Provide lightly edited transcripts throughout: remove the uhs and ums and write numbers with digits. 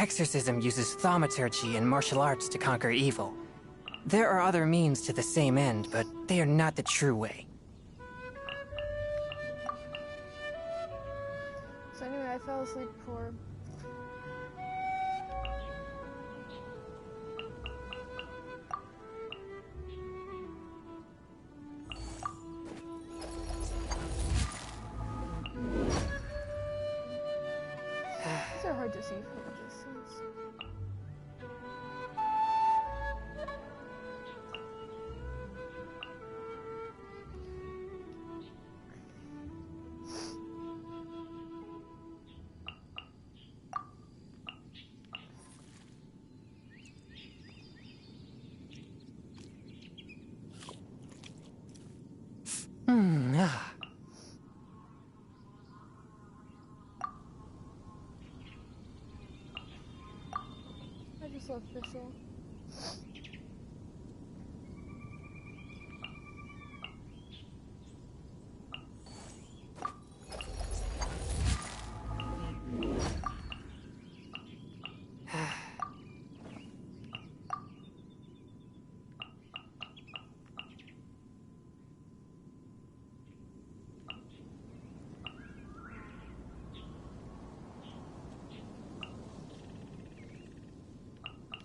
Exorcism uses thaumaturgy and martial arts to conquer evil. There are other means to the same end, but they are not the true way. So anyway, I fell asleep before. These are hard to see from a distance. I just love Thistle.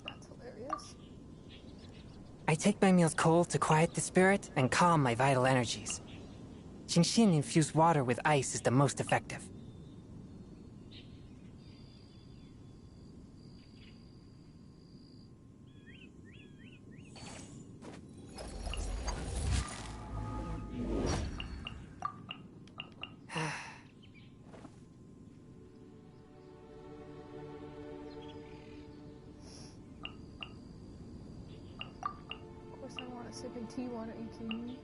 That's hilarious. I take my meals cold to quiet the spirit and calm my vital energies. Genshin infused water with ice is the most effective. Of course, I want a sip of tea water. Are you kidding me?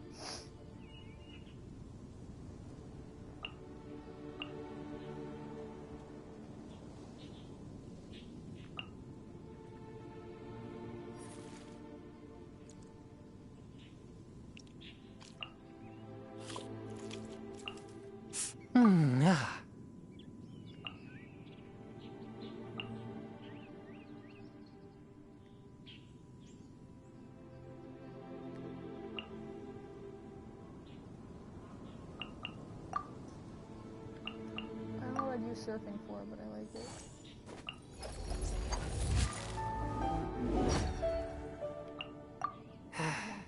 I don't know what I'd use surfing for, but I like it.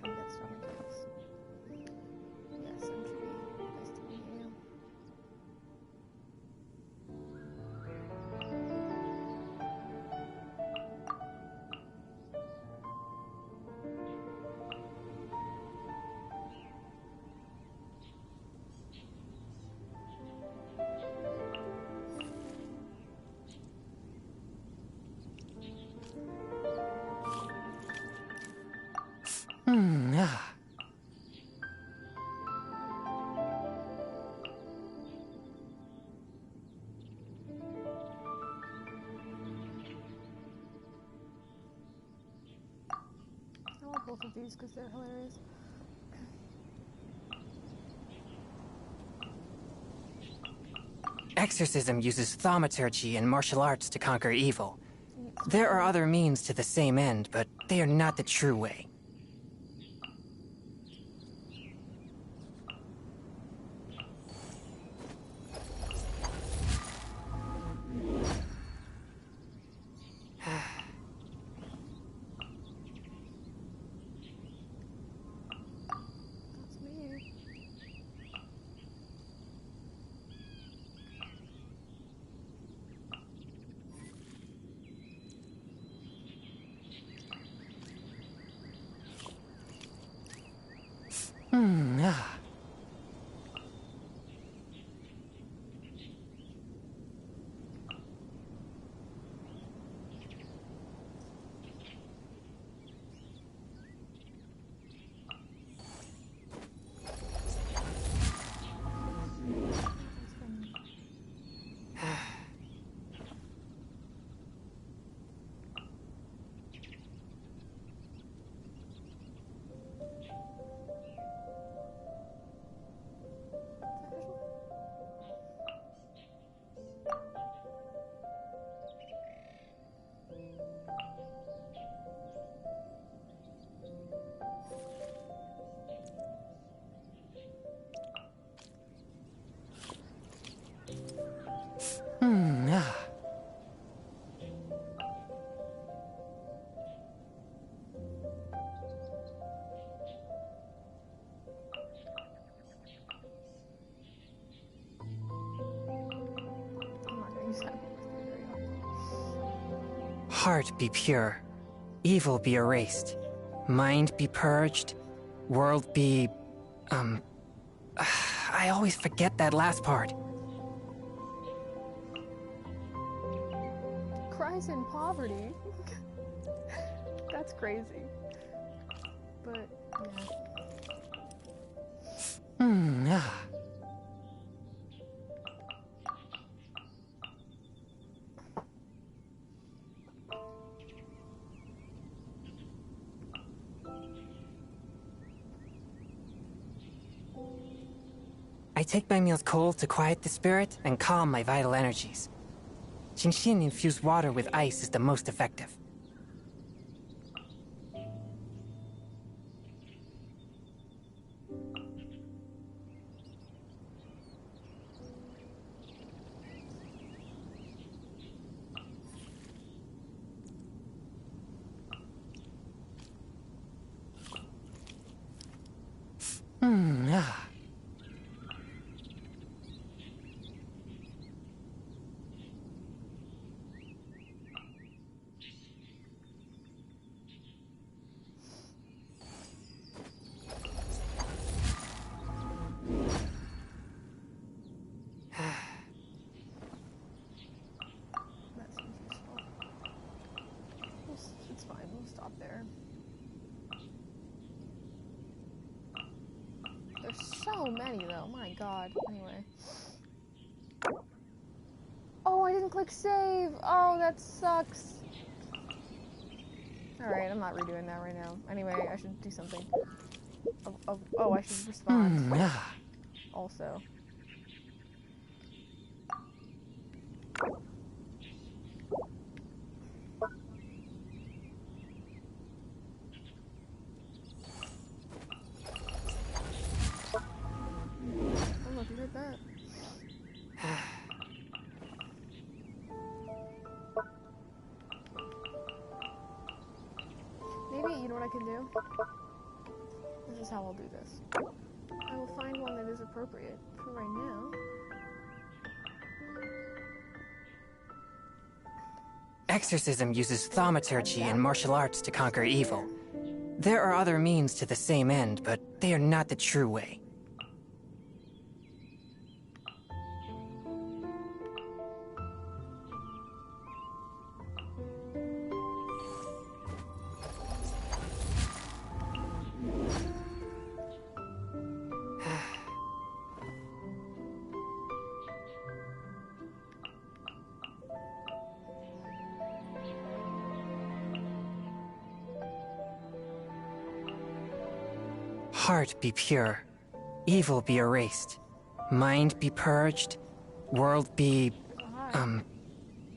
Get stomach aches. Yes, I'm Tree. Nice to meet you. I want both of these because they're hilarious. Exorcism uses thaumaturgy and martial arts to conquer evil. There are other means to the same end, but they are not the true way. That's me. Heart be pure, evil be erased, mind be purged, world be... I always forget that last part. Cries in poverty. That's crazy. But, yeah. I take my meals cold to quiet the spirit and calm my vital energies. Genshin infused water with ice is the most effective. It's fine, we'll stop there. There's so many though, my god. Anyway. Oh, I didn't click save! Oh, that sucks. Alright, I'm not redoing that right now. Anyway, I should do something. Oh, I should respond. Also. I don't know if you heard that. Maybe, you know what I can do? This is how I'll do this. I will find one that is appropriate for right now. Exorcism uses thaumaturgy and martial arts to conquer evil. There are other means to the same end, but they are not the true way. Heart be pure, evil be erased, mind be purged, world be...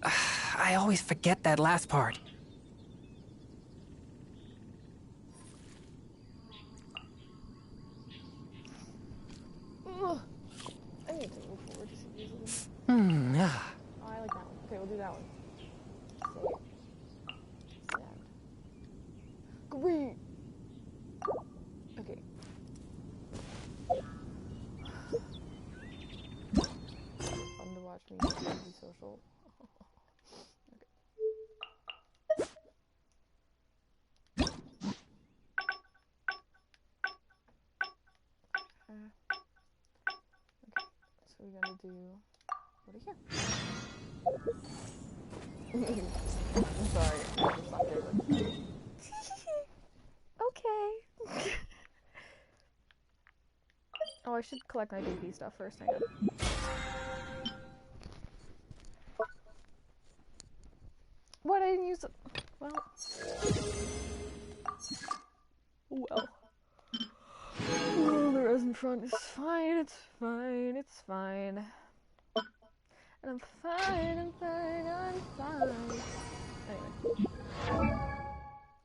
I always forget that last part. Ugh. I need to move forward to see these a little bit. Oh, I like that one. Okay, we'll do that one. Save. Send. Great! Okay. Fun to watch me be social. Okay. So we're gonna do over here. I'm sorry. I just thought they were okay. Oh, I should collect my BP stuff first. Hang on. What? I didn't use it. Well. Well. Oh, the resin front is fine. It's fine. It's fine. And I'm fine. I'm fine. I'm fine. Anyway.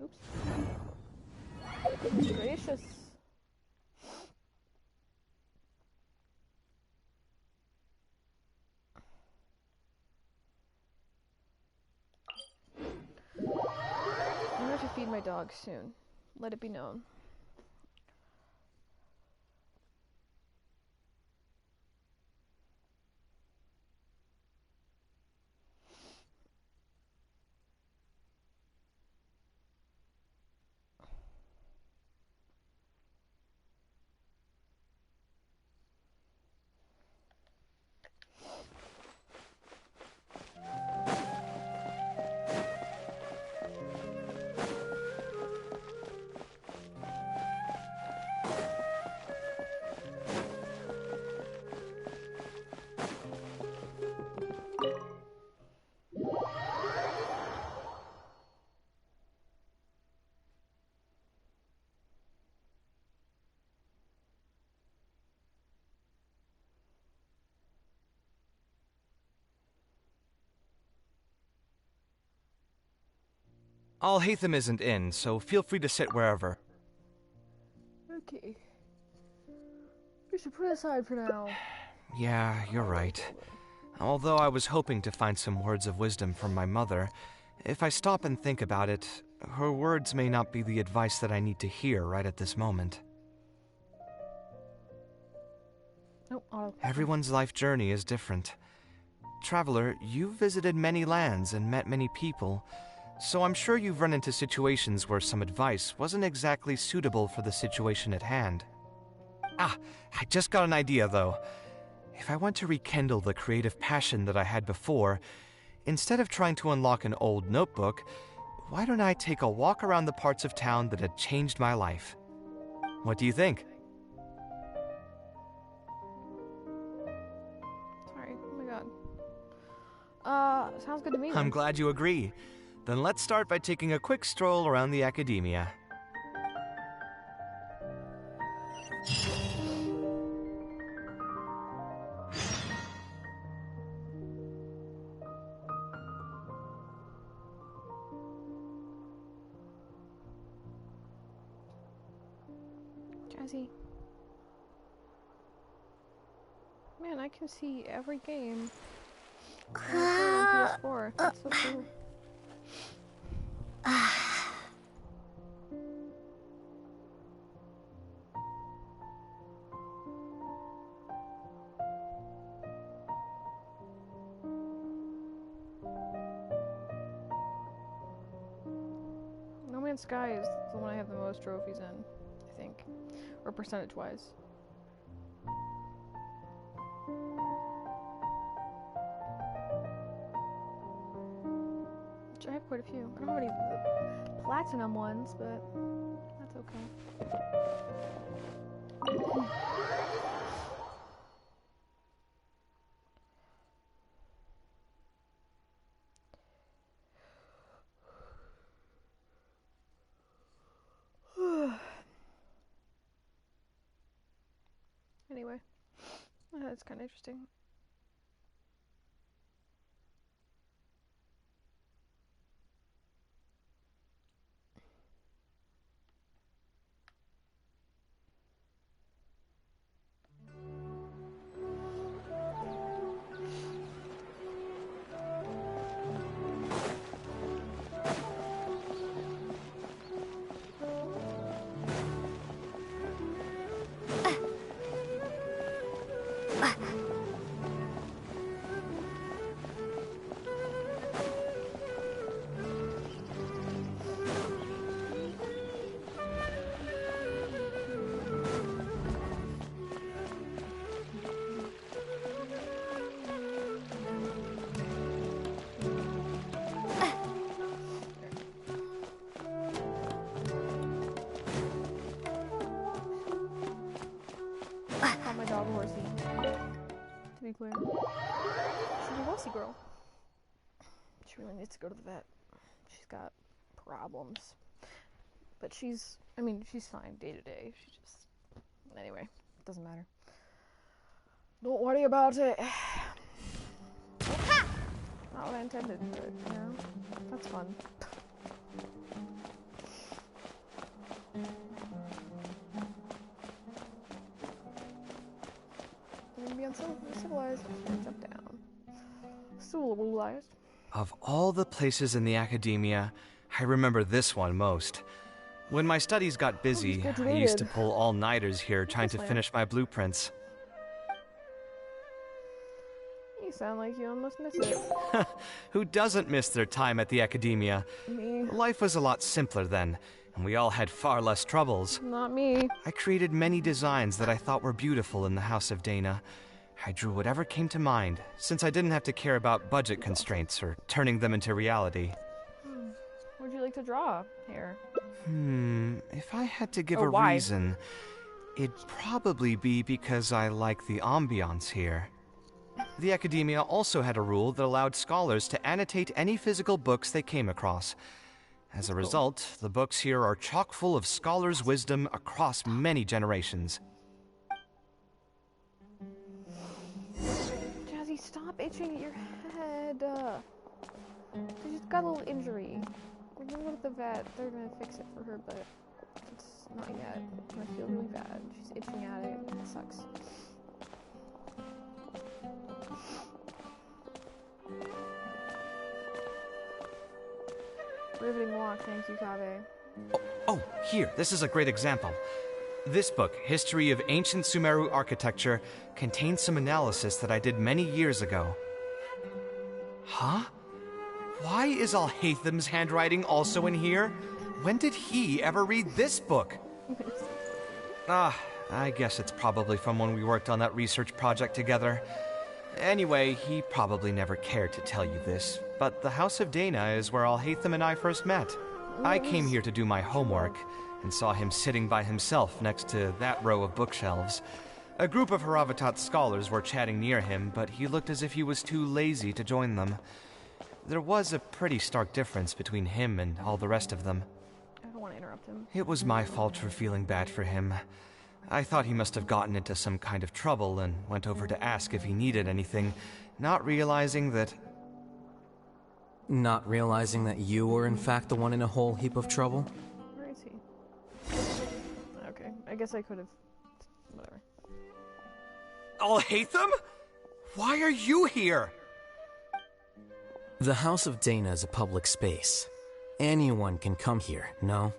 Oops. Goodness gracious. I'm going to feed my dog soon. Let it be known. Alhaitham isn't in, so feel free to sit wherever. Okay. We should put it aside for now. Yeah, you're right. Although I was hoping to find some words of wisdom from my mother, if I stop and think about it, her words may not be the advice that I need to hear right at this moment. Oh, Everyone's life journey is different. Traveler, you've visited many lands and met many people, so I'm sure you've run into situations where some advice wasn't exactly suitable for the situation at hand. Ah, I just got an idea though. If I want to rekindle the creative passion that I had before, instead of trying to unlock an old notebook, why don't I take a walk around the parts of town that had changed my life? What do you think? sorry. Oh my god. Sounds good to me. I'm glad you agree. Then let's start by taking a quick stroll around the academia. Jazzy. Man, I can see every game on PS4. That's so cool. No Man's Sky is the one I have the most trophies in, I think. Or percentage-wise. Which I have quite a few. I don't have any of the platinum ones, but that's okay. Anyway, that's kind of interesting. Call my dog Horsey. To be clear. She's a horsey girl. She really needs to go to the vet. She's got problems. But she's fine day to day. She just, anyway, it doesn't matter. Don't worry about it. Not what I intended, but, you know, that's fun. Be uncivilized, jump down. Civilized. Of all the places in the academia, I remember this one most. When my studies got busy, I used to pull all-nighters here trying to finish my blueprints. You sound like you almost missed it. Who doesn't miss their time at the academia? Me. Life was a lot simpler then, and we all had far less troubles. Not me. I created many designs that I thought were beautiful in the House of Dana. I drew whatever came to mind, since I didn't have to care about budget constraints or turning them into reality. What'd you like to draw here? If I had to give Or a why? reason, it'd probably be because I like the ambiance here. The academia also had a rule that allowed scholars to annotate any physical books they came across. As a result, the books here are chock full of scholars' wisdom across many generations. Jazzy, stop itching at your head. You just got a little injury. We're gonna go to the vet. They're gonna fix it for her, but it's not yet. And I feel really bad. She's itching at it. It sucks. Riveting walk, thank you, Kaveh. Oh, here, this is a great example. This book, History of Ancient Sumeru Architecture, contains some analysis that I did many years ago. Huh? Why is Alhatham's handwriting also in here? When did he ever read this book? I guess it's probably from when we worked on that research project together. Anyway, he probably never cared to tell you this, but the House of Dana is where Alhatham and I first met. I came here to do my homework, and saw him sitting by himself next to that row of bookshelves. A group of Haravatat scholars were chatting near him, but he looked as if he was too lazy to join them. There was a pretty stark difference between him and all the rest of them. I don't want to interrupt him. It was my fault for feeling bad for him. I thought he must have gotten into some kind of trouble and went over to ask if he needed anything, not realizing that... Not realizing that you were in fact the one in a whole heap of trouble? Where is he? Okay, I guess I could have... Whatever. Alhatham? Why are you here? The House of Dana is a public space. Anyone can come here, no?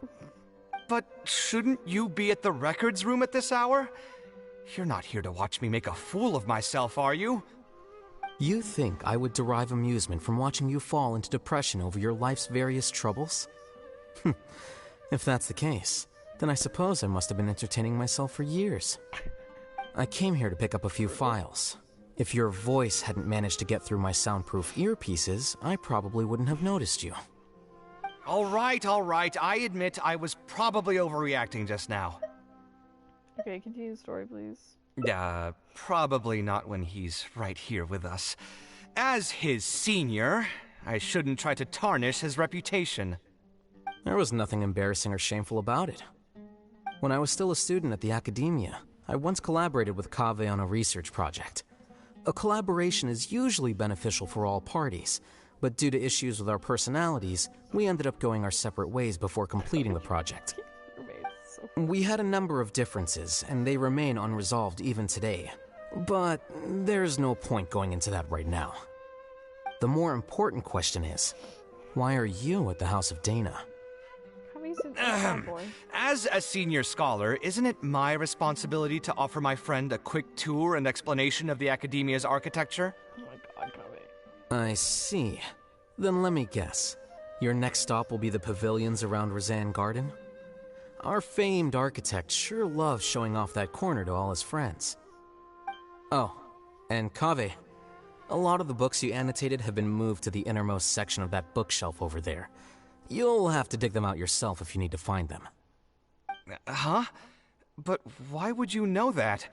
But shouldn't you be at the records room at this hour? You're not here to watch me make a fool of myself, are you? You think I would derive amusement from watching you fall into depression over your life's various troubles? If that's the case, then I suppose I must have been entertaining myself for years. I came here to pick up a few files. If your voice hadn't managed to get through my soundproof earpieces, I probably wouldn't have noticed you. All right. I admit I was probably overreacting just now. Okay, continue the story, please. Probably not when he's right here with us. As his senior, I shouldn't try to tarnish his reputation. There was nothing embarrassing or shameful about it. When I was still a student at the academia, I once collaborated with Kaveh on a research project. A collaboration is usually beneficial for all parties, but due to issues with our personalities, we ended up going our separate ways before completing the project. We had a number of differences, and they remain unresolved even today. But there's no point going into that right now. The more important question is, why are you at the House of Dana? As a senior scholar, isn't it my responsibility to offer my friend a quick tour and explanation of the Academia's architecture? Oh my god, Kaveh. I see. Then let me guess. Your next stop will be the pavilions around Razan Garden? Our famed architect sure loves showing off that corner to all his friends. Oh, and Kaveh, a lot of the books you annotated have been moved to the innermost section of that bookshelf over there. You'll have to dig them out yourself if you need to find them. Huh? But why would you know that?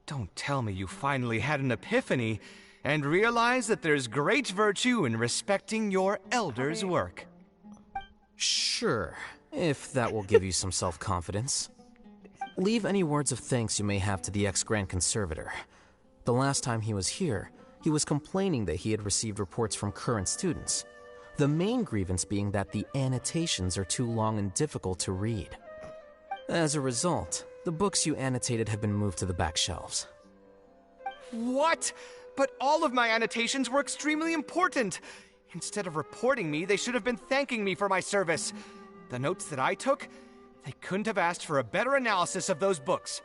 Don't tell me you finally had an epiphany and realized that there's great virtue in respecting your elders' work. Sure, if that will give you some self-confidence. Leave any words of thanks you may have to the ex-Grand Conservator. The last time he was here, he was complaining that he had received reports from current students. The main grievance being that the annotations are too long and difficult to read. As a result, the books you annotated have been moved to the back shelves. What? But all of my annotations were extremely important. Instead of reporting me, they should have been thanking me for my service. The notes that I took, they couldn't have asked for a better analysis of those books.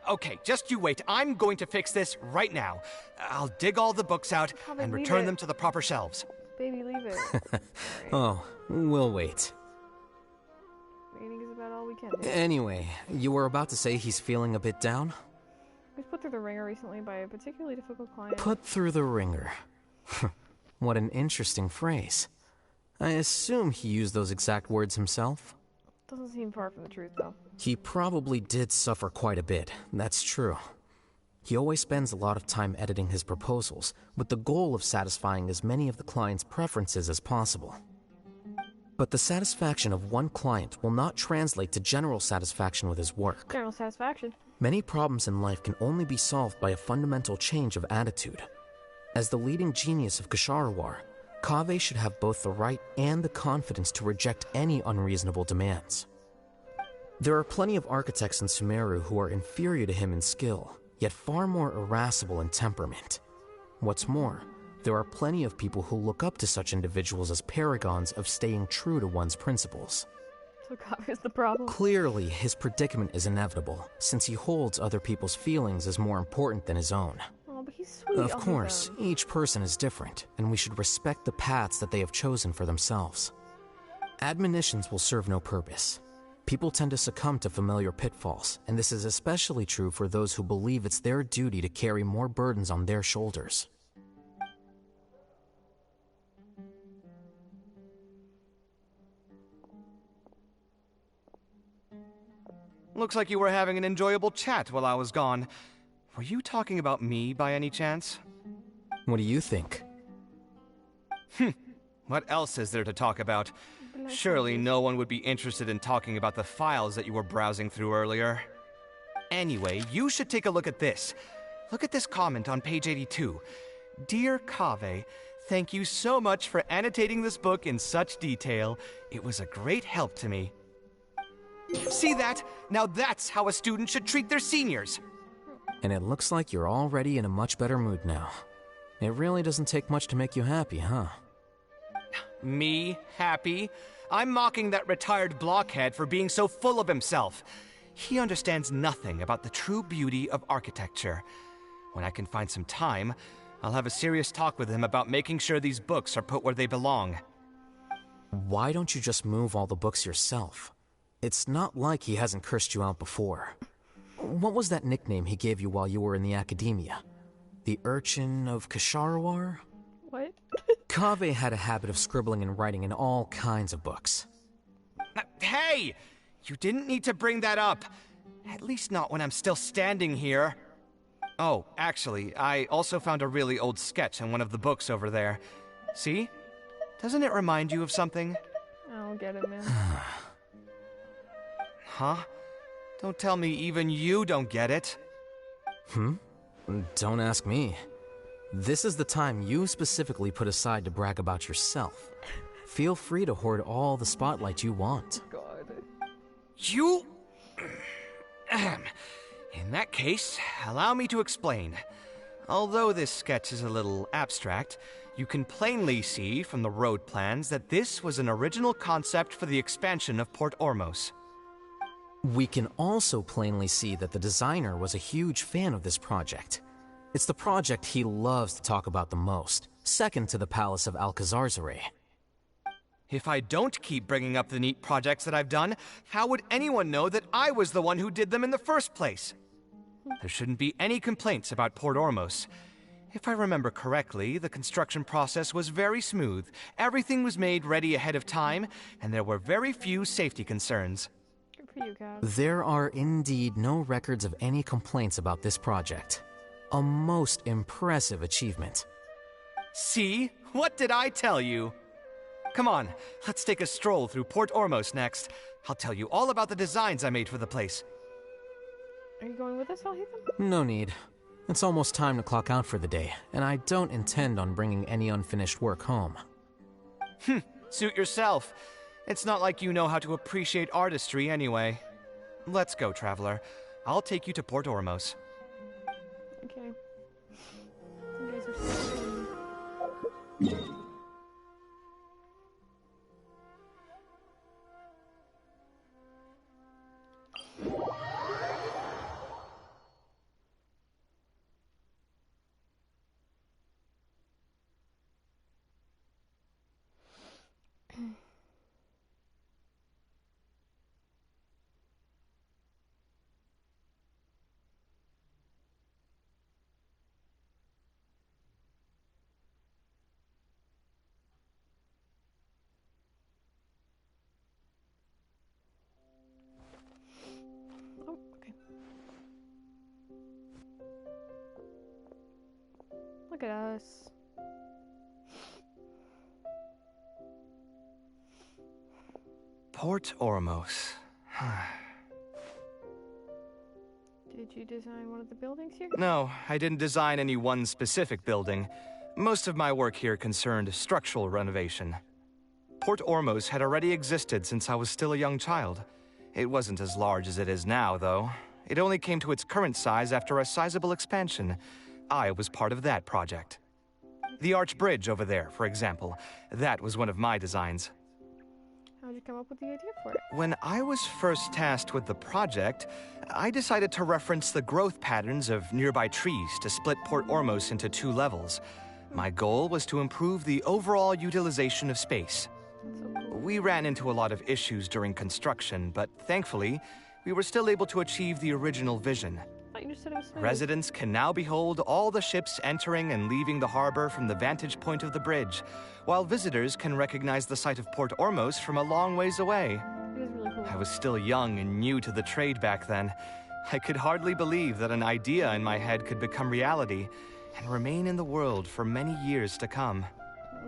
Okay, just you wait. I'm going to fix this right now. I'll dig all the books out and return them to the proper shelves. Baby, leave it. Oh, we'll wait. Waiting is about all we can do. Anyway, you were about to say he's feeling a bit down? He was put through the ringer recently by a particularly difficult client. Put through the ringer. What an interesting phrase. I assume he used those exact words himself? Doesn't seem far from the truth, though. He probably did suffer quite a bit, that's true. He always spends a lot of time editing his proposals, with the goal of satisfying as many of the client's preferences as possible. But the satisfaction of one client will not translate to general satisfaction with his work. General satisfaction. Many problems in life can only be solved by a fundamental change of attitude. As the leading genius of Kasharawar, Kaveh should have both the right and the confidence to reject any unreasonable demands. There are plenty of architects in Sumeru who are inferior to him in skill, yet far more irascible in temperament. What's more, there are plenty of people who look up to such individuals as paragons of staying true to one's principles. So Kaveh's the problem. Clearly, his predicament is inevitable, since he holds other people's feelings as more important than his own. Oh, but he's sweet. Of course, each person is different, and we should respect the paths that they have chosen for themselves. Admonitions will serve no purpose. People tend to succumb to familiar pitfalls, and this is especially true for those who believe it's their duty to carry more burdens on their shoulders. Looks like you were having an enjoyable chat while I was gone. Were you talking about me by any chance? What do you think? What else is there to talk about? Surely no one would be interested in talking about the files that you were browsing through earlier. Anyway, you should take a look at this. Look at this comment on page 82. Dear Kaveh, thank you so much for annotating this book in such detail. It was a great help to me. See that? Now that's how a student should treat their seniors. And it looks like you're already in a much better mood now. It really doesn't take much to make you happy, huh? Me? Happy? I'm mocking that retired blockhead for being so full of himself. He understands nothing about the true beauty of architecture. When I can find some time, I'll have a serious talk with him about making sure these books are put where they belong. Why don't you just move all the books yourself? It's not like he hasn't cursed you out before. What was that nickname he gave you while you were in the academia? The Urchin of Kasharawar? What? Kaveh had a habit of scribbling and writing in all kinds of books. Hey! You didn't need to bring that up. At least not when I'm still standing here. Oh, actually, I also found a really old sketch in one of the books over there. See? Doesn't it remind you of something? I don't get it, man. Huh? Don't tell me even you don't get it. Don't ask me. This is the time you specifically put aside to brag about yourself. Feel free to hoard all the spotlight you want. God. You? In that case, allow me to explain. Although this sketch is a little abstract, you can plainly see from the road plans that this was an original concept for the expansion of Port Ormos. We can also plainly see that the designer was a huge fan of this project. It's the project he loves to talk about the most, second to the Palace of Alcazarzare. If I don't keep bringing up the neat projects that I've done, how would anyone know that I was the one who did them in the first place? There shouldn't be any complaints about Port Ormos. If I remember correctly, the construction process was very smooth, everything was made ready ahead of time, and there were very few safety concerns. Good for you, Cav. There are indeed no records of any complaints about this project. A most impressive achievement. See? What did I tell you? Come on, let's take a stroll through Port Ormos next. I'll tell you all about the designs I made for the place. Are you going with us, Alheathan? No need. It's almost time to clock out for the day, and I don't intend on bringing any unfinished work home. Suit yourself. It's not like you know how to appreciate artistry anyway. Let's go, traveler. I'll take you to Port Ormos. Okay. You guys are so sweet. Oh, okay. Look at us. Port Ormos. Did you design one of the buildings here? No, I didn't design any one specific building. Most of my work here concerned structural renovation. Port Ormos had already existed since I was still a young child. It wasn't as large as it is now, though. It only came to its current size after a sizable expansion. I was part of that project. The arch bridge over there, for example, that was one of my designs. How'd you come up with the idea for it? When I was first tasked with the project, I decided to reference the growth patterns of nearby trees to split Port Ormos into 2 levels. My goal was to improve the overall utilization of space. That's so cool. We ran into a lot of issues during construction, but thankfully, we were still able to achieve the original vision. I thought you just said it was smooth. Residents can now behold all the ships entering and leaving the harbor from the vantage point of the bridge, while visitors can recognize the site of Port Ormos from a long ways away. It is really cool. I was still young and new to the trade back then. I could hardly believe that an idea in my head could become reality and remain in the world for many years to come.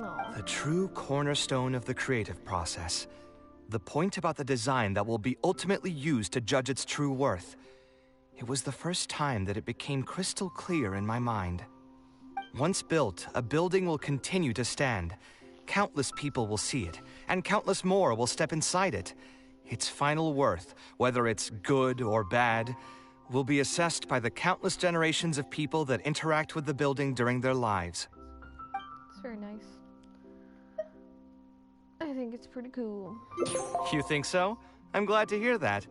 Aw. The true cornerstone of the creative process. The point about the design that will be ultimately used to judge its true worth. It was the first time that it became crystal clear in my mind. Once built, a building will continue to stand. Countless people will see it, and countless more will step inside it. Its final worth, whether it's good or bad, will be assessed by the countless generations of people that interact with the building during their lives. It's very nice. I think it's pretty cool. You think so? I'm glad to hear that.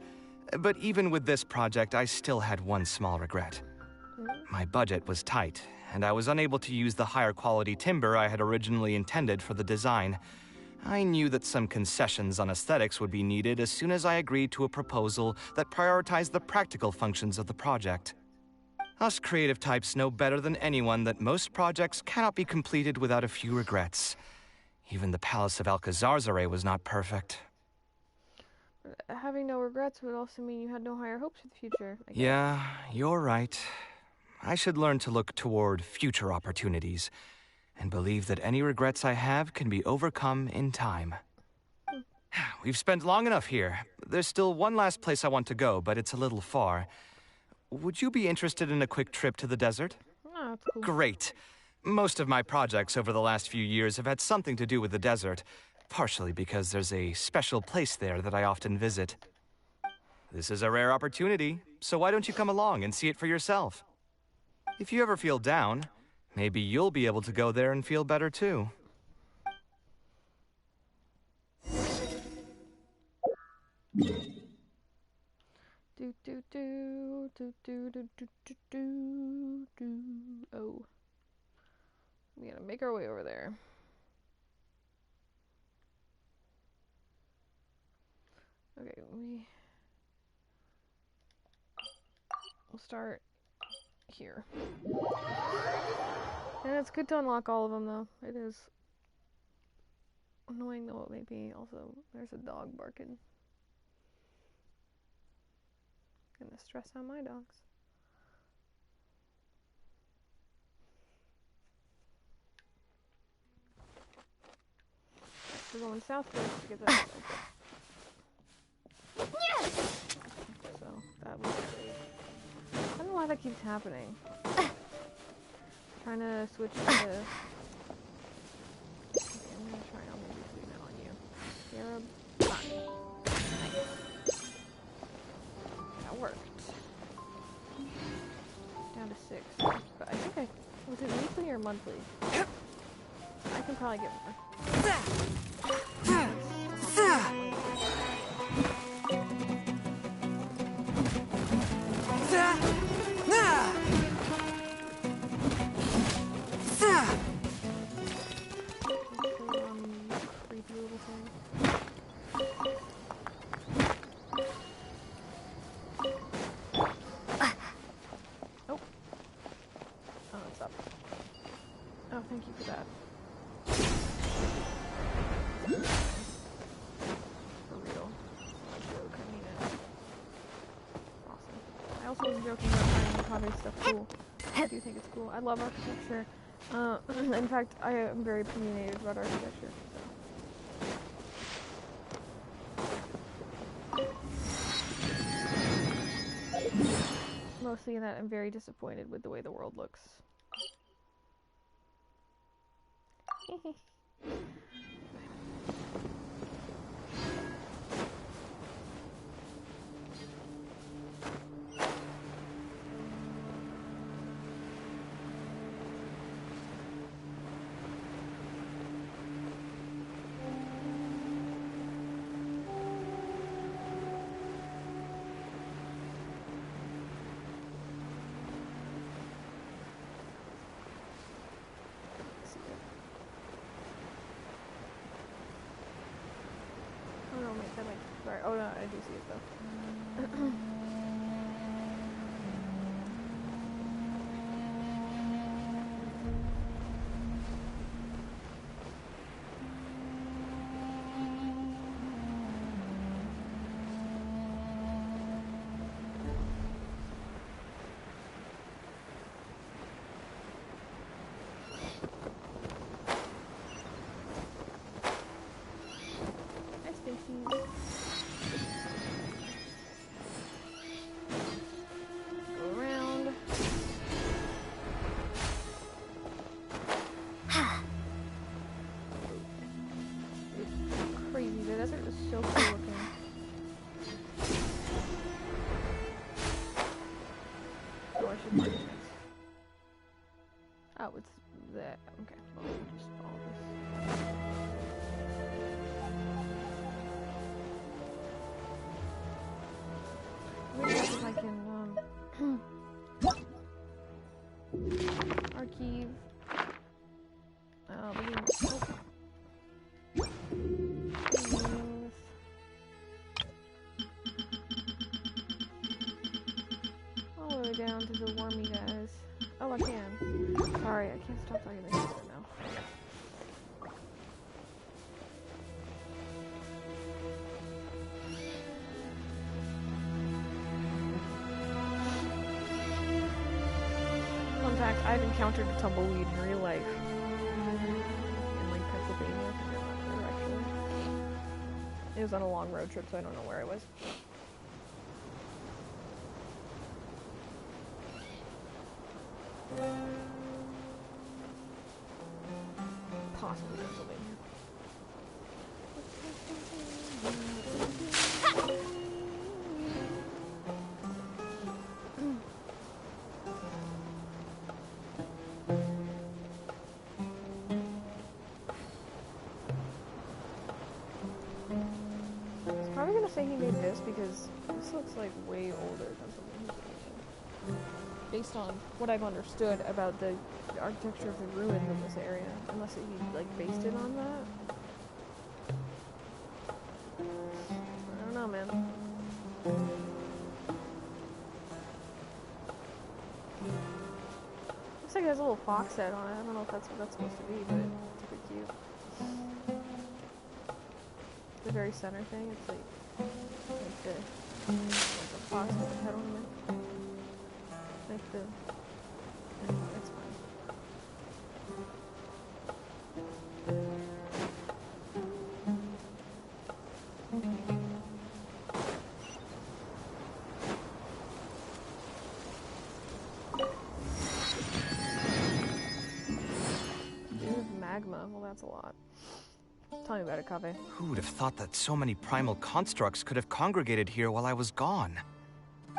But even with this project, I still had one small regret. My budget was tight, and I was unable to use the higher quality timber I had originally intended for the design. I knew that some concessions on aesthetics would be needed as soon as I agreed to a proposal that prioritized the practical functions of the project. Us creative types know better than anyone that most projects cannot be completed without a few regrets. Even the Palace of Alcazarzaray was not perfect. Having no regrets would also mean you had no higher hopes for the future, I guess. Yeah, you're right. I should learn to look toward future opportunities and believe that any regrets I have can be overcome in time. We've spent long enough here. There's still one last place I want to go, but it's a little far. Would you be interested in a quick trip to the desert? Oh, that's cool. Great. Most of my projects over the last few years have had something to do with the desert, partially because there's a special place there that I often visit. This is a rare opportunity, so why don't you come along and see it for yourself? If you ever feel down, maybe you'll be able to go there and feel better too. Do do do do do do do do do do. Oh, we gotta make our way over there. Okay, we'll start here. And it's good to unlock all of them, though. It is annoying, though it may be. Also, there's a dog barking. Gonna stress out my dogs. We're going south first to get that. So that was great. I don't know why that keeps happening. Trying to switch to. Okay, I'm gonna try on maybe female on you. Scarab. Nice. That worked. Down to 6. But I think was it weekly or monthly? I can probably get more. Creepy little thing. Oh. Oh, it's up. Oh, thank you for that. For real. No joke, I mean it. Awesome. I also was joking about finding Kave's stuff cool. I do think it's cool. I love architecture. In fact, I am very opinionated about architecture. So. Mostly in that I'm very disappointed with the way the world looks. Oh no, wait, that might. Sorry. Oh no, I do see it though. Hi, Stacy. Go around. It's crazy. The desert is so cool looking. Oh, I should mark it. Oh, it's that. Okay. Well, we'll just follow this. Maybe if I can, archive. All the way down to the wormy guys. Oh, I can. Sorry, I can't stop talking to you right now. Fun fact, I've encountered a tumbleweed in real life. In like Pennsylvania, if you're not sure actually. It was on a long road trip, so I don't know where I was. Possibly Pennsylvania. Probably gonna say he made this because this looks like way older than something he's making. Based on what I've understood about the architecture of the ruins in this area, unless he like based it on that. I don't know, man. Looks like it has a little fox head on it. I don't know if that's what that's supposed to be, but it's pretty cute. The very center thing, it's like the fox with the head on it. Like the that's fine. Dude, magma. Well, that's a lot. Tell me about it, Kaveh. Who would have thought that so many primal constructs could have congregated here while I was gone?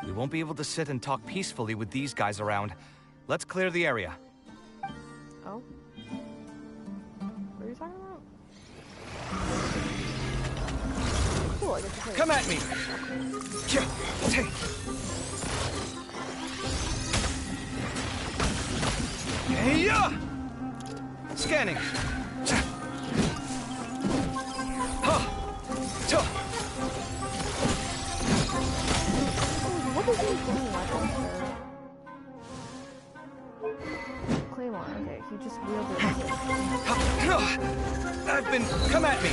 We won't be able to sit and talk peacefully with these guys around. Let's clear the area. Oh? What are you talking about? Cool, I get to play. Come at me! Hey-ya! Scanning. What is he doing like Claymore, okay, he just wielded it. I've been... Come at me!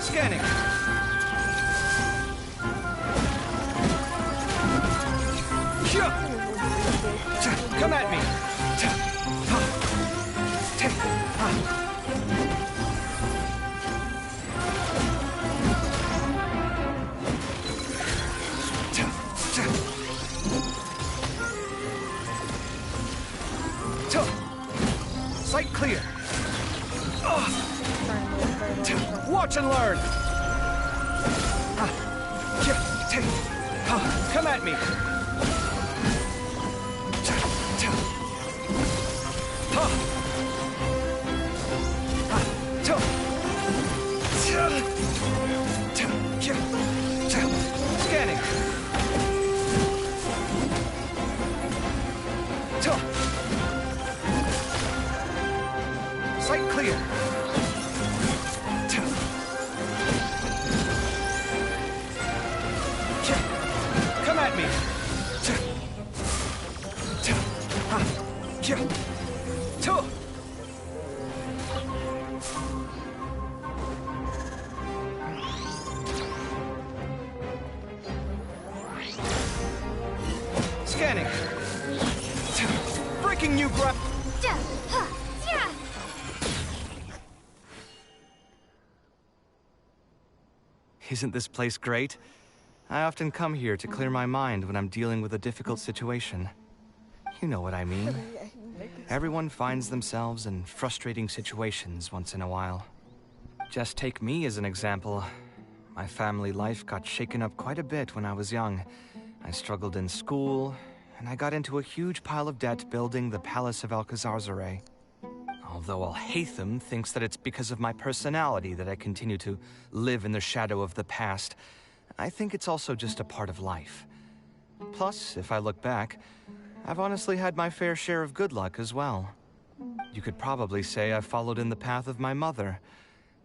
Scanning. Come at me. burn! Come at me! Scanning! Sight clear! Come at me! Scanning! Breaking new ground! Isn't this place great? I often come here to clear my mind when I'm dealing with a difficult situation. You know what I mean. Everyone finds themselves in frustrating situations once in a while. Just take me as an example. My family life got shaken up quite a bit when I was young. I struggled in school, and I got into a huge pile of debt building the Palace of Alcazarzaray. Although Alhaitham thinks that it's because of my personality that I continue to live in the shadow of the past, I think it's also just a part of life. Plus, if I look back, I've honestly had my fair share of good luck as well. You could probably say I've followed in the path of my mother.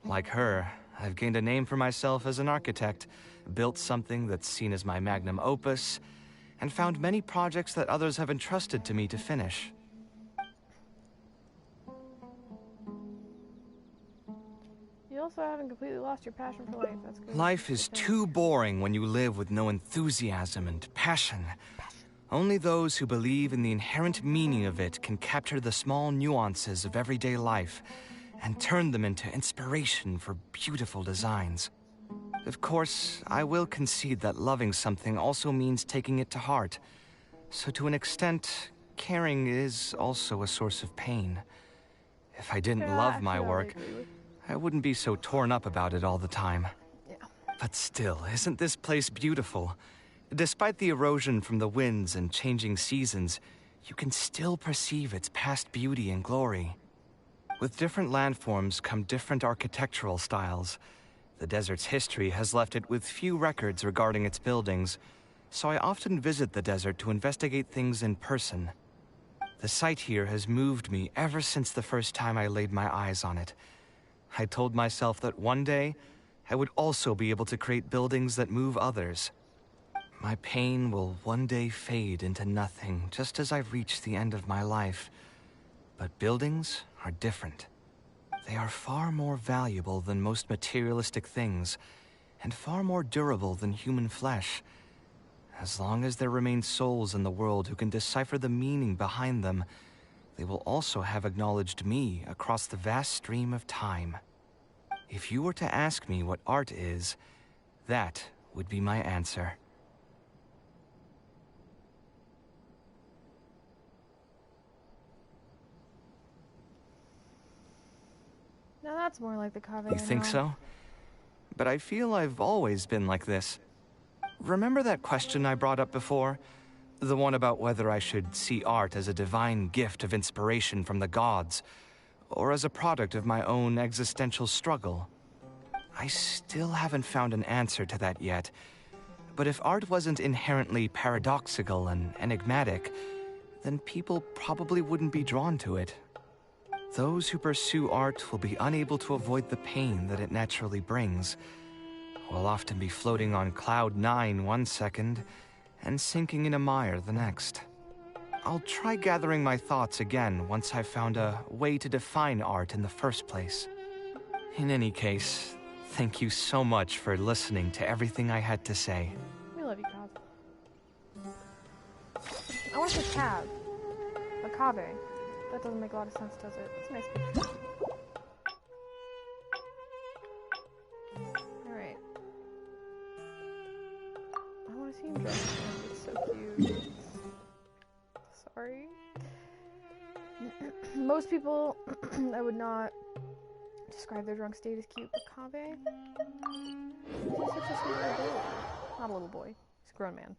Like her, I've gained a name for myself as an architect, built something that's seen as my magnum opus, and found many projects that others have entrusted to me to finish. You also haven't completely lost your passion for life. That's good. Life is too boring when you live with no enthusiasm and passion. Only those who believe in the inherent meaning of it can capture the small nuances of everyday life and turn them into inspiration for beautiful designs. Of course, I will concede that loving something also means taking it to heart. So to an extent, caring is also a source of pain. If I didn't love my work, I wouldn't be so torn up about it all the time. Yeah. But still, isn't this place beautiful? Despite the erosion from the winds and changing seasons, you can still perceive its past beauty and glory. With different landforms come different architectural styles. The desert's history has left it with few records regarding its buildings, so I often visit the desert to investigate things in person. The sight here has moved me ever since the first time I laid my eyes on it. I told myself that one day, I would also be able to create buildings that move others. My pain will one day fade into nothing, just as I reach the end of my life. But buildings are different. They are far more valuable than most materialistic things, and far more durable than human flesh. As long as there remain souls in the world who can decipher the meaning behind them, they will also have acknowledged me across the vast stream of time. If you were to ask me what art is, that would be my answer. Now that's more like the Kaveh. You think so? But I feel I've always been like this. Remember that question I brought up before? The one about whether I should see art as a divine gift of inspiration from the gods, or as a product of my own existential struggle. I still haven't found an answer to that yet, but if art wasn't inherently paradoxical and enigmatic, then people probably wouldn't be drawn to it. Those who pursue art will be unable to avoid the pain that it naturally brings. Will often be floating on cloud 9 one second, and sinking in a mire the next. I'll try gathering my thoughts again once I've found a way to define art in the first place. In any case, thank you so much for listening to everything I had to say. We love you, Cav. I want to say Cav. A Kaveh. That doesn't make a lot of sense, does it? It's a nice picture. Alright. I want to see him dressed. It's so cute. Sorry. Most people, I would not describe their drunk state as cute, but Kaveh? He's such a sweet little boy. Not a little boy. He's a grown man.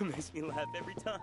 Makes me laugh every time.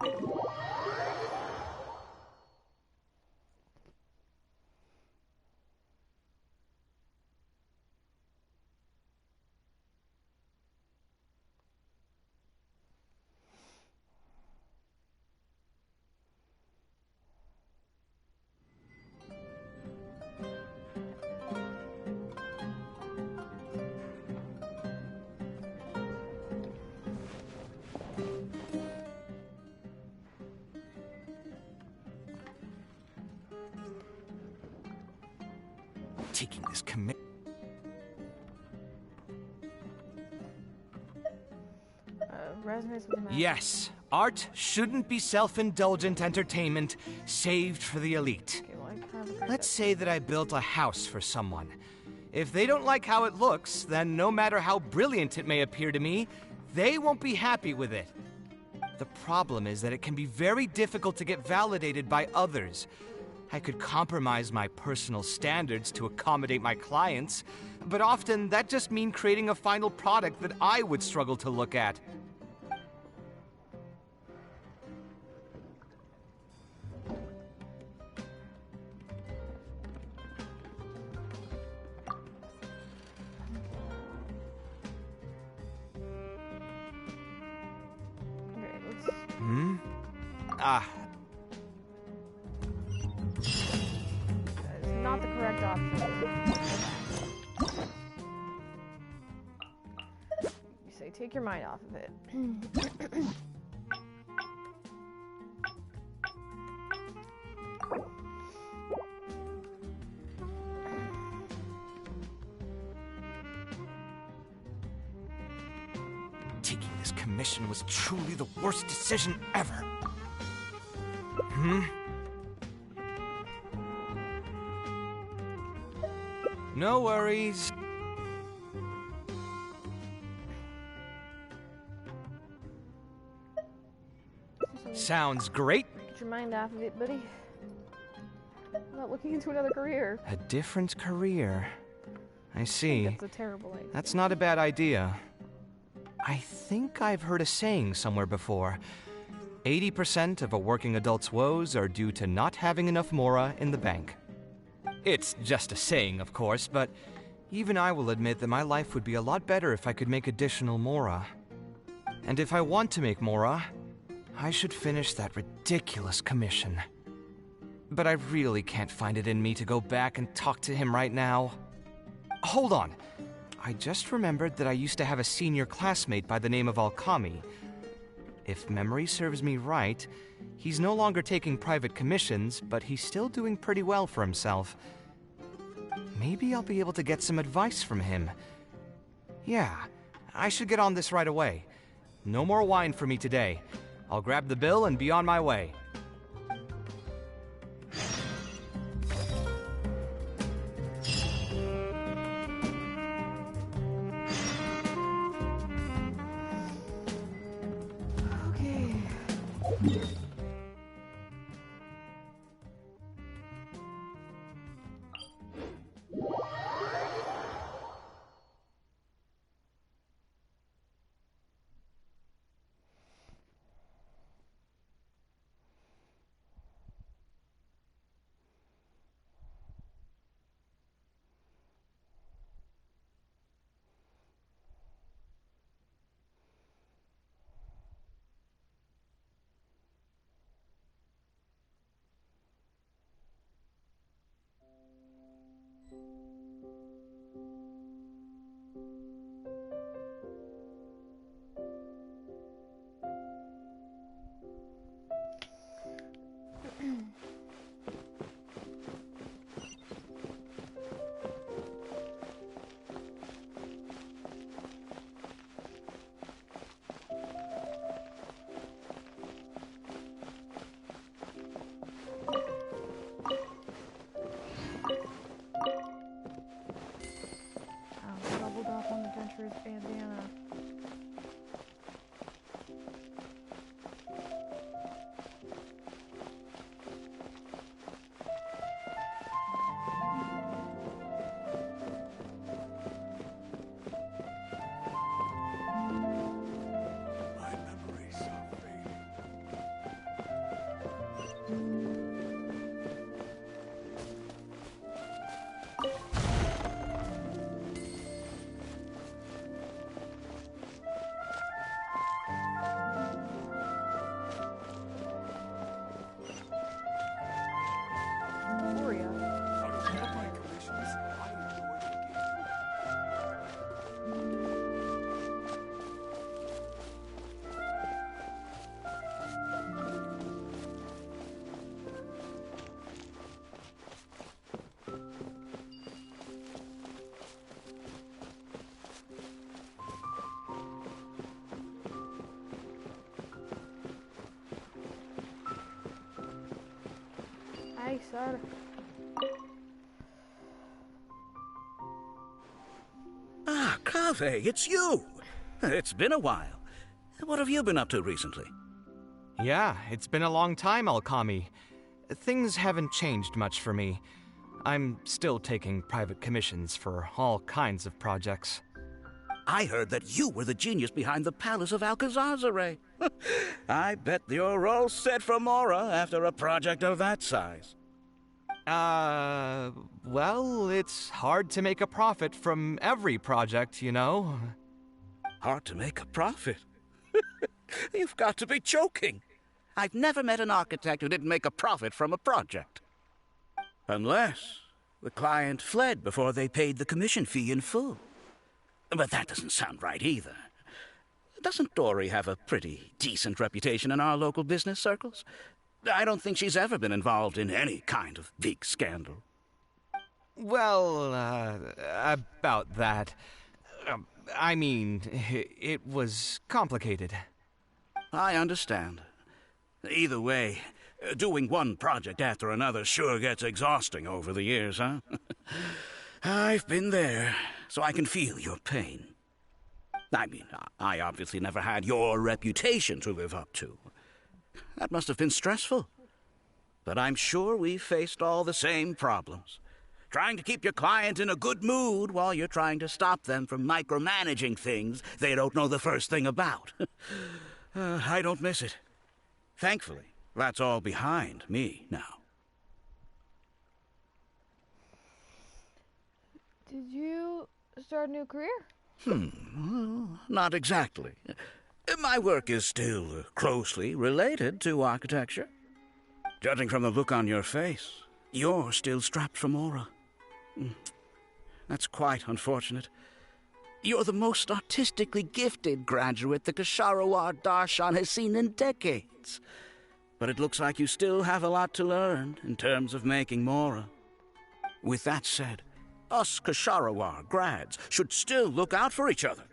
Taking this commit. Resonates with the map. Yes, art shouldn't be self-indulgent entertainment saved for the elite. Okay, well, I kind of agree Let's that- say that I built a house for someone. If they don't like how it looks, then no matter how brilliant it may appear to me, they won't be happy with it. The problem is that it can be very difficult to get validated by others. I could compromise my personal standards to accommodate my clients, but often that just means creating a final product that I would struggle to look at. Okay, let's... Ah, That is not the correct option. You say take your mind off of it. taking this commission was truly the worst decision ever. No worries. Sounds great. Get your mind off of it, buddy. I'm not looking into another career. A different career. I see. That's a terrible idea. That's not a bad idea. I think I've heard a saying somewhere before. 80% of a working adult's woes are due to not having enough mora in the bank. It's just a saying, of course, but even I will admit that my life would be a lot better if I could make additional mora. And if I want to make mora, I should finish that ridiculous commission. But I really can't find it in me to go back and talk to him right now. Hold on. I just remembered that I used to have a senior classmate by the name of Alkami. If memory serves me right, he's no longer taking private commissions, but he's still doing pretty well for himself. Maybe I'll be able to get some advice from him. Yeah, I should get on this right away. No more wine for me today. I'll grab the bill and be on my way. Okay. Hi, sir. Ah, Kaveh, it's you! It's been a while. What have you been up to recently? Yeah, it's been a long time, Alkami. Things haven't changed much for me. I'm still taking private commissions for all kinds of projects. I heard that you were the genius behind the Palace of Alcazazare. I bet you're all set for Mora after a project of that size. Well, it's hard to make a profit from every project, you know? Hard to make a profit? You've got to be joking. I've never met an architect who didn't make a profit from a project. Unless the client fled before they paid the commission fee in full. But that doesn't sound right either. Doesn't Dory have a pretty decent reputation in our local business circles? I don't think she's ever been involved in any kind of big scandal. Well, about that. I mean, it was complicated. I understand. Either way, doing one project after another sure gets exhausting over the years, huh? I've been there, so I can feel your pain. I mean, I obviously never had your reputation to live up to. That must have been stressful. But I'm sure we faced all the same problems. Trying to keep your client in a good mood while you're trying to stop them from micromanaging things they don't know the first thing about. I don't miss it. Thankfully, that's all behind me now. Did you start a new career? Well, not exactly. My work is still closely related to architecture. Judging from the look on your face, you're still strapped for Mora. That's quite unfortunate. You're the most artistically gifted graduate the Ksharawar Darshan has seen in decades. But it looks like you still have a lot to learn in terms of making Mora. With that said, us Ksharawar grads should still look out for each other.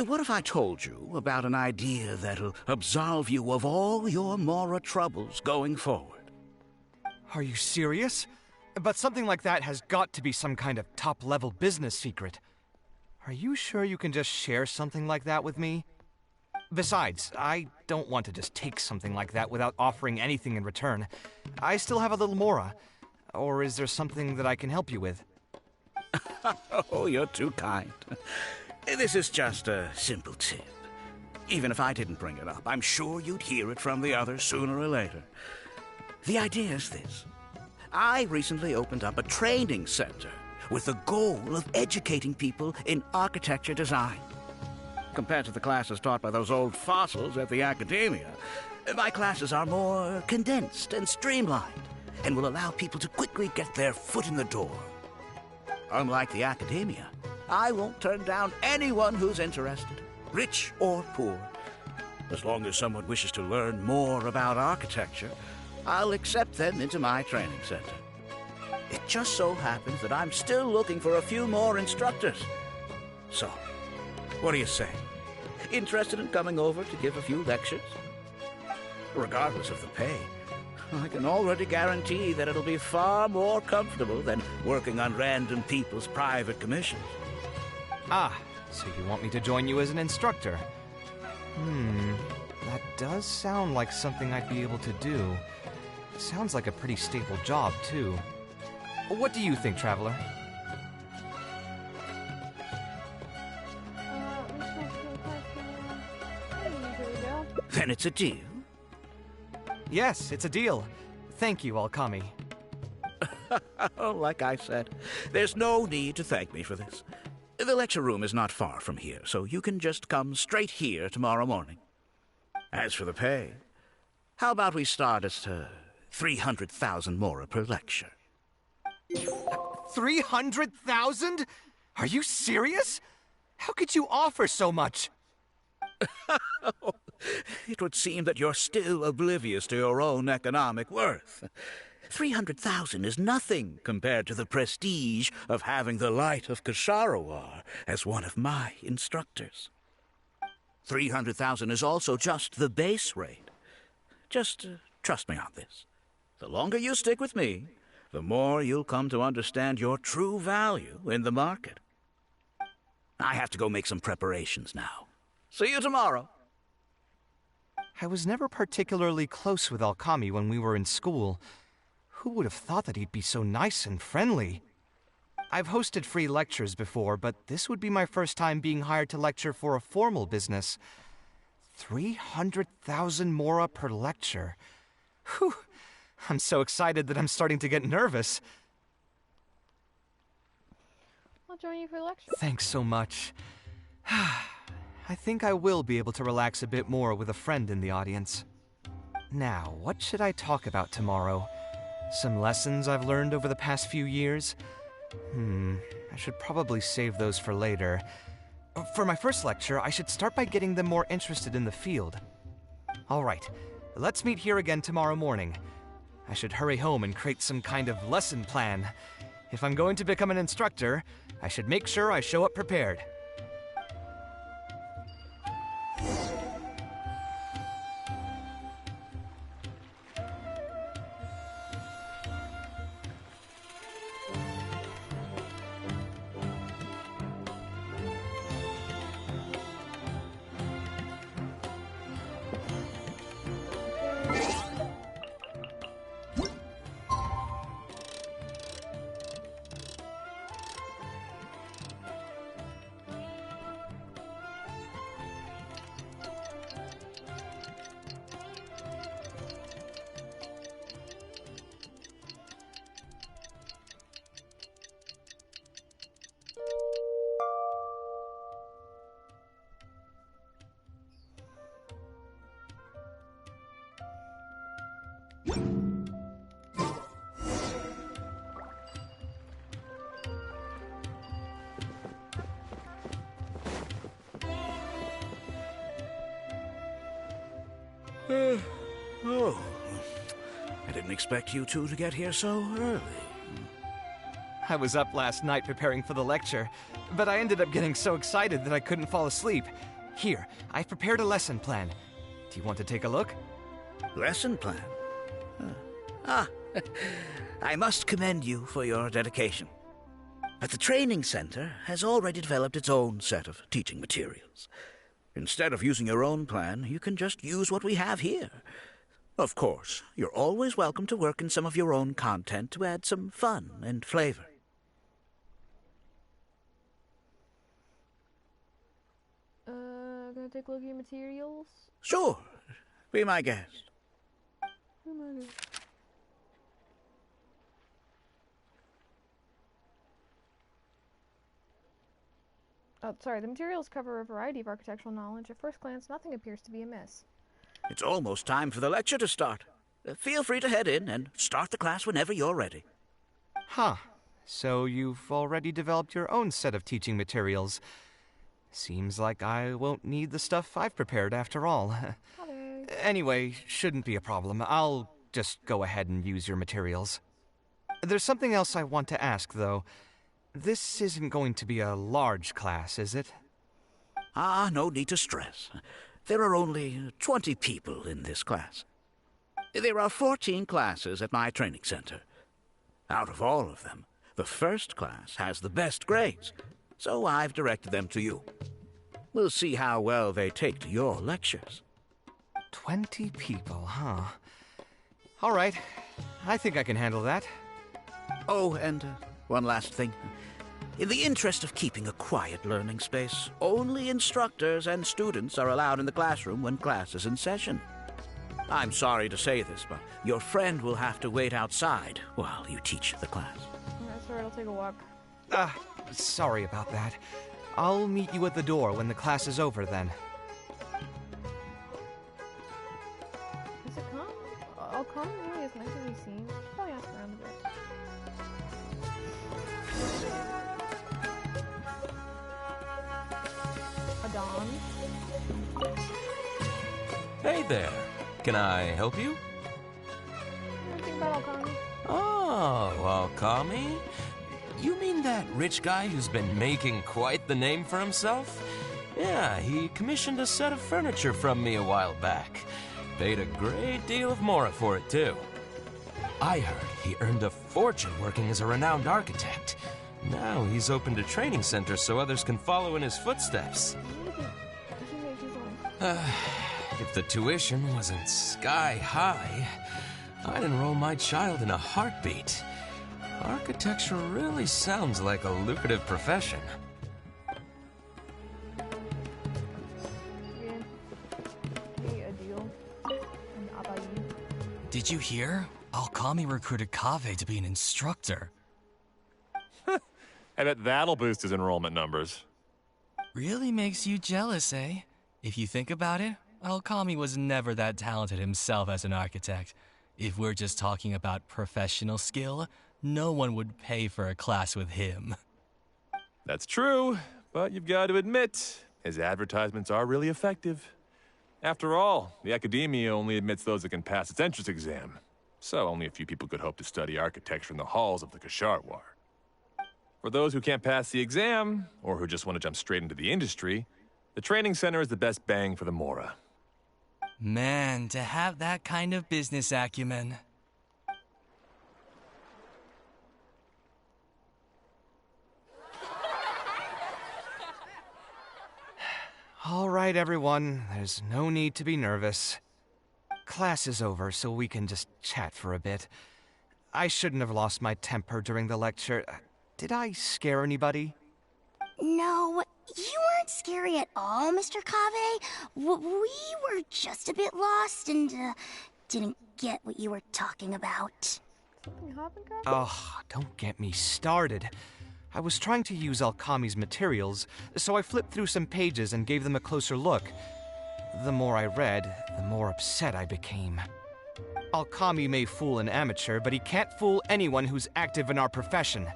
What if I told you about an idea that'll absolve you of all your Mora troubles going forward? Are you serious? But something like that has got to be some kind of top-level business secret. Are you sure you can just share something like that with me? Besides, I don't want to just take something like that without offering anything in return. I still have a little Mora. Or is there something that I can help you with? Oh, you're too kind. This is just a simple tip. Even if I didn't bring it up, I'm sure you'd hear it from the others sooner or later. The idea is this. I recently opened up a training center with the goal of educating people in architecture design. Compared to the classes taught by those old fossils at the academia, my classes are more condensed and streamlined and will allow people to quickly get their foot in the door. Unlike the academia, I won't turn down anyone who's interested, rich or poor. As long as someone wishes to learn more about architecture, I'll accept them into my training center. It just so happens that I'm still looking for a few more instructors. So, what do you say? Interested in coming over to give a few lectures? Regardless of the pay, I can already guarantee that it'll be far more comfortable than working on random people's private commissions. Ah, so you want me to join you as an instructor? That does sound like something I'd be able to do. Sounds like a pretty stable job, too. What do you think, Traveler? Then it's a deal. Yes, it's a deal. Thank you, Alkami. Like I said, there's no need to thank me for this. The lecture room is not far from here, so you can just come straight here tomorrow morning. As for the pay, how about we start at 300,000 Mora per lecture? 300,000? Are you serious? How could you offer so much? It would seem that you're still oblivious to your own economic worth. 300,000 is nothing compared to the prestige of having the Light of Ksharawar as one of my instructors. 300,000 is also just the base rate. Just trust me on this. the longer you stick with me, the more you'll come to understand your true value in the market. I have to go make some preparations now. See you tomorrow. I was never particularly close with Alkami when we were in school. Who would have thought that he'd be so nice and friendly? I've hosted free lectures before, but this would be my first time being hired to lecture for a formal business. 300,000 mora per lecture. Whew. I'm so excited that I'm starting to get nervous. I'll join you for the lecture. Thanks so much. I think I will be able to relax a bit more with a friend in the audience. Now, what should I talk about tomorrow? Some lessons I've learned over the past few years? I should probably save those for later. For my first lecture, I should start by getting them more interested in the field. All right, let's meet here again tomorrow morning. I should hurry home and create some kind of lesson plan. If I'm going to become an instructor, I should make sure I show up prepared. Oh, I didn't expect you two to get here so early. I was up last night preparing for the lecture, but I ended up getting so excited that I couldn't fall asleep. Here, I've prepared a lesson plan. Do you want to take a look? Lesson plan? I must commend you for your dedication. But the training center has already developed its own set of teaching materials. Instead of using your own plan, you can just use what we have here. Of course, you're always welcome to work in some of your own content to add some fun and flavor. Gonna take a look at your materials? Sure. Be my guest. Oh, sorry, the materials cover a variety of architectural knowledge. At first glance, nothing appears to be amiss. It's almost time for the lecture to start. Feel free to head in and start the class whenever you're ready. Huh. So you've already developed your own set of teaching materials. Seems like I won't need the stuff I've prepared after all. Anyway, shouldn't be a problem. I'll just go ahead and use your materials. There's something else I want to ask, though. This isn't going to be a large class, is it? No need to stress. There are only 20 people in this class. There are 14 classes at my training center. Out of all of them, the first class has the best grades, so I've directed them to you. We'll see how well they take to your lectures. 20 people, huh? All right. I think I can handle that. Oh, and one last thing. In the interest of keeping a quiet learning space, only instructors and students are allowed in the classroom when class is in session. I'm sorry to say this, but your friend will have to wait outside while you teach the class. That's alright, I'll take a walk. Sorry about that. I'll meet you at the door when the class is over then. Is it calm? Oh, calm really is meant to be seen. Probably ask around a bit. Adon? Hey there. Can I help you? Think about Alkami. Oh, Alkami? You mean that rich guy who's been making quite the name for himself? Yeah, he commissioned a set of furniture from me a while back. Paid a great deal of mora for it, too. I heard he earned a fortune working as a renowned architect. Now he's opened a training center so others can follow in his footsteps. He made his own. If the tuition wasn't sky high, I'd enroll my child in a heartbeat. Architecture really sounds like a lucrative profession. Yeah. Hey, a deal. And how about you? Did you hear? Alkami recruited Kaveh to be an instructor. I bet that'll boost his enrollment numbers. Really makes you jealous, eh? If you think about it, Alkami was never that talented himself as an architect. If we're just talking about professional skill, no one would pay for a class with him. That's true, but you've got to admit, his advertisements are really effective. After all, the academia only admits those that can pass its entrance exam, so only a few people could hope to study architecture in the halls of the Kasharwar. For those who can't pass the exam, or who just want to jump straight into the industry, the training center is the best bang for the Mora. Man, to have that kind of business acumen. All right, everyone. There's no need to be nervous. Class is over, so we can just chat for a bit. I shouldn't have lost my temper during the lecture. Did I scare anybody? No, you weren't scary at all, Mr. Kaveh. We were just a bit lost and didn't get what you were talking about. Something happened, guys? Oh, don't get me started. I was trying to use Alkami's materials, so I flipped through some pages and gave them a closer look. The more I read, the more upset I became. Alkami may fool an amateur, but he can't fool anyone who's active in our profession.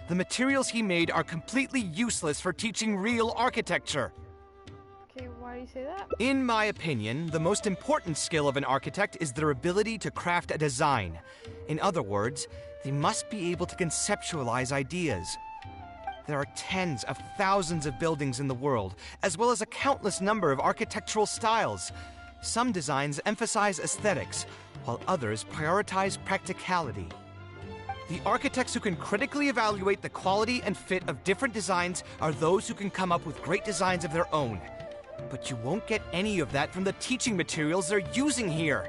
The materials he made are completely useless for teaching real architecture. Okay, why do you say that? In my opinion, the most important skill of an architect is their ability to craft a design. In other words, they must be able to conceptualize ideas. There are tens of thousands of buildings in the world, as well as a countless number of architectural styles. Some designs emphasize aesthetics, while others prioritize practicality. The architects who can critically evaluate the quality and fit of different designs are those who can come up with great designs of their own. But you won't get any of that from the teaching materials they're using here.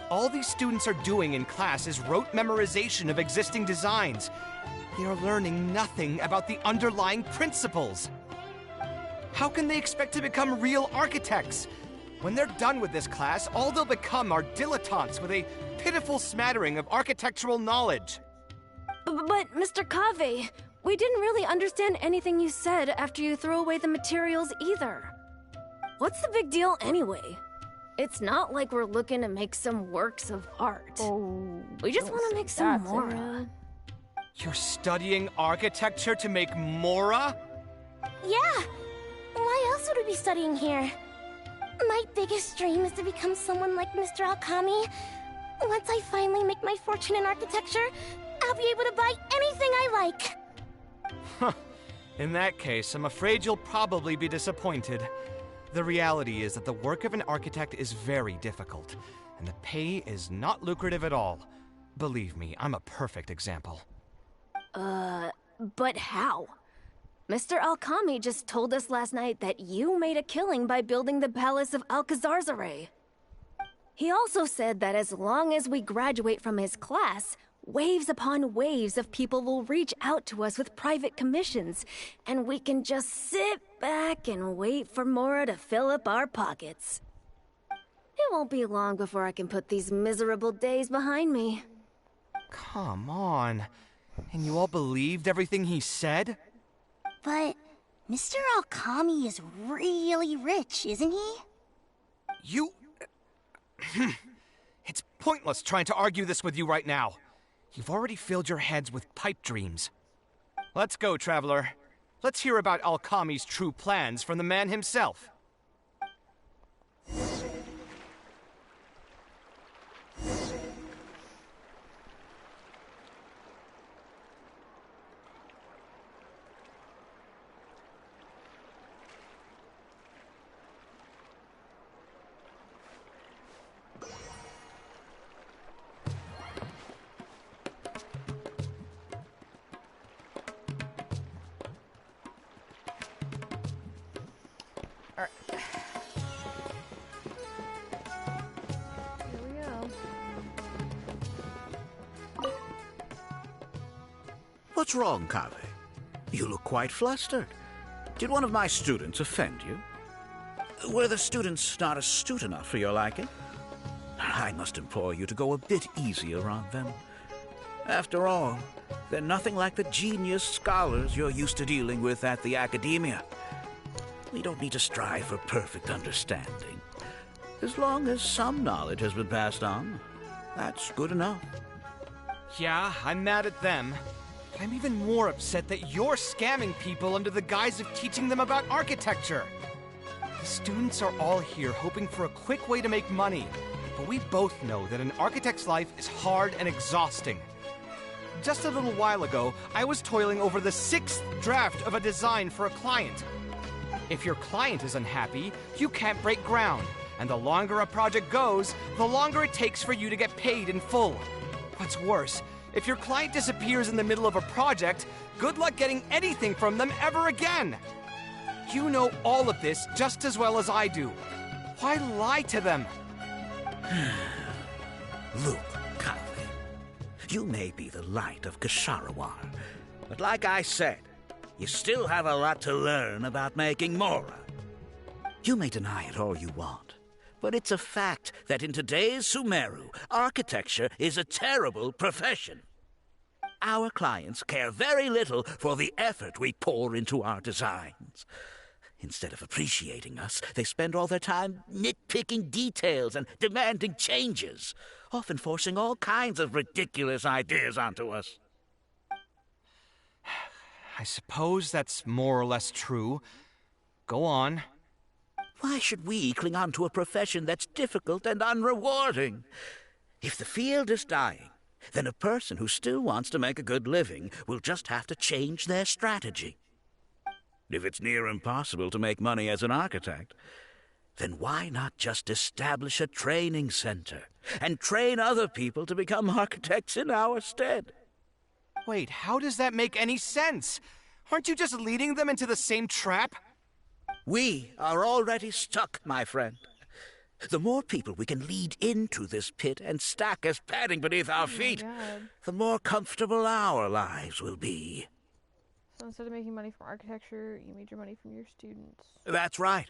All these students are doing in class is rote memorization of existing designs. They are learning nothing about the underlying principles. How can they expect to become real architects? When they're done with this class, all they'll become are dilettantes with a pitiful smattering of architectural knowledge. But Mr. Kaveh, we didn't really understand anything you said after you threw away the materials either. What's the big deal anyway? It's not like we're looking to make some works of art. Oh, We just want to make some that's Mora. You're studying architecture to make Mora? Yeah. Why else would we be studying here? My biggest dream is to become someone like Mr. Alkami. Once I finally make my fortune in architecture, I'll be able to buy anything I like. In that case, I'm afraid you'll probably be disappointed. The reality is that the work of an architect is very difficult, and the pay is not lucrative at all. Believe me, I'm a perfect example. But how? Mr. Alkami just told us last night that you made a killing by building the Palace of Alcazarzare. He also said that as long as we graduate from his class, waves upon waves of people will reach out to us with private commissions, and we can just sit back and wait for Mora to fill up our pockets. It won't be long before I can put these miserable days behind me. Come on. And you all believed everything he said? But Mr. Alkami is really rich, isn't he? You... It's pointless trying to argue this with you right now. You've already filled your heads with pipe dreams. Let's go, traveler. Let's hear about Alkami's true plans from the man himself. Alright. Here we go. What's wrong, Kave? You look quite flustered. Did one of my students offend you? Were the students not astute enough for your liking? I must implore you to go a bit easier on them. After all, they're nothing like the genius scholars you're used to dealing with at the academia. We don't need to strive for perfect understanding. As long as some knowledge has been passed on, that's good enough. Yeah, I'm mad at them. But I'm even more upset that you're scamming people under the guise of teaching them about architecture. The students are all here hoping for a quick way to make money, but we both know that an architect's life is hard and exhausting. Just a little while ago, I was toiling over the 6th draft of a design for a client. If your client is unhappy, you can't break ground, and the longer a project goes, the longer it takes for you to get paid in full. What's worse, if your client disappears in the middle of a project, good luck getting anything from them ever again. You know all of this just as well as I do. Why lie to them? Look, Kave, you may be the light of Ksharawar, but like I said, you still have a lot to learn about making Mora. You may deny it all you want, but it's a fact that in today's Sumeru, architecture is a terrible profession. Our clients care very little for the effort we pour into our designs. Instead of appreciating us, they spend all their time nitpicking details and demanding changes, often forcing all kinds of ridiculous ideas onto us. I suppose that's more or less true. Go on. Why should we cling on to a profession that's difficult and unrewarding? If the field is dying, then a person who still wants to make a good living will just have to change their strategy. If it's near impossible to make money as an architect, then why not just establish a training center and train other people to become architects in our stead? Wait, how does that make any sense? Aren't you just leading them into the same trap? We are already stuck, my friend. The more people we can lead into this pit and stack as padding beneath our feet, the more comfortable our lives will be. So instead of making money from architecture, you made your money from your students. That's right.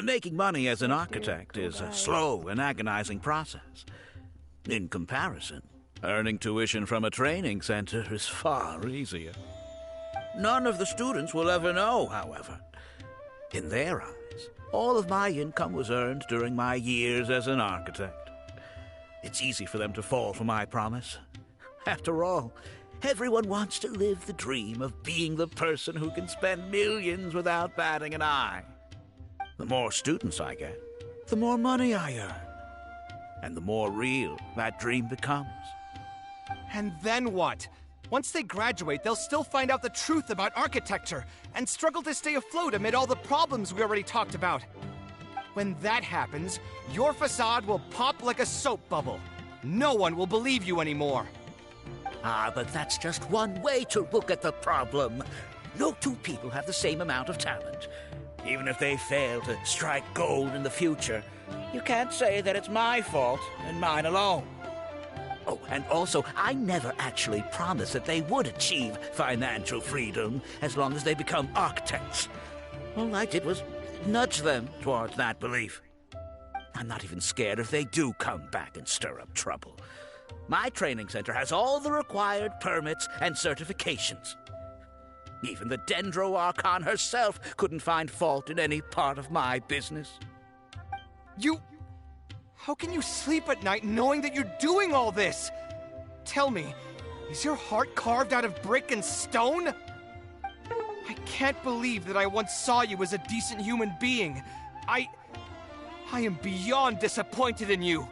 Making money as an architect is a slow and agonizing process. In comparison, earning tuition from a training center is far easier. None of the students will ever know, however. In their eyes, all of my income was earned during my years as an architect. It's easy for them to fall for my promise. After all, everyone wants to live the dream of being the person who can spend millions without batting an eye. The more students I get, the more money I earn. And the more real that dream becomes. And then what? Once they graduate, they'll still find out the truth about architecture and struggle to stay afloat amid all the problems we already talked about. When that happens, your facade will pop like a soap bubble. No one will believe you anymore. Ah, but that's just one way to look at the problem. No two people have the same amount of talent. Even if they fail to strike gold in the future, you can't say that it's my fault and mine alone. Oh, and also, I never actually promised that they would achieve financial freedom as long as they become architects. All I did was nudge them towards that belief. I'm not even scared if they do come back and stir up trouble. My training center has all the required permits and certifications. Even the Dendro Archon herself couldn't find fault in any part of my business. How can you sleep at night knowing that you're doing all this? Tell me, is your heart carved out of brick and stone? I can't believe that I once saw you as a decent human being. I am beyond disappointed in you.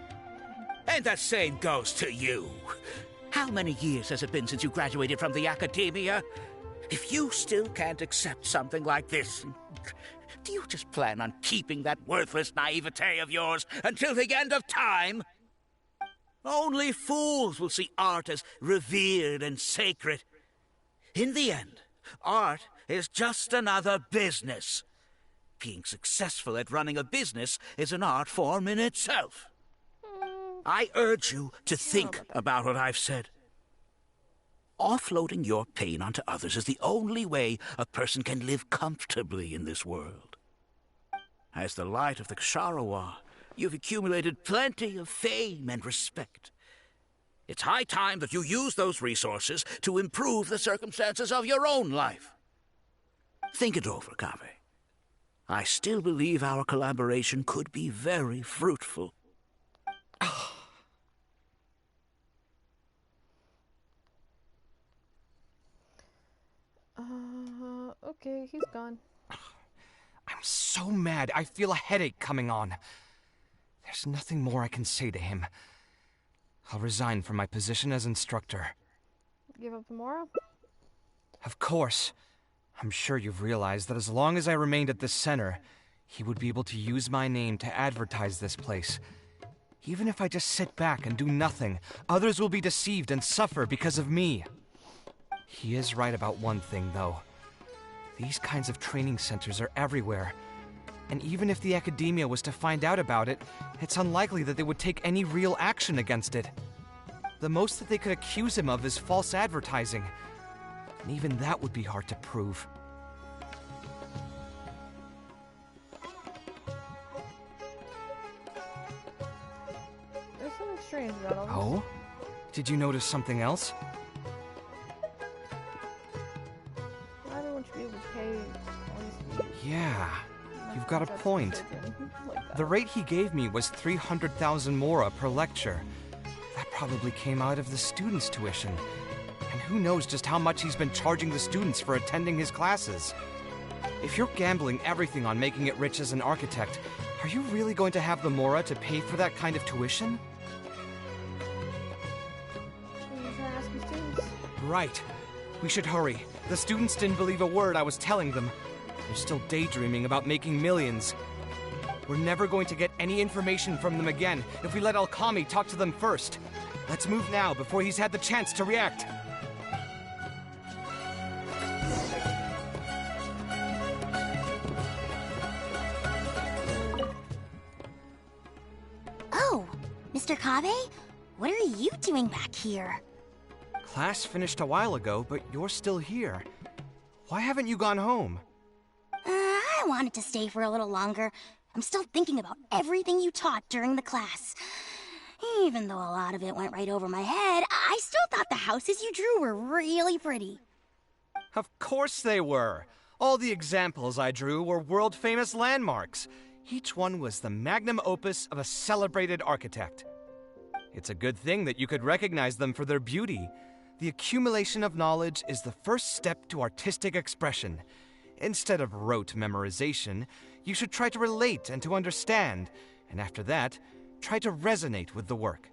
And the same goes to you. How many years has it been since you graduated from the academia? If you still can't accept something like this, do you just plan on keeping that worthless naivete of yours until the end of time? Only fools will see art as revered and sacred. In the end, art is just another business. being successful at running a business is an art form in itself. I urge you to think about what I've said. Offloading your pain onto others is the only way a person can live comfortably in this world. As the light of the Ksharawa, you've accumulated plenty of fame and respect. It's high time that you use those resources to improve the circumstances of your own life. Think it over, Kaveh. I still believe our collaboration could be very fruitful. Okay, he's gone. I'm so mad, I feel a headache coming on. There's nothing more I can say to him. I'll resign from my position as instructor. Give up tomorrow? Of course. I'm sure you've realized that as long as I remained at this center, he would be able to use my name to advertise this place. Even if I just sit back and do nothing, others will be deceived and suffer because of me. He is right about one thing, though. These kinds of training centers are everywhere. And even if the academia was to find out about it, it's unlikely that they would take any real action against it. The most that they could accuse him of is false advertising. And even that would be hard to prove. There's something strange about all this. Oh? Did you notice something else? Not everyone should be able to pay all these Yeah, you've got a That's point. like that. The rate he gave me was 300,000 mora per lecture. That probably came out of the students' tuition. And who knows just how much he's been charging the students for attending his classes. If you're gambling everything on making it rich as an architect, are you really going to have the mora to pay for that kind of tuition? You should ask the students. Right. We should hurry. The students didn't believe a word I was telling them. They're still daydreaming about making millions. We're never going to get any information from them again if we let Alkami talk to them first. Let's move now before he's had the chance to react. Oh, Mr. Kaveh? What are you doing back here? Class finished a while ago, but you're still here. Why haven't you gone home? I wanted to stay for a little longer. I'm still thinking about everything you taught during the class. Even though a lot of it went right over my head, I still thought the houses you drew were really pretty. Of course they were. All the examples I drew were world-famous landmarks. Each one was the magnum opus of a celebrated architect. It's a good thing that you could recognize them for their beauty. The accumulation of knowledge is the first step to artistic expression. Instead of rote memorization, you should try to relate and to understand, and after that, try to resonate with the work.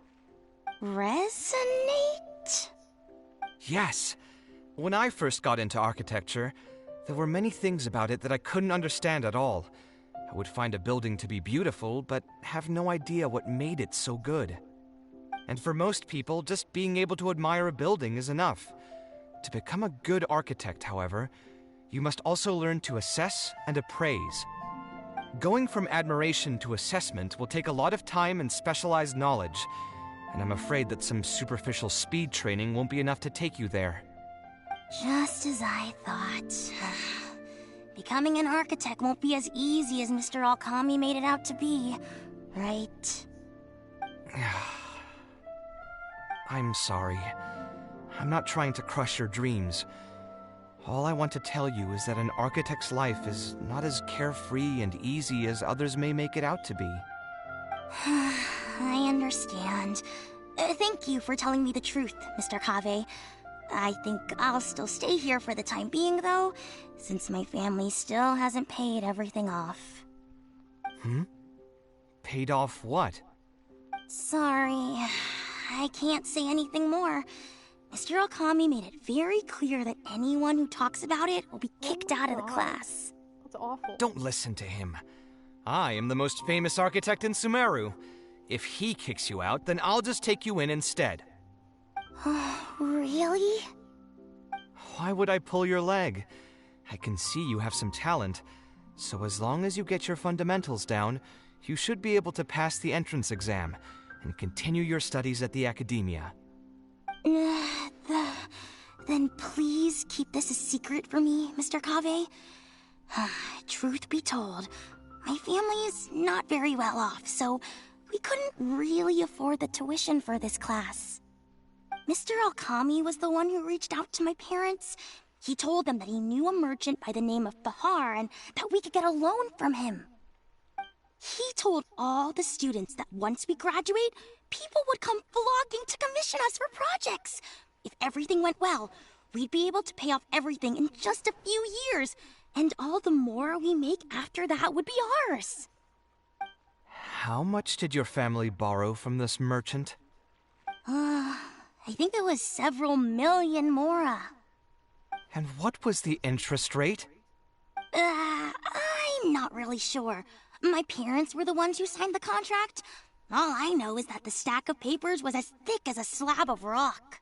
Resonate? Yes. When I first got into architecture, there were many things about it that I couldn't understand at all. I would find a building to be beautiful, but have no idea what made it so good. And for most people, just being able to admire a building is enough. To become a good architect, however, you must also learn to assess and appraise. Going from admiration to assessment will take a lot of time and specialized knowledge, and I'm afraid that some superficial speed training won't be enough to take you there. Just as I thought. Becoming an architect won't be as easy as Mr. Alkami made it out to be, right? I'm sorry. I'm not trying to crush your dreams. All I want to tell you is that an architect's life is not as carefree and easy as others may make it out to be. I understand. Thank you for telling me the truth, Mr. Kaveh. I think I'll still stay here for the time being, though, since my family still hasn't paid everything off. Paid off what? Sorry, I can't say anything more. Mr. Alkami made it very clear that anyone who talks about it will be kicked out of the class. That's awful. Don't listen to him. I am the most famous architect in Sumeru. If he kicks you out, then I'll just take you in instead. So as long as you get your fundamentals down, you should be able to pass the entrance exam and continue your studies at the academia. Then please keep this a secret for me, Mr. Kave. Truth be told, my family is not very well off, so we couldn't really afford the tuition for this class. Mr. Alkami was the one who reached out to my parents. He told them that he knew a merchant by the name of Bahar and that we could get a loan from him. He told all the students that once we graduate, people would come flocking to commission us for projects. If everything went well, we'd be able to pay off everything in just a few years, and all the more we make after that would be ours. How much did your family borrow from this merchant? I think it was several million mora. And what was the interest rate? I'm not really sure. My parents were the ones who signed the contract. All I know is that the stack of papers was as thick as a slab of rock.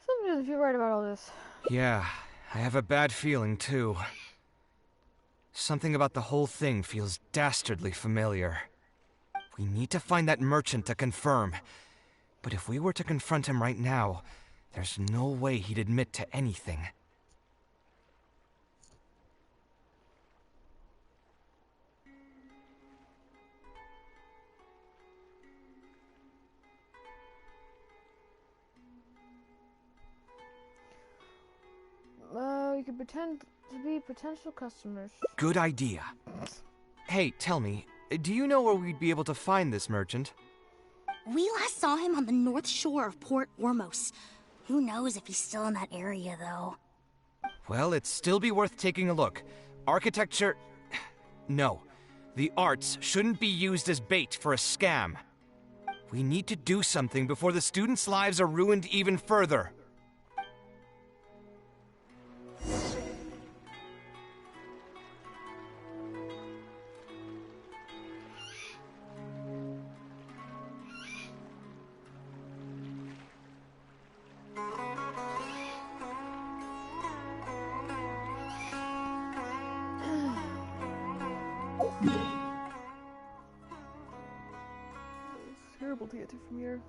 Something doesn't feel right about all this. Yeah, I have a bad feeling too. Something about the whole thing feels dastardly familiar. We need to find that merchant to confirm. But if we were to confront him right now, there's no way he'd admit to anything. We could pretend to be potential customers. Good idea. Hey, tell me, do you know where we'd be able to find this merchant? We last saw him on the north shore of Port Ormos. Who knows if he's still in that area, though. Well, it'd still be worth taking a look. Architecture... No. The arts shouldn't be used as bait for a scam. We need to do something before the students' lives are ruined even further. It's terrible to get to from here.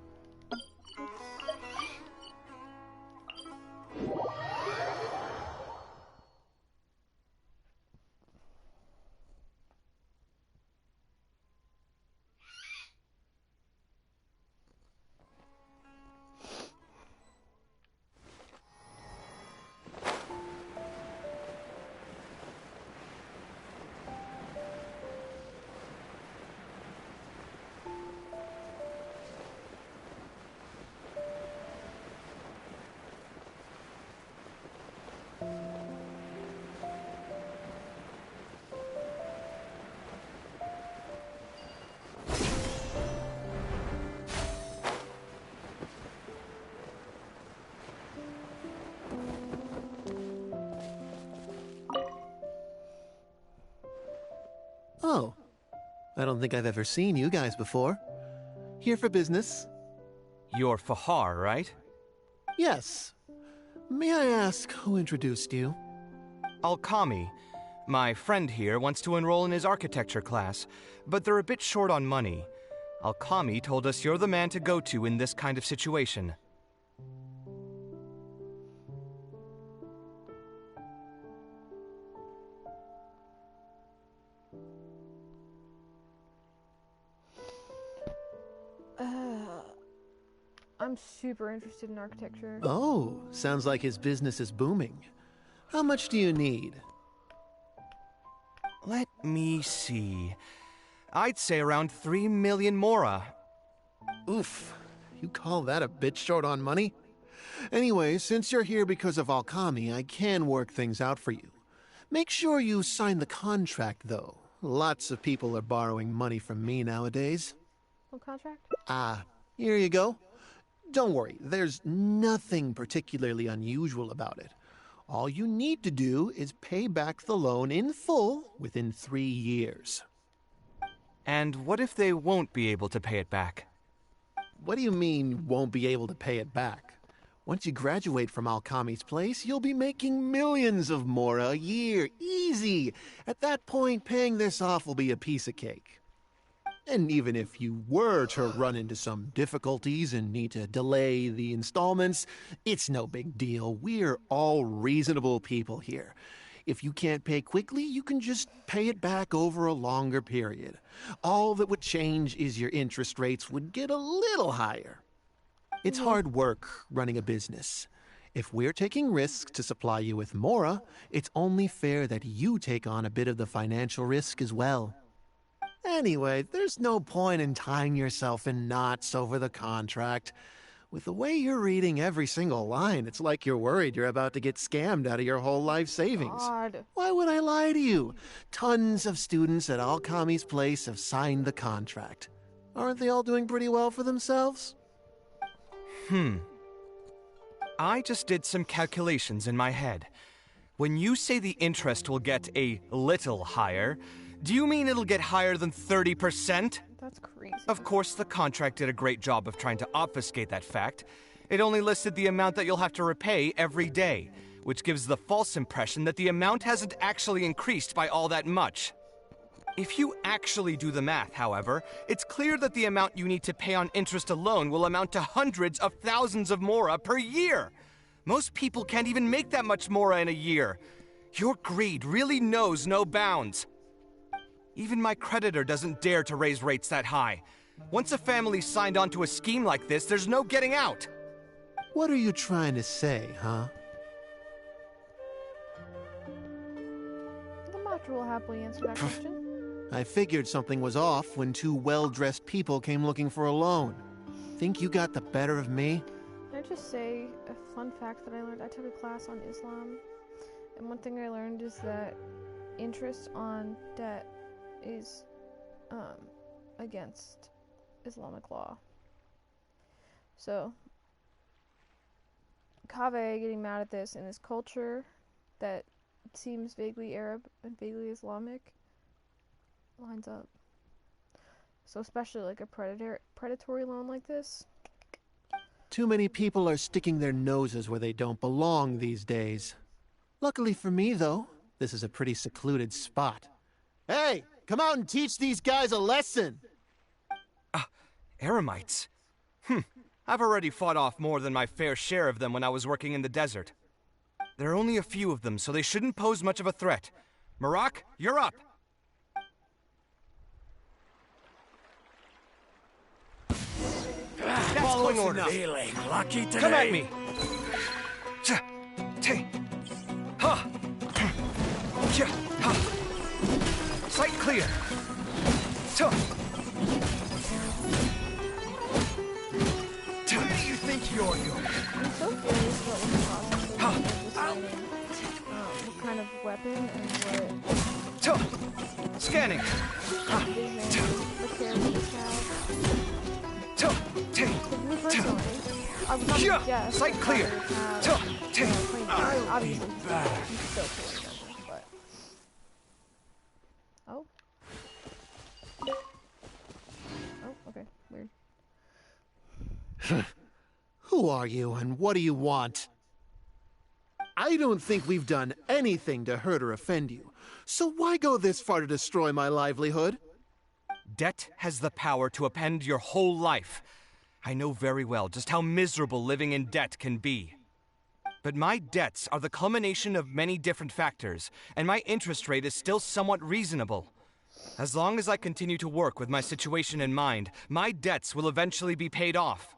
Oh, I don't think I've ever seen you guys before. Here for business? You're Fahar, right? Yes. May I ask who introduced you? Alkami. My friend here wants to enroll in his architecture class, but they're a bit short on money. Alkami told us you're the man to go to in this kind of situation. I'm super interested in architecture. Oh, sounds like his business is booming. How much do you need? Let me see. I'd say around 3 million mora. Oof, you call that a bit short on money? Anyway, since you're here because of Alkami, I can work things out for you. Make sure you sign the contract, though. Lots of people are borrowing money from me nowadays. What contract? Here you go. Don't worry, there's nothing particularly unusual about it. All you need to do is pay back the loan in full within 3 years. And what if they won't be able to pay it back? What do you mean, won't be able to pay it back? Once you graduate from Alkami's place, you'll be making millions of mora a year. Easy! At that point, paying this off will be a piece of cake. And even if you were to run into some difficulties and need to delay the installments, it's no big deal. We're all reasonable people here. If you can't pay quickly, you can just pay it back over a longer period. All that would change is your interest rates would get a little higher. It's hard work running a business. If we're taking risks to supply you with mora, it's only fair that you take on a bit of the financial risk as well. Anyway, there's no point in tying yourself in knots over the contract. With the way you're reading every single line, it's like you're worried you're about to get scammed out of your whole life savings. God. Why would I lie to you? Tons of students at Alkami's place have signed the contract. Aren't they all doing pretty well for themselves? I just did some calculations in my head. When you say the interest will get a little higher, do you mean it'll get higher than 30%? That's crazy. Of course, the contract did a great job of trying to obfuscate that fact. It only listed the amount that you'll have to repay every day, which gives the false impression that the amount hasn't actually increased by all that much. If you actually do the math, however, it's clear that the amount you need to pay on interest alone will amount to hundreds of thousands of mora per year. Most people can't even make that much mora in a year. Your greed really knows no bounds. Even my creditor doesn't dare to raise rates that high. Once a family's signed on to a scheme like this, there's no getting out. What are you trying to say, huh? The Macho will happily answer that question. I figured something was off when two well-dressed people came looking for a loan. Think you got the better of me? Can I just say a fun fact that I learned? I took a class on Islam, and one thing I learned is that interest on debt is against Islamic law. So, Kaveh getting mad at this in this culture that seems vaguely Arab and vaguely Islamic lines up. So especially like a predatory loan like this. Too many people are sticking their noses where they don't belong these days. Luckily for me, though, this is a pretty secluded spot. Hey, come out and teach these guys a lesson! Eremites? I've already fought off more than my fair share of them when I was working in the desert. There are only a few of them, so they shouldn't pose much of a threat. Marak, you're up! Following orders. Feeling lucky today. Come at me! Sight clear! Where do you think you're going? I'm so curious about what the process is of deciding what kind of weapon and what Scanning! vision the characters have. Me personally, I would not suggest Sight clear! obviously, he's still playing Genshin, but... Oh? Oh, okay, weird. Who are you and what do you want? I don't think we've done anything to hurt or offend you, so why go this far to destroy my livelihood? Debt has the power to upend your whole life. I know very well just how miserable living in debt can be. But my debts are the culmination of many different factors, and my interest rate is still somewhat reasonable. As long as I continue to work with my situation in mind, my debts will eventually be paid off.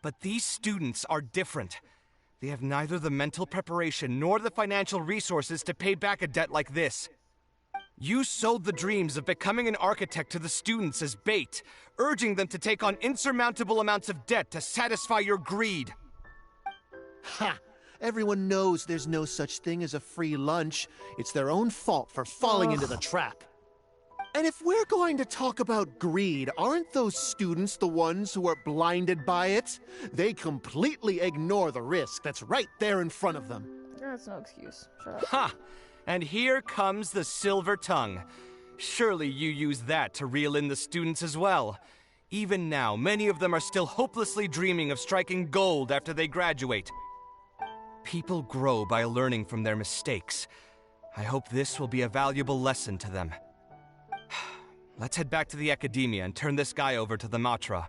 But these students are different. They have neither the mental preparation nor the financial resources to pay back a debt like this. You sold the dreams of becoming an architect to the students as bait, urging them to take on insurmountable amounts of debt to satisfy your greed. Ha! Everyone knows there's no such thing as a free lunch. It's their own fault for falling into the trap. And if we're going to talk about greed, aren't those students the ones who are blinded by it? They completely ignore the risk that's right there in front of them. That's no excuse. Shut up. Ha! And here comes the silver tongue. Surely you use that to reel in the students as well. Even now, many of them are still hopelessly dreaming of striking gold after they graduate. People grow by learning from their mistakes. I hope this will be a valuable lesson to them. Let's head back to the Academia and turn this guy over to the Matra.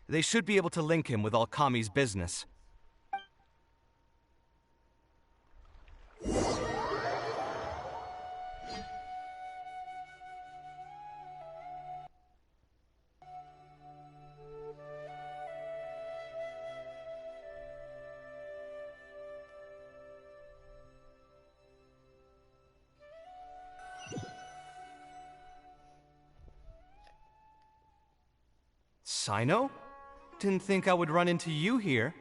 They should be able to link him with Alkami's business. Sino? Didn't think I would run into you here.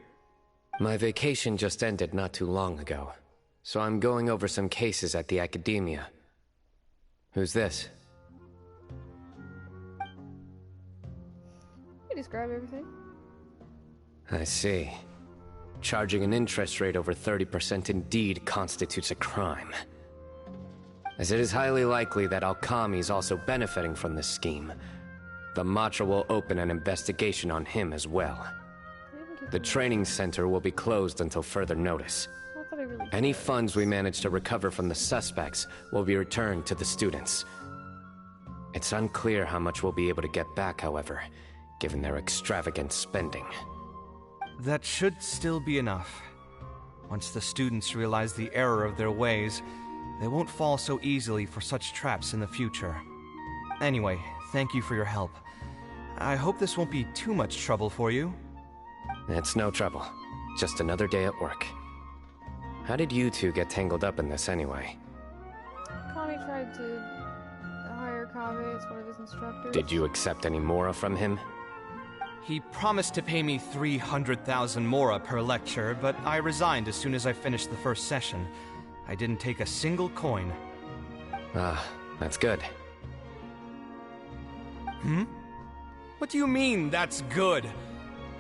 My vacation just ended not too long ago, so I'm going over some cases at the Academia. Who's this? You describe everything. I see. Charging an interest rate over 30% indeed constitutes a crime. As it is highly likely that Alkami is also benefiting from this scheme, the Matra will open an investigation on him as well. The training center will be closed until further notice. Any funds we manage to recover from the suspects will be returned to the students. It's unclear how much we'll be able to get back, however, given their extravagant spending. That should still be enough. Once the students realize the error of their ways, they won't fall so easily for such traps in the future. Anyway, thank you for your help. I hope this won't be too much trouble for you. It's no trouble. Just another day at work. How did you two get tangled up in this anyway? Kami tried to hire Kaveh as one of his instructors. Did you accept any Mora from him? He promised to pay me 300,000 Mora per lecture, but I resigned as soon as I finished the first session. I didn't take a single coin. Ah, that's good. Hmm? What do you mean, that's good?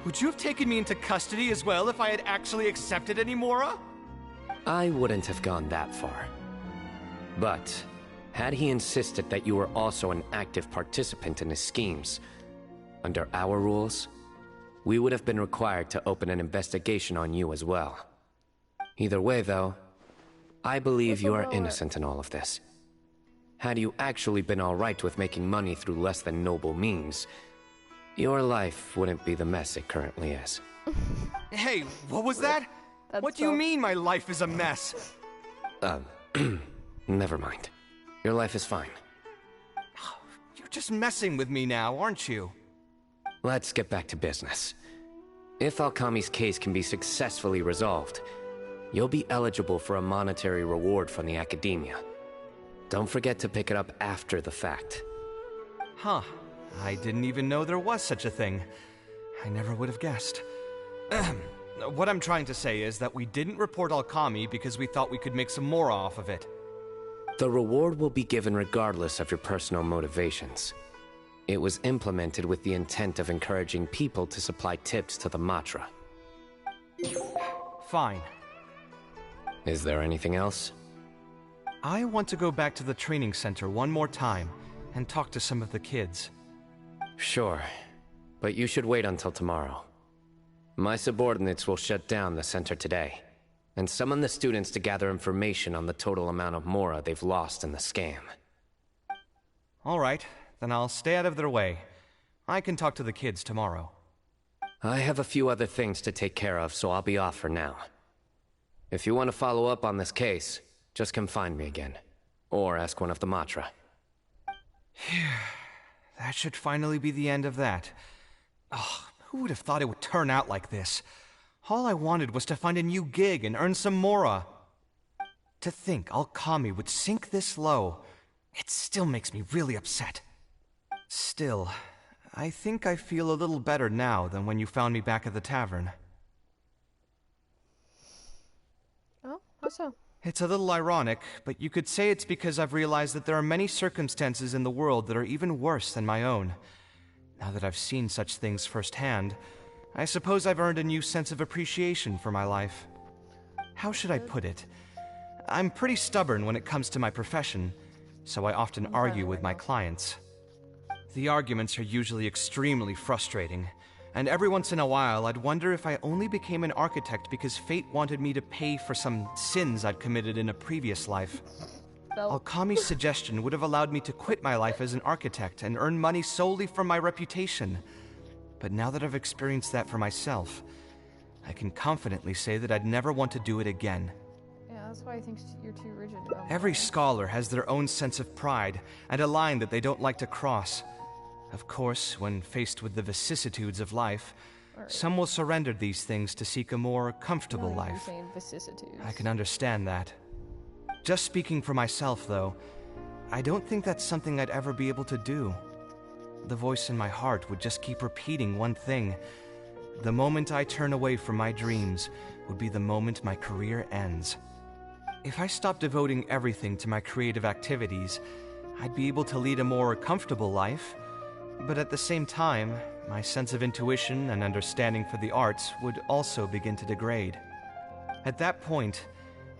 Would you have taken me into custody as well if I had actually accepted any Mora? I wouldn't have gone that far. But, had he insisted that you were also an active participant in his schemes, under our rules, we would have been required to open an investigation on you as well. Either way, though, I believe you are innocent in all of this. Had you actually been alright with making money through less than noble means, your life wouldn't be the mess it currently is. Hey, what was that? What do you mean my life is a mess? Never mind. Your life is fine. You're just messing with me now, aren't you? Let's get back to business. If Alkami's case can be successfully resolved, you'll be eligible for a monetary reward from the Academia. Don't forget to pick it up after the fact. Huh. I didn't even know there was such a thing. I never would have guessed. What I'm trying to say is that we didn't report Alkami because we thought we could make some more off of it. The reward will be given regardless of your personal motivations. It was implemented with the intent of encouraging people to supply tips to the Matra. Fine. Is there anything else? I want to go back to the training center one more time and talk to some of the kids. Sure, but you should wait until tomorrow. My subordinates will shut down the center today, and summon the students to gather information on the total amount of Mora they've lost in the scam. All right, then I'll stay out of their way. I can talk to the kids tomorrow. I have a few other things to take care of, so I'll be off for now. If you want to follow up on this case, just come find me again. Or ask one of the Matra. That should finally be the end of that. Oh, who would have thought it would turn out like this? All I wanted was to find a new gig and earn some Mora. To think Alkami would sink this low, it still makes me really upset. Still, I think I feel a little better now than when you found me back at the tavern. Oh, how so? It's a little ironic, but you could say it's because I've realized that there are many circumstances in the world that are even worse than my own. Now that I've seen such things firsthand, I suppose I've earned a new sense of appreciation for my life. How should I put it? I'm pretty stubborn when it comes to my profession, so I often argue with my clients. The arguments are usually extremely frustrating, and every once in a while I'd wonder if I only became an architect because fate wanted me to pay for some sins I'd committed in a previous life. Alkami's suggestion would have allowed me to quit my life as an architect and earn money solely from my reputation. But now that I've experienced that for myself, I can confidently say that I'd never want to do it again. Yeah, that's why I think you're too rigid about Every scholar has their own sense of pride and a line that they don't like to cross. Of course, when faced with the vicissitudes of life, some will surrender these things to seek a more comfortable life. I can understand that. Just speaking for myself, though, I don't think that's something I'd ever be able to do. The voice in my heart would just keep repeating one thing. The moment I turn away from my dreams would be the moment my career ends. If I stopped devoting everything to my creative activities, I'd be able to lead a more comfortable life. But at the same time, my sense of intuition and understanding for the arts would also begin to degrade. At that point,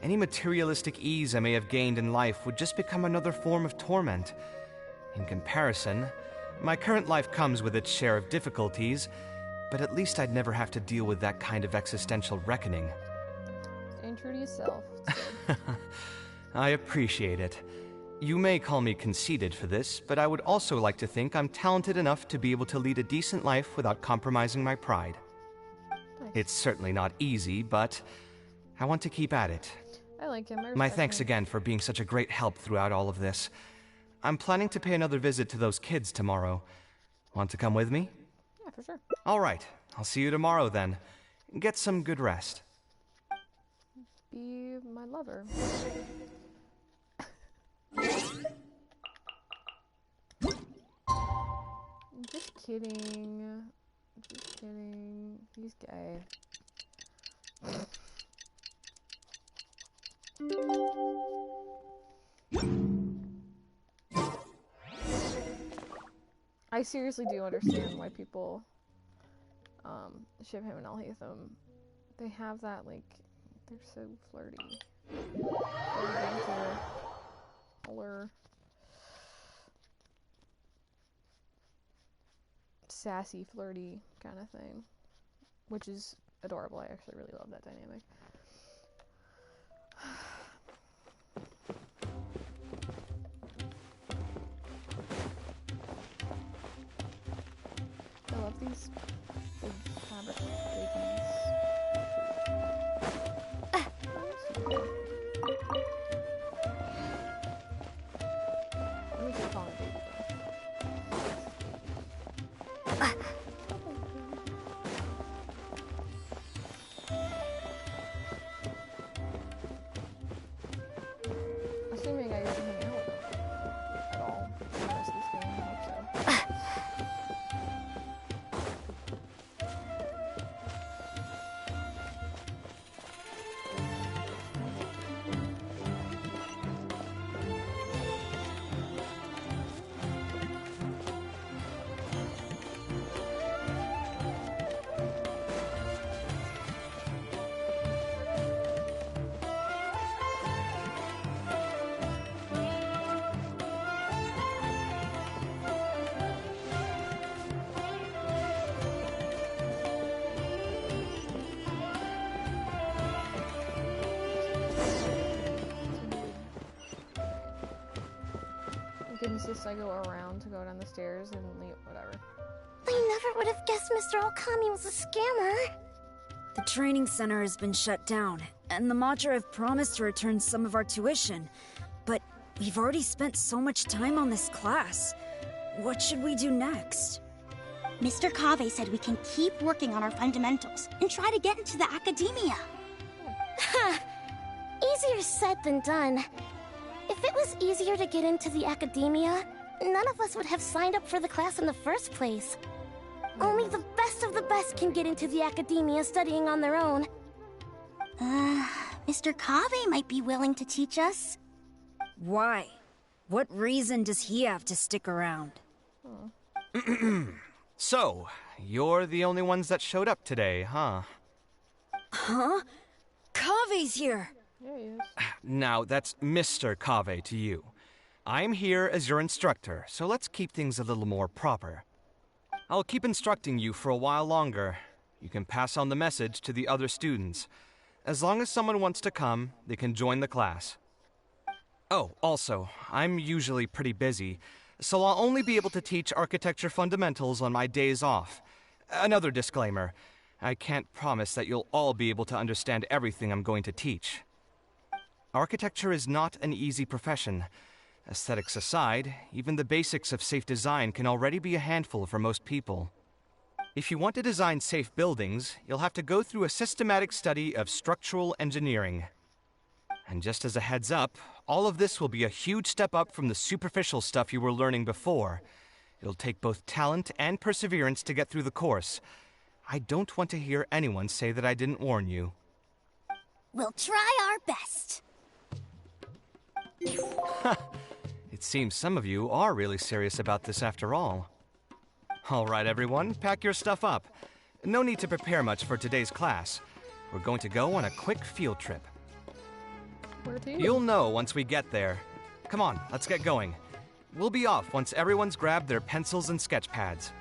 any materialistic ease I may have gained in life would just become another form of torment. In comparison, my current life comes with its share of difficulties, but at least I'd never have to deal with that kind of existential reckoning. Staying true to yourself. I appreciate it. You may call me conceited for this, but I would also like to think I'm talented enough to be able to lead a decent life without compromising my pride. Nice. It's certainly not easy, but I want to keep at it. I like him. My thanks again for being such a great help throughout all of this. I'm planning to pay another visit to those kids tomorrow. Want to come with me? Yeah, for sure. All right. I'll see you tomorrow then. Get some good rest. Be my lover. Just kidding. Just kidding. He's gay. I seriously do understand why people ship him and Alhaitham. They have that, like, they're so flirty. They're into polar sassy, flirty kind of thing, which is adorable. I actually really love that dynamic. I love these big fabric babies. Let me keep calling it baby though. Assuming I get to hang out with him at all for the rest of this game, I hope so. Insists I go around to go down the stairs and leave, whatever. I never would have guessed Mr. Alkami was a scammer. The training center has been shut down, and the Madra have promised to return some of our tuition. But we've already spent so much time on this class. What should we do next? Mr. Kave said we can keep working on our fundamentals and try to get into the academia. Ha! Easier said than done. If it was easier to get into the academia, none of us would have signed up for the class in the first place. Only the best of the best can get into the academia studying on their own. Mr. Kave might be willing to teach us. Why? What reason does he have to stick around? So, you're the only ones that showed up today, huh? Huh? Kave's here! There he is. Now, that's Mr. Kave to you. I'm here as your instructor, so let's keep things a little more proper. I'll keep instructing you for a while longer. You can pass on the message to the other students. As long as someone wants to come, they can join the class. Oh, also, I'm usually pretty busy, so I'll only be able to teach architecture fundamentals on my days off. Another disclaimer, I can't promise that you'll all be able to understand everything I'm going to teach. Architecture is not an easy profession. Aesthetics aside, even the basics of safe design can already be a handful for most people. If you want to design safe buildings, you'll have to go through a systematic study of structural engineering. And just as a heads up, all of this will be a huge step up from the superficial stuff you were learning before. It'll take both talent and perseverance to get through the course. I don't want to hear anyone say that I didn't warn you. We'll try our best. It seems some of you are really serious about this after all. All right, everyone, pack your stuff up. No need to prepare much for today's class. We're going to go on a quick field trip. Where to? You'll know once we get there. Come on, let's get going. We'll be off once everyone's grabbed their pencils and sketch pads.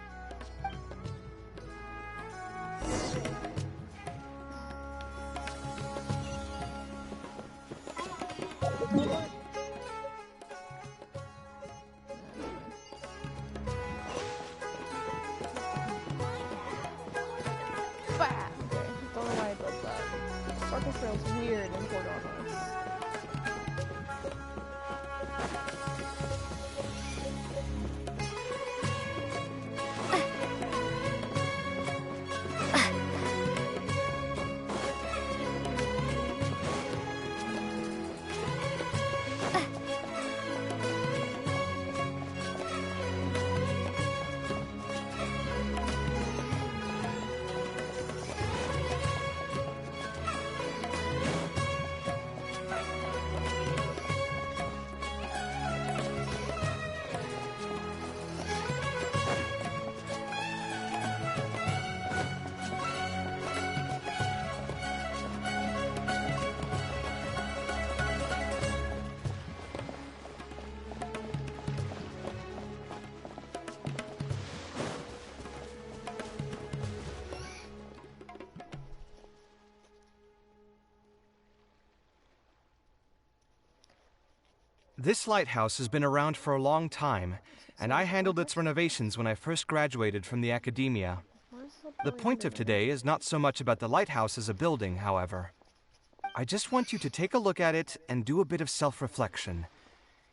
This lighthouse has been around for a long time, and I handled its renovations when I first graduated from the academia. The point of today is not so much about the lighthouse as a building, however. I just want you to take a look at it and do a bit of self-reflection.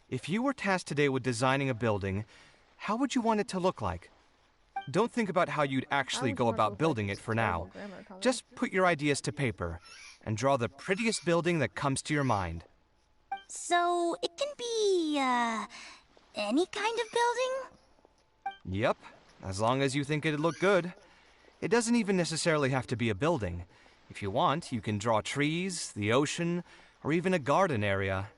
If you were tasked today with designing a building, how would you want it to look like? Don't think about how you'd actually go about building it for now. Just put your ideas to paper and draw the prettiest building that comes to your mind. So, it can be, any kind of building? Yep, as long as you think it'd look good. It doesn't even necessarily have to be a building. If you want, you can draw trees, the ocean, or even a garden area.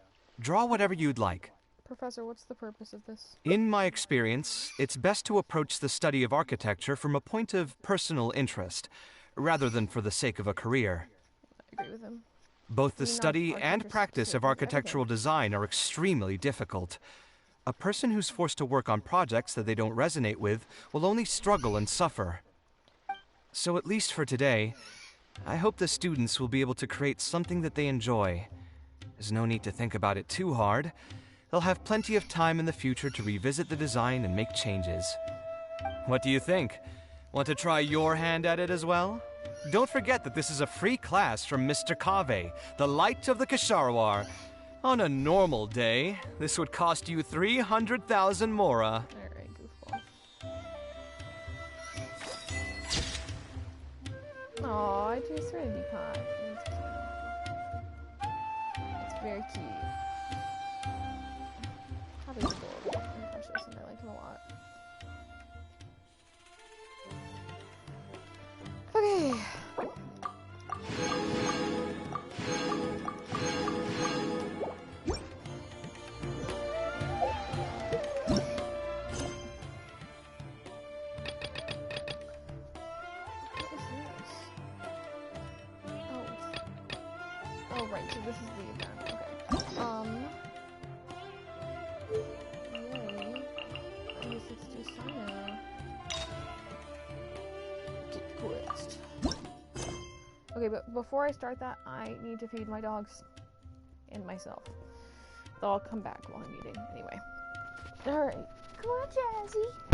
Draw whatever you'd like. Professor, what's the purpose of this? In my experience, it's best to approach the study of architecture from a point of personal interest, rather than for the sake of a career. I agree with him. Both the study and practice of architectural design are extremely difficult. A person who's forced to work on projects that they don't resonate with will only struggle and suffer. So at least for today, I hope the students will be able to create something that they enjoy. There's no need to think about it too hard. They'll have plenty of time in the future to revisit the design and make changes. What do you think? Want to try your hand at it as well? Don't forget that this is a free class from Mr. Kaveh, the Light of the Kasharawar. On a normal day, this would cost you 300,000 mora. Alright, goofball. Aw, I drew a Serenity Pot. It's very cute. Kave's adorable. I'm precious and I like him a lot. Okay. Oh, right, so this is the event. Okay. twist. Okay, but before I start that, I need to feed my dogs and myself. They'll all come back while I'm eating anyway. Alright. Come on, Jazzy.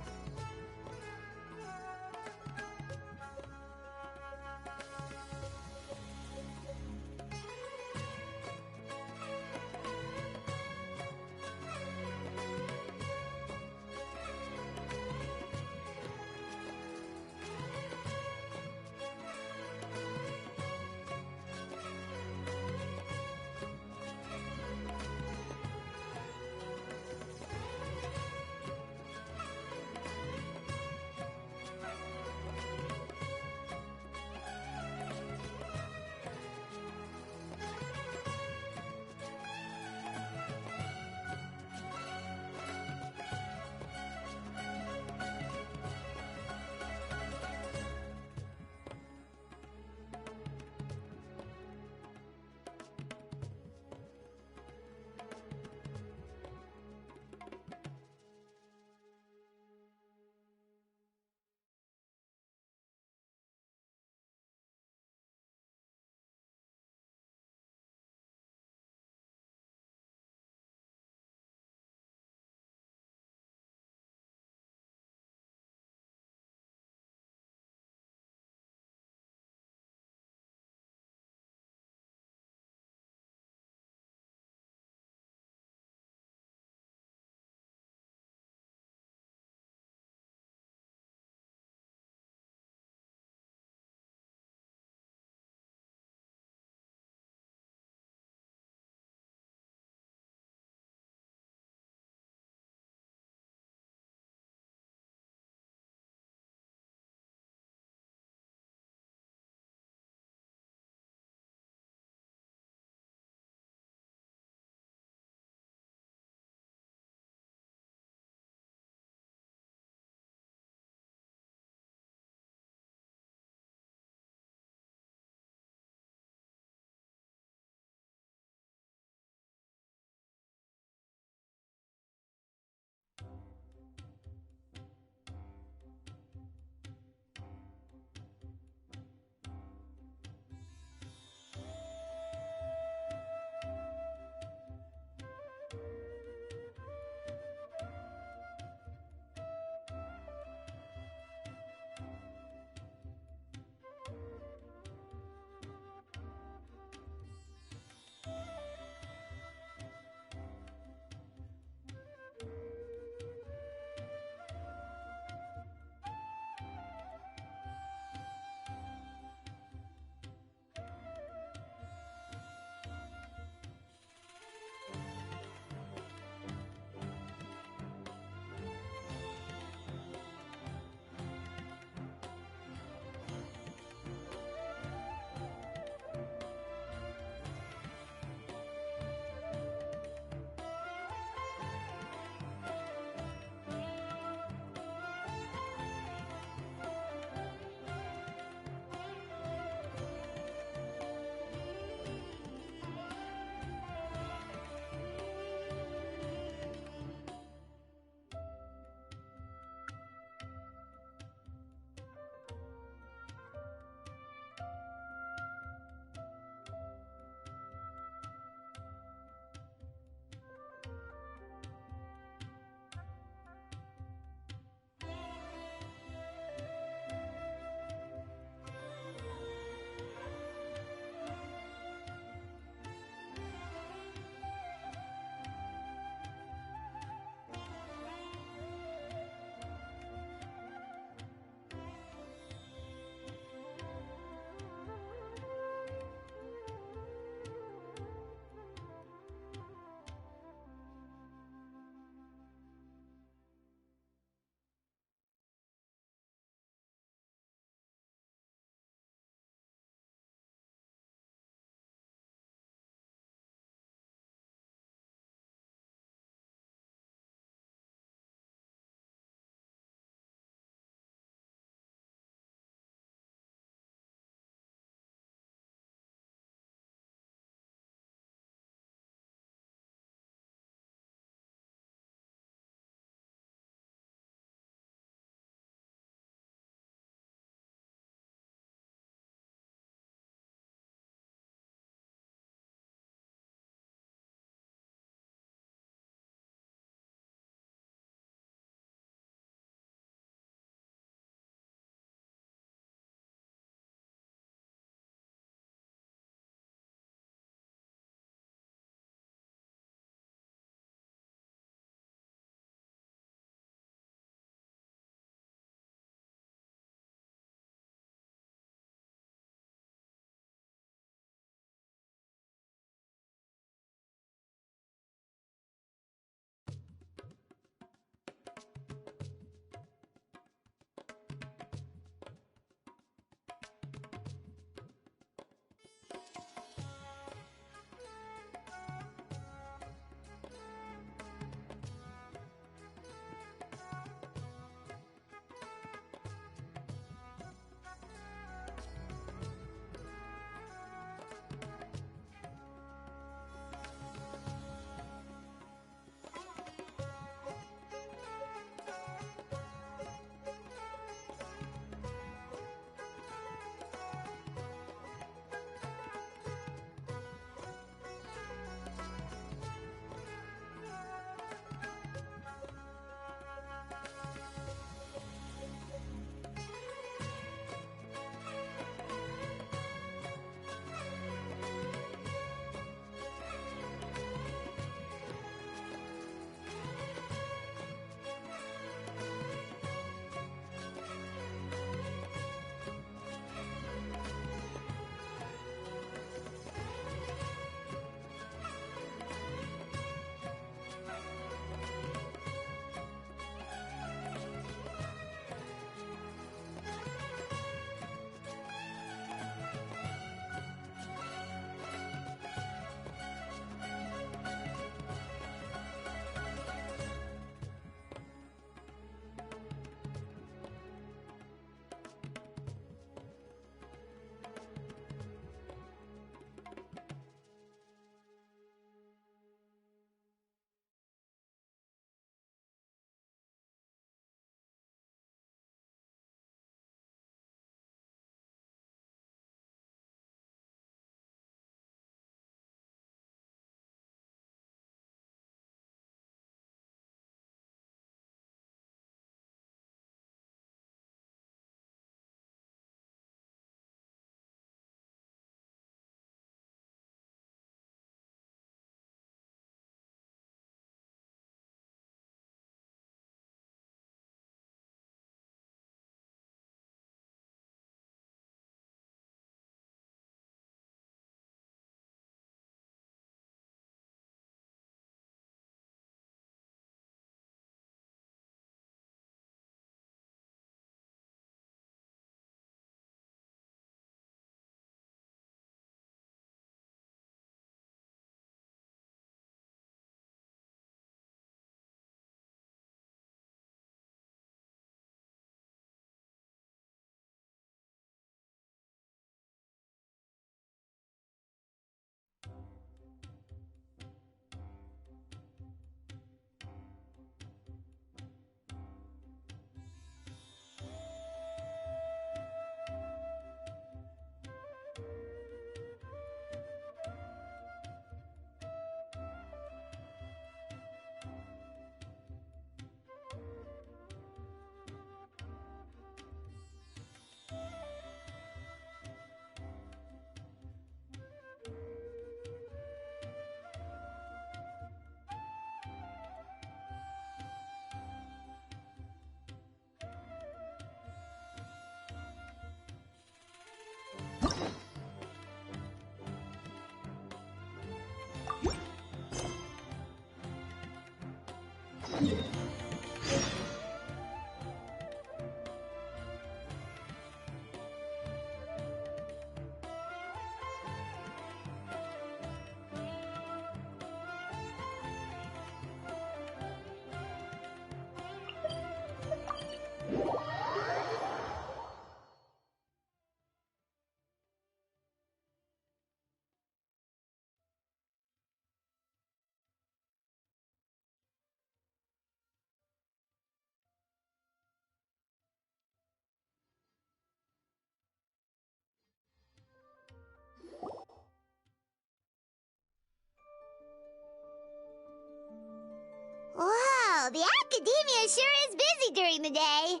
the Academia sure is busy during the day.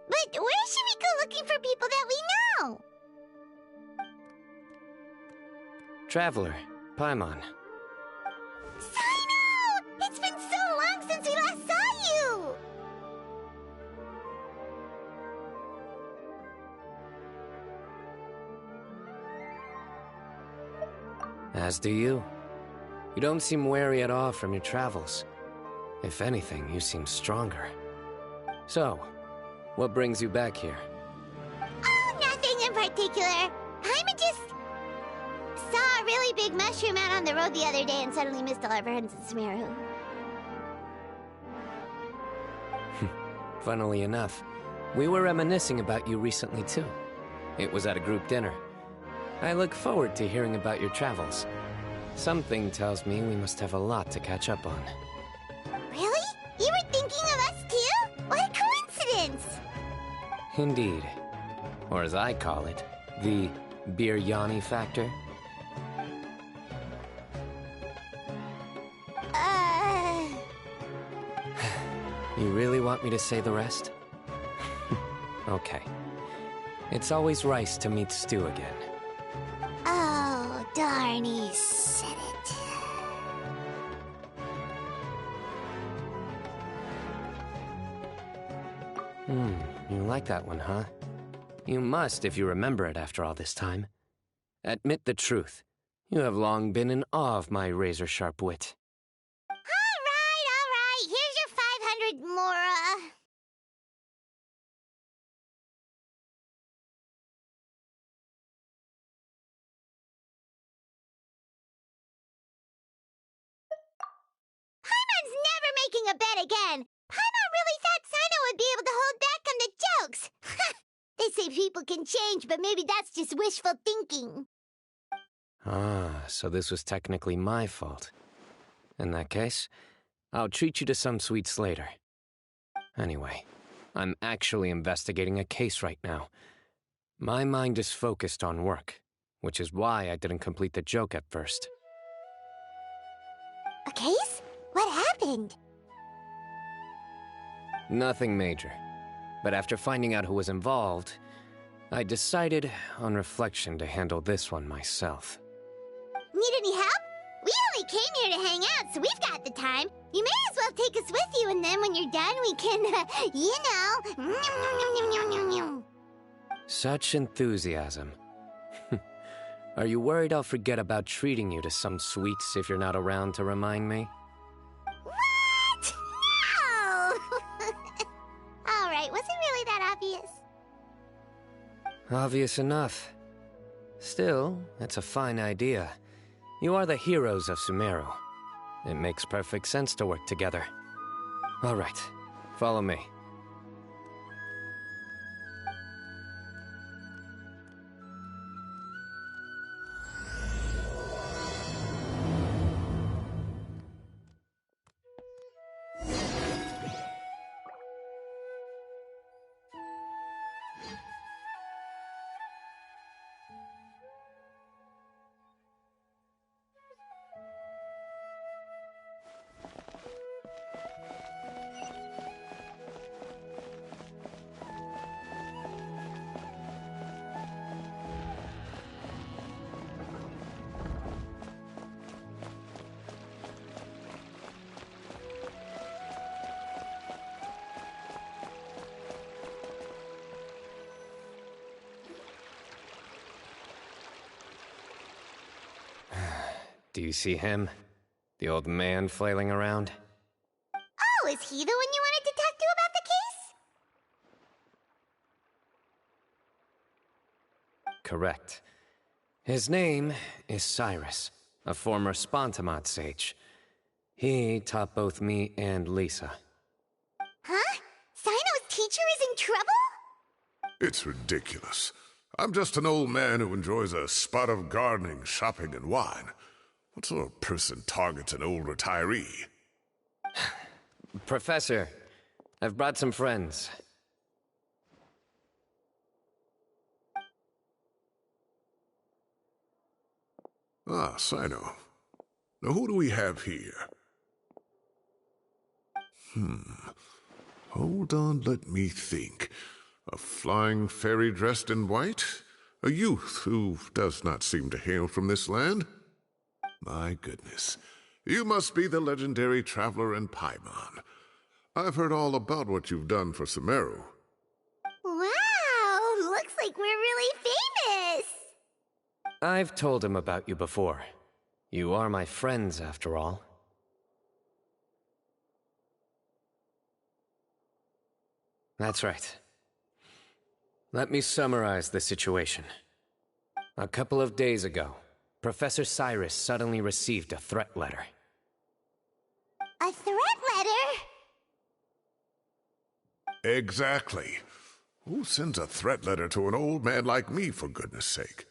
But where should we go looking for people that we know? Traveler, Paimon. Sino! It's been so long since we last saw you! As do you. You don't seem wary at all from your travels. If anything, you seem stronger. So, what brings you back here? Oh, nothing in particular. I'm just... saw a really big mushroom out on the road the other day and suddenly missed all our friends in Sumeru. Funnily enough, we were reminiscing about you recently too. It was at a group dinner. I look forward to hearing about your travels. Something tells me we must have a lot to catch up on. Really? You were thinking of us too? What a coincidence! Indeed. Or as I call it, the Biryani factor. You really want me to say the rest? Okay. It's always rice to meet stew again. Oh, darn, he said it. You like that one, huh? You must if you remember it after all this time. Admit the truth. You have long been in awe of my razor-sharp wit. All right. Here's your 500 Mora. Paimon's never making a bet again. Paimon really thought Sino would be able to hold back on the jokes. They say people can change, but maybe that's just wishful thinking. Ah, so this was technically my fault. In that case, I'll treat you to some sweets later. Anyway, I'm actually investigating a case right now. My mind is focused on work, which is why I didn't complete the joke at first. A case? What happened? Nothing major. But after finding out who was involved, I decided, on reflection, to handle this one myself. Need any help? We only came here to hang out, so we've got the time. You may as well take us with you, and then when you're done, we can, you know... Such enthusiasm. Are you worried I'll forget about treating you to some sweets if you're not around to remind me? What? No! Alright, was it really that obvious? Obvious enough. Still, it's a fine idea. You are the heroes of Sumeru. It makes perfect sense to work together. All right, follow me. Do you see him? The old man flailing around? Oh, is he the one you wanted to talk to about the case? Correct. His name is Cyrus, a former Spontamod sage. He taught both me and Lisa. Huh? Sino's teacher is in trouble? It's ridiculous. I'm just an old man who enjoys a spot of gardening, shopping, and wine. What sort of person targets an old retiree? Professor, I've brought some friends. Ah, Sino. Now who do we have here? Hold on, let me think. A flying fairy dressed in white? A youth who does not seem to hail from this land? My goodness. You must be the legendary traveler in Paimon. I've heard all about what you've done for Sumeru. Wow, looks like we're really famous! I've told him about you before. You are my friends, after all. That's right. Let me summarize the situation. A couple of days ago, Professor Cyrus suddenly received a threat letter. A threat letter? Exactly. Who sends a threat letter to an old man like me, for goodness sake?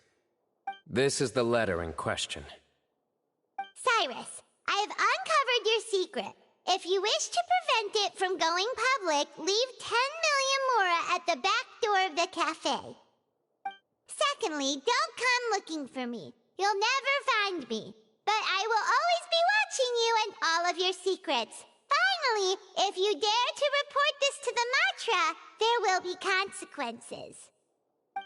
This is the letter in question. Cyrus, I have uncovered your secret. If you wish to prevent it from going public, leave 10 million mora at the back door of the cafe. Secondly, don't come looking for me. You'll never find me. But I will always be watching you and all of your secrets. Finally, if you dare to report this to the Matra, there will be consequences.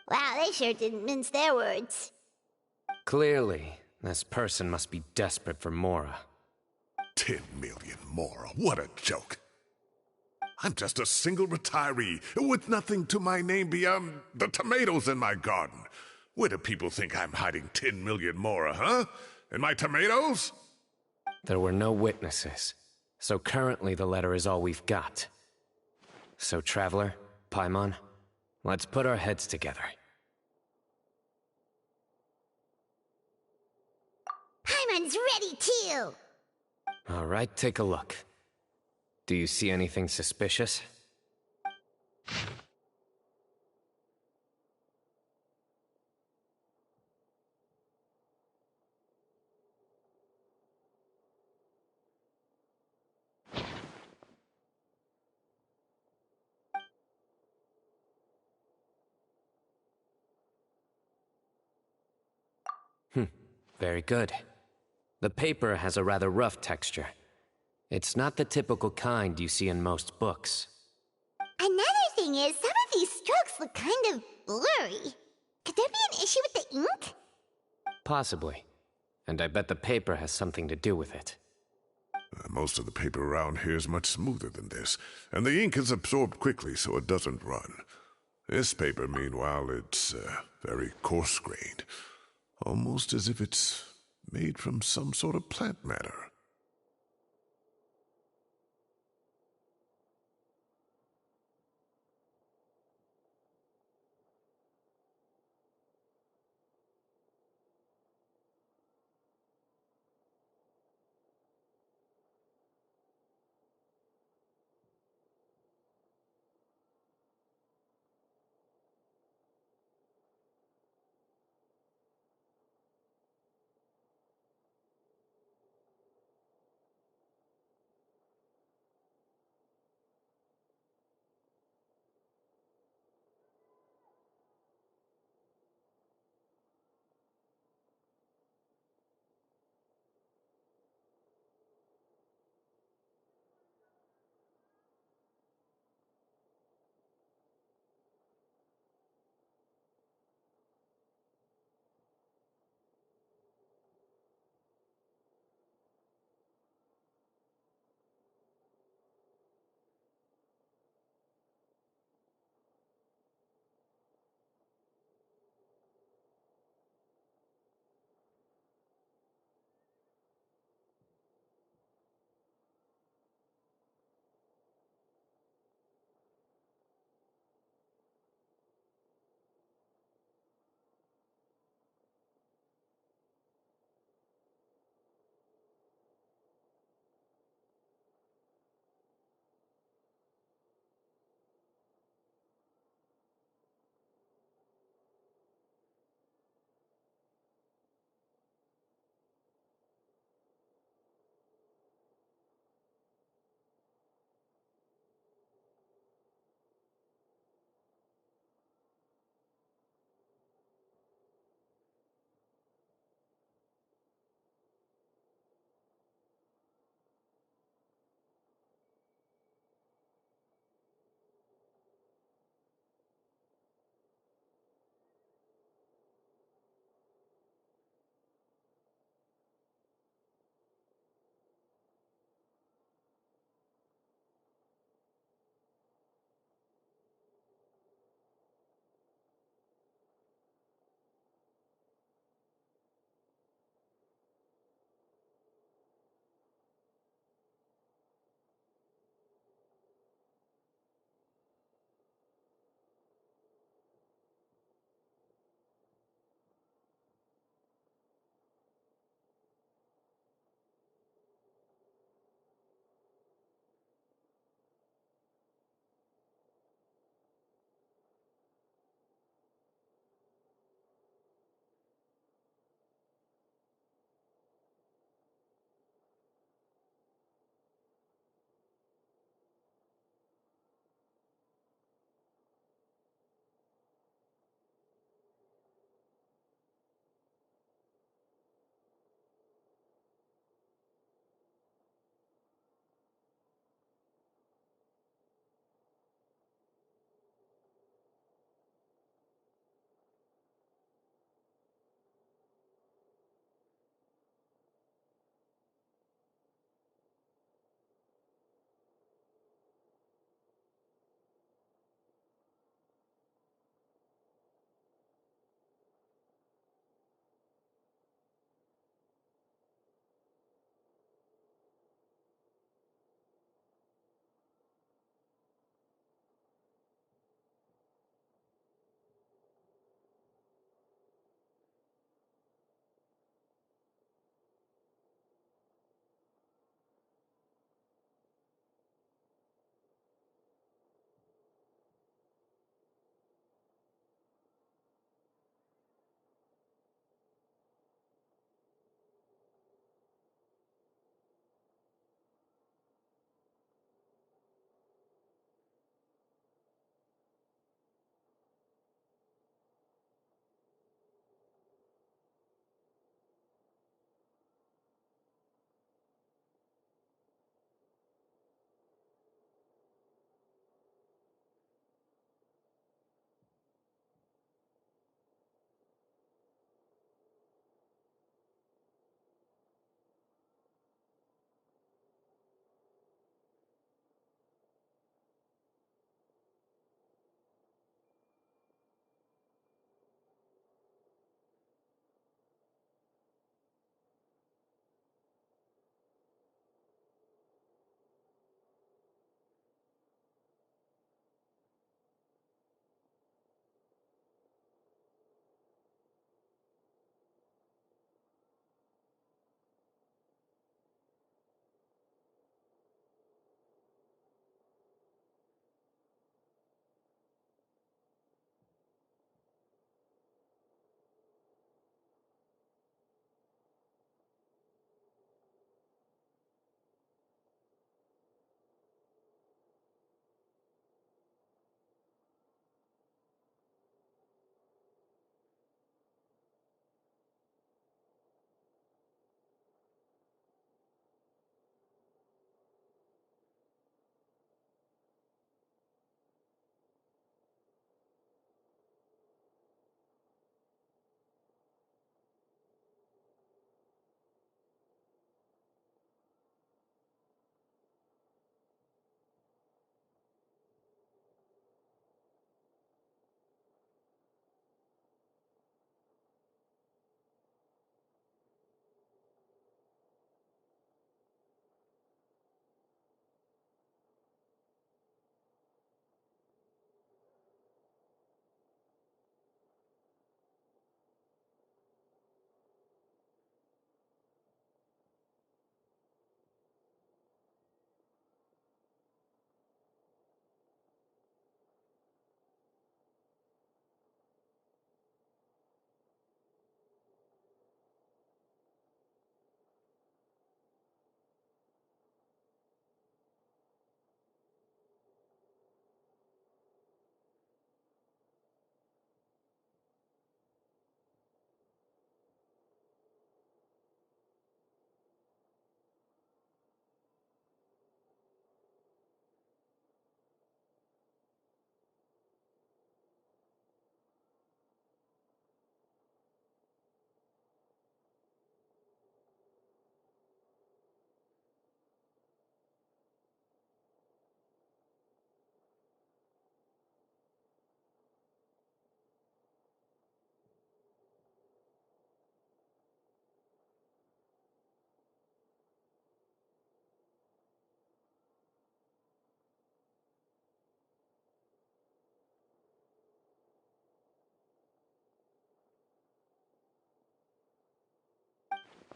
Wow, they sure didn't mince their words. Clearly, this person must be desperate for Mora. 10 million mora, what a joke. I'm just a single retiree with nothing to my name beyond the tomatoes in my garden. Where do people think I'm hiding 10 million mora, huh? In my tomatoes? There were no witnesses, so currently the letter is all we've got. So, Traveler, Paimon, let's put our heads together. Paimon's ready too! All right, take a look. Do you see anything suspicious? Very good. The paper has a rather rough texture. It's not the typical kind you see in most books. Another thing is, some of these strokes look kind of blurry. Could there be an issue with the ink? Possibly. And I bet the paper has something to do with it. Most of the paper around here is much smoother than this, and the ink is absorbed quickly so it doesn't run. This paper, meanwhile, it's very coarse-grained. Almost as if it's made from some sort of plant matter.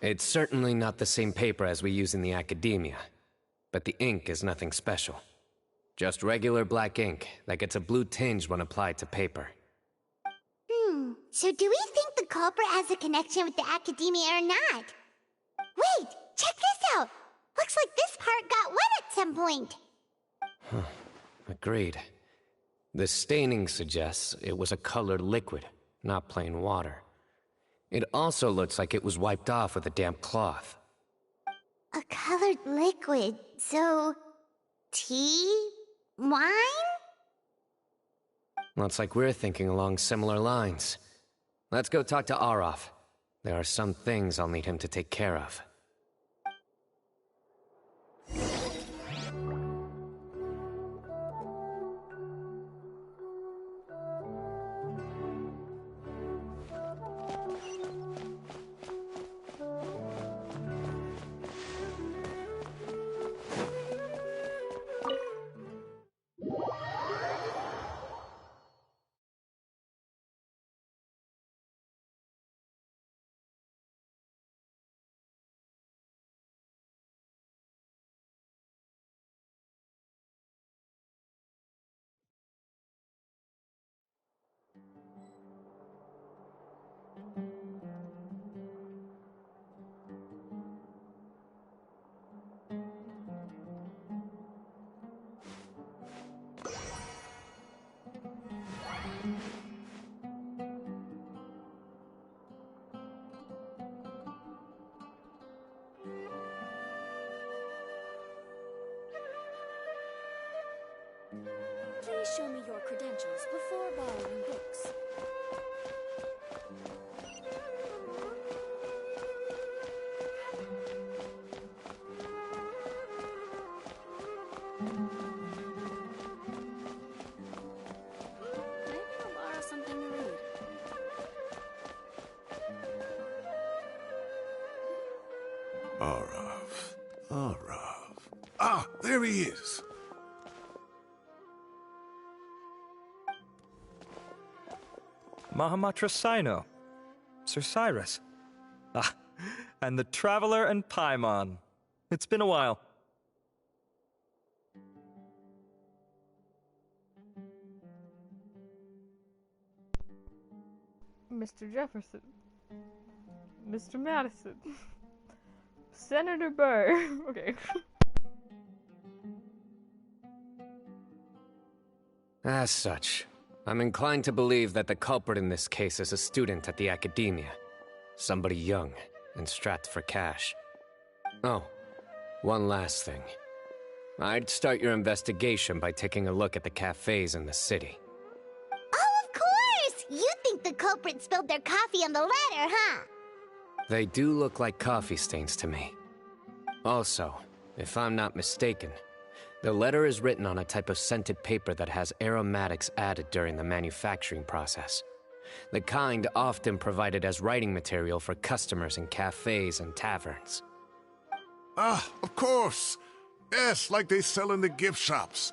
It's certainly not the same paper as we use in the academia, but the ink is nothing special. Just regular black ink that gets a blue tinge when applied to paper. So do we think the culprit has a connection with the academia or not? Wait, check this out! Looks like this part got wet at some point. Agreed. The staining suggests it was a colored liquid, not plain water. It also looks like it was wiped off with a damp cloth. A colored liquid, so... tea? Wine? Looks like we're thinking along similar lines. Let's go talk to Arov. There are some things I'll need him to take care of. Please show me your credentials before borrowing books. Maybe I'll borrow something to read. Arov. Ah, there he is. Mahamatra Sino, Sir Cyrus. Ah, and the Traveler and Paimon. It's been a while. Mr. Jefferson. Mr. Madison. Senator Burr. Okay. As such, I'm inclined to believe that the culprit in this case is a student at the academia. Somebody young and strapped for cash. Oh, one last thing. I'd start your investigation by taking a look at the cafes in the city. Oh, of course! You think the culprit spilled their coffee on the ladder, huh? They do look like coffee stains to me. Also, if I'm not mistaken, the letter is written on a type of scented paper that has aromatics added during the manufacturing process. The kind often provided as writing material for customers in cafes and taverns. Ah, of course! Yes, like they sell in the gift shops.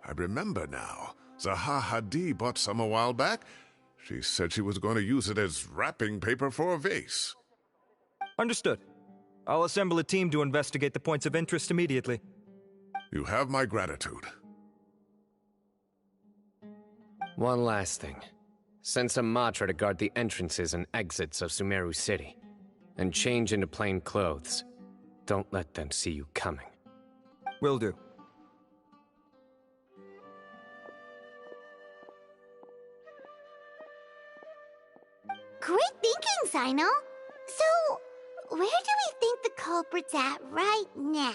I remember now. Zaha Hadid bought some a while back. She said she was going to use it as wrapping paper for a vase. Understood. I'll assemble a team to investigate the points of interest immediately. You have my gratitude. One last thing. Send some Matra to guard the entrances and exits of Sumeru City. And change into plain clothes. Don't let them see you coming. Will do. Great thinking, Sino. So, where do we think the culprit's at right now?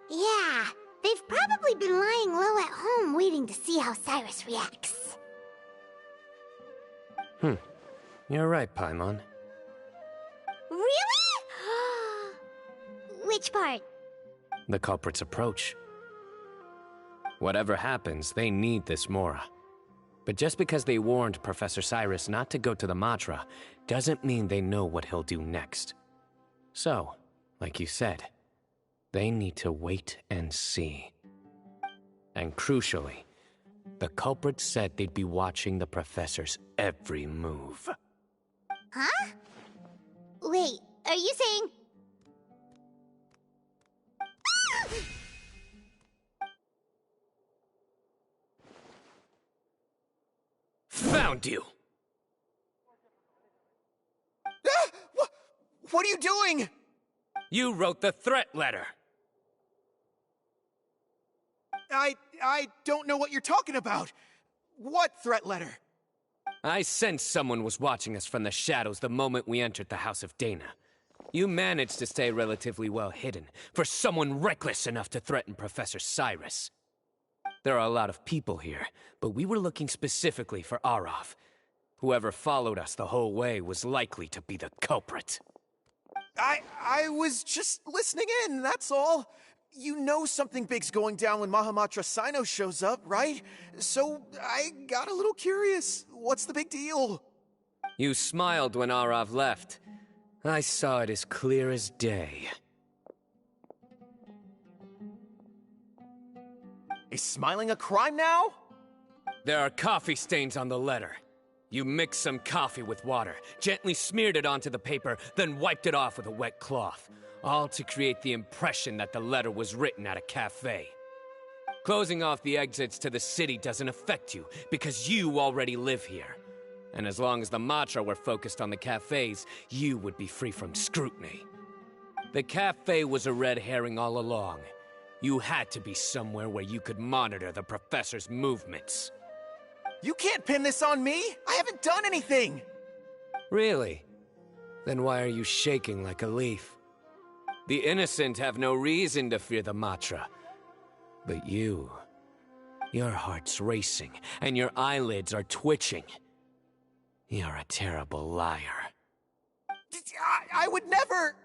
Yeah, they've probably been lying low at home waiting to see how Cyrus reacts. You're right, Paimon. Really? Which part? The culprit's approach. Whatever happens, they need this Mora. But just because they warned Professor Cyrus not to go to the Matra, doesn't mean they know what he'll do next. So, like you said, they need to wait and see. And crucially, The culprit said they'd be watching the professor's every move. Huh? Wait, are you saying... Found you! What are you doing? You wrote the threat letter! I don't know what you're talking about. What threat letter? I sensed someone was watching us from the shadows the moment we entered the House of Dana. You managed to stay relatively well hidden for someone reckless enough to threaten Professor Cyrus. There are a lot of people here, but we were looking specifically for Arav. Whoever followed us the whole way was likely to be the culprit. I was just listening in, that's all. You know something big's going down when Mahamatra Sino shows up, right? So I got a little curious. What's the big deal? You smiled when Arav left. I saw it as clear as day. Is smiling a crime now? There are coffee stains on the letter. You mixed some coffee with water, gently smeared it onto the paper, then wiped it off with a wet cloth. All to create the impression that the letter was written at a cafe. Closing off the exits to the city doesn't affect you, because you already live here. And as long as the Matra were focused on the cafes, you would be free from scrutiny. The cafe was a red herring all along. You had to be somewhere where you could monitor the professor's movements. You can't pin this on me! I haven't done anything! Really? Then why are you shaking like a leaf? The innocent have no reason to fear the Matra. But you... your heart's racing, and your eyelids are twitching. You're a terrible liar. I would never...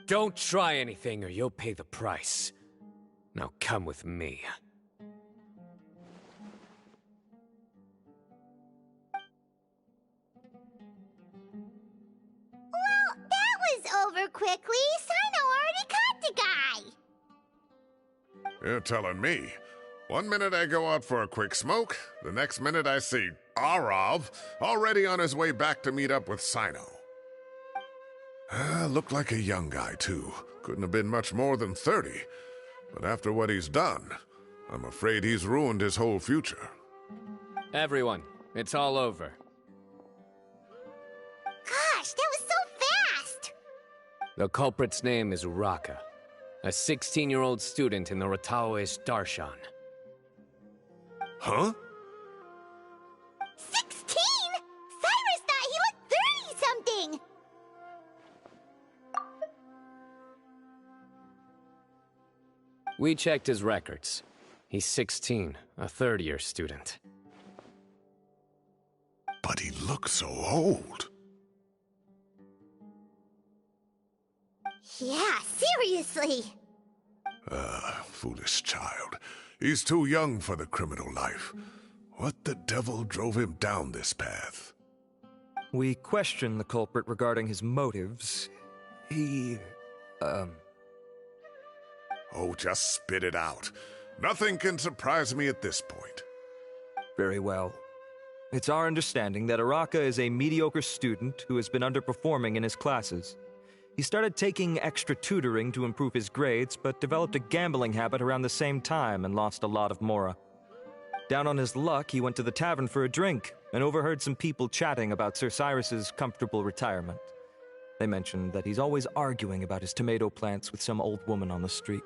Don't try anything or you'll pay the price. Now come with me. Well, that was over quickly. Sino already caught the guy. You're telling me. 1 minute I go out for a quick smoke, the next minute I see Arav already on his way back to meet up with Sino. Looked like a young guy, too. Couldn't have been much more than 30. But after what he's done, I'm afraid he's ruined his whole future. Everyone, it's all over. Gosh, that was so fast! The culprit's name is Raka, a 16-year-old student in the Rataoist Darshan. Huh? 16? Cyrus thought he looked 30-something! We checked his records. He's 16, a third-year student. But he looks so old. Yeah, seriously! Foolish child. He's too young for the criminal life. What the devil drove him down this path? We questioned the culprit regarding his motives. He... Oh, just spit it out. Nothing can surprise me at this point. Very well. It's our understanding that Araka is a mediocre student who has been underperforming in his classes. He started taking extra tutoring to improve his grades, but developed a gambling habit around the same time and lost a lot of mora. Down on his luck, he went to the tavern for a drink and overheard some people chatting about Sir Cyrus's comfortable retirement. They mentioned that he's always arguing about his tomato plants with some old woman on the street.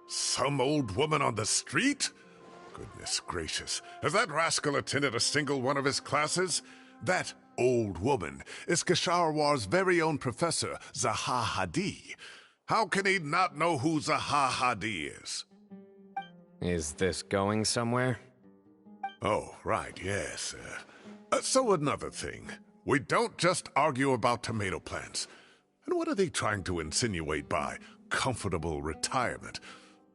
Some old woman on the street? Goodness gracious. Has that rascal attended a single one of his classes? That old woman is Kasharwar's very own professor, Zaha Hadi. How can he not know who Zaha Hadi is? Is this going somewhere? Oh, right, yes. So another thing. We don't just argue about tomato plants. And what are they trying to insinuate by comfortable retirement?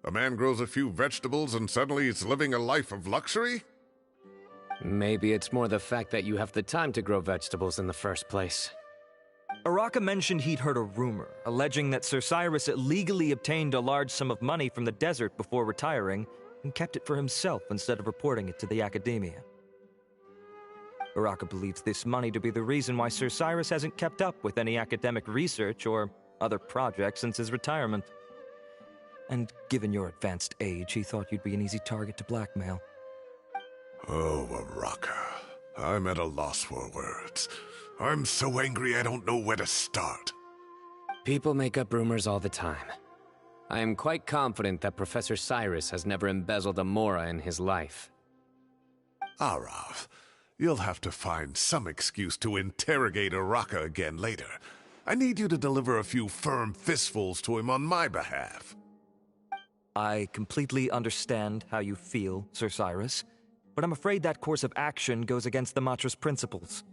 A man grows a few vegetables and suddenly he's living a life of luxury? Maybe it's more the fact that you have the time to grow vegetables in the first place. Araka mentioned he'd heard a rumor, alleging that Sir Cyrus illegally obtained a large sum of money from the desert before retiring, and kept it for himself instead of reporting it to the Academia. Araka believes this money to be the reason why Sir Cyrus hasn't kept up with any academic research or other projects since his retirement. And given your advanced age, he thought you'd be an easy target to blackmail. Oh, Araka. I'm at a loss for words. I'm so angry I don't know where to start. People make up rumors all the time. I am quite confident that Professor Cyrus has never embezzled a mora in his life. Arav, you'll have to find some excuse to interrogate Araka again later. I need you to deliver a few firm fistfuls to him on my behalf. I completely understand how you feel, Sir Cyrus, but I'm afraid that course of action goes against the Matra's principles.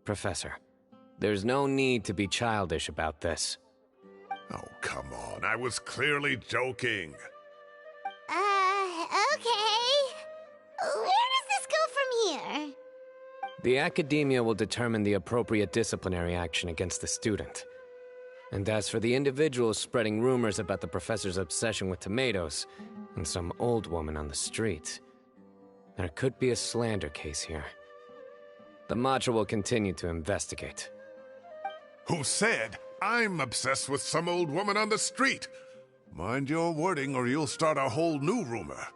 Professor, there's no need to be childish about this. Oh, come on. I was clearly joking. Okay. Where does this go from here? The Academia will determine the appropriate disciplinary action against the student. And as for the individuals spreading rumors about the professor's obsession with tomatoes and some old woman on the street, there could be a slander case here. The Matra will continue to investigate. Who said I'm obsessed with some old woman on the street? Mind your wording or you'll start a whole new rumor.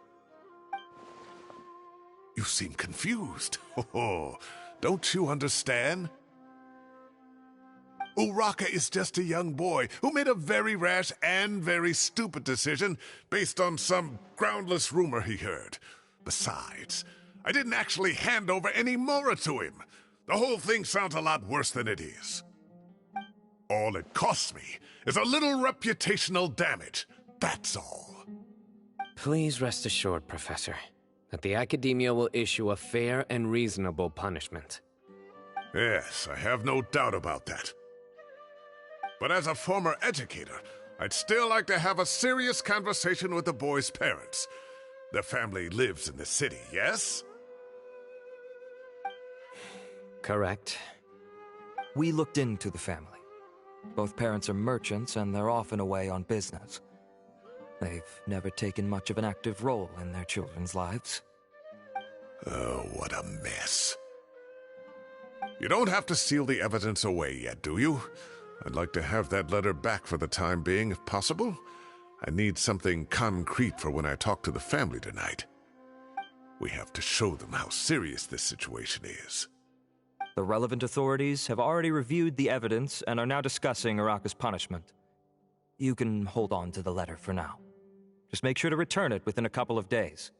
You seem confused. Oh, don't you understand? Uraka is just a young boy who made a very rash and very stupid decision based on some groundless rumor he heard. Besides, I didn't actually hand over any mora to him. The whole thing sounds a lot worse than it is. All it costs me is a little reputational damage. That's all. Please rest assured, Professor, that the Academia will issue a fair and reasonable punishment. Yes, I have no doubt about that. But as a former educator, I'd still like to have a serious conversation with the boy's parents. Their family lives in the city, yes? Correct. We looked into the family. Both parents are merchants, and they're often away on business. They've never taken much of an active role in their children's lives. Oh, what a mess. You don't have to seal the evidence away yet, do you? I'd like to have that letter back for the time being, if possible. I need something concrete for when I talk to the family tonight. We have to show them how serious this situation is. The relevant authorities have already reviewed the evidence and are now discussing Araka's punishment. You can hold on to the letter for now. Just make sure to return it within a couple of days.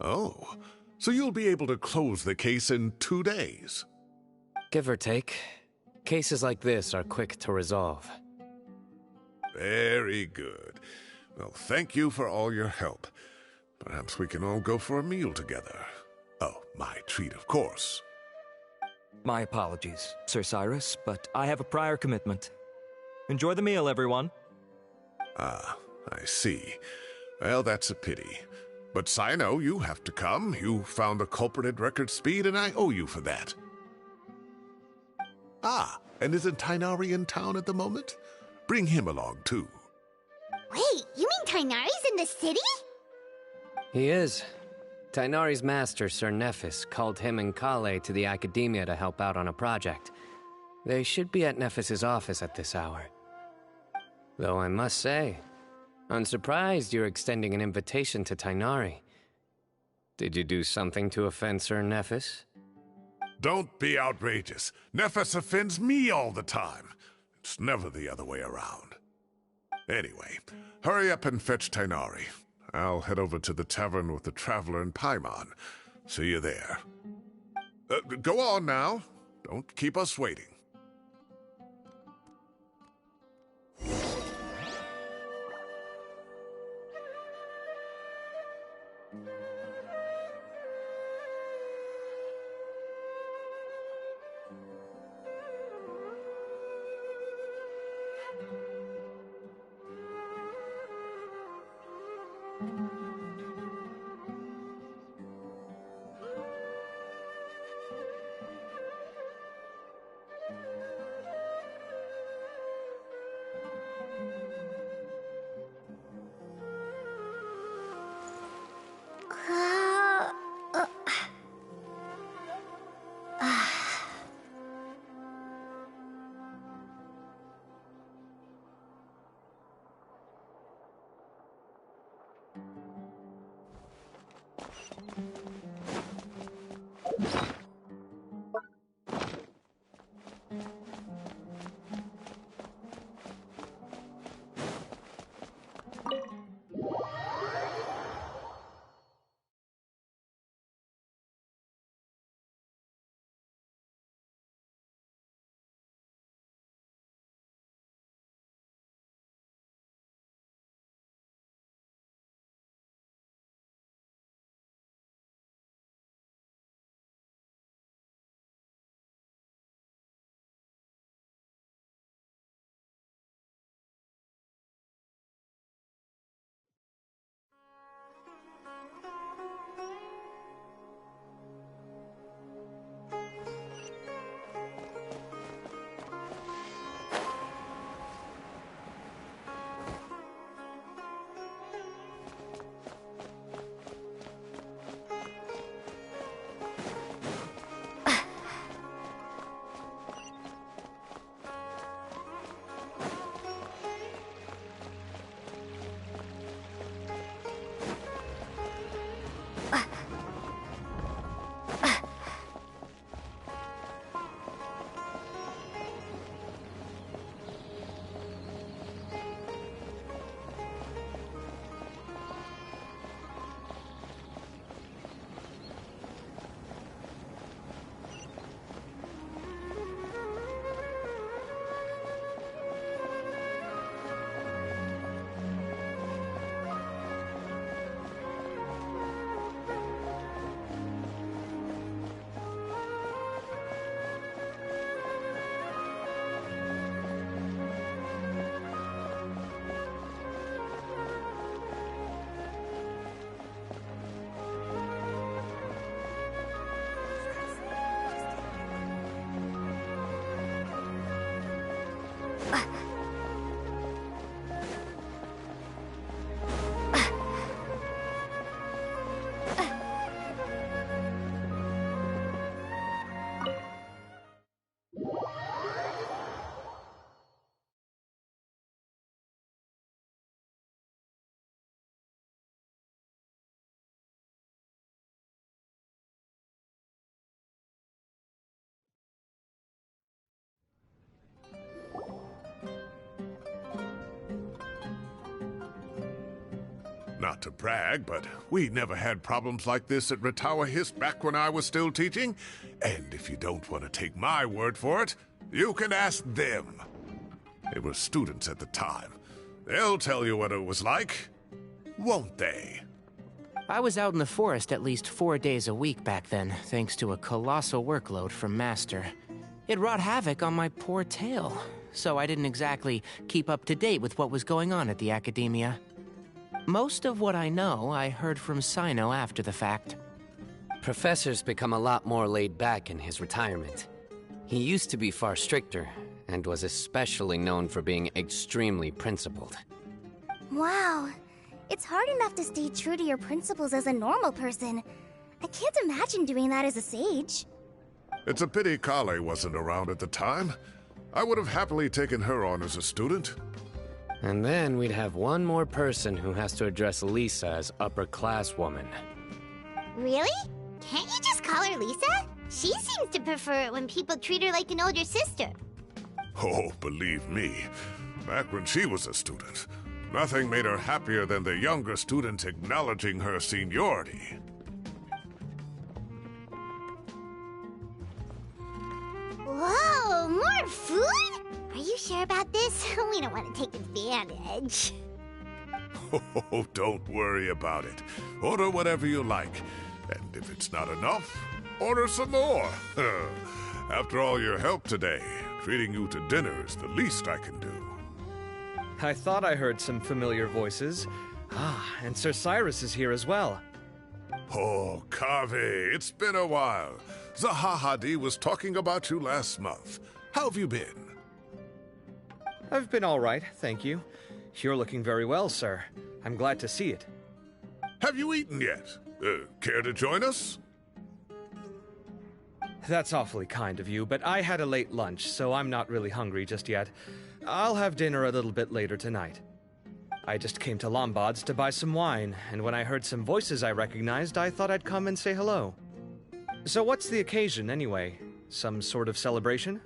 Oh, so you'll be able to close the case in 2 days? Give or take. Cases like this are quick to resolve. Very good. Well, thank you for all your help. Perhaps we can all go for a meal together. Oh, my treat, of course. My apologies, Sir Cyrus, but I have a prior commitment. Enjoy the meal, everyone. Ah, I see. Well, that's a pity. But Sino, you have to come. You found the culprit at record speed, and I owe you for that. Ah, and isn't Tainari in town at the moment? Bring him along, too. Wait, you mean Tainari's in the city? He is. Tainari's master, Sir Nephis, called him and Kale to the Academia to help out on a project. They should be at Nephis's office at this hour. Though I must say, I'm surprised you're extending an invitation to Tainari. Did you do something to offend Sir Nephis? Don't be outrageous. Nephis offends me all the time. It's never the other way around. Anyway, hurry up and fetch Tainari. I'll head over to the tavern with the Traveler and Paimon. See you there. Go on now. Don't keep us waiting. Not to brag, but we never had problems like this at Ratawa Hiss back when I was still teaching. And if you don't want to take my word for it, you can ask them. They were students at the time. They'll tell you what it was like, won't they? I was out in the forest at least 4 days a week back then, thanks to a colossal workload from Master. It wrought havoc on my poor tail, so I didn't exactly keep up to date with what was going on at the Academia. Most of what I know, I heard from Sino after the fact. Professor's become a lot more laid back in his retirement. He used to be far stricter, and was especially known for being extremely principled. Wow. It's hard enough to stay true to your principles as a normal person. I can't imagine doing that as a sage. It's a pity Kale wasn't around at the time. I would have happily taken her on as a student. And then we'd have one more person who has to address Lisa as upper-class woman. Really? Can't you just call her Lisa? She seems to prefer it when people treat her like an older sister. Oh, believe me, back when she was a student, nothing made her happier than the younger students acknowledging her seniority. Whoa, more food? Are you sure about this? We don't want to take advantage. Oh, don't worry about it. Order whatever you like. And if it's not enough, order some more. After all your help today, treating you to dinner is the least I can do. I thought I heard some familiar voices. Ah, and Sir Cyrus is here as well. Oh, Kaveh, it's been a while. Zahahadi was talking about you last month. How have you been? I've been all right, thank you. You're looking very well, sir. I'm glad to see it. Have you eaten yet? Care to join us? That's awfully kind of you, but I had a late lunch, so I'm not really hungry just yet. I'll have dinner a little bit later tonight. I just came to Lombard's to buy some wine, and when I heard some voices I recognized, I thought I'd come and say hello. So what's the occasion, anyway? Some sort of celebration?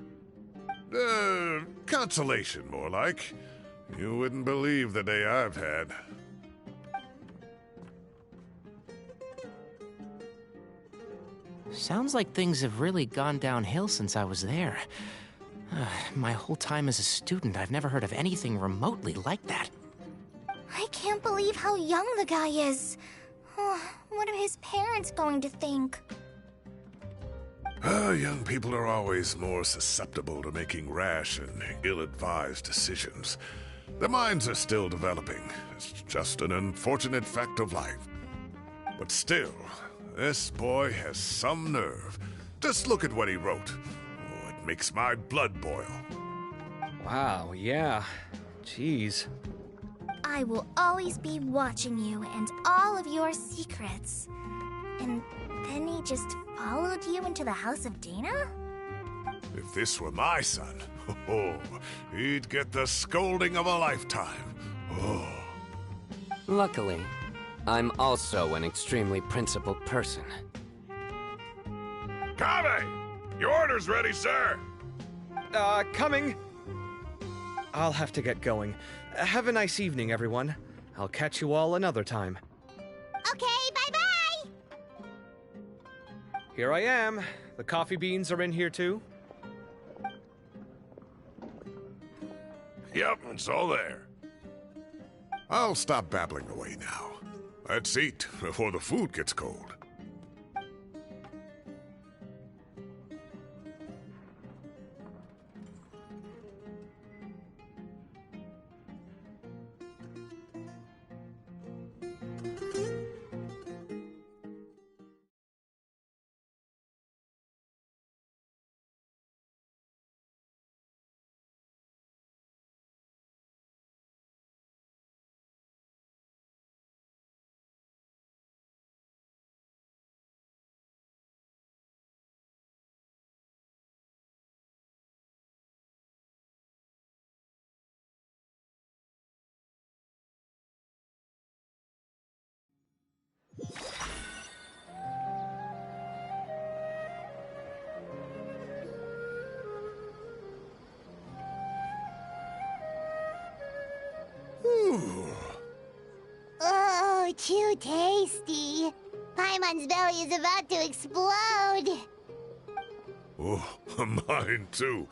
Consolation, more like. You wouldn't believe the day I've had. Sounds like things have really gone downhill since I was there. My whole time as a student, I've never heard of anything remotely like that. I can't believe how young the guy is. What are his parents going to think? Young people are always more susceptible to making rash and ill-advised decisions. Their minds are still developing. It's just an unfortunate fact of life. But still, this boy has some nerve. Just look at what he wrote. Oh, it makes my blood boil. Wow, yeah. Jeez. I will always be watching you and all of your secrets. And then he just followed you into the house of Dana? If this were my son, he'd get the scolding of a lifetime. Oh. Luckily, I'm also an extremely principled person. Kave! Your order's ready, sir! Coming! I'll have to get going. Have a nice evening, everyone. I'll catch you all another time. Okay, bye-bye! Here I am. The coffee beans are in here, too? Yep, it's all there. I'll stop babbling away now. Let's eat before the food gets cold. Oh, too tasty. Paimon's belly is about to explode. Oh, mine too.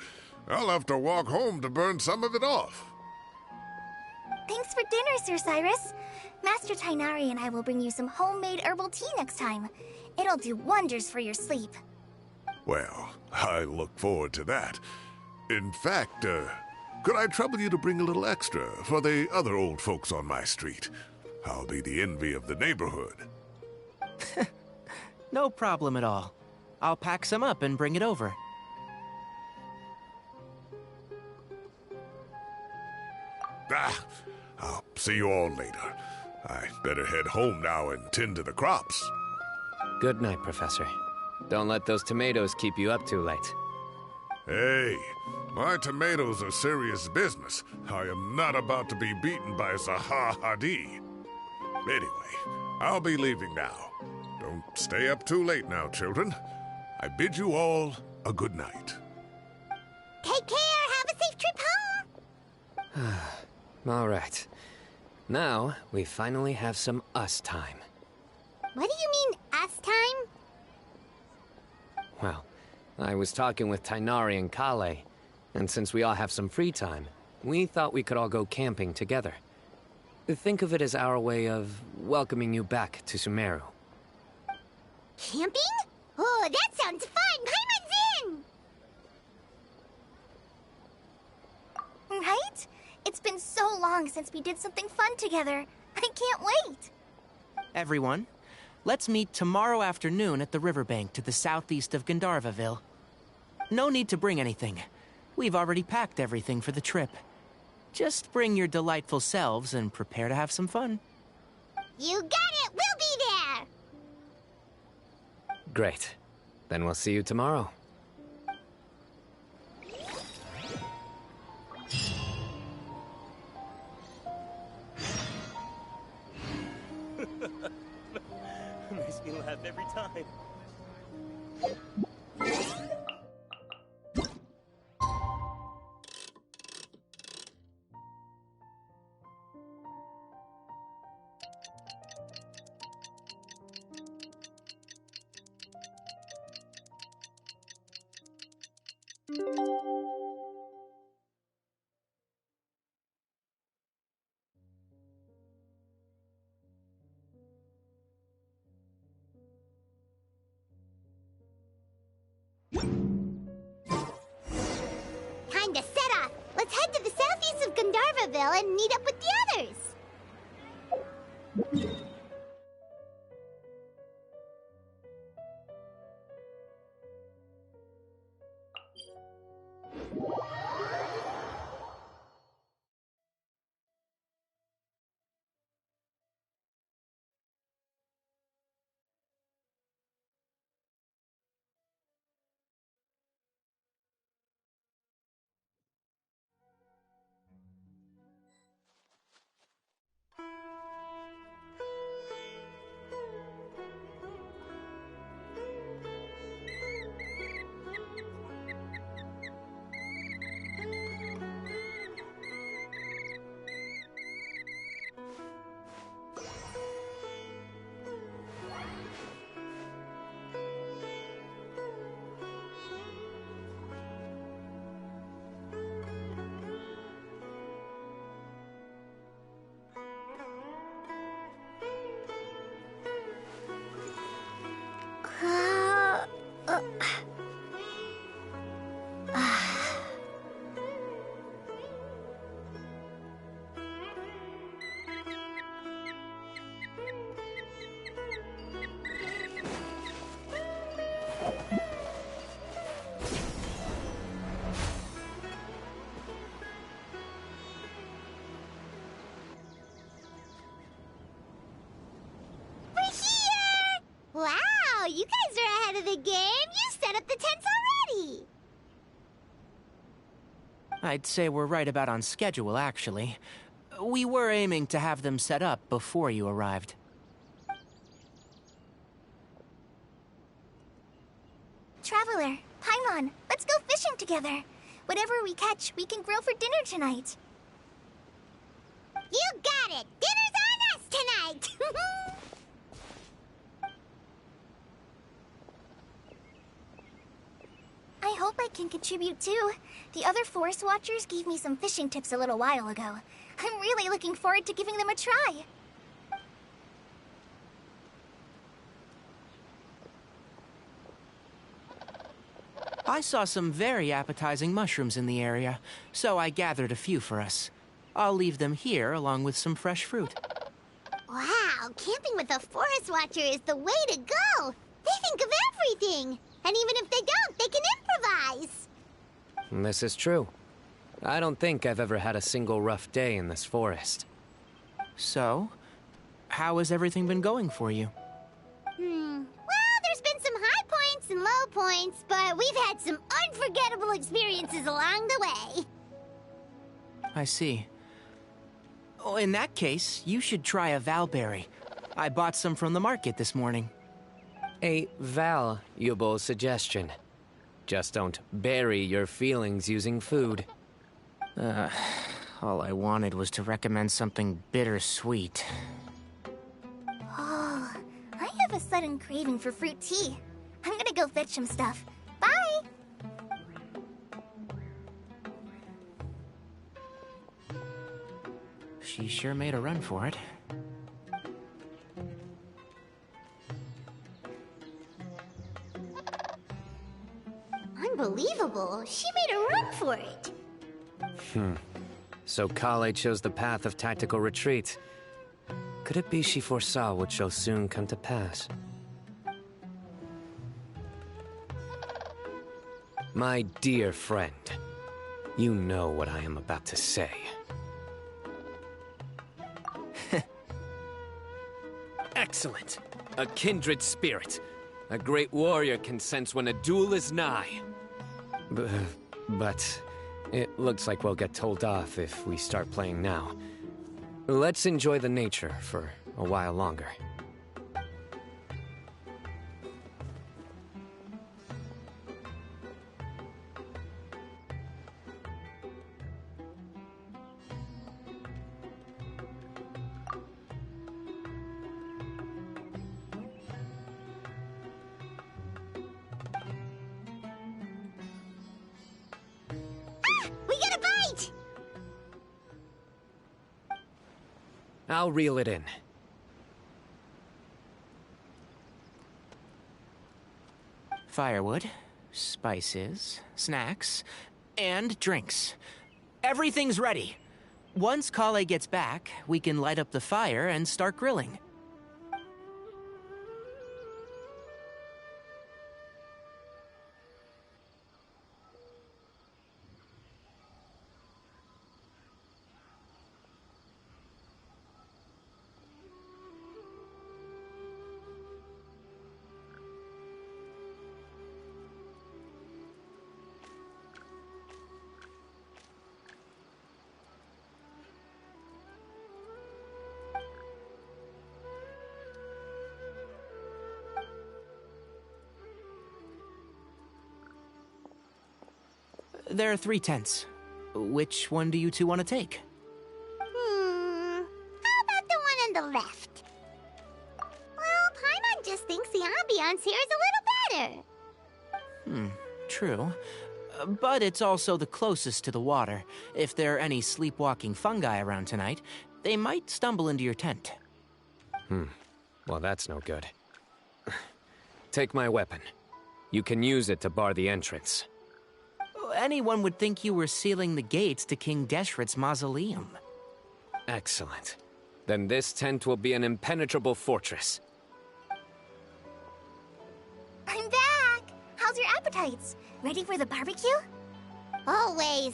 I'll have to walk home to burn some of it off. Thanks for dinner, Sir Cyrus. Master Tainari and I will bring you some homemade herbal tea next time. It'll do wonders for your sleep. Well, I look forward to that. In fact, could I trouble you to bring a little extra for the other old folks on my street? I'll be the envy of the neighborhood. No problem at all. I'll pack some up and bring it over. I'll see you all later. I better head home now and tend to the crops. Good night, Professor. Don't let those tomatoes keep you up too late. Hey, my tomatoes are serious business. I am not about to be beaten by Zaha Hadid. Anyway, I'll be leaving now. Don't stay up too late now, children. I bid you all a good night. Take care. Have a safe trip home. All right. Now, we finally have some us time. What do you mean, us time? Well, I was talking with Tainari and Kale, and since we all have some free time, we thought we could all go camping together. Think of it as our way of welcoming you back to Sumeru. Camping? Oh, that sounds fun! Paimon's in! Right? It's been so long since we did something fun together. I can't wait! Everyone, let's meet tomorrow afternoon at the riverbank to the southeast of Gandharvaville. No need to bring anything. We've already packed everything for the trip. Just bring your delightful selves and prepare to have some fun. You got it! We'll be there! Great. Then we'll see you tomorrow. Makes me laugh every time. Time to set off. Let's head to the southeast of Gandharvaville and meet up with the others. Wow, you guys are ahead of the game. You set up the tents already. I'd say we're right about on schedule, actually. We were aiming to have them set up before you arrived. Traveler, Paimon, let's go fishing together. Whatever we catch, we can grill for dinner tonight. You got it. Dinner's on us tonight. I hope I can contribute too. The other forest watchers gave me some fishing tips a little while ago. I'm really looking forward to giving them a try. I saw some very appetizing mushrooms in the area, so I gathered a few for us. I'll leave them here along with some fresh fruit. Wow, camping with a forest watcher is the way to go. They think of everything. And even if they don't, they can improvise. This is true. I don't think I've ever had a single rough day in this forest. So, how has everything been going for you? Well, there's been some high points and low points, but we've had some unforgettable experiences along the way. I see. Oh, in that case, you should try a valberry. I bought some from the market this morning. A valuable suggestion. Just don't bury your feelings using food. All I wanted was to recommend something bittersweet. Oh, I have a sudden craving for fruit tea. I'm gonna go fetch some stuff. Bye! She sure made a run for it. Unbelievable. She made a run for it. So Kale chose the path of tactical retreat. Could it be she foresaw what shall soon come to pass? My dear friend, you know what I am about to say. Excellent! A kindred spirit. A great warrior can sense when a duel is nigh. But it looks like we'll get told off if we start playing now. Let's enjoy the nature for a while longer. We got a bite! I'll reel it in. Firewood, spices, snacks, and drinks. Everything's ready. Once Kale gets back, we can light up the fire and start grilling. There are 3 tents. Which one do you two want to take? How about the one on the left? Well, Paimon just thinks the ambiance here is a little better. True. But it's also the closest to the water. If there are any sleepwalking fungi around tonight, they might stumble into your tent. Well, that's no good. Take my weapon. You can use it to bar the entrance. Anyone would think you were sealing the gates to King Deshret's mausoleum. Excellent. Then this tent will be an impenetrable fortress. I'm back! How's your appetites? Ready for the barbecue? Always.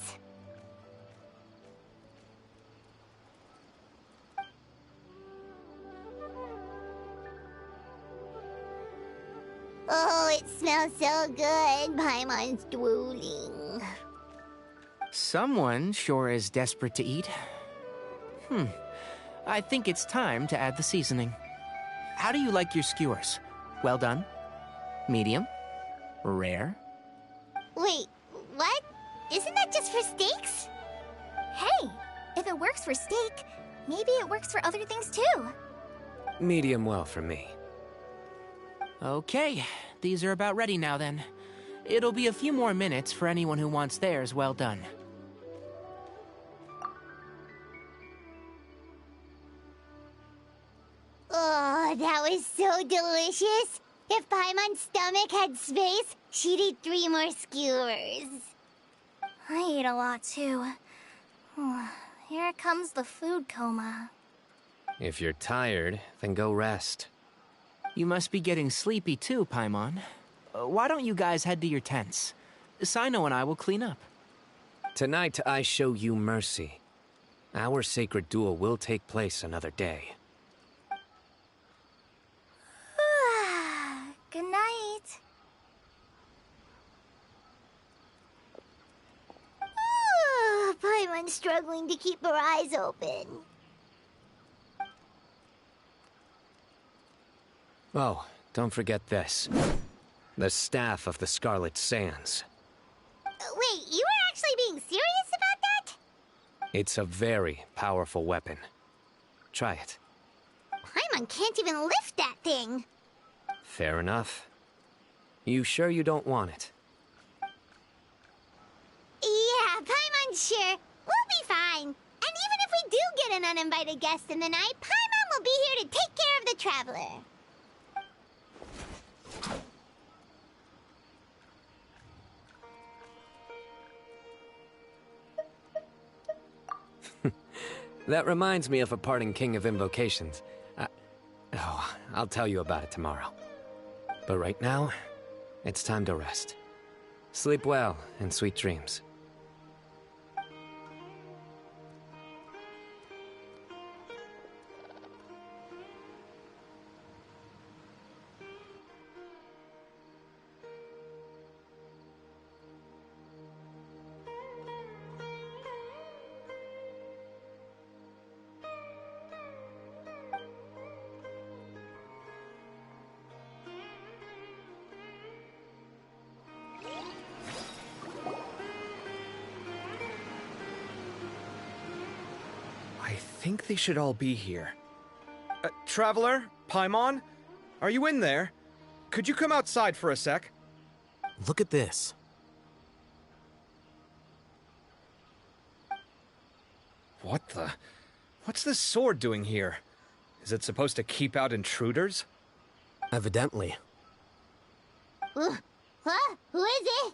Oh, it smells so good. Paimon's drooling. Someone sure is desperate to eat. I think it's time to add the seasoning. How do you like your skewers? Well done? Medium? Rare? Wait, what? Isn't that just for steaks? Hey, if it works for steak, maybe it works for other things too. Medium well for me. Okay, these are about ready now then. It'll be a few more minutes for anyone who wants theirs well done. Oh, that was so delicious. If Paimon's stomach had space, she'd eat 3 more skewers. I ate a lot too. Here comes the food coma. If you're tired, then go rest. You must be getting sleepy too, Paimon. Why don't you guys head to your tents? Sino and I will clean up. Tonight I show you mercy. Our sacred duel will take place another day. Good night. Paimon's struggling to keep her eyes open. Oh, don't forget this. The Staff of the Scarlet Sands. Wait, you were actually being serious about that? It's a very powerful weapon. Try it. Paimon can't even lift that thing. Fair enough. You sure you don't want it? Yeah, Paimon's sure. We'll be fine. And even if we do get an uninvited guest in the night, Paimon will be here to take care of the traveler. That reminds me of a parting king of invocations. I'll tell you about it tomorrow. But right now, it's time to rest. Sleep well and sweet dreams. think they should all be here. Traveler? Paimon? Are you in there? Could you come outside for a sec? Look at this. What the? What's this sword doing here? Is it supposed to keep out intruders? Evidently. What? Who is it?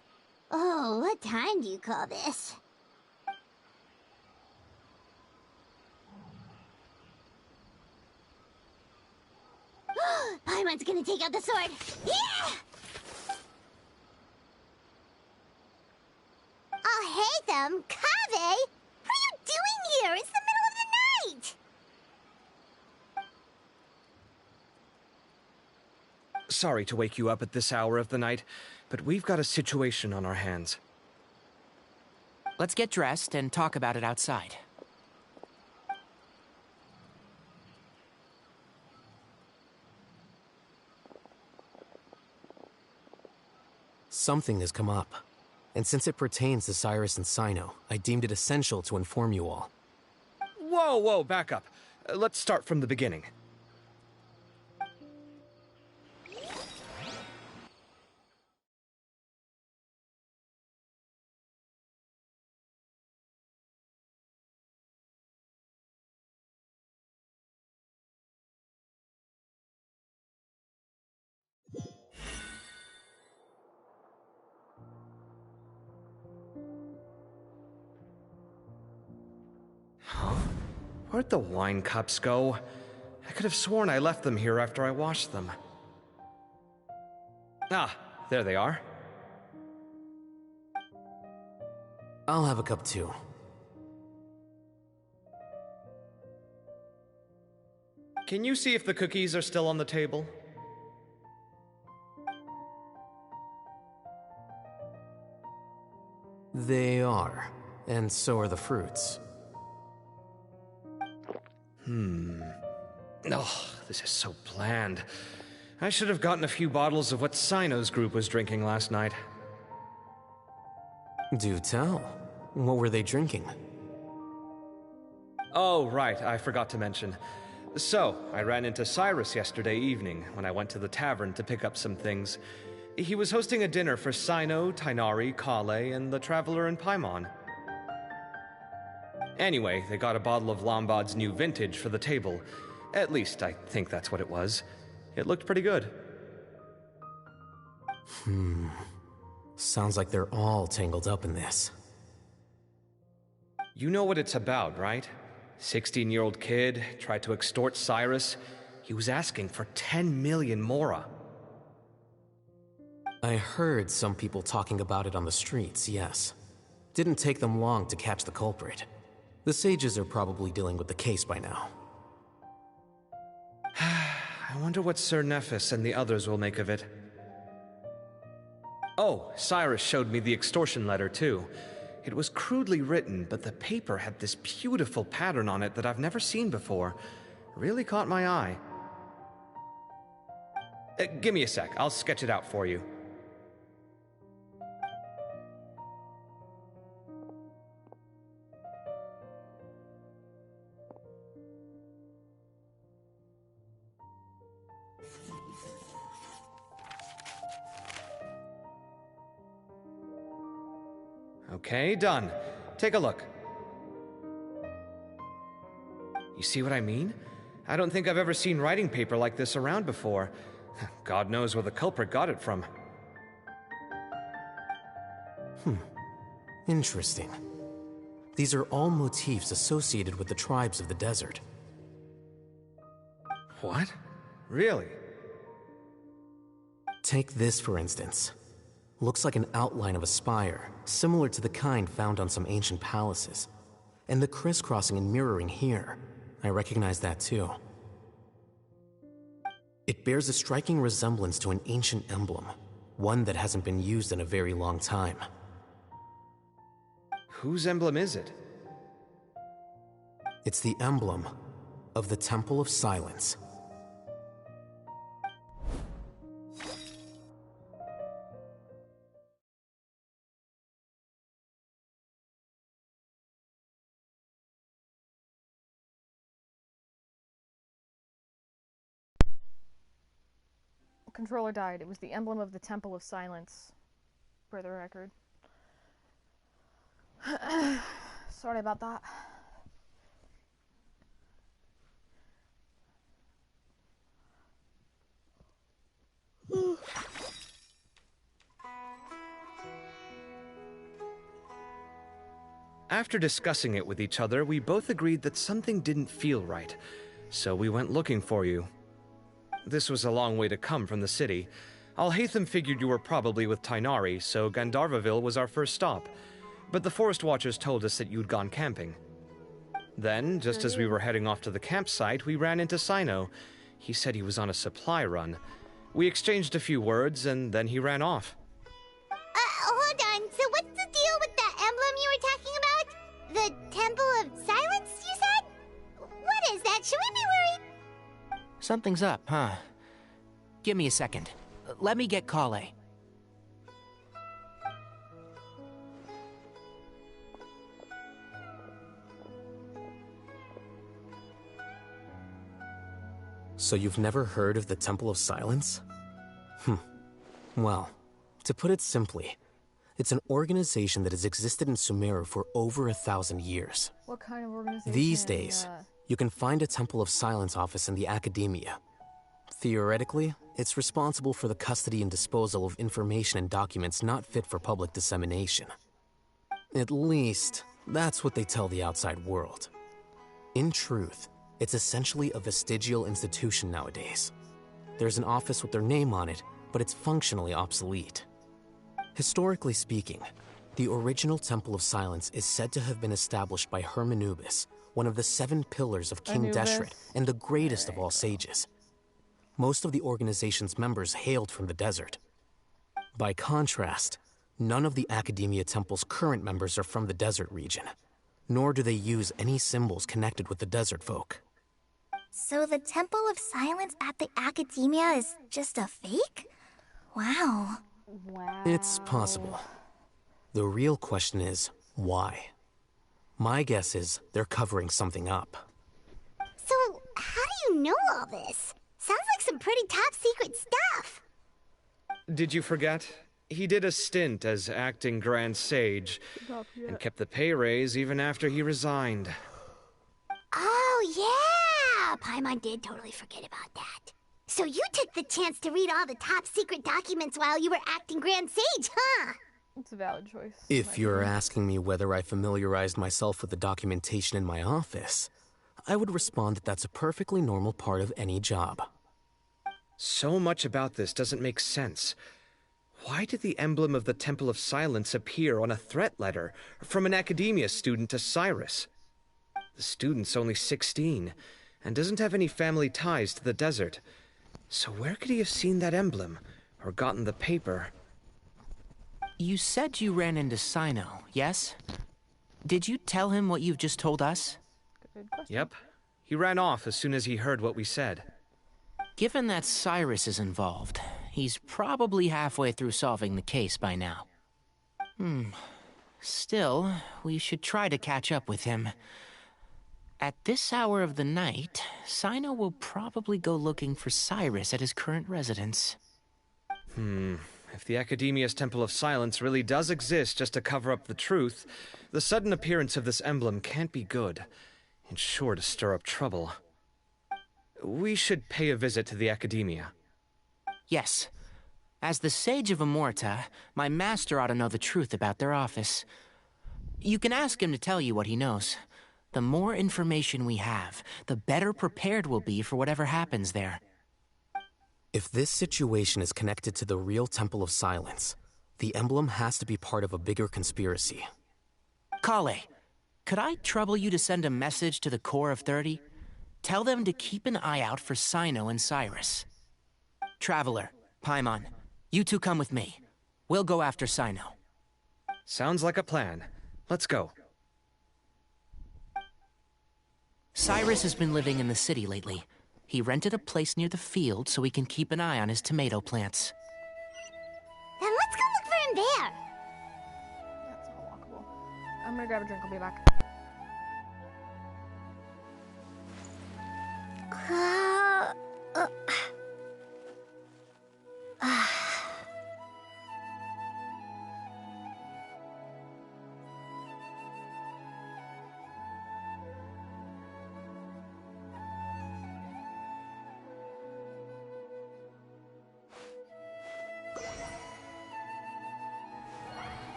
Oh, what time do you call this? Paimon's gonna take out the sword. Yeah! Oh, hey them, Kaveh! What are you doing here? It's the middle of the night! Sorry to wake you up at this hour of the night, but we've got a situation on our hands. Let's get dressed and talk about it outside. Something has come up. And since it pertains to Cyrus and Sino, I deemed it essential to inform you all. Whoa, back up. Let's start from the beginning. Where'd the wine cups go? I could have sworn I left them here after I washed them. Ah, there they are. I'll have a cup too. Can you see if the cookies are still on the table? They are. And so are the fruits. Oh, this is so bland. I should have gotten a few bottles of what Sino's group was drinking last night. Do tell. What were they drinking? Oh, right, I forgot to mention. So, I ran into Cyrus yesterday evening when I went to the tavern to pick up some things. He was hosting a dinner for Sino, Tighnari, Kale, and the Traveler and Paimon. Anyway, they got a bottle of Lombard's new vintage for the table. At least, I think that's what it was. It looked pretty good. Sounds like they're all tangled up in this. You know what it's about, right? 16-year-old kid tried to extort Cyrus. He was asking for 10 million mora. I heard some people talking about it on the streets, yes. Didn't take them long to catch the culprit. The sages are probably dealing with the case by now. I wonder what Sir Nephis and the others will make of it. Oh, Cyrus showed me the extortion letter, too. It was crudely written, but the paper had this beautiful pattern on it that I've never seen before. Really caught my eye. Give me a sec, I'll sketch it out for you. Okay, done. Take a look. You see what I mean? I don't think I've ever seen writing paper like this around before. God knows where the culprit got it from. Interesting. These are all motifs associated with the tribes of the desert. What? Really? Take this, for instance. Looks like an outline of a spire, similar to the kind found on some ancient palaces. And the crisscrossing and mirroring here, I recognize that too. It bears a striking resemblance to an ancient emblem, one that hasn't been used in a very long time. Whose emblem is it? It's the emblem of the Temple of Silence. controller died. It was the emblem of the Temple of Silence, for the record. Sorry about that. After discussing it with each other, we both agreed that something didn't feel right, so we went looking for you. This was a long way to come from the city. Alhaitham figured you were probably with Tainari, so Gandharvaville was our first stop, but the Forest Watchers told us that you'd gone camping. Then, just as we were heading off to the campsite, we ran into Sino. He said he was on a supply run. We exchanged a few words, and then he ran off. Hold on. So what's the deal with that emblem you were talking about? The Temple of Silence, you said? What is that? Should we be worried? Something's up, huh? Give me a second. Let me get Kale. So you've never heard of the Temple of Silence? Well, to put it simply, it's an organization that has existed in Sumeru for over 1,000 years. What kind of organization? These days, you can find a Temple of Silence office in the Academia. Theoretically, it's responsible for the custody and disposal of information and documents not fit for public dissemination. At least, that's what they tell the outside world. In truth, it's essentially a vestigial institution nowadays. There's an office with their name on it, but it's functionally obsolete. Historically speaking, the original Temple of Silence is said to have been established by Hermanubis, one of the 7 pillars of King Deshret and the greatest of all sages. Most of the organization's members hailed from the desert. By contrast, none of the Academia Temple's current members are from the desert region, nor do they use any symbols connected with the desert folk. So the Temple of Silence at the Academia is just a fake? Wow. It's possible. The real question is, why? My guess is they're covering something up. So, how do you know all this? Sounds like some pretty top secret stuff. Did you forget? He did a stint as acting Grand Sage, and kept the pay raise even after he resigned. Oh, yeah! Paimon did totally forget about that. So you took the chance to read all the top secret documents while you were acting Grand Sage, huh? It's a valid choice. If you're asking me whether I familiarized myself with the documentation in my office, I would respond that that's a perfectly normal part of any job. So much about this doesn't make sense. Why did the emblem of the Temple of Silence appear on a threat letter from an Academia student to Cyrus? The student's only 16, and doesn't have any family ties to the desert. So where could he have seen that emblem, or gotten the paper? You said you ran into Sino, yes? Did you tell him what you've just told us? Yep. He ran off as soon as he heard what we said. Given that Cyrus is involved, he's probably halfway through solving the case by now. Still, we should try to catch up with him. At this hour of the night, Sino will probably go looking for Cyrus at his current residence. If the Academia's Temple of Silence really does exist just to cover up the truth, the sudden appearance of this emblem can't be good. It's sure to stir up trouble. We should pay a visit to the Academia. Yes. As the Sage of Amorta, my master ought to know the truth about their office. You can ask him to tell you what he knows. The more information we have, the better prepared we'll be for whatever happens there. If this situation is connected to the real Temple of Silence, the emblem has to be part of a bigger conspiracy. Kale, could I trouble you to send a message to the Core of 30? Tell them to keep an eye out for Sino and Cyrus. Traveler, Paimon, you two come with me. We'll go after Sino. Sounds like a plan. Let's go. Cyrus has been living in the city lately. He rented a place near the field so he can keep an eye on his tomato plants. Then let's go look for him there. That's unwalkable. I'm gonna grab a drink, I'll be back.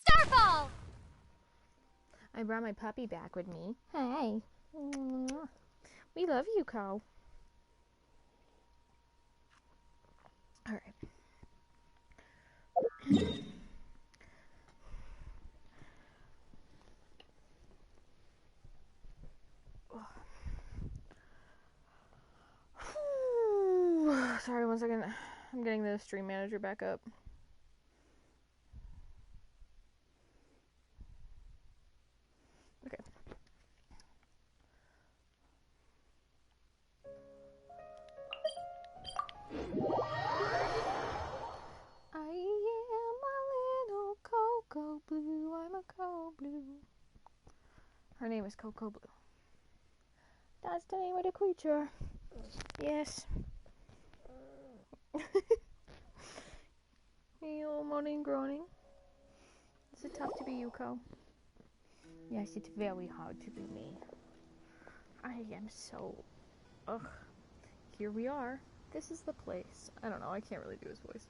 Starfall! I brought my puppy back with me. Hey. We love you, Ko. Alright. Sorry, 1 second. I'm getting the stream manager back up. Okay. I am a little Cocoa Blue. I'm a Cocoa Blue. Her name is Cocoa Blue. That's the name of the creature. Yes. You all moaning and groaning. Is it tough to be Yuko? Yes, it's very hard to be me. I am so... Ugh. Here we are. This is the place. I don't know, I can't really do his voice.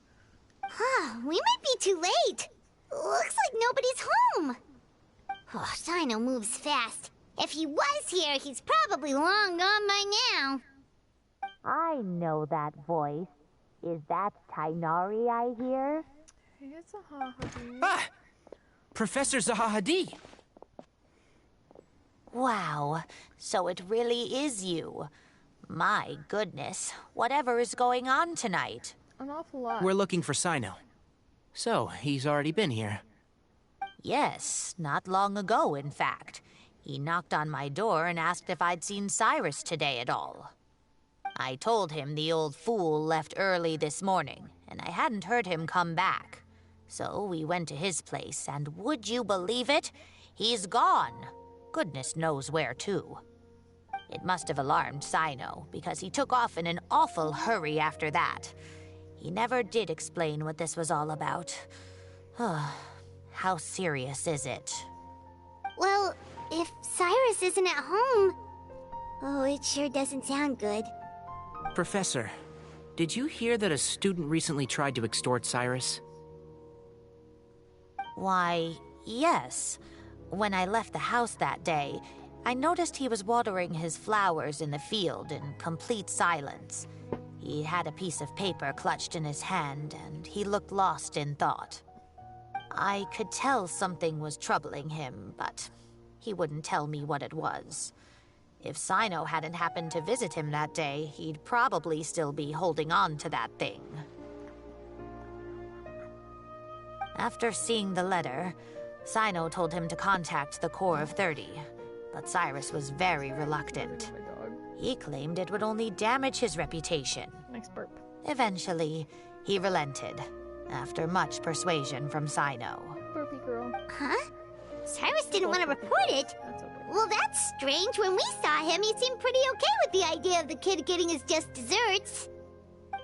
We might be too late. Looks like nobody's home. Oh, Sino moves fast. If he was here, he's probably long gone by now. I know that voice. Is that Tainari I hear? It's Zahahadi. Ah! Professor Zahahadi! Wow, so it really is you. My goodness, whatever is going on tonight? An awful lot. We're looking for Sino. So, he's already been here. Yes, not long ago, in fact. He knocked on my door and asked if I'd seen Cyrus today at all. I told him the old fool left early this morning, and I hadn't heard him come back. So we went to his place, and would you believe it? He's gone. Goodness knows where to. It must have alarmed Sino, because he took off in an awful hurry after that. He never did explain what this was all about. How serious is it? Well, if Cyrus isn't at home... Oh, it sure doesn't sound good. Professor, did you hear that a student recently tried to extort Cyrus? Why, yes. When I left the house that day, I noticed he was watering his flowers in the field in complete silence. He had a piece of paper clutched in his hand, and he looked lost in thought. I could tell something was troubling him, but he wouldn't tell me what it was. If Sino hadn't happened to visit him that day, he'd probably still be holding on to that thing. After seeing the letter, Sino told him to contact the Corps of 30, but Cyrus was very reluctant. He claimed it would only damage his reputation. Nice burp. Eventually, he relented, after much persuasion from Sino. Burpy girl. Huh? Cyrus didn't want to report it? That's okay. Well, that's strange. When we saw him, he seemed pretty okay with the idea of the kid getting his just desserts.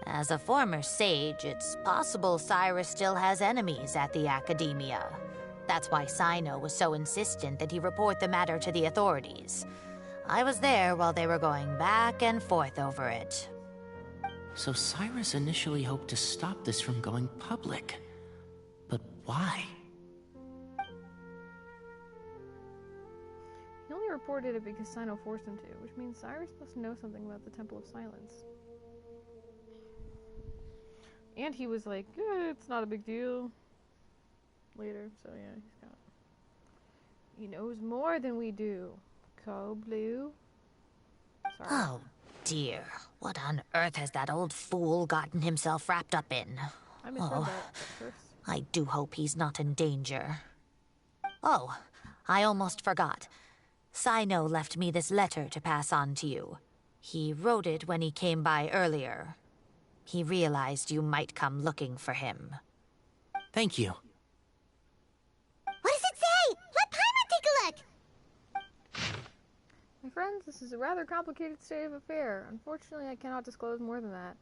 As a former sage, it's possible Cyrus still has enemies at the Academia. That's why Sino was so insistent that he report the matter to the authorities. I was there while they were going back and forth over it. So Cyrus initially hoped to stop this from going public. But why? He only reported it because Sino forced him to, which means Cyrus must know something about the Temple of Silence. And he was like, it's not a big deal. Later, so yeah, he knows more than we do. Co Blue. Sorry. Oh dear, what on earth has that old fool gotten himself wrapped up in? I misread that at first. I do hope he's not in danger. Oh, I almost forgot. Sino left me this letter to pass on to you. He wrote it when he came by earlier. He realized you might come looking for him. Thank you. What does it say? Let Paimon take a look! My friends, this is a rather complicated state of affair. Unfortunately, I cannot disclose more than that.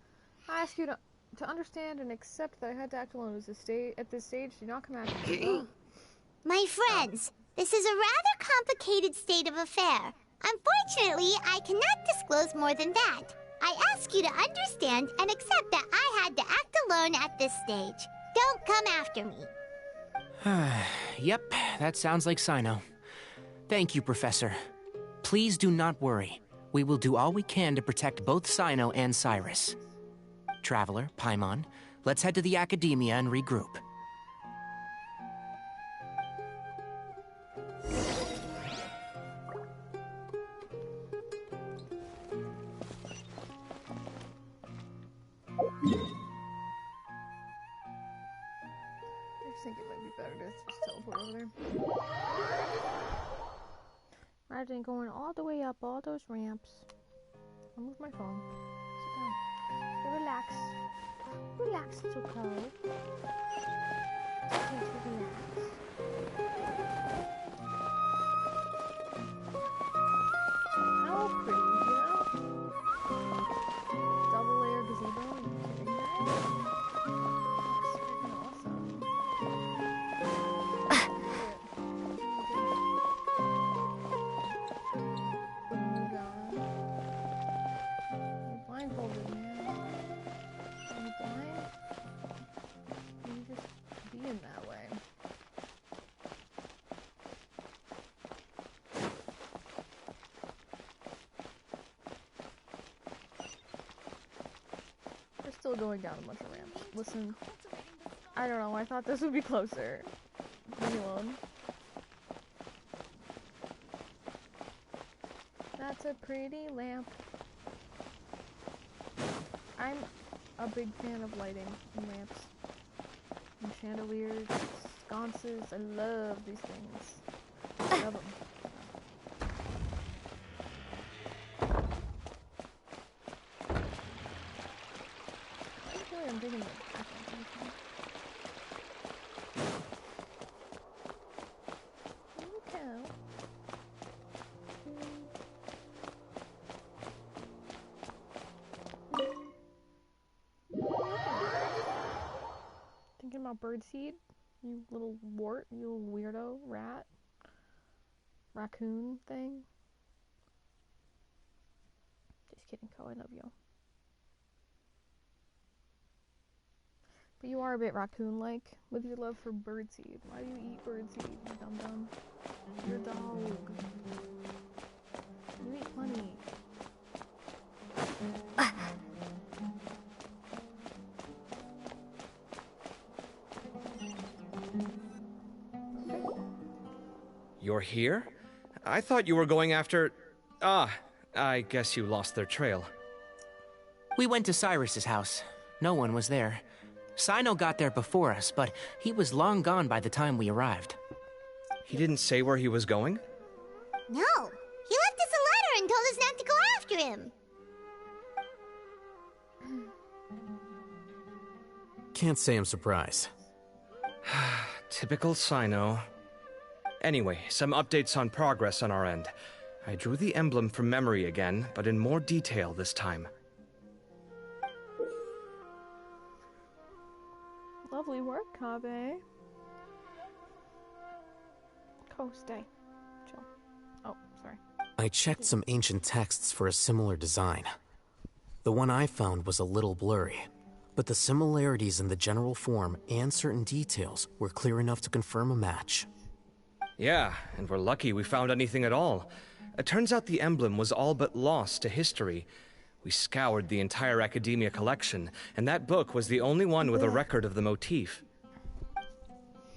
I ask you to understand and accept that I had to act alone at this stage. Do not come after me. My friends, this is a rather complicated state of affair. Unfortunately, I cannot disclose more than that. I ask you to understand and accept that I had to act alone at this stage. Don't come after me. Yep, that sounds like Sino. Thank you, Professor. Please do not worry. We will do all we can to protect both Sino and Cyrus. Traveler, Paimon, let's head to the Academia and regroup. I think it might be better to just teleport over there. Rather than going all the way up all those ramps. I'll move my phone. Sit down. So relax. Relax, little cow. It's okay to relax. How pretty, you know? Double layer gazebo. Are you kidding me? Looks freaking awesome. You're blindfolded, man. Are you blind? You just being that way. We're still going down a bunch of ramps. Listen, I don't know. I thought this would be closer. Leave me alone. That's a pretty lamp. I'm a big fan of lighting and lamps and chandeliers, sconces. I love these things. Love them. Actually, I'm digging the back end. Okay. Thinking about birdseed? You little wart, you weirdo rat. Raccoon thing. Just kidding, Ko, I love you. But you are a bit raccoon-like with your love for birdseed. Why do you eat birdseed, you dum-dum? You're a dog. You eat plenty. You're here? I thought you were going after... Ah, I guess you lost their trail. We went to Cyrus's house. No one was there. Sino got there before us, but he was long gone by the time we arrived. He didn't say where he was going? No, he left us a letter and told us not to go after him. Can't say I'm surprised. Typical Sino. Anyway, some updates on progress on our end. I drew the emblem from memory again, but in more detail this time. Lovely work, Kaveh. Ko, stay. Chill. Oh, sorry. I checked some ancient texts for a similar design. The one I found was a little blurry, but the similarities in the general form and certain details were clear enough to confirm a match. Yeah, and we're lucky we found anything at all. It turns out the emblem was all but lost to history. We scoured the entire Academia collection, and that book was the only one with a record of the motif.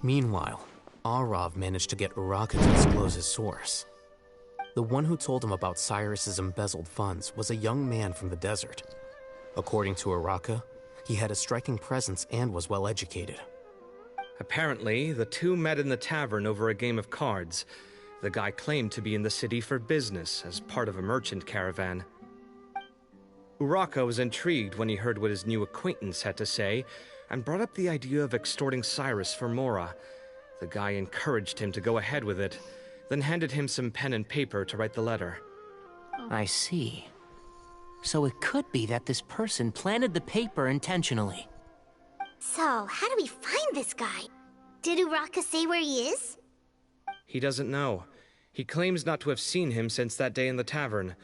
Meanwhile, Arav managed to get Uraka to disclose his source. The one who told him about Cyrus's embezzled funds was a young man from the desert. According to Uraka, he had a striking presence and was well educated. Apparently, the two met in the tavern over a game of cards. The guy claimed to be in the city for business as part of a merchant caravan. Uraka was intrigued when he heard what his new acquaintance had to say and brought up the idea of extorting Cyrus for Mora. The guy encouraged him to go ahead with it, then handed him some pen and paper to write the letter. I see. So it could be that this person planted the paper intentionally. So, how do we find this guy? Did Uraka say where he is? He doesn't know. He claims not to have seen him since that day in the tavern.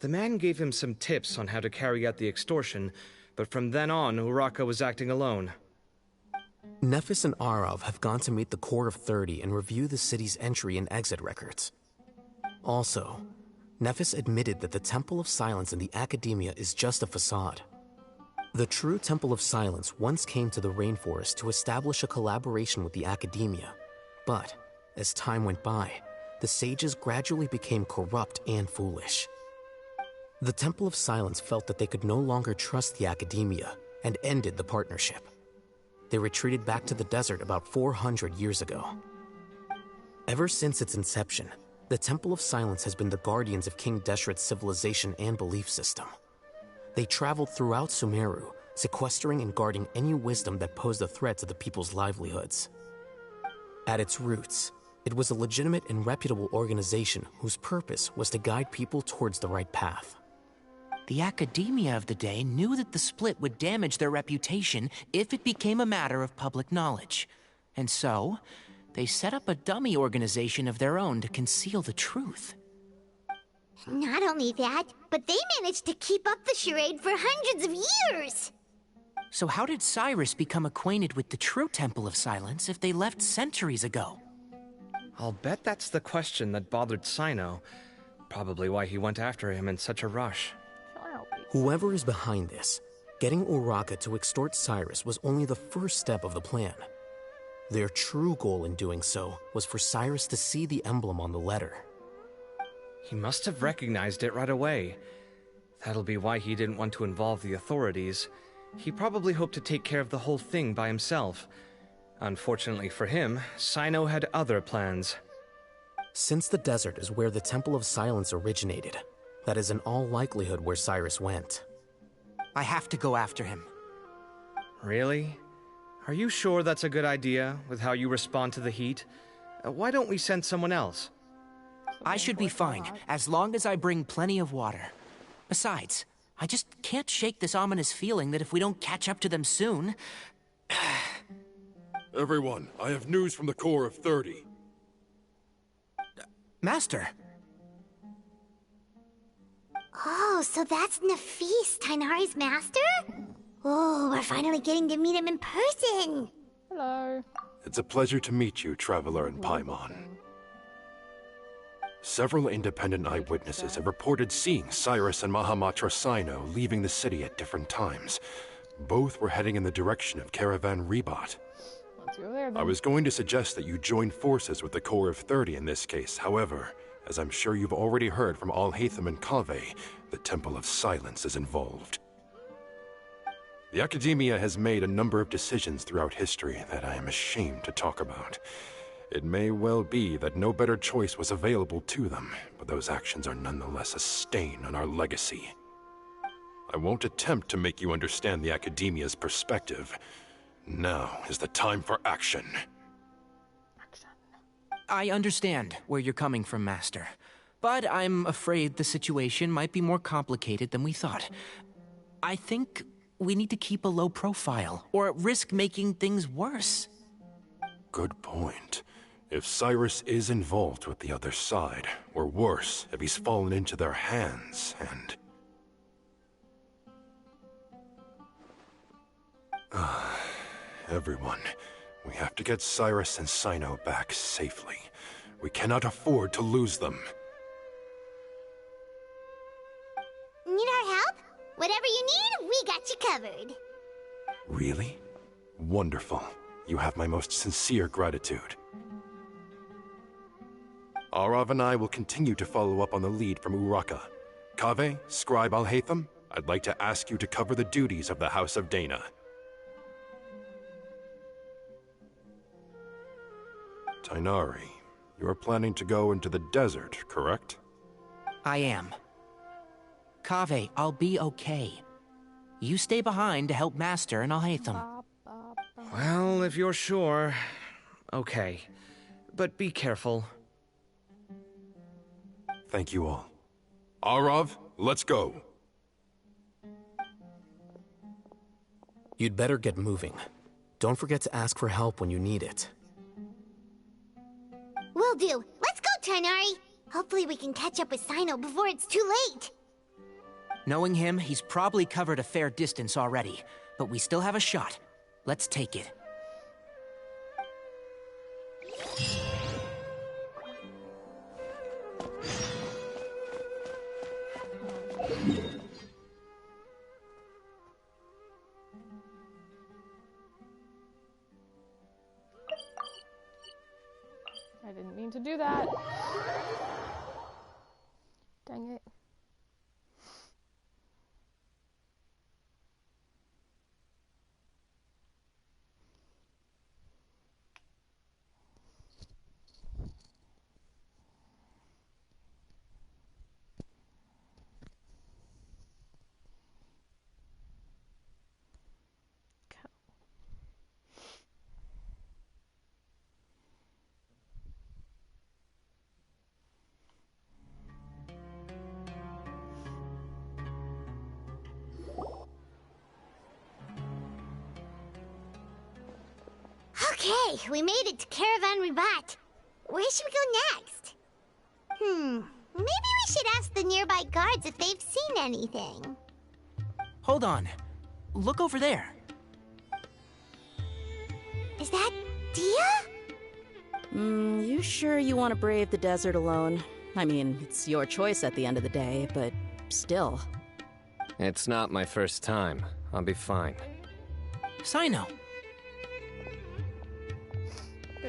The man gave him some tips on how to carry out the extortion, but from then on, Uraka was acting alone. Nephis and Arav have gone to meet the Core of 30 and review the city's entry and exit records. Also, Nephis admitted that the Temple of Silence in the Academia is just a facade. The true Temple of Silence once came to the rainforest to establish a collaboration with the Academia, but as time went by, the sages gradually became corrupt and foolish. The Temple of Silence felt that they could no longer trust the Academia and ended the partnership. They retreated back to the desert about 400 years ago. Ever since its inception, the Temple of Silence has been the guardians of King Deshret's civilization and belief system. They traveled throughout Sumeru, sequestering and guarding any wisdom that posed a threat to the people's livelihoods. At its roots, it was a legitimate and reputable organization whose purpose was to guide people towards the right path. The Academia of the day knew that the split would damage their reputation if it became a matter of public knowledge. And so, they set up a dummy organization of their own to conceal the truth. Not only that, but they managed to keep up the charade for hundreds of years! So how did Cyrus become acquainted with the true Temple of Silence if they left centuries ago? I'll bet that's the question that bothered Sino. Probably why he went after him in such a rush. Whoever is behind this, getting Uraka to extort Cyrus was only the first step of the plan. Their true goal in doing so was for Cyrus to see the emblem on the letter. He must have recognized it right away. That'll be why he didn't want to involve the authorities. He probably hoped to take care of the whole thing by himself. Unfortunately for him, Sino had other plans. Since the desert is where the Temple of Silence originated, that is in all likelihood where Cyrus went. I have to go after him. Really? Are you sure that's a good idea, with how you respond to the heat? Why don't we send someone else? I should be fine, as long as I bring plenty of water. Besides, I just can't shake this ominous feeling that if we don't catch up to them soon... Everyone, I have news from the Core of 30. Master! Oh, so that's Nafis, Tainari's master? Oh, we're finally getting to meet him in person! Hello. It's a pleasure to meet you, Traveler in Paimon. Several independent eyewitnesses have reported seeing Cyrus and Mahamatra Sino leaving the city at different times. Both were heading in the direction of Caravan Rebat. Let's go there, then. I was going to suggest that you join forces with the Core of 30 in this case. However, as I'm sure you've already heard from Alhaitham and Kaveh, the Temple of Silence is involved. The Academia has made a number of decisions throughout history that I am ashamed to talk about. It may well be that no better choice was available to them, but those actions are nonetheless a stain on our legacy. I won't attempt to make you understand the Academia's perspective. Now is the time for action. I understand where you're coming from, Master. But I'm afraid the situation might be more complicated than we thought. I think we need to keep a low profile, or risk making things worse. Good point. If Cyrus is involved with the other side, or worse, if he's fallen into their hands, and... Everyone, we have to get Cyrus and Sino back safely. We cannot afford to lose them. Need our help? Whatever you need, we got you covered. Really? Wonderful. You have my most sincere gratitude. Arav and I will continue to follow up on the lead from Uraka. Kaveh, Scribe Alhaitham, I'd like to ask you to cover the duties of the House of Dana. Tainari, you are planning to go into the desert, correct? I am. Kaveh, I'll be okay. You stay behind to help Master and Alhaitham. Well, if you're sure... Okay. But be careful. Thank you all. Arav, let's go. You'd better get moving. Don't forget to ask for help when you need it. Will do. Let's go, Tainari. Hopefully we can catch up with Sino before it's too late. Knowing him, he's probably covered a fair distance already, but we still have a shot. Let's take it. I didn't mean to do that. Dang it. Okay, we made it to Caravan Ribat. Where should we go next? Maybe we should ask the nearby guards if they've seen anything. Hold on. Look over there. Is that Dia? You sure you want to brave the desert alone? I mean, it's your choice at the end of the day, but still. It's not my first time. I'll be fine. Sino.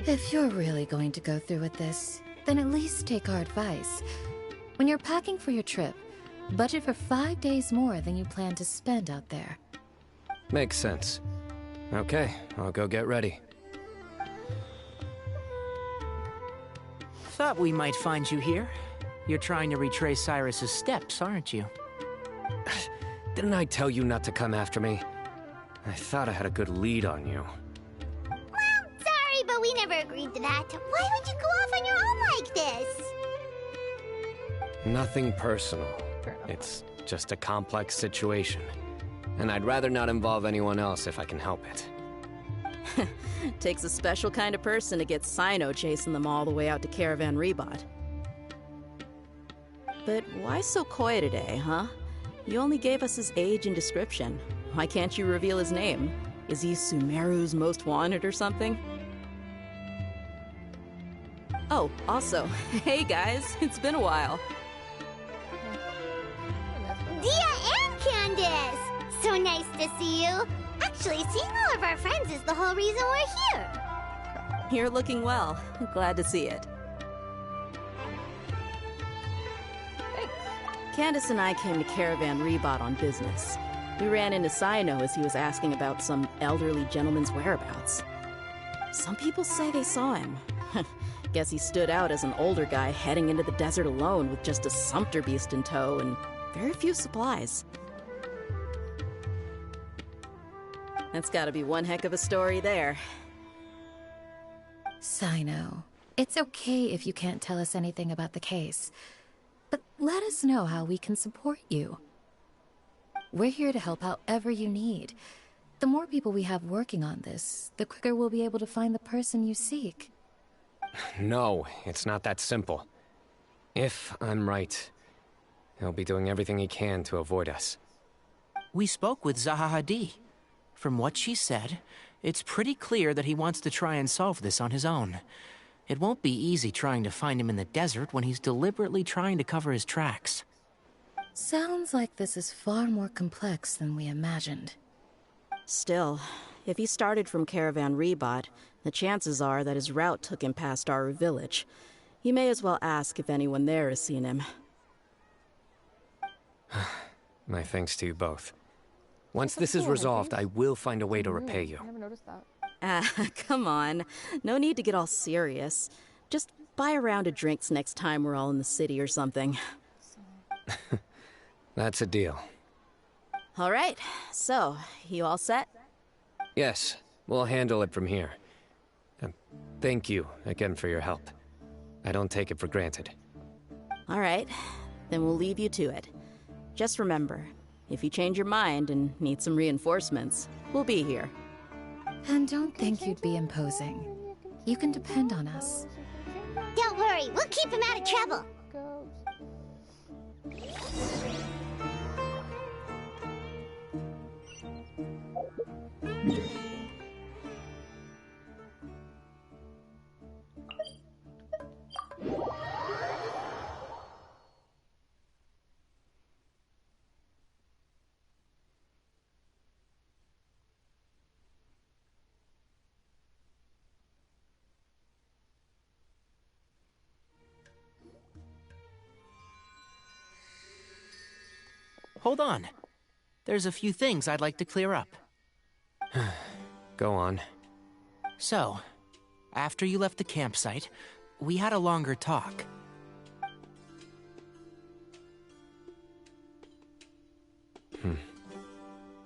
If you're really going to go through with this, then at least take our advice. When you're packing for your trip, budget for 5 days more than you plan to spend out there. Makes sense. Okay, I'll go get ready. Thought we might find you here. You're trying to retrace Cyrus's steps, aren't you? Didn't I tell you not to come after me? I thought I had a good lead on you. Sorry, but we never agreed to that. Why would you go off on your own like this? Nothing personal. It's just a complex situation. And I'd rather not involve anyone else if I can help it. Takes a special kind of person to get Sino chasing them all the way out to Caravan Ribat. But why so coy today, huh? You only gave us his age and description. Why can't you reveal his name? Is he Sumeru's most wanted or something? Oh, also, hey guys, it's been a while. Dia and Candace! So nice to see you. Actually, seeing all of our friends is the whole reason we're here. You're looking well. Glad to see it. Candace and I came to Caravan Ribat on business. We ran into Sino as he was asking about some elderly gentleman's whereabouts. Some people say they saw him. Guess he stood out as an older guy heading into the desert alone with just a sumpter beast in tow and very few supplies. That's gotta be one heck of a story there. Sino, it's okay if you can't tell us anything about the case, but let us know how we can support you. We're here to help however you need. The more people we have working on this, the quicker we'll be able to find the person you seek. No, it's not that simple. If I'm right, he'll be doing everything he can to avoid us. We spoke with Zaha Hadid. From what she said, it's pretty clear that he wants to try and solve this on his own. It won't be easy trying to find him in the desert when he's deliberately trying to cover his tracks. Sounds like this is far more complex than we imagined. Still, if he started from Caravan Ribat, the chances are that his route took him past our village. You may as well ask if anyone there has seen him. My thanks to you both. Once this is resolved, I will find a way to repay you. I never noticed that. Come on. No need to get all serious. Just buy a round of drinks next time we're all in the city or something. That's a deal. All right. So, you all set? Yes, we'll handle it from here. Thank you again for your help. I don't take it for granted. All right. Then we'll leave you to it. Just remember, if you change your mind and need some reinforcements, we'll be here. And don't think you'd be imposing. You can depend on us. Don't worry, we'll keep him out of trouble. hold on. There's a few things I'd like to clear up. Go on. So, after you left the campsite, we had a longer talk.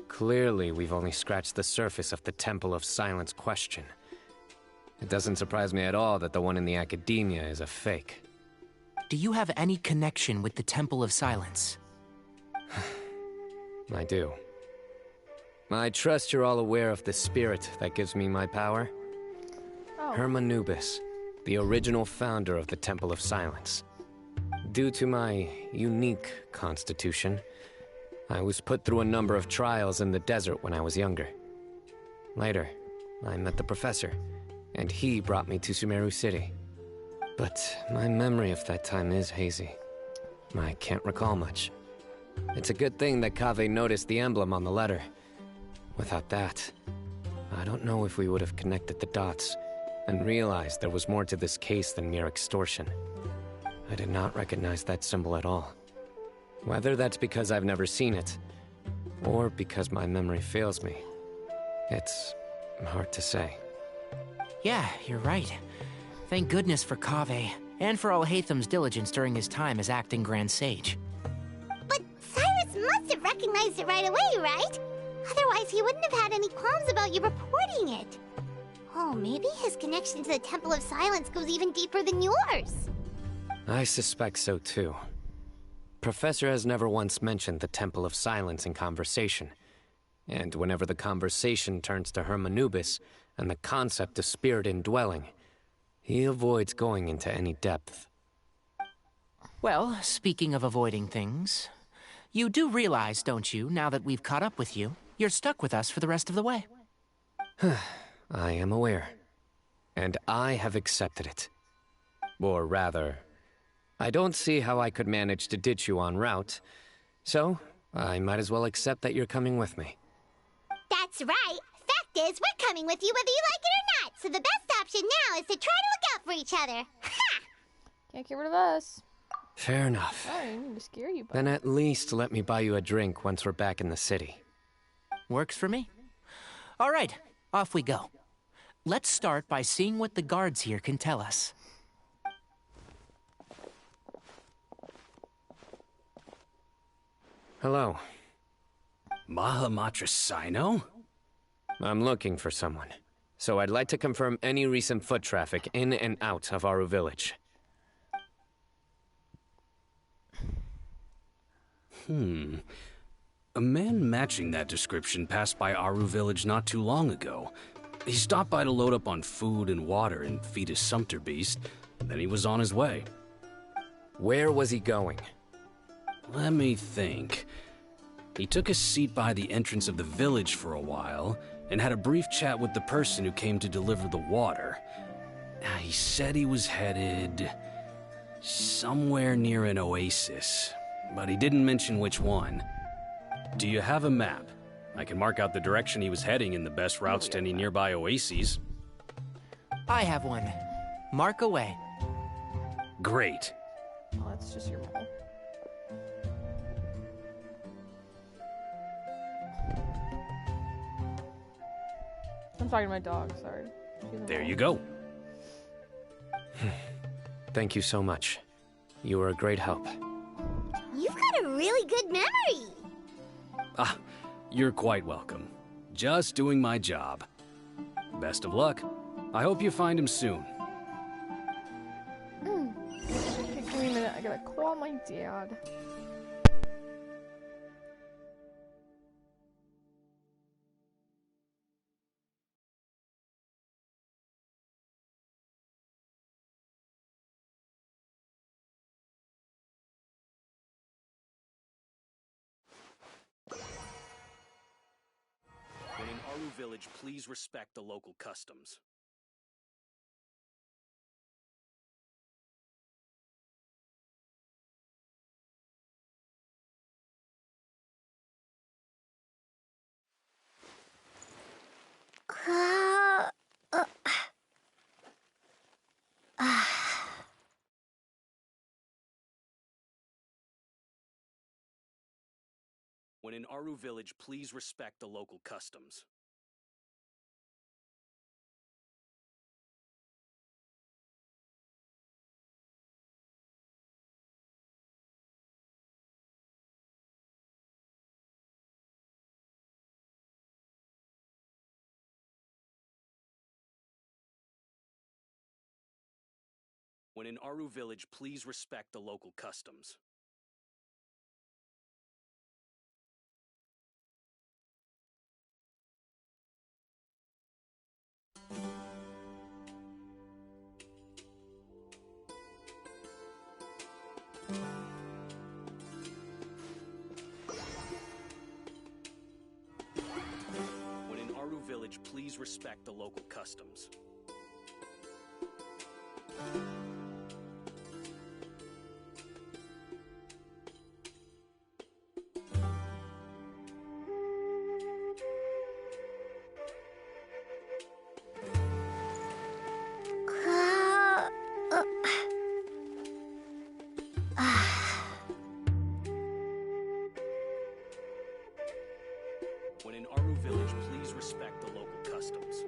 Clearly, we've only scratched the surface of the Temple of Silence question. It doesn't surprise me at all that the one in the Academia is a fake. Do you have any connection with the Temple of Silence? I do. I trust you're all aware of the spirit that gives me my power. Oh. Hermanubis, the original founder of the Temple of Silence. Due to my unique constitution, I was put through a number of trials in the desert when I was younger. Later, I met the professor, and he brought me to Sumeru City. But my memory of that time is hazy. I can't recall much. It's a good thing that Kaveh noticed the emblem on the letter. Without that, I don't know if we would have connected the dots and realized there was more to this case than mere extortion. I did not recognize that symbol at all. Whether that's because I've never seen it, or because my memory fails me, it's hard to say. Yeah, you're right. Thank goodness for Kaveh, and for Alhaitham's diligence during his time as acting Grand Sage. But Cyrus must have recognized it right away, right? Otherwise, he wouldn't have had any qualms about you reporting it. Oh, maybe his connection to the Temple of Silence goes even deeper than yours. I suspect so too. Professor has never once mentioned the Temple of Silence in conversation. And whenever the conversation turns to Hermanubis and the concept of spirit indwelling, he avoids going into any depth. Well, speaking of avoiding things, you do realize, don't you, now that we've caught up with you, you're stuck with us for the rest of the way? I am aware. And I have accepted it. Or rather, I don't see how I could manage to ditch you en route, so I might as well accept that you're coming with me. That's right. Fact is, we're coming with you whether you like it or not, so the best option now is to try to look out for each other. Ha! Can't get rid of us. Fair enough. I didn't mean to scare you, but... Then at least let me buy you a drink once we're back in the city. Works for me. All right, off we go. Let's start by seeing what the guards here can tell us. Hello. Mahamatra Sino? I'm looking for someone, so I'd like to confirm any recent foot traffic in and out of Aru Village. A man matching that description passed by Aru Village not too long ago. He stopped by to load up on food and water and feed his sumpter beast, then he was on his way. Where was he going? Let me think. He took a seat by the entrance of the village for a while, and had a brief chat with the person who came to deliver the water. He said he was headed somewhere near an oasis, but he didn't mention which one. Do you have a map? I can mark out the direction he was heading and the best routes to any nearby oases. I have one. Mark away. Great. Oh, that's just your mole. I'm talking to my dog, sorry. There you go. Thank you so much. You were a great help. You've got a really good memory. Ah, you're quite welcome. Just doing my job. Best of luck. I hope you find him soon. Okay, give me a minute. I gotta call my dad. When in Aru Village, please respect the local customs. When in Aru Village, please respect the local customs. When in Aru Village, please respect the local customs. When in Aru Village, please respect the local customs. When in Aru Village, please respect the local customs.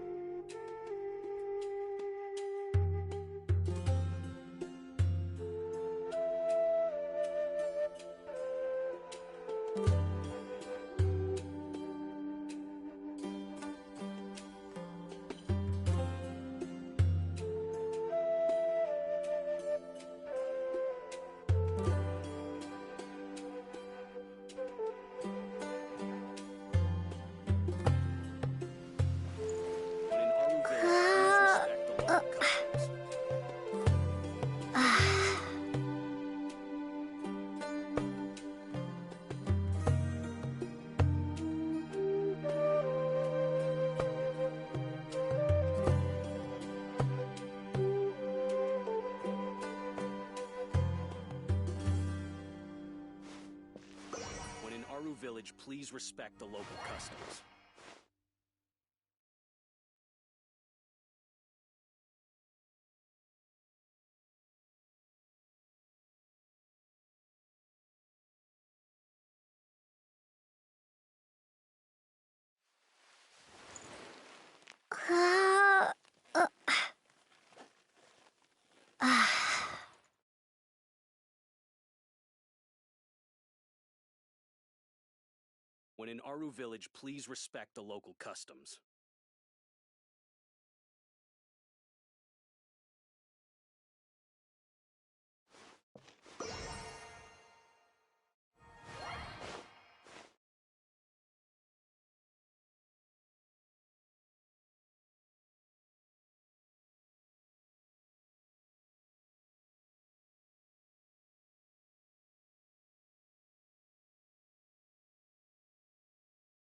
When in Aru Village, please respect the local customs. When in Aru Village, please respect the local customs.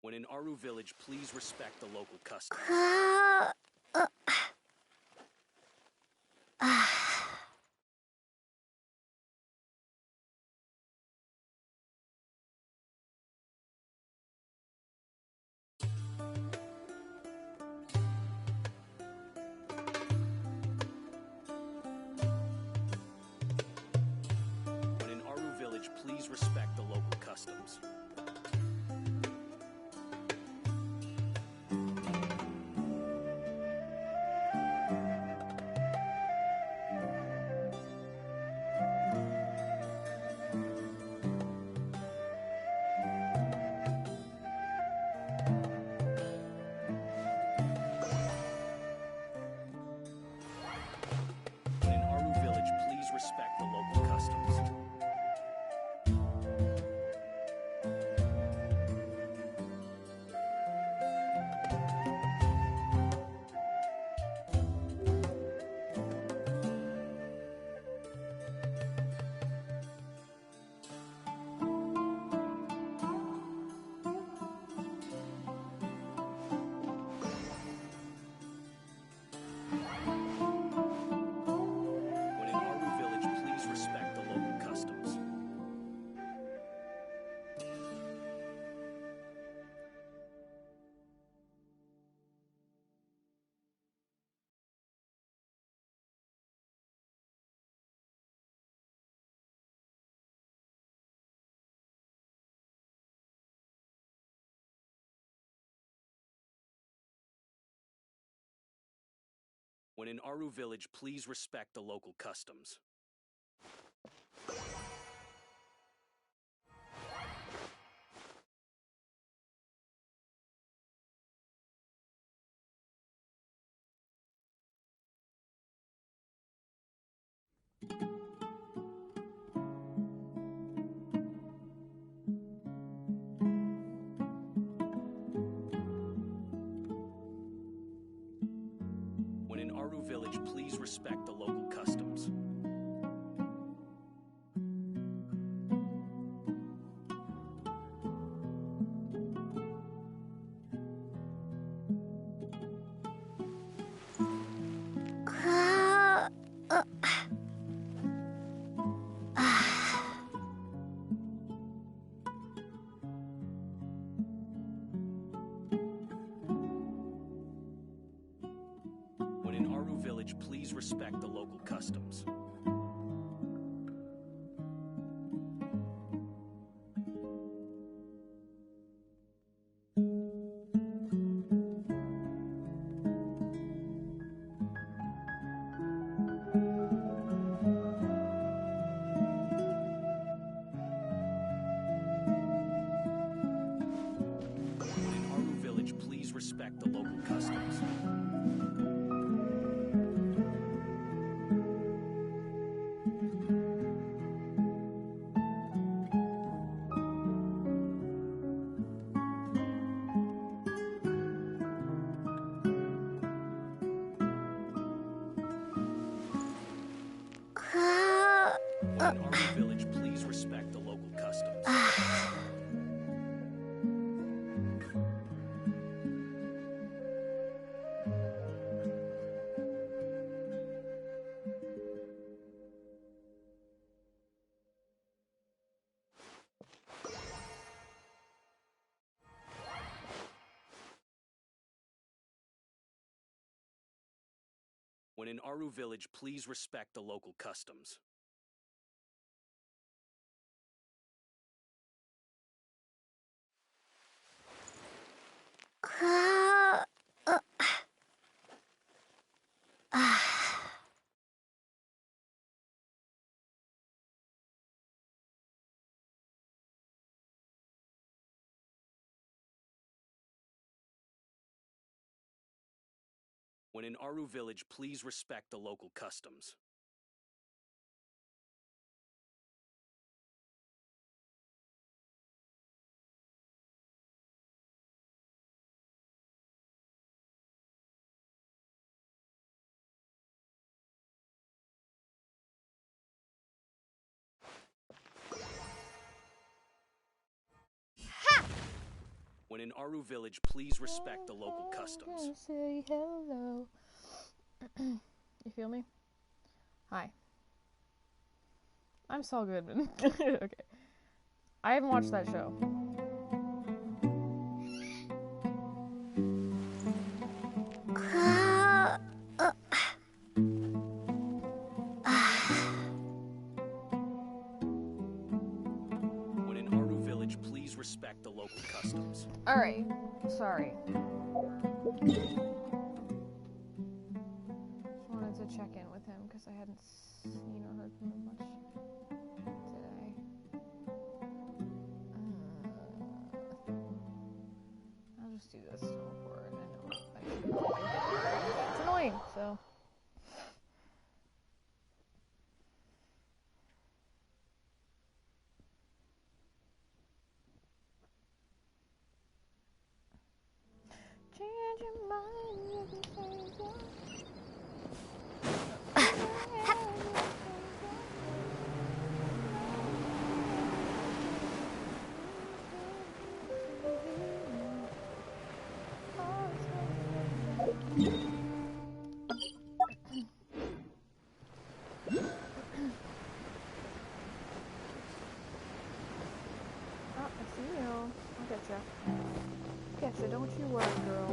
When in Aru Village, please respect the local customs. When in Aru Village, please respect the local customs. When in Aru Village, please respect the local customs. When in Aru Village, please respect the local customs. When in Aru Village, please respect the local customs. When in Aru Village, please respect the local customs. When in Aru Village, please respect the local customs. When in Aru Village, please respect the local customs. When in Aru Village, please respect the local customs. When in Aru Village, please respect the local customs. Say hello. You feel me? Hi. I'm Saul Goodman. Okay. I haven't watched that show. When in Aru Village, please respect the local customs. Alright. Sorry. Just wanted to check in with him because I hadn't seen or heard from him much today. I'll just do this teleport. I know I should probably get it, but it's annoying, so. Change your mind, you can change your I see you. I'll get you. Getcha, don't you worry, girl.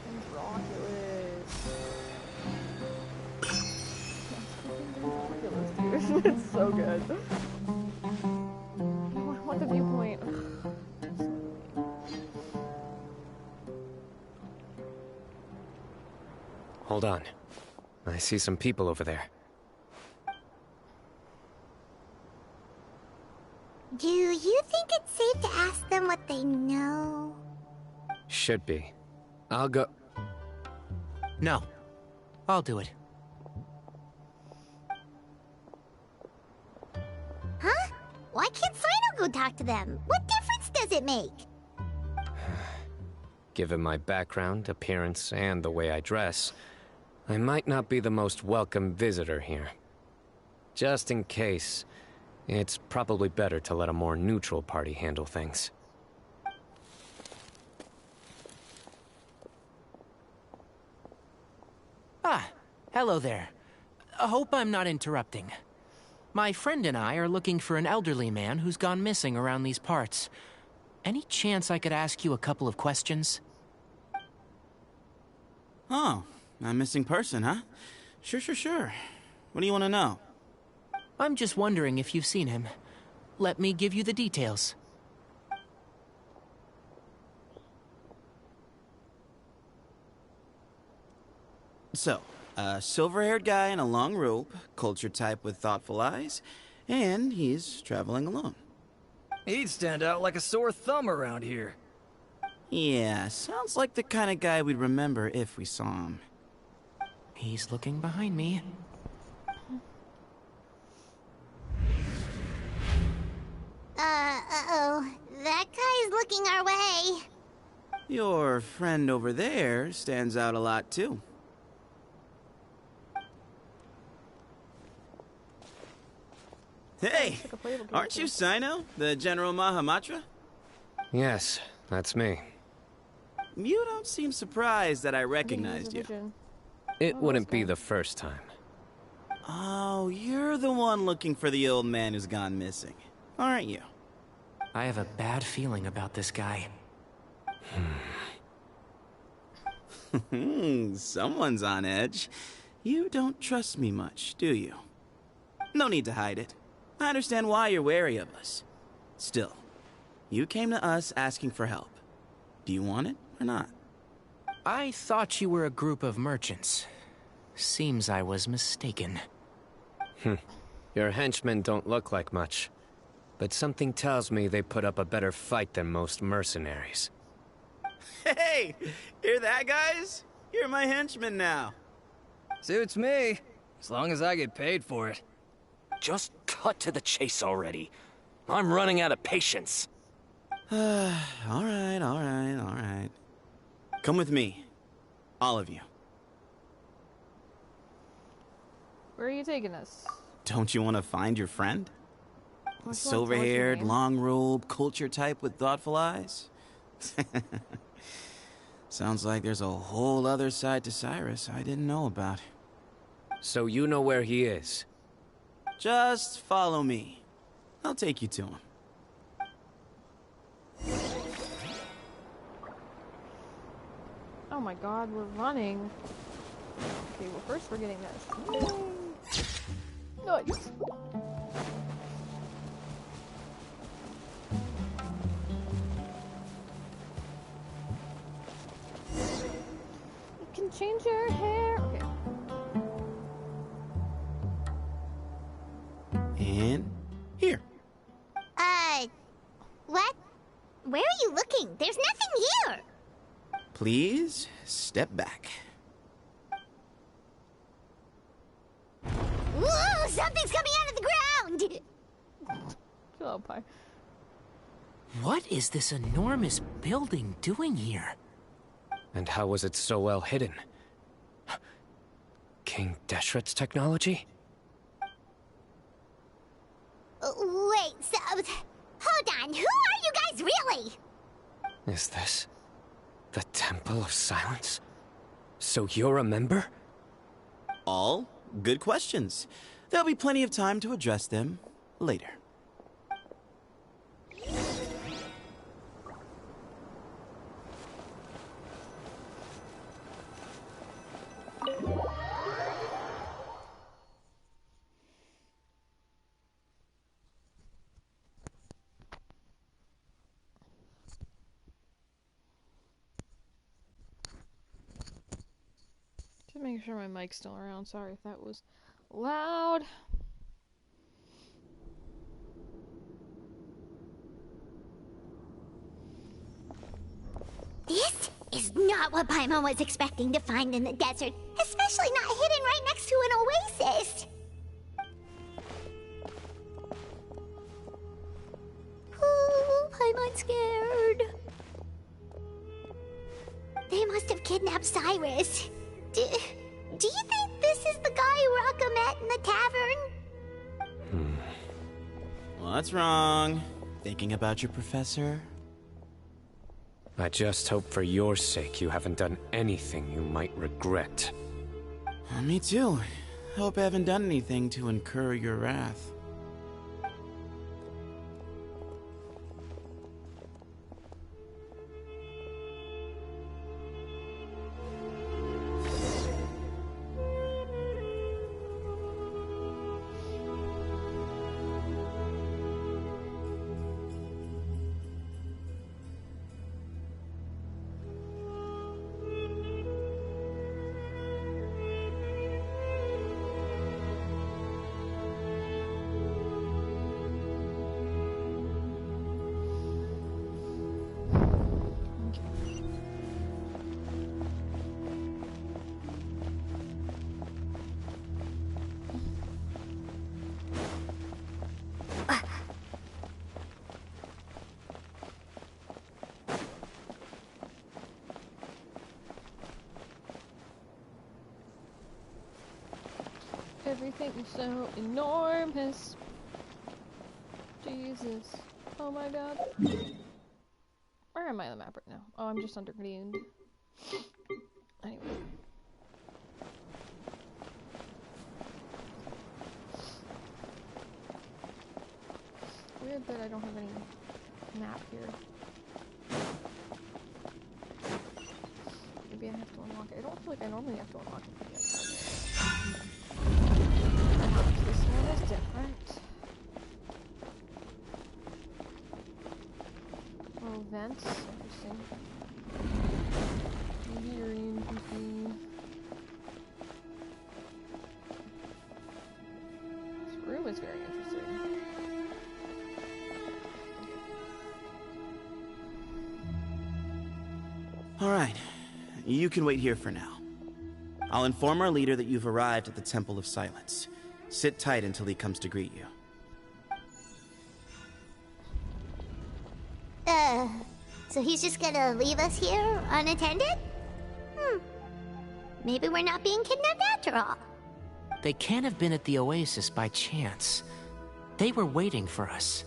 Things Roculus. Roculus, dude. It's so good. No, I want the viewpoint. Hold on. I see some people over there. Do you think it's safe to ask them what they know? Should be. I'll go... No. I'll do it. Huh? Why can't Sino go talk to them? What difference does it make? Given my background, appearance, and the way I dress, I might not be the most welcome visitor here. Just in case, it's probably better to let a more neutral party handle things. Ah, hello there. I hope I'm not interrupting. My friend and I are looking for an elderly man who's gone missing around these parts. Any chance I could ask you a couple of questions? Oh, a missing person, huh? Sure. What do you want to know? I'm just wondering if you've seen him. Let me give you the details. So, a silver-haired guy in a long robe, culture type with thoughtful eyes, and he's traveling alone. He'd stand out like a sore thumb around here. Yeah, sounds like the kind of guy we'd remember if we saw him. He's looking behind me. Uh-oh. That guy's looking our way. Your friend over there stands out a lot, too. Hey! Aren't you Sino, the General Mahamatra? Yes, that's me. You don't seem surprised that I recognized you. It wouldn't be the first time. Oh, you're the one looking for the old man who's gone missing, aren't you? I have a bad feeling about this guy. Someone's on edge. You don't trust me much, do you? No need to hide it. I understand why you're wary of us. Still, you came to us asking for help. Do you want it or not? I thought you were a group of merchants. Seems I was mistaken. Your henchmen don't look like much, but something tells me they put up a better fight than most mercenaries. Hey! Hear that, guys? You're my henchmen now. Suits me, as long as I get paid for it. Just cut to the chase already. I'm running out of patience. All right. Come with me. All of you. Where are you taking us? Don't you want to find your friend? Don't you Silver-haired, want long robe, culture type with thoughtful eyes? Sounds like there's a whole other side to Cyrus I didn't know about. So you know where he is? Just follow me. I'll take you to him. Oh my god, we're running. Okay, well first we're getting this. Yay! Nice. You can change your hair. Okay. And here. What? Where are you looking? There's nothing here. Please, step back. Whoa, something's coming out of the ground! Chill out, Pi. What is this enormous building doing here? And how was it so well hidden? King Deshret's technology? Wait, so... Hold on, who are you guys really? Is this the Temple of Silence? So you're a member? All good questions. There'll be plenty of time to address them later. to make sure my mic's still around. Sorry if that was loud. This is not what Paimon was expecting to find in the desert, especially not hidden right next to an oasis. Oh, Paimon's scared. They must have kidnapped Cyrus. Do you think this is the guy Raka met in the tavern? What's wrong? Thinking about your professor? I just hope for your sake you haven't done anything you might regret. Me too. Hope I haven't done anything to incur your wrath. Everything's so enormous. Jesus. Oh my god. Where am I on the map right now? Oh, I'm just underground. Anyway. Weird that I don't have any map here. Maybe I have to unlock it. I don't feel like I normally have to unlock it yet. This one is different. Oh, vents. Interesting. Maybe NPC. This room is very interesting. Alright. You can wait here for now. I'll inform our leader that you've arrived at the Temple of Silence. Sit tight until he comes to greet you. So he's just gonna leave us here unattended? Maybe we're not being kidnapped after all. They can't have been at the oasis by chance. They were waiting for us.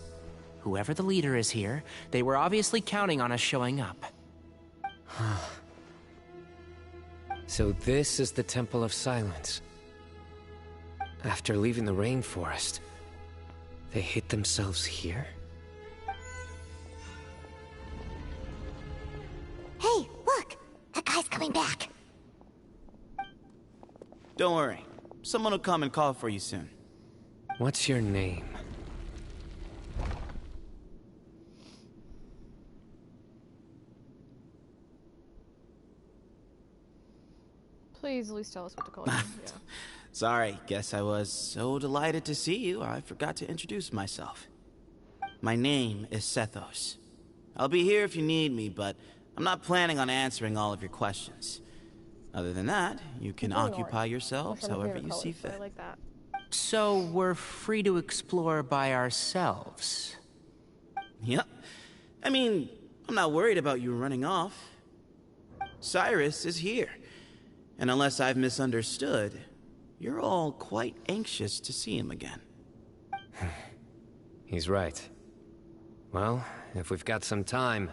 Whoever the leader is here, they were obviously counting on us showing up. So this is the Temple of Silence. After leaving the rainforest, they hid themselves here? Hey, look! That guy's coming back. Don't worry. Someone will come and call for you soon. What's your name? Please at least tell us what to call you. Yeah. Sorry, guess I was so delighted to see you, I forgot to introduce myself. My name is Sethos. I'll be here if you need me, but I'm not planning on answering all of your questions. Other than that, you can occupy yourselves however you see fit. I like that. So we're free to explore by ourselves? Yep. I mean, I'm not worried about you running off. Cyrus is here. And unless I've misunderstood, you're all quite anxious to see him again. He's right. Well, if we've got some time,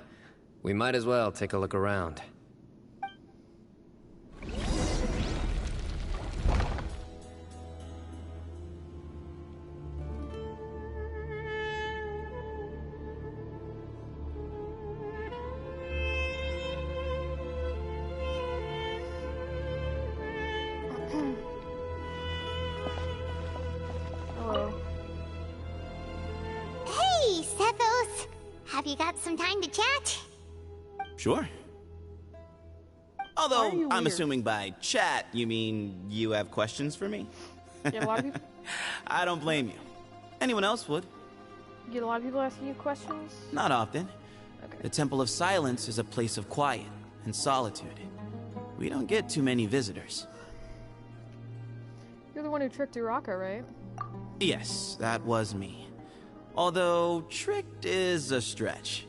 we might as well take a look around. Hey, Sethos! Have you got some time to chat? Sure. Although, you I'm weird? assuming by chat, you mean you have questions for me? You get a lot of people. I don't blame you. Anyone else would. You get a lot of people asking you questions. Not often. Okay. The Temple of Silence is a place of quiet and solitude. We don't get too many visitors. You're the one who tricked Uraka, right? Yes, that was me. Although, tricked is a stretch.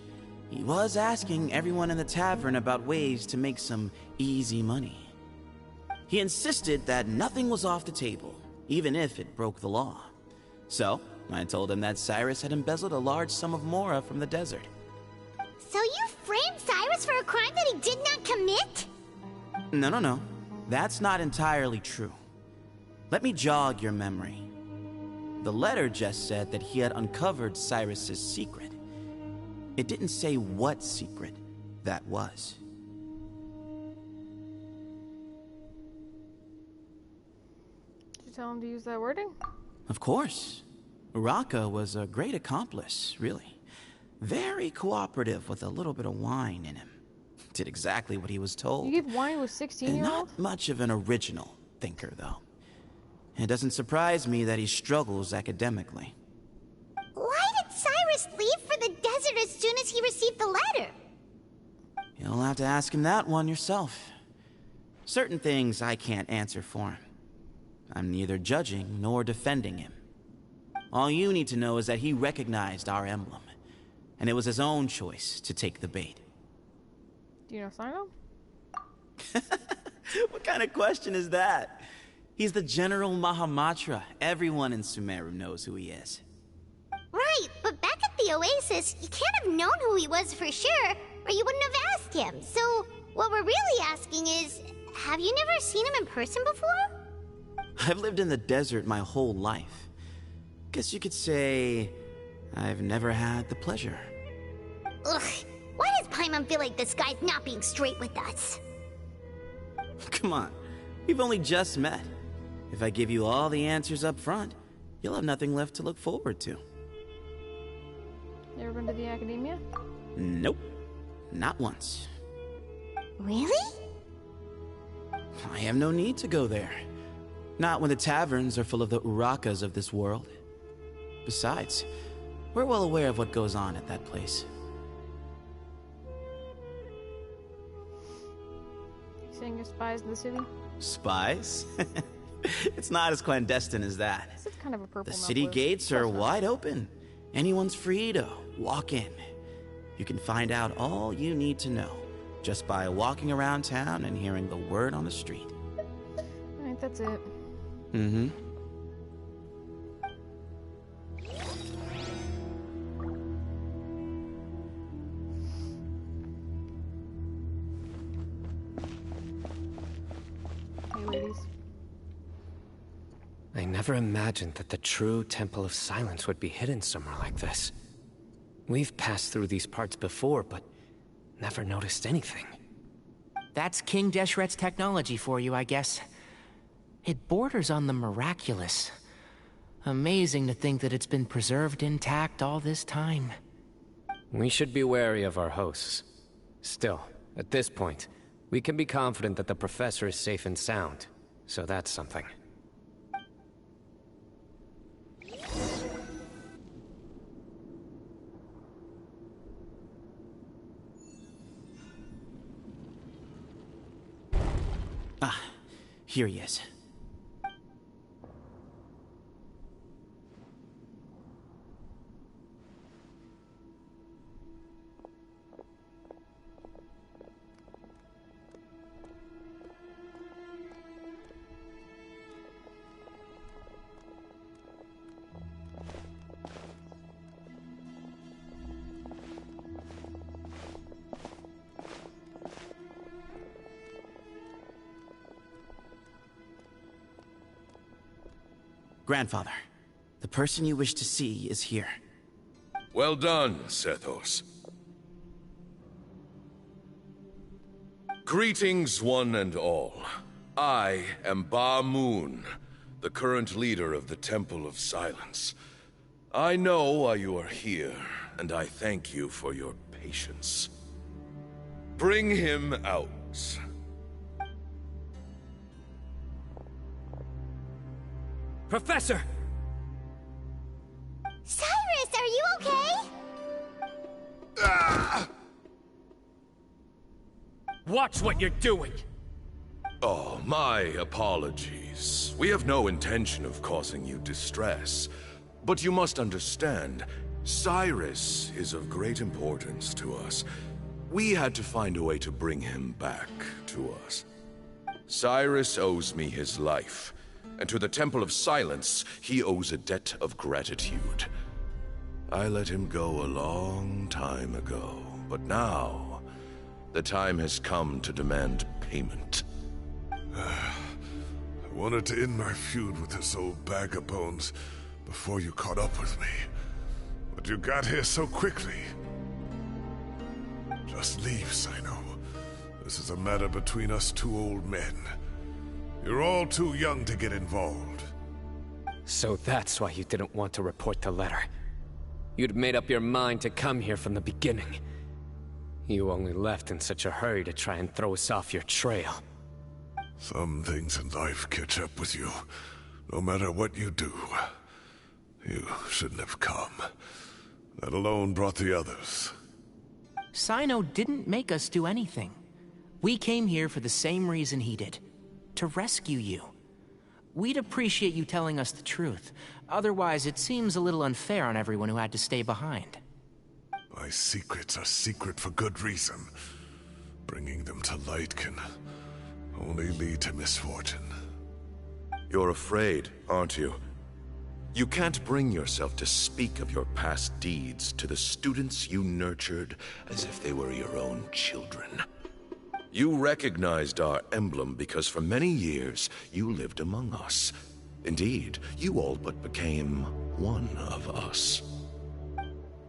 He was asking everyone in the tavern about ways to make some easy money. He insisted that nothing was off the table, even if it broke the law. So, I told him that Cyrus had embezzled a large sum of mora from the desert. So you framed Cyrus for a crime that he did not commit? No. That's not entirely true. Let me jog your memory. The letter just said that he had uncovered Cyrus's secret. It didn't say what secret that was. Did you tell him to use that wording? Of course. Uraka was a great accomplice, really. Very cooperative with a little bit of wine in him. Did exactly what he was told. You gave wine to a 16-year-old? Not much of an original thinker, though. It doesn't surprise me that he struggles academically. Why did Cyrus leave for the desert as soon as he received the letter? You'll have to ask him that one yourself. Certain things I can't answer for him. I'm neither judging nor defending him. All you need to know is that he recognized our emblem, and it was his own choice to take the bait. Do you know Sino? What kind of question is that? He's the General Mahamatra. Everyone in Sumeru knows who he is. Right, but back at the Oasis, you can't have known who he was for sure, or you wouldn't have asked him. So, what we're really asking is, have you never seen him in person before? I've lived in the desert my whole life. Guess you could say I've never had the pleasure. Ugh, why does Paimon feel like this guy's not being straight with us? Come on, we've only just met. If I give you all the answers up front, you'll have nothing left to look forward to. You ever been to the academia? Nope, not once. Really? I have no need to go there. Not when the taverns are full of the Urakas of this world. Besides, we're well aware of what goes on at that place. You saying you're spies in the city? Spies? It's not as clandestine as that. This is kind of a purple The city gates are wide open. Anyone's free to walk in. You can find out all you need to know just by walking around town and hearing the word on the street. Alright, that's it. Mm-hmm. Hey, ladies. I never imagined that the true Temple of Silence would be hidden somewhere like this. We've passed through these parts before, but never noticed anything. That's King Deshret's technology for you, I guess. It borders on the miraculous. Amazing to think that it's been preserved intact all this time. We should be wary of our hosts. Still, at this point, we can be confident that the professor is safe and sound, so that's something. Ah, here he is. Grandfather, the person you wish to see is here. Well done, Sethos. Greetings, one and all. I am Ba Moon, the current leader of the Temple of Silence. I know why you are here, and I thank you for your patience. Bring him out. Professor! Cyrus, are you okay? Watch what you're doing! Oh, my apologies. We have no intention of causing you distress. But you must understand, Cyrus is of great importance to us. We had to find a way to bring him back to us. Cyrus owes me his life, and to the Temple of Silence, he owes a debt of gratitude. I let him go a long time ago, but now, the time has come to demand payment. I wanted to end my feud with this old bag of bones before you caught up with me, but you got here so quickly. Just leave, Sino. This is a matter between us two old men. You're all too young to get involved. So that's why you didn't want to report the letter. You'd made up your mind to come here from the beginning. You only left in such a hurry to try and throw us off your trail. Some things in life catch up with you, no matter what you do. You shouldn't have come. That alone brought the others. Sino didn't make us do anything. We came here for the same reason he did. To rescue you. We'd appreciate you telling us the truth. Otherwise, it seems a little unfair on everyone who had to stay behind. My secrets are secret for good reason. Bringing them to light can only lead to misfortune. You're afraid, aren't you? You can't bring yourself to speak of your past deeds to the students you nurtured as if they were your own children. You recognized our emblem because for many years you lived among us. Indeed, you all but became one of us.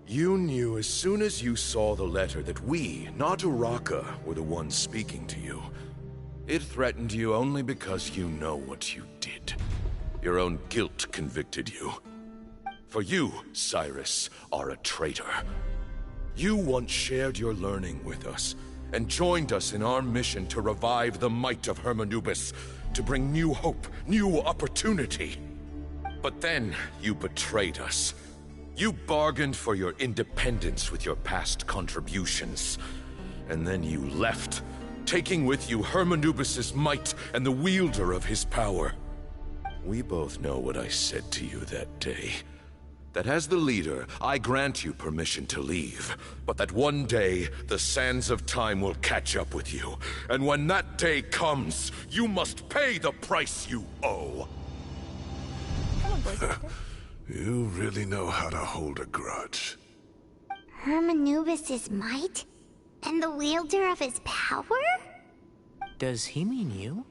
You knew as soon as you saw the letter that we, not Uraka, were the ones speaking to you. It threatened you only because you know what you did. Your own guilt convicted you. For you, Cyrus, are a traitor. You once shared your learning with us, and joined us in our mission to revive the might of Hermanubis, to bring new hope, new opportunity. But then you betrayed us. You bargained for your independence with your past contributions. And then you left, taking with you Hermanubis' might and the wielder of his power. We both know what I said to you that day. That as the leader, I grant you permission to leave, but that one day, the sands of time will catch up with you. And when that day comes, you must pay the price you owe. You really know how to hold a grudge. Hermanubis' might? And the wielder of his power? Does he mean you?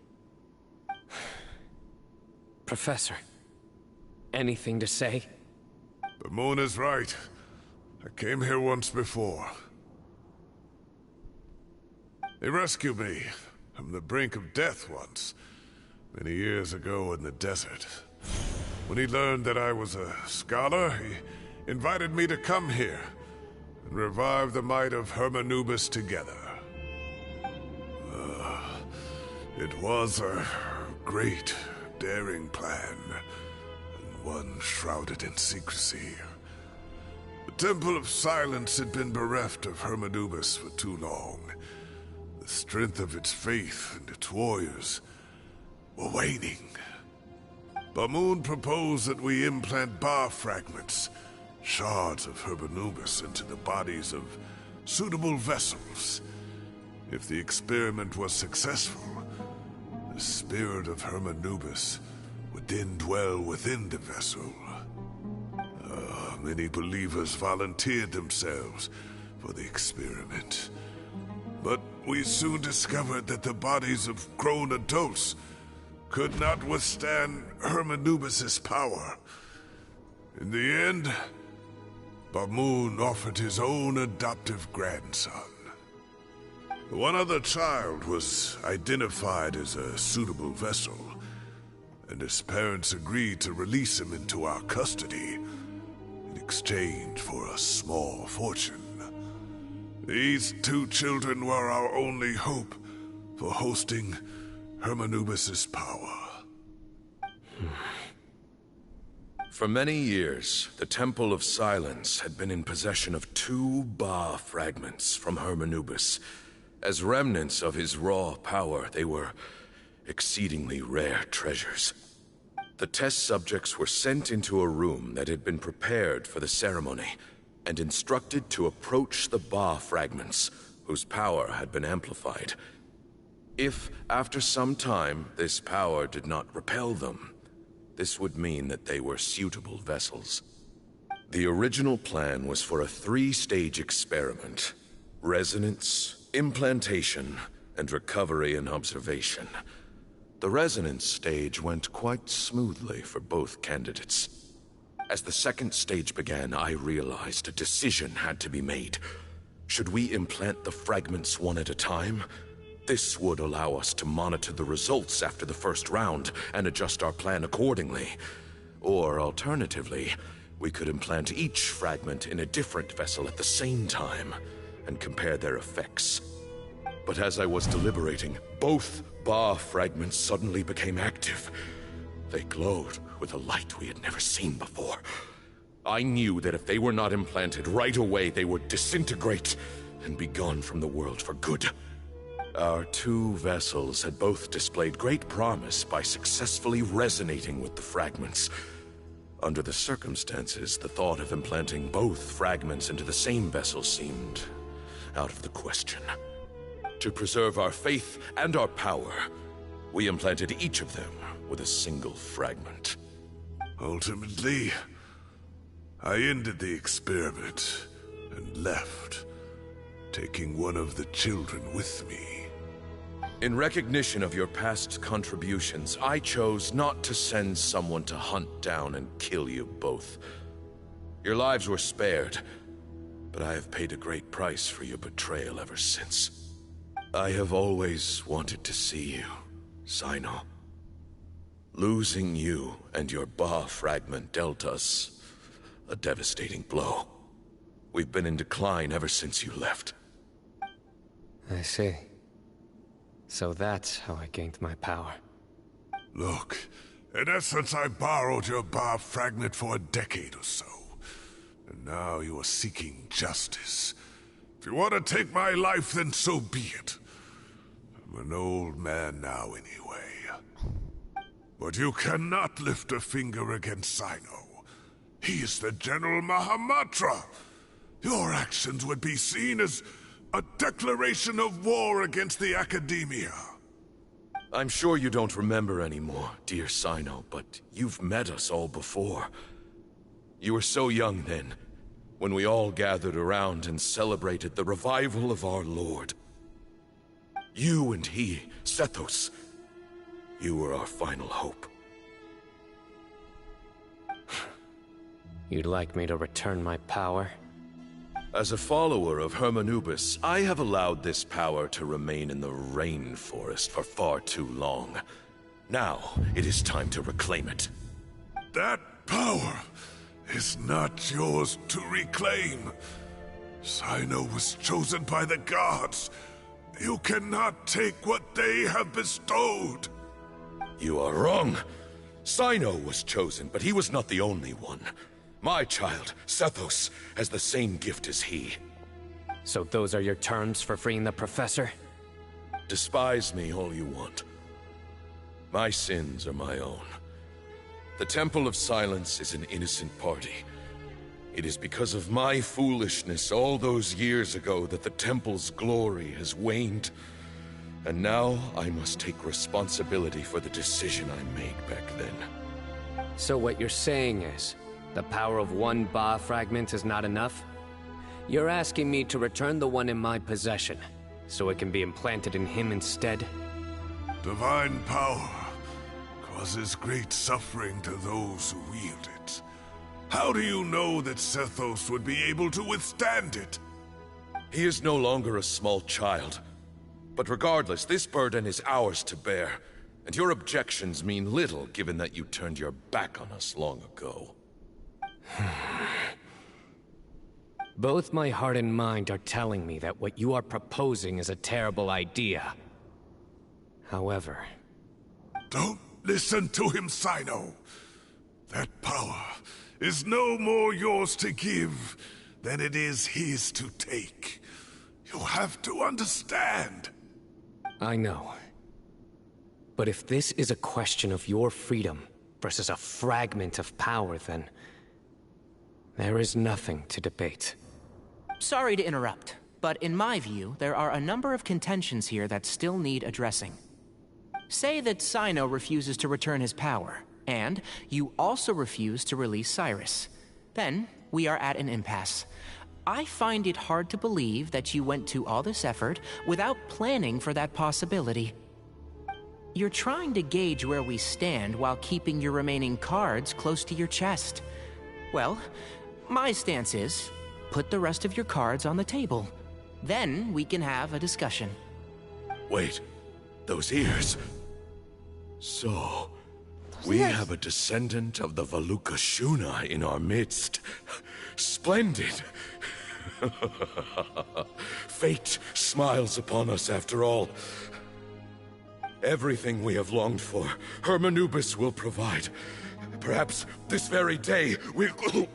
Professor, anything to say? Bamoon is right. I came here once before. He rescued me from the brink of death once, many years ago in the desert. When he learned that I was a scholar, he invited me to come here and revive the might of Hermanubis together. It was a great, daring plan, and one shrouded in secrecy. The Temple of Silence had been bereft of Hermanubis for too long. The strength of its faith and its warriors were waning. Bamoon proposed that we implant bar fragments, shards of Hermanubis, into the bodies of suitable vessels. If the experiment was successful, the spirit of Hermanubis would then dwell within the vessel. Many believers volunteered themselves for the experiment. But we soon discovered that the bodies of grown adults could not withstand Hermanubis' power. In the end, Bamoon offered his own adoptive grandson. One other child was identified as a suitable vessel, and his parents agreed to release him into our custody in exchange for a small fortune. These two children were our only hope for hosting Hermanubis' power. For many years, the Temple of Silence had been in possession of 2 Ba fragments from Hermanubis. As remnants of his raw power, they were exceedingly rare treasures. The test subjects were sent into a room that had been prepared for the ceremony, and instructed to approach the Ba fragments, whose power had been amplified. If, after some time, this power did not repel them, this would mean that they were suitable vessels. The original plan was for a 3-stage experiment: resonance, implantation, and recovery and observation. The resonance stage went quite smoothly for both candidates. As the 2nd stage began, I realized a decision had to be made. Should we implant the fragments one at a time? This would allow us to monitor the results after the first round and adjust our plan accordingly. Or alternatively, we could implant each fragment in a different vessel at the same time and compare their effects. But as I was deliberating, both Ba fragments suddenly became active. They glowed with a light we had never seen before. I knew that if they were not implanted right away, they would disintegrate and be gone from the world for good. Our 2 vessels had both displayed great promise by successfully resonating with the fragments. Under the circumstances, the thought of implanting both fragments into the same vessel seemed out of the question. To preserve our faith and our power, we implanted each of them with a single fragment. Ultimately, I ended the experiment and left, taking one of the children with me. In recognition of your past contributions, I chose not to send someone to hunt down and kill you both. Your lives were spared, but I have paid a great price for your betrayal ever since. I have always wanted to see you, Sino. Losing you and your Ba fragment dealt us a devastating blow. We've been in decline ever since you left. I see. So that's how I gained my power. Look, in essence, I borrowed your Ba fragment for a decade or so. And now you are seeking justice. If you want to take my life, then so be it. I'm an old man now anyway. But you cannot lift a finger against Sino. He is the General Mahamatra. Your actions would be seen as a declaration of war against the Academia. I'm sure you don't remember anymore, dear Sino, but you've met us all before. You were so young then, when we all gathered around and celebrated the revival of our Lord. You and he, Sethos, you were our final hope. You'd like me to return my power? As a follower of Hermanubis, I have allowed this power to remain in the rainforest for far too long. Now, it is time to reclaim it. That power is not yours to reclaim. Sino was chosen by the gods. You cannot take what they have bestowed. You are wrong. Sino was chosen, but he was not the only one. My child, Sethos, has the same gift as he. So those are your terms for freeing the professor? Despise me all you want. My sins are my own. The Temple of Silence is an innocent party. It is because of my foolishness all those years ago that the Temple's glory has waned. And now I must take responsibility for the decision I made back then. So what you're saying is, the power of one Ba fragment is not enough? You're asking me to return the one in my possession, so it can be implanted in him instead? Divine power causes great suffering to those who wield it. How do you know that Sethos would be able to withstand it? He is no longer a small child. But regardless, this burden is ours to bear, and your objections mean little given that you turned your back on us long ago. Both my heart and mind are telling me that what you are proposing is a terrible idea. However... Don't listen to him, Sino. That power is no more yours to give than it is his to take. You have to understand. I know. But if this is a question of your freedom versus a fragment of power, then there is nothing to debate. Sorry to interrupt, but in my view, there are a number of contentions here that still need addressing. Say that Cyno refuses to return his power, and you also refuse to release Cyrus. Then, we are at an impasse. I find it hard to believe that you went to all this effort without planning for that possibility. You're trying to gauge where we stand while keeping your remaining cards close to your chest. Well, my stance is, put the rest of your cards on the table. Then we can have a discussion. Wait, those ears. So, we have a descendant of the Valuka Shuna in our midst. Splendid. Fate smiles upon us after all. Everything we have longed for, Hermanubis will provide. Perhaps this very day we'll...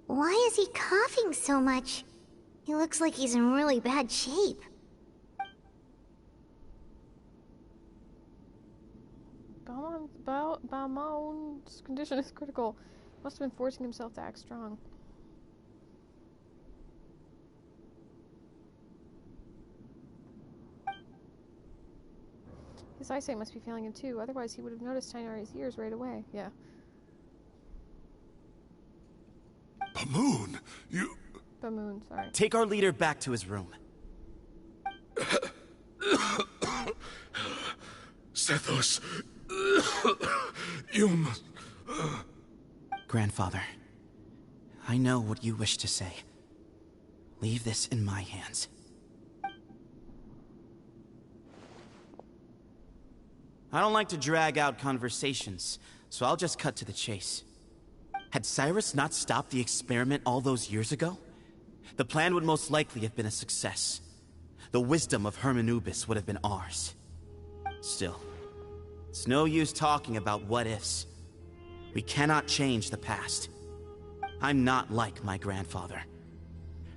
Why is he coughing so much? He looks like he's in really bad shape. Balmon's condition is critical. Must have been forcing himself to act strong. His eyesight must be failing him too, otherwise he would have noticed Tainari's ears right away. Yeah. Bamoon, you... Bamoon, sorry. Take our leader back to his room. Sethos, you must... Grandfather, I know what you wish to say. Leave this in my hands. I don't like to drag out conversations, so I'll just cut to the chase. Had Cyrus not stopped the experiment all those years ago, the plan would most likely have been a success. The wisdom of Hermanubis would have been ours. Still, it's no use talking about what-ifs. We cannot change the past. I'm not like my grandfather.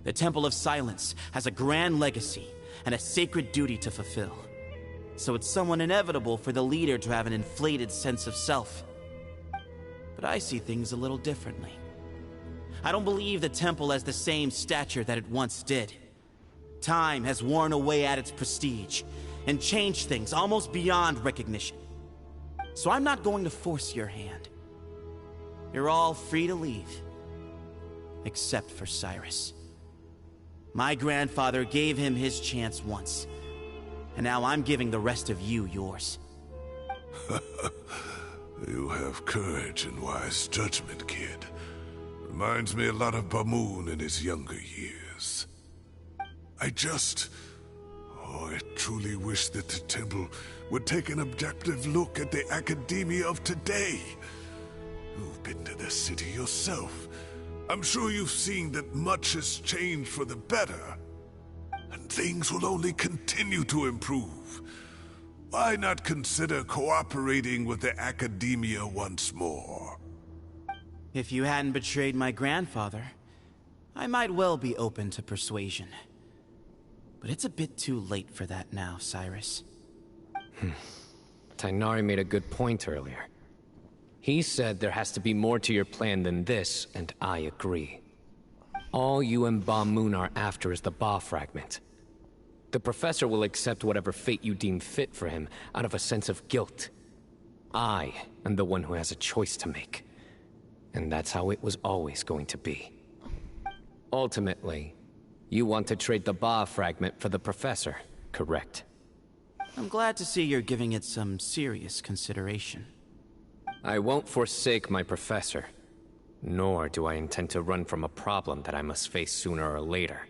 The Temple of Silence has a grand legacy and a sacred duty to fulfill. So it's somewhat inevitable for the leader to have an inflated sense of self. But I see things a little differently. I don't believe the temple has the same stature that it once did. Time has worn away at its prestige and changed things almost beyond recognition. So I'm not going to force your hand. You're all free to leave. Except for Cyrus. My grandfather gave him his chance once. And now I'm giving the rest of you yours. You have courage and wise judgment, kid. Reminds me a lot of Bamoon in his younger years. I truly wish that the temple would take an objective look at the academia of today. You've been to the city yourself. I'm sure you've seen that much has changed for the better. And things will only continue to improve. Why not consider cooperating with the academia once more? If you hadn't betrayed my grandfather, I might well be open to persuasion. But it's a bit too late for that now, Cyrus. Tainari made a good point earlier. He said there has to be more to your plan than this, and I agree. All you and Ba-Moon are after is the Ba fragment. The professor will accept whatever fate you deem fit for him out of a sense of guilt. I am the one who has a choice to make. And that's how it was always going to be. Ultimately, you want to trade the Ba fragment for the professor, correct? I'm glad to see you're giving it some serious consideration. I won't forsake my professor. Nor do I intend to run from a problem that I must face sooner or later.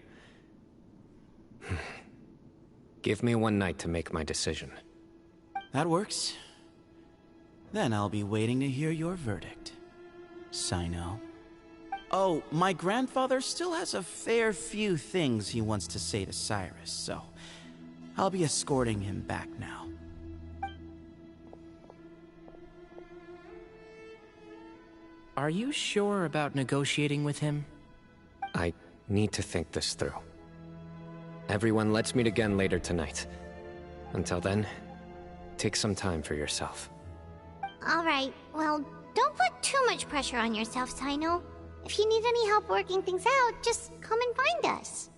Give me one night to make my decision. That works. Then I'll be waiting to hear your verdict, Cyno. Oh, my grandfather still has a fair few things he wants to say to Cyrus, so I'll be escorting him back now. Are you sure about negotiating with him? I need to think this through. Everyone, let's meet again later tonight. Until then, take some time for yourself. Alright, well, don't put too much pressure on yourself, Sino. If you need any help working things out, just come and find us.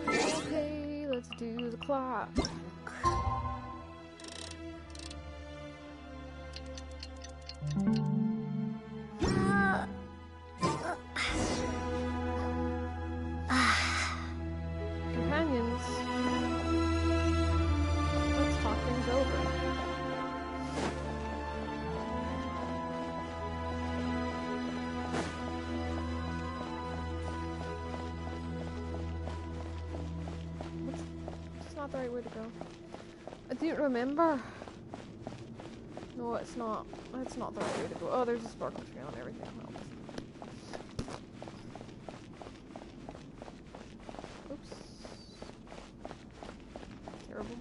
Okay, let's do the clock. Companions, let's talk things over. It's not the right way to go. I don't remember. No, it's not. It's not the right way to go. Oh, there's a sparkle tree on everything. Oops. Terrible.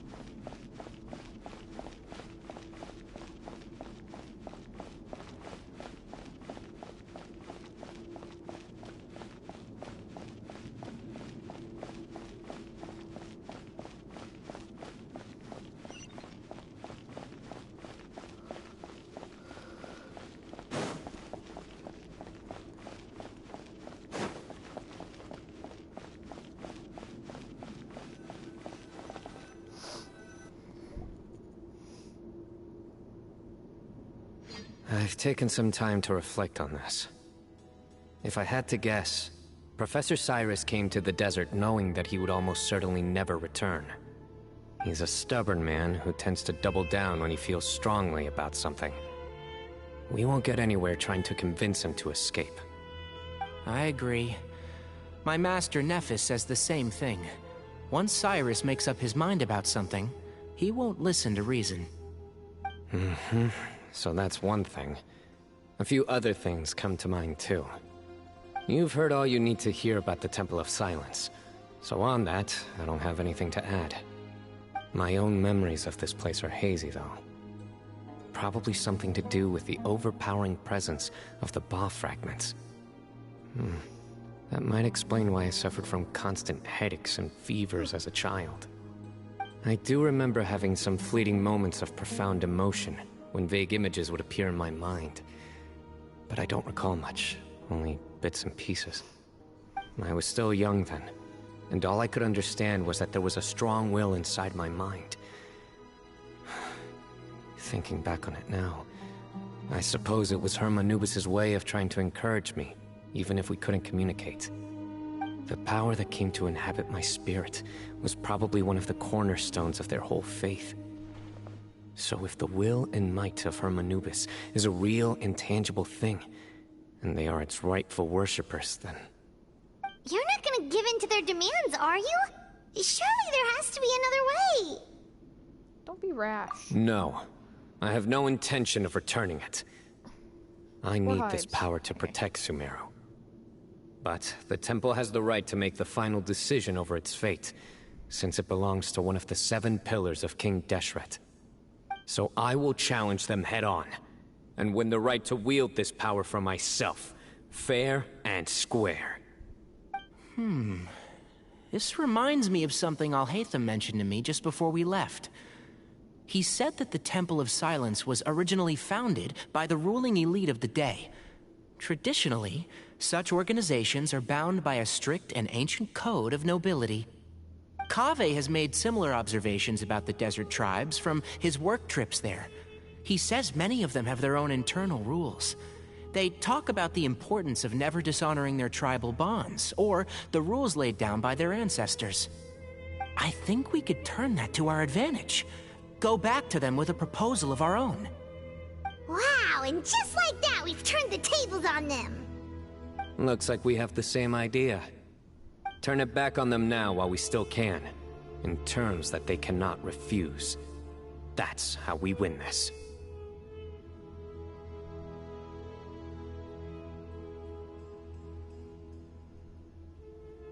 I've taken some time to reflect on this. If I had to guess, Professor Cyrus came to the desert knowing that he would almost certainly never return. He's a stubborn man who tends to double down when he feels strongly about something. We won't get anywhere trying to convince him to escape. I agree. My master Nephis says the same thing. Once Cyrus makes up his mind about something, he won't listen to reason. So that's one thing. A few other things come to mind too. You've heard all you need to hear about the Temple of Silence. So on that, I don't have anything to add. My own memories of this place are hazy though. Probably something to do with the overpowering presence of the Ba fragments. That might explain why I suffered from constant headaches and fevers as a child. I do remember having some fleeting moments of profound emotion when vague images would appear in my mind. But I don't recall much, only bits and pieces. I was still young then, and all I could understand was that there was a strong will inside my mind. Thinking back on it now, I suppose it was Hermanubis' way of trying to encourage me, even if we couldn't communicate. The power that came to inhabit my spirit was probably one of the cornerstones of their whole faith. So if the will and might of Hermanubis is a real, intangible thing, and they are its rightful worshippers, then... You're not gonna give in to their demands, are you? Surely there has to be another way! Don't be rash. No. I have no intention of returning it. I need this power to protect Sumeru. But the temple has the right to make the final decision over its fate, since it belongs to one of the 7 pillars of King Deshret. So I will challenge them head-on, and win the right to wield this power for myself, fair and square. This reminds me of something Alhaitham mentioned to me just before we left. He said that the Temple of Silence was originally founded by the ruling elite of the day. Traditionally, such organizations are bound by a strict and ancient code of nobility. Kaveh has made similar observations about the desert tribes from his work trips there. He says many of them have their own internal rules. They talk about the importance of never dishonoring their tribal bonds, or the rules laid down by their ancestors. I think we could turn that to our advantage. go back to them with a proposal of our own. Wow, and just like that, we've turned the tables on them. Looks like we have the same idea. Turn it back on them now while we still can, in terms that they cannot refuse. That's how we win this.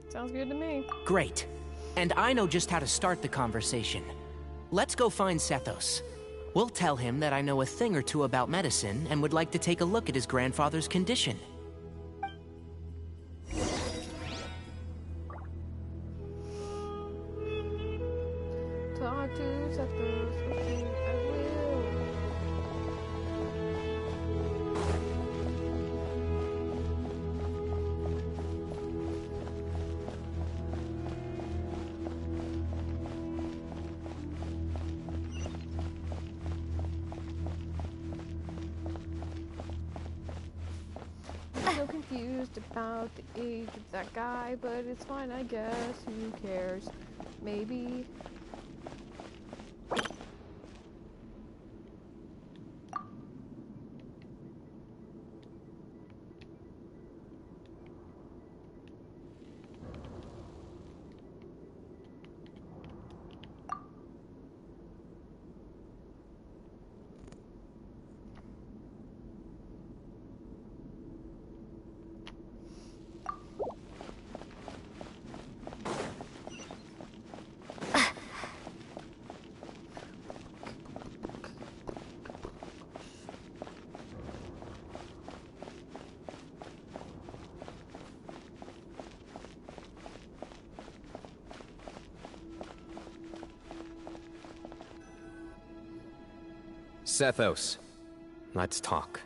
Sounds good to me. Great. And I know just how to start the conversation. Let's go find Sethos. We'll tell him that I know a thing or two about medicine and would like to take a look at his grandfather's condition. Talk to Sethos. Okay, I will. I'm so confused about the age of that guy, but it's fine, I guess. Who cares? Maybe. Sethos, let's talk.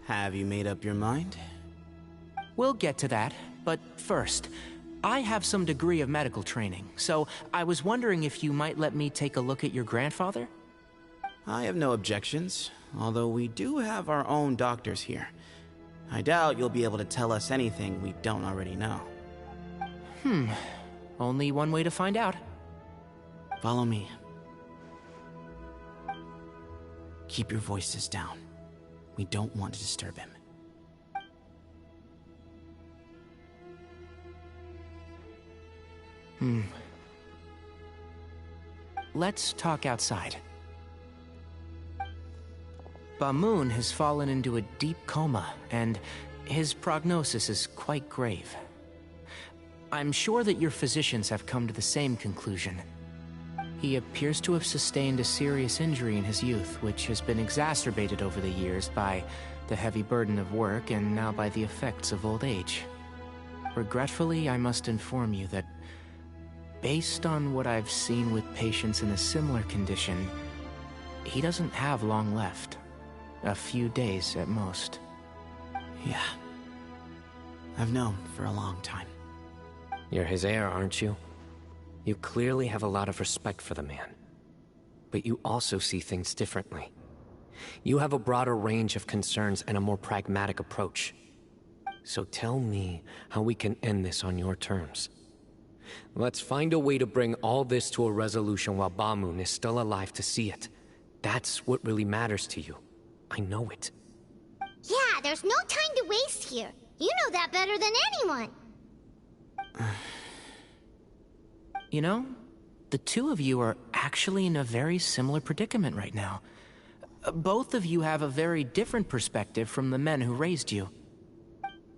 Have you made up your mind? We'll get to that, but first, I have some degree of medical training, so I was wondering if you might let me take a look at your grandfather? I have no objections, although we do have our own doctors here. I doubt you'll be able to tell us anything we don't already know. Only one way to find out. Follow me. Keep your voices down. We don't want to disturb him. Let's talk outside. Bamoon has fallen into a deep coma, and his prognosis is quite grave. I'm sure that your physicians have come to the same conclusion. He appears to have sustained a serious injury in his youth, which has been exacerbated over the years by the heavy burden of work and now by the effects of old age. Regretfully, I must inform you that, based on what I've seen with patients in a similar condition, he doesn't have long left. A few days at most. Yeah. I've known for a long time. You're his heir, aren't you? You clearly have a lot of respect for the man. But you also see things differently. You have a broader range of concerns and a more pragmatic approach. So tell me how we can end this on your terms. Let's find a way to bring all this to a resolution while Bamoon is still alive to see it. That's what really matters to you. I know it. Yeah, there's no time to waste here. You know that better than anyone. You know, the two of you are actually in a very similar predicament right now. Both of you have a very different perspective from the men who raised you.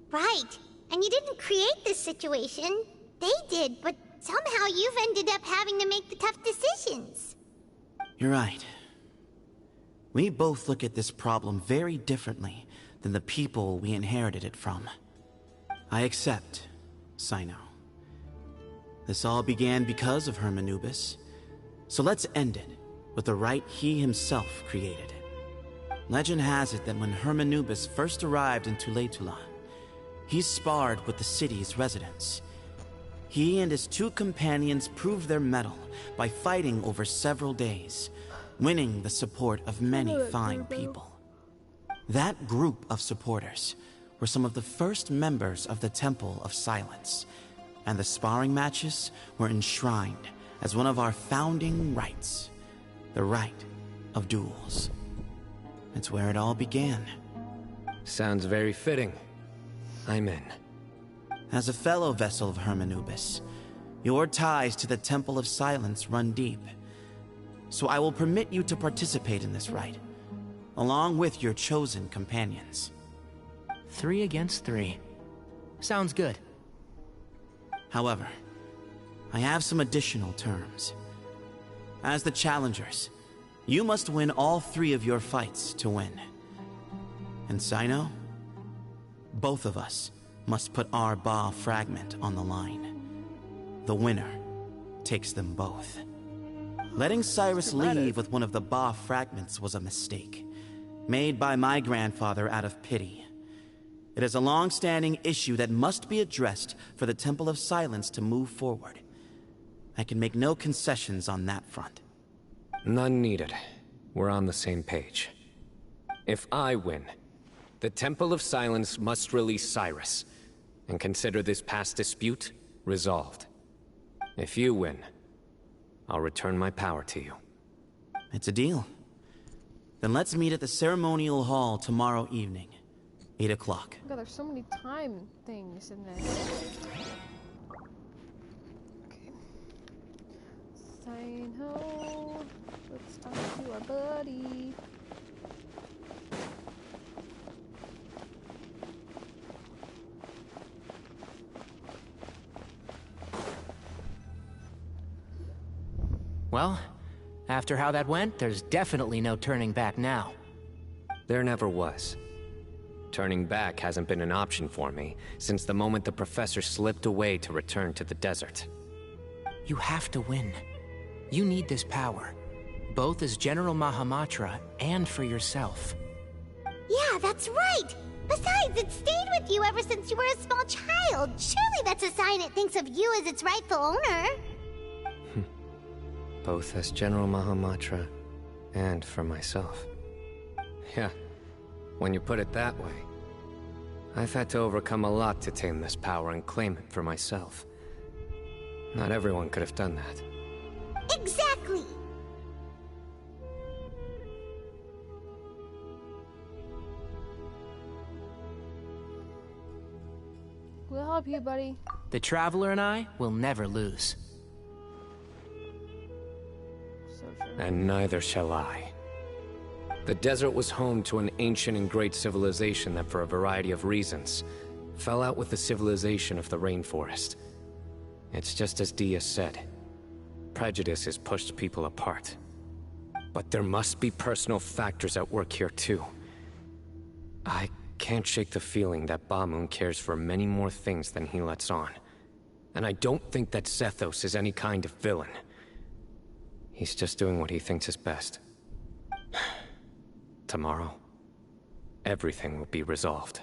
Right. And you didn't create this situation. They did, but somehow you've ended up having to make the tough decisions. You're right. We both look at this problem very differently than the people we inherited it from. I accept, Sino. This all began because of Hermanubis, so let's end it with the rite he himself created. Legend has it that when Hermanubis first arrived in Tuletula, he sparred with the city's residents. He and his two companions proved their mettle by fighting over several days, winning the support of many fine people. That group of supporters were some of the first members of the Temple of Silence, And the sparring matches were enshrined as one of our founding rights. The right of duels. It's where it all began. Sounds very fitting. I'm in. As a fellow vessel of Hermanubis, your ties to the Temple of Silence run deep. So I will permit you to participate in this rite, along with your chosen companions. 3 against 3. Sounds good. However, I have some additional terms. As the challengers, you must win all 3 of your fights to win. And Sino, both of us must put our Ba fragment on the line. The winner takes them both. Letting Cyrus leave with one of the Ba fragments was a mistake, made by my grandfather out of pity. It is a long-standing issue that must be addressed for the Temple of Silence to move forward. I can make no concessions on that front. None needed. We're on the same page. If I win, the Temple of Silence must release Cyrus, and consider this past dispute resolved. If you win, I'll return my power to you. It's a deal. Then let's meet at the ceremonial hall tomorrow evening, 8 o'clock. God, there's so many time things in this. Okay. Sign ho. Let's talk to our buddy. Well, after how that went, there's definitely no turning back now. There never was. Turning back hasn't been an option for me since the moment the professor slipped away to return to the desert. You have to win. You need this power, both as General Mahamatra and for yourself. Yeah, that's right! Besides, it stayed with you ever since you were a small child. Surely that's a sign it thinks of you as its rightful owner. Both as General Mahamatra and for myself. Yeah, when you put it that way. I've had to overcome a lot to tame this power and claim it for myself. Not everyone could have done that. Exactly! We'll help you, buddy. The Traveler and I will never lose. And neither shall I. The desert was home to an ancient and great civilization that, for a variety of reasons, fell out with the civilization of the rainforest. It's just as Dia said. Prejudice has pushed people apart. But there must be personal factors at work here too. I can't shake the feeling that Bamun cares for many more things than he lets on. And I don't think that Zethos is any kind of villain. He's just doing what he thinks is best. Tomorrow, everything will be resolved.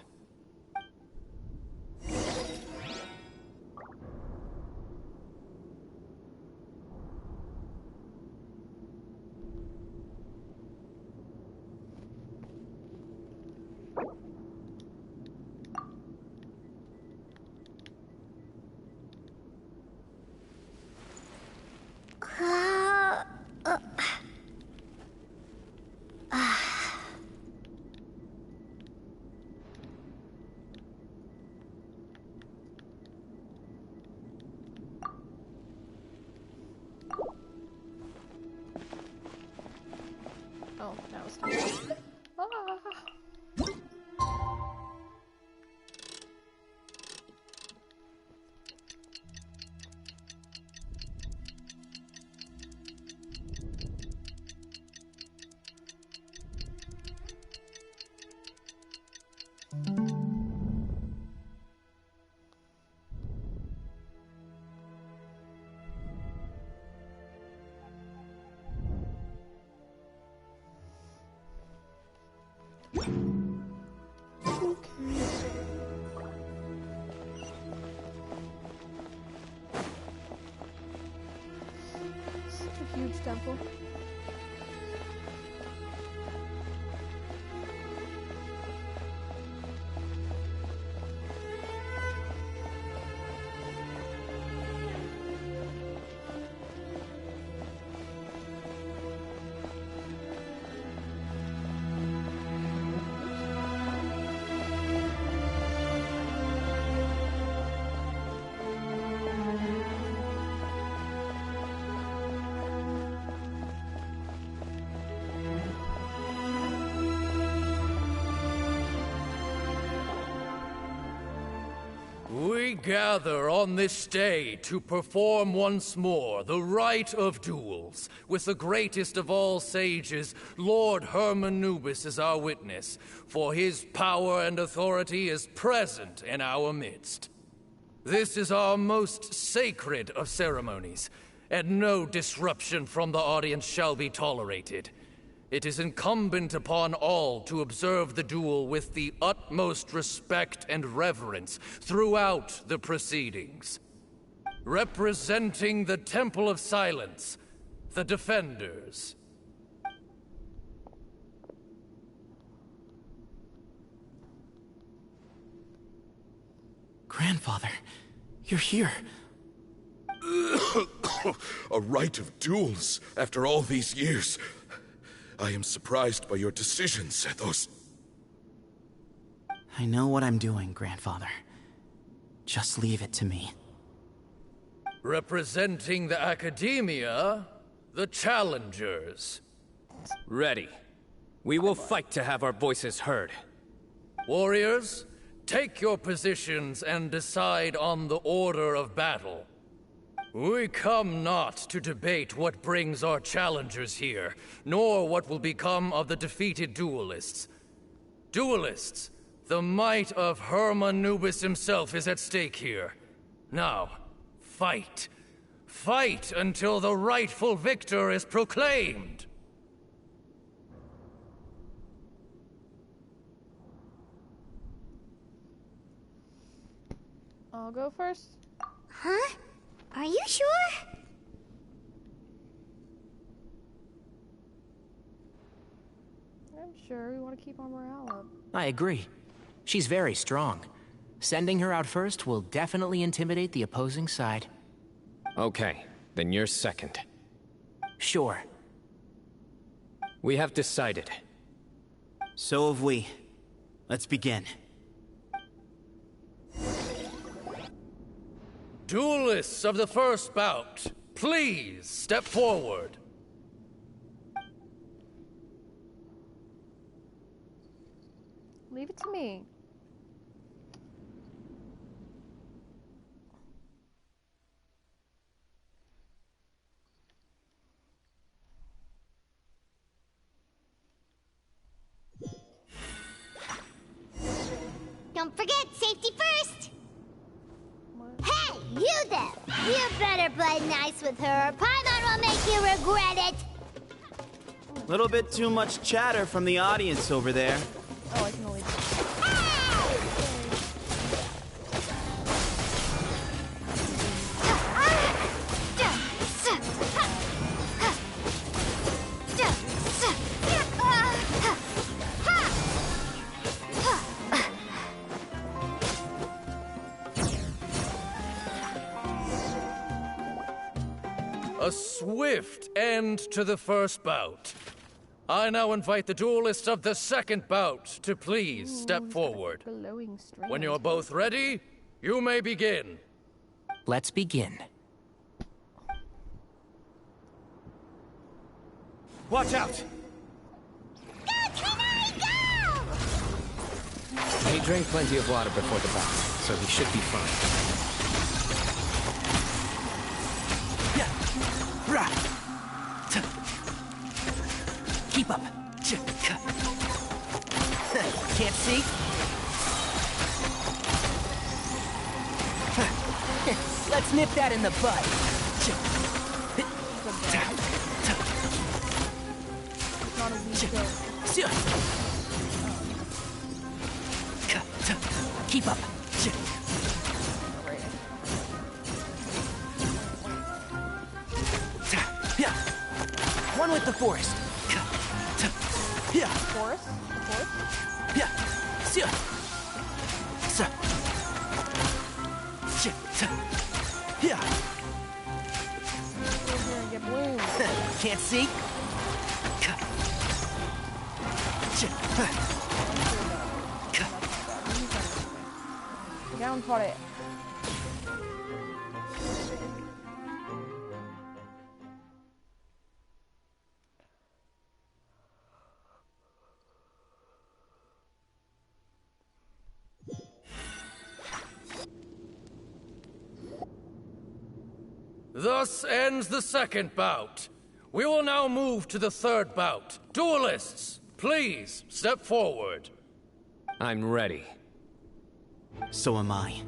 Oh, that was fun. Ah. Such a huge temple. We gather on this day to perform once more the rite of duels, with the greatest of all sages, Lord Herman Nubis, as our witness, for his power and authority is present in our midst. This is our most sacred of ceremonies, and no disruption from the audience shall be tolerated. It is incumbent upon all to observe the duel with the utmost respect and reverence throughout the proceedings. Representing the Temple of Silence, the Defenders. Grandfather, you're here. A rite of duels after all these years. I am surprised by your decision, Sethos. I know what I'm doing, Grandfather. Just leave it to me. Representing the Academia, the Challengers. Ready. We will fight to have our voices heard. Warriors, take your positions and decide on the order of battle. We come not to debate what brings our challengers here, nor what will become of the defeated duelists. Duelists, the might of Herman Nubis himself is at stake here. Now, fight. Fight until the rightful victor is proclaimed. I'll go first. Huh? Are you sure? I'm sure. We want to keep our morale up. I agree. She's very strong. Sending her out first will definitely intimidate the opposing side. Okay, then you're second. Sure. We have decided. So have we. Let's begin. Duelists of the first bout, please step forward. Leave it to me. Don't forget, safety first! Hey, you there! You better play nice with her, or Paimon will make you regret it! Little bit too much chatter from the audience over there. Oh, I can only... A swift end to the first bout. I now invite the duelists of the second bout to please step forward. When you're both ready, you may begin. Let's begin. Watch out! He drank plenty of water before the bout, so he should be fine. Keep up. Can't see? Let's nip that in the bud. Keep up. One with the forest. Forest? Forest? Get blue. Can't see? Down for it. Thus ends the second bout. We will now move to the third bout. Duelists, please step forward. I'm ready. So am I.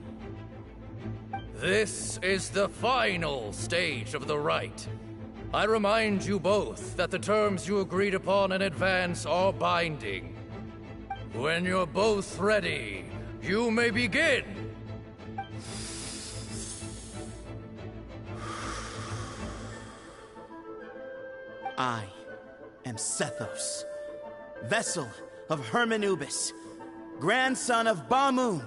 This is the final stage of the rite. I remind you both that the terms you agreed upon in advance are binding. When you're both ready, you may begin. I am Sethos, vessel of Hermanubis, grandson of Bamoon,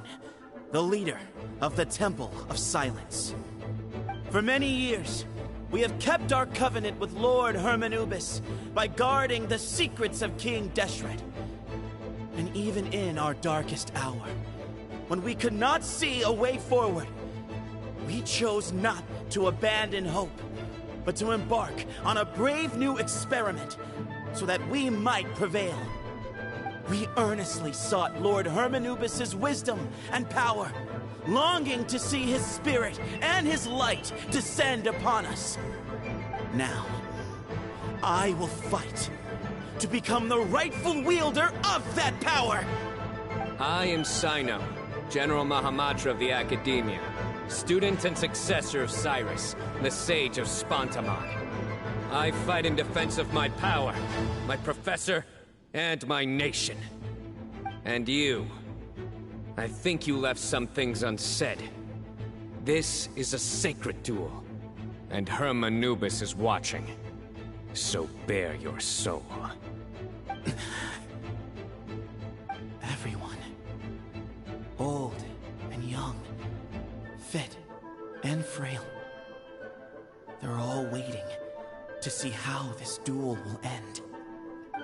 the leader of the Temple of Silence. For many years, we have kept our covenant with Lord Hermanubis by guarding the secrets of King Deshret. And even in our darkest hour, when we could not see a way forward, we chose not to abandon hope, but to embark on a brave new experiment so that we might prevail. We earnestly sought Lord Hermanubis' wisdom and power, longing to see his spirit and his light descend upon us. Now, I will fight to become the rightful wielder of that power! I am Sino, General Mahamatra of the Academia, student and successor of Cyrus, the Sage of Spantamon. I fight in defense of my power, my professor, and my nation. And you, I think you left some things unsaid. This is a sacred duel, and Hermanubis is watching. So bare your soul. Everyone, old and young, fit and frail, they're all waiting to see how this duel will end.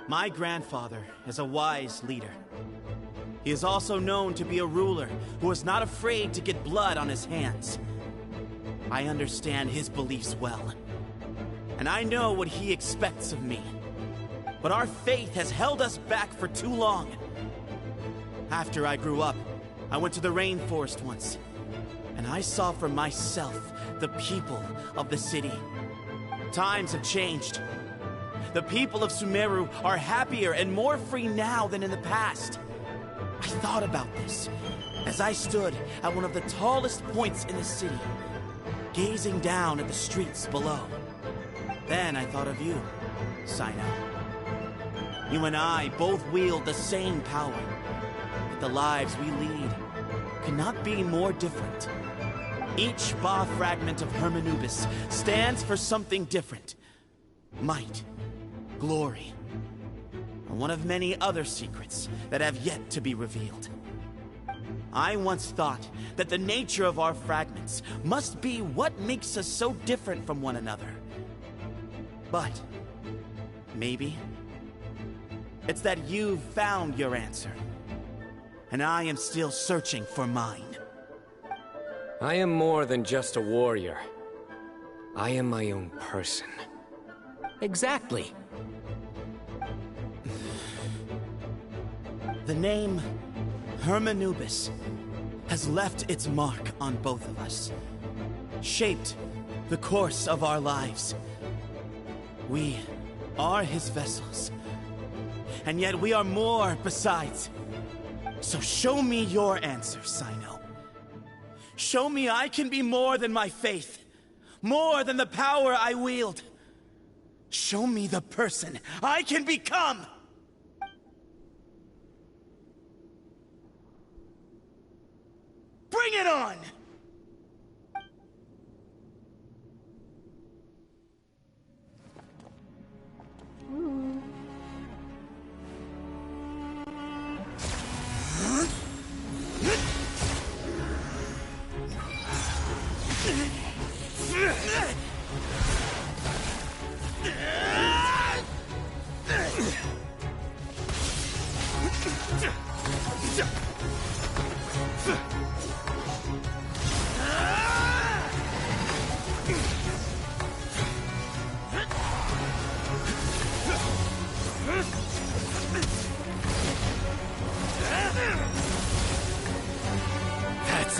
My grandfather is a wise leader. He is also known to be a ruler who is not afraid to get blood on his hands. I understand his beliefs well, and I know what he expects of me. But our faith has held us back for too long. After I grew up, I went to the rainforest once, and I saw for myself the people of the city. Times have changed. The people of Sumeru are happier and more free now than in the past. I thought about this as I stood at one of the tallest points in the city, gazing down at the streets below. Then I thought of you, Sino. You and I both wield the same power, but the lives we lead could not be more different. Each Ba fragment of Hermanubis stands for something different. Might, glory, and one of many other secrets that have yet to be revealed. I once thought that the nature of our fragments must be what makes us so different from one another. But maybe it's that you've found your answer, and I am still searching for mine. I am more than just a warrior. I am my own person. Exactly. The name Hermanubis has left its mark on both of us, shaped the course of our lives. We are his vessels, and yet we are more besides. So show me your answer, Sino. Show me I can be more than my faith, more than the power I wield. Show me the person I can become! Bring it on!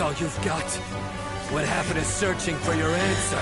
That's all you've got? What happened to searching for your answer?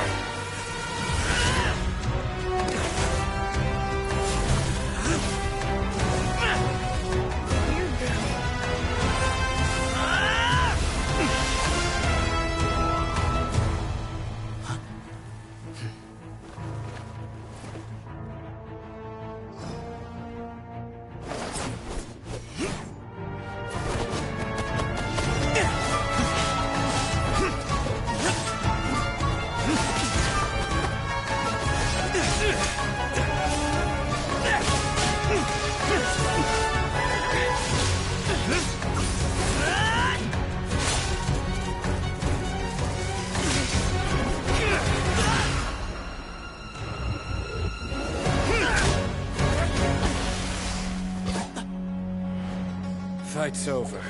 fight's over.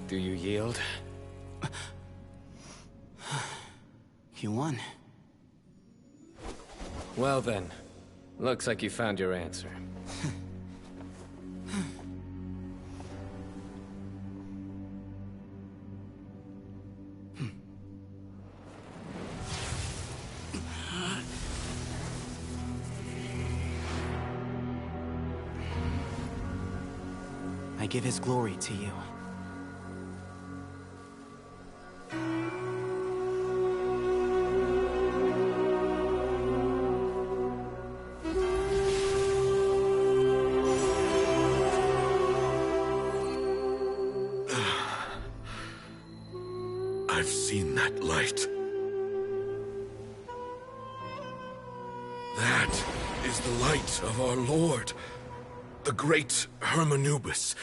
Do you yield? You won. Well then, looks like you found your answer. I give his glory to you. I've seen that light. That is the light of our Lord, the great Hermanubis,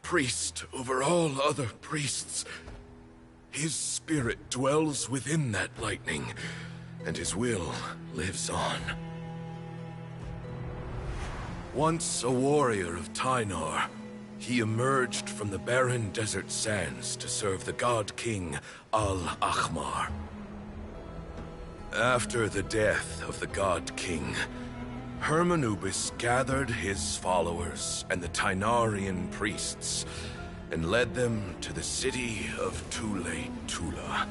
priest over all other priests. His spirit dwells within that lightning, and his will lives on. Once a warrior of Tynar, he emerged from the barren desert sands to serve the god king Al-Ahmar. After the death of the god king, Hermanubis gathered his followers and the Tynarian priests and led them to the city of Tule-Tula.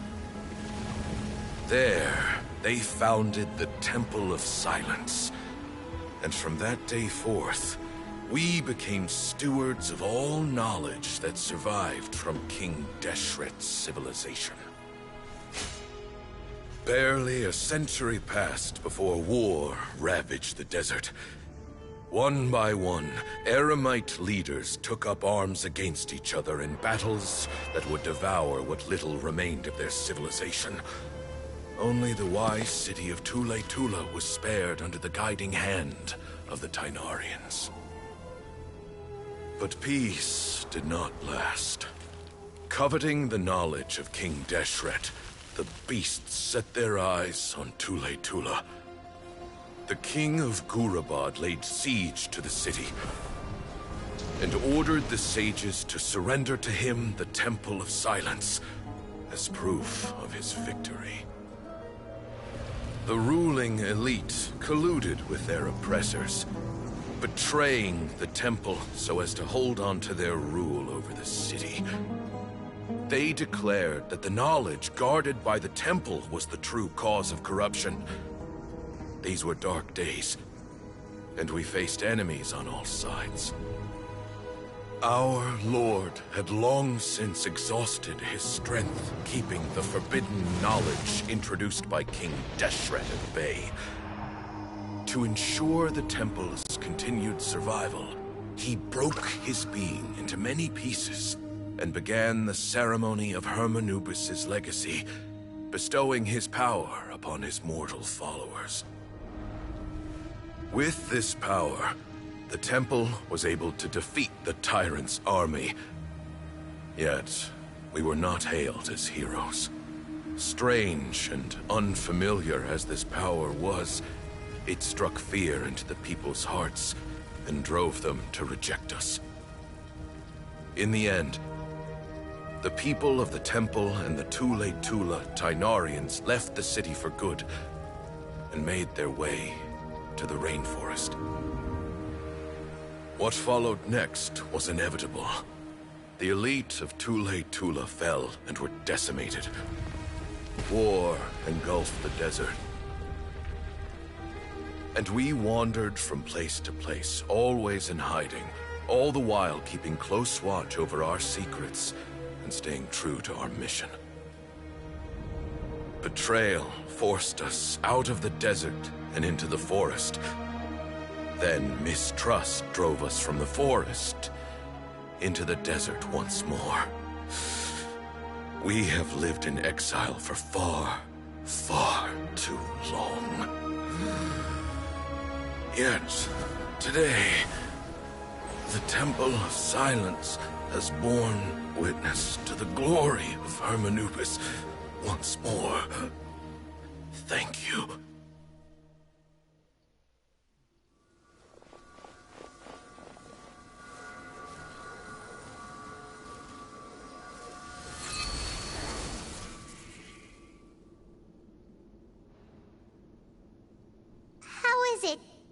There, they founded the Temple of Silence, and from that day forth, we became stewards of all knowledge that survived from King Deshret's civilization. Barely a century passed before war ravaged the desert. One by one, Eremite leaders took up arms against each other in battles that would devour what little remained of their civilization. Only the wise city of Tule-Tula was spared under the guiding hand of the Tynarians. But peace did not last. Coveting the knowledge of King Deshret, the beasts set their eyes on Tule-Tula. The king of Gurabad laid siege to the city and ordered the sages to surrender to him the Temple of Silence as proof of his victory. The ruling elite colluded with their oppressors, betraying the temple so as to hold on to their rule over the city. They declared that the knowledge guarded by the temple was the true cause of corruption. These were dark days, and we faced enemies on all sides. Our Lord had long since exhausted his strength, keeping the forbidden knowledge introduced by King Deshret at bay. To ensure the temple's continued survival, he broke his being into many pieces and began the ceremony of Hermanubis' legacy, bestowing his power upon his mortal followers. With this power, the temple was able to defeat the tyrant's army. Yet, we were not hailed as heroes. Strange and unfamiliar as this power was, it struck fear into the people's hearts and drove them to reject us. In the end, the people of the temple and the Tule-Tula Tynarians left the city for good and made their way to the rainforest. What followed next was inevitable. The elite of Tule-Tula fell and were decimated. War engulfed the desert. And we wandered from place to place, always in hiding, all the while keeping close watch over our secrets and staying true to our mission. Betrayal forced us out of the desert and into the forest. Then mistrust drove us from the forest into the desert once more. We have lived in exile for far, far too long. Yet, today, the Temple of Silence has borne witness to the glory of Hermanubis once more. Thank you.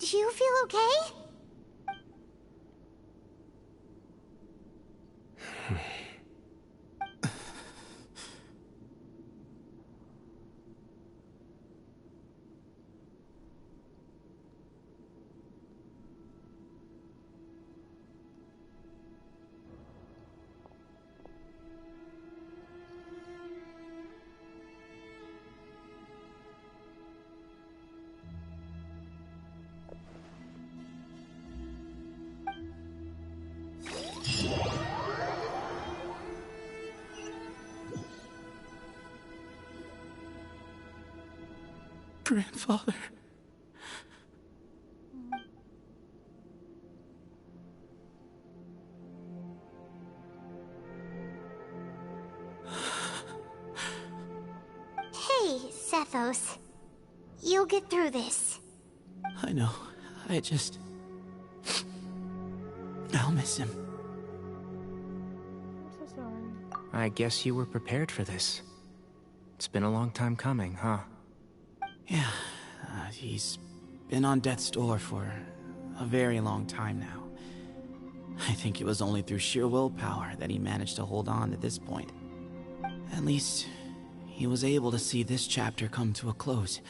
Do you feel okay? Grandfather. Hey, Sethos. You'll get through this. I know. I'll miss him. I'm so sorry. I guess you were prepared for this. It's been a long time coming, huh? Yeah, he's been on death's door for a very long time now. I think it was only through sheer willpower that he managed to hold on to this point. At least, he was able to see this chapter come to a close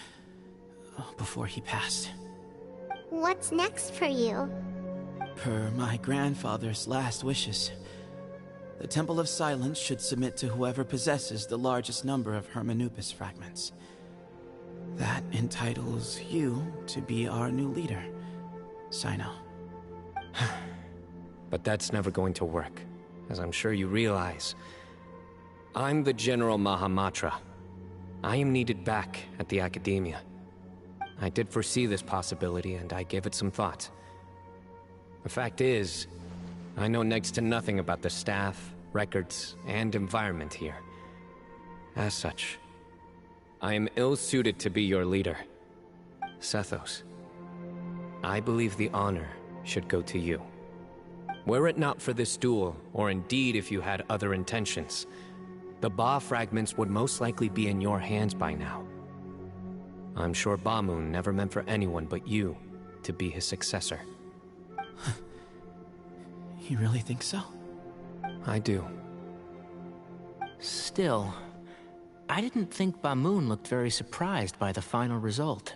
before he passed. What's next for you? Per my grandfather's last wishes, the Temple of Silence should submit to whoever possesses the largest number of Hermanupis fragments. That entitles you to be our new leader, Sino. But that's never going to work, as I'm sure you realize. I'm the General Mahamatra. I am needed back at the Academia. I did foresee this possibility, and I gave it some thought. The fact is, I know next to nothing about the staff, records, and environment here. As such, I am ill-suited to be your leader. Sethos, I believe the honor should go to you. Were it not for this duel, or indeed if you had other intentions, the Ba fragments would most likely be in your hands by now. I'm sure Bamoon never meant for anyone but you to be his successor. You really think so? I do. Still, I didn't think Bamoon looked very surprised by the final result.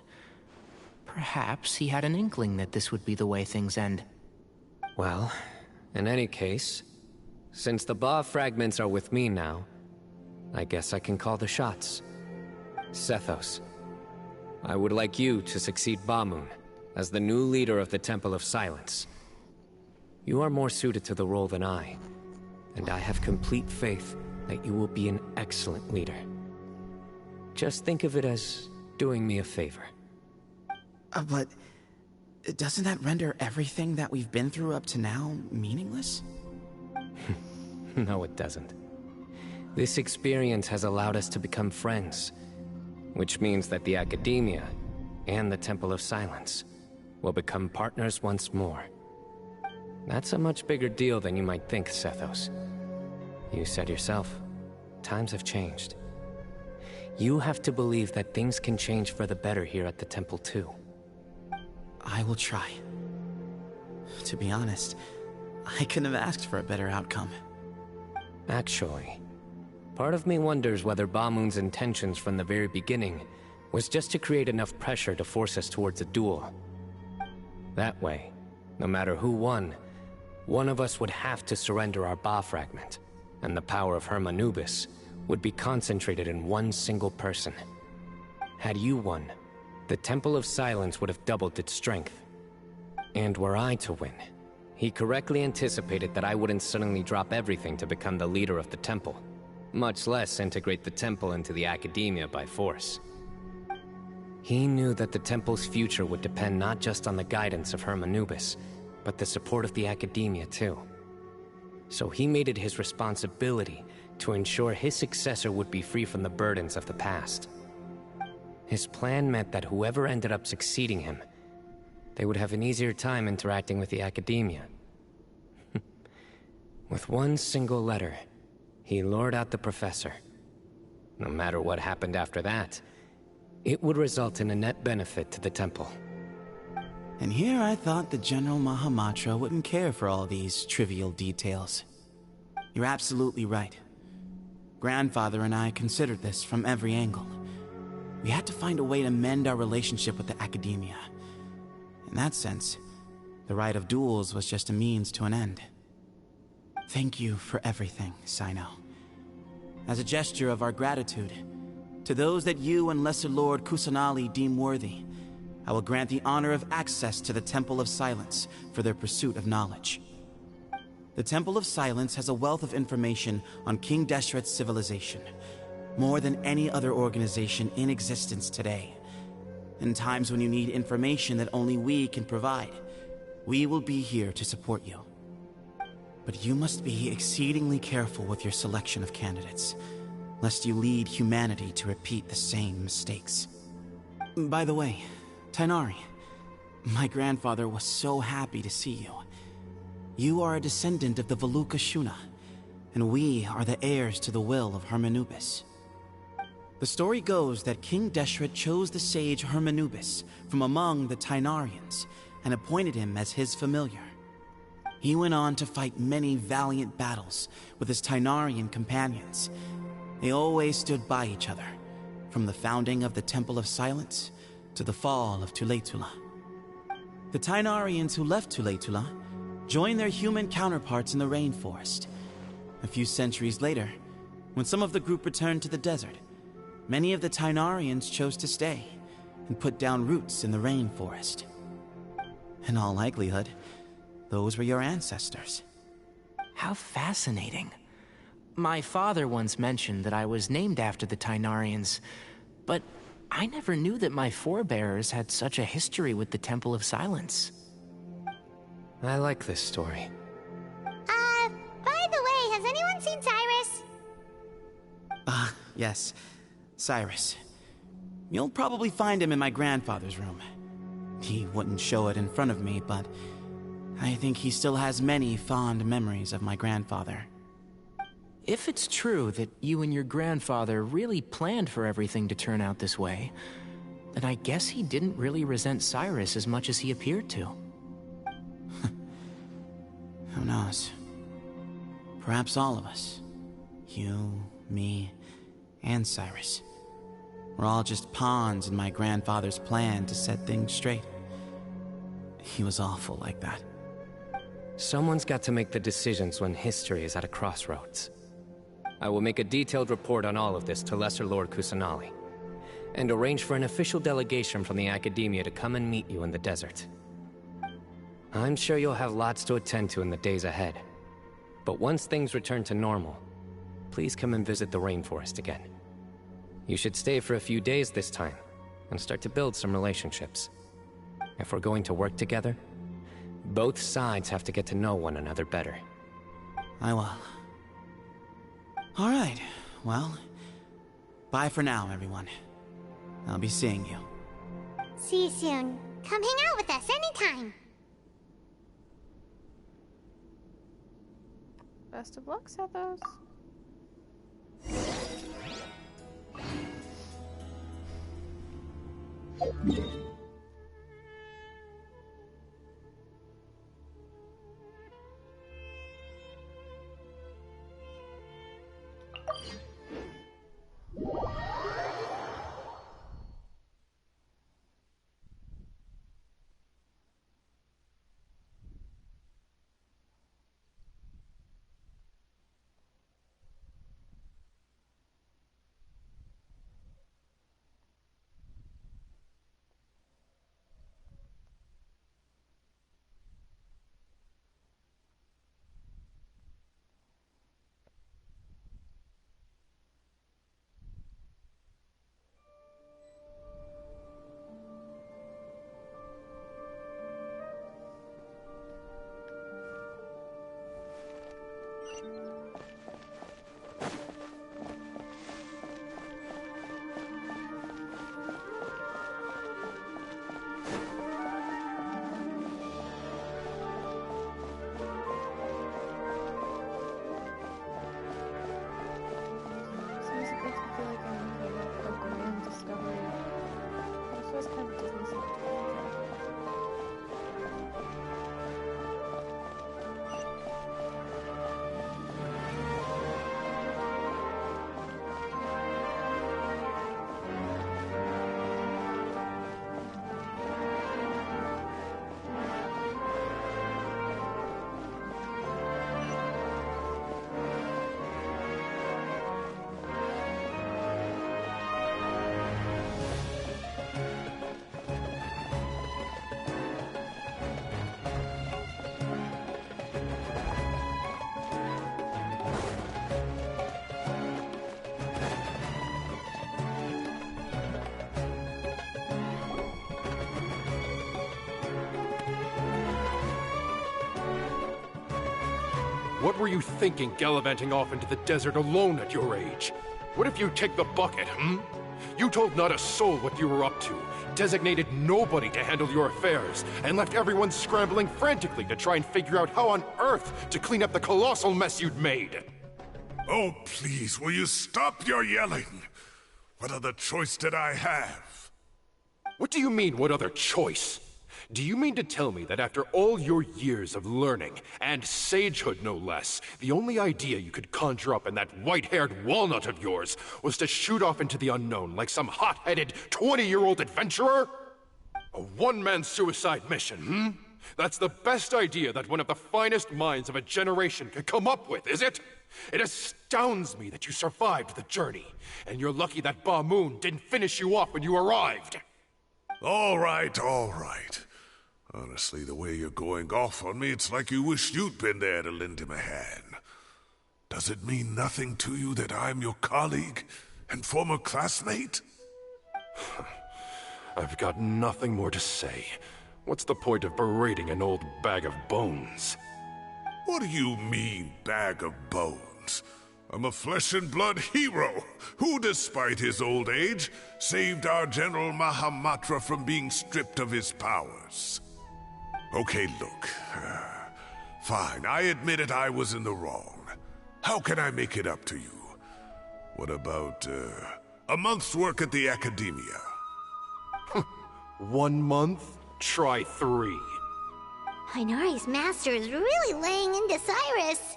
Perhaps he had an inkling that this would be the way things end. Well, in any case, since the Ba fragments are with me now, I guess I can call the shots. Sethos, I would like you to succeed Bamoon as the new leader of the Temple of Silence. You are more suited to the role than I, and I have complete faith that you will be an excellent leader. Just think of it as doing me a favor. But doesn't that render everything that we've been through up to now meaningless? No, it doesn't. This experience has allowed us to become friends, which means that the Academia and the Temple of Silence will become partners once more. That's a much bigger deal than you might think, Sethos. You said yourself, times have changed. You have to believe that things can change for the better here at the Temple too. I will try. To be honest, I couldn't have asked for a better outcome. Actually, part of me wonders whether Bamoon's intentions from the very beginning was just to create enough pressure to force us towards a duel. That way, no matter who won, one of us would have to surrender our Ba fragment, and the power of Hermanubis would be concentrated in one single person. Had you won, the Temple of Silence would have doubled its strength. And were I to win, he correctly anticipated that I wouldn't suddenly drop everything to become the leader of the Temple, much less integrate the Temple into the Academia by force. He knew that the Temple's future would depend not just on the guidance of Hermanubis, but the support of the Academia too. So he made it his responsibility to ensure his successor would be free from the burdens of the past. His plan meant that whoever ended up succeeding him, they would have an easier time interacting with the Academia. With one single letter, he lured out the professor. No matter what happened after that, it would result in a net benefit to the Temple. And here I thought the General Mahamatra wouldn't care for all these trivial details. You're absolutely right. Grandfather and I considered this from every angle. We had to find a way to mend our relationship with the Academia. In that sense, the right of duels was just a means to an end. Thank you for everything, Sino. As a gesture of our gratitude, to those that you and Lesser Lord Kusanali deem worthy, I will grant the honor of access to the Temple of Silence for their pursuit of knowledge. The Temple of Silence has a wealth of information on King Deshret's civilization, more than any other organization in existence today. In times when you need information that only we can provide, we will be here to support you. But you must be exceedingly careful with your selection of candidates, lest you lead humanity to repeat the same mistakes. By the way, Tainari, my grandfather was so happy to see you. You are a descendant of the Veluca Shuna, and we are the heirs to the will of Hermanubis. The story goes that King Deshret chose the sage Hermanubis from among the Tainarians and appointed him as his familiar. He went on to fight many valiant battles with his Tainarian companions. They always stood by each other, from the founding of the Temple of Silence to the fall of Tuletula. The Tainarians who left Tuletula joined their human counterparts in the rainforest. A few centuries later, when some of the group returned to the desert, many of the Tainarians chose to stay and put down roots in the rainforest. In all likelihood, those were your ancestors. How fascinating. My father once mentioned that I was named after the Tainarians, but I never knew that my forebears had such a history with the Temple of Silence. I like this story. By the way, has anyone seen Cyrus? Yes, Cyrus. You'll probably find him in my grandfather's room. He wouldn't show it in front of me, but I think he still has many fond memories of my grandfather. If it's true that you and your grandfather really planned for everything to turn out this way, then I guess he didn't really resent Cyrus as much as he appeared to. Who knows? Perhaps all of us. You, me, and Cyrus. We're all just pawns in my grandfather's plan to set things straight. He was awful like that. Someone's got to make the decisions when history is at a crossroads. I will make a detailed report on all of this to Lesser Lord Kusanali, and arrange for an official delegation from the Academia to come and meet you in the desert. I'm sure you'll have lots to attend to in the days ahead. But once things return to normal, please come and visit the rainforest again. You should stay for a few days this time, and start to build some relationships. If we're going to work together, both sides have to get to know one another better. I will. All right, well, bye for now, everyone. I'll be seeing you. See you soon. Come hang out with us anytime. Best of luck, Sethos. What were you thinking gallivanting off into the desert alone at your age? What if you take the bucket, You told not a soul what you were up to, designated nobody to handle your affairs, and left everyone scrambling frantically to try and figure out how on earth to clean up the colossal mess you'd made. Oh, please, will you stop your yelling? What other choice did I have? What do you mean, what other choice? Do you mean to tell me that after all your years of learning, and sagehood no less, the only idea you could conjure up in that white-haired walnut of yours was to shoot off into the unknown like some hot-headed 20-year-old adventurer? A one-man suicide mission, That's the best idea that one of the finest minds of a generation could come up with, is it? It astounds me that you survived the journey, and you're lucky that Ba Moon didn't finish you off when you arrived. All right, all right. Honestly, the way you're going off on me, it's like you wish you'd been there to lend him a hand. Does it mean nothing to you that I'm your colleague and former classmate? I've got nothing more to say. What's the point of berating an old bag of bones? What do you mean, bag of bones? I'm a flesh-and-blood hero who, despite his old age, saved our General Mahamatra from being stripped of his powers. Okay, look. Fine, I admit it, I was in the wrong. How can I make it up to you? What about, a month's work at the Academia? 1 month? Try 3. Hinari's master is really laying into Cyrus.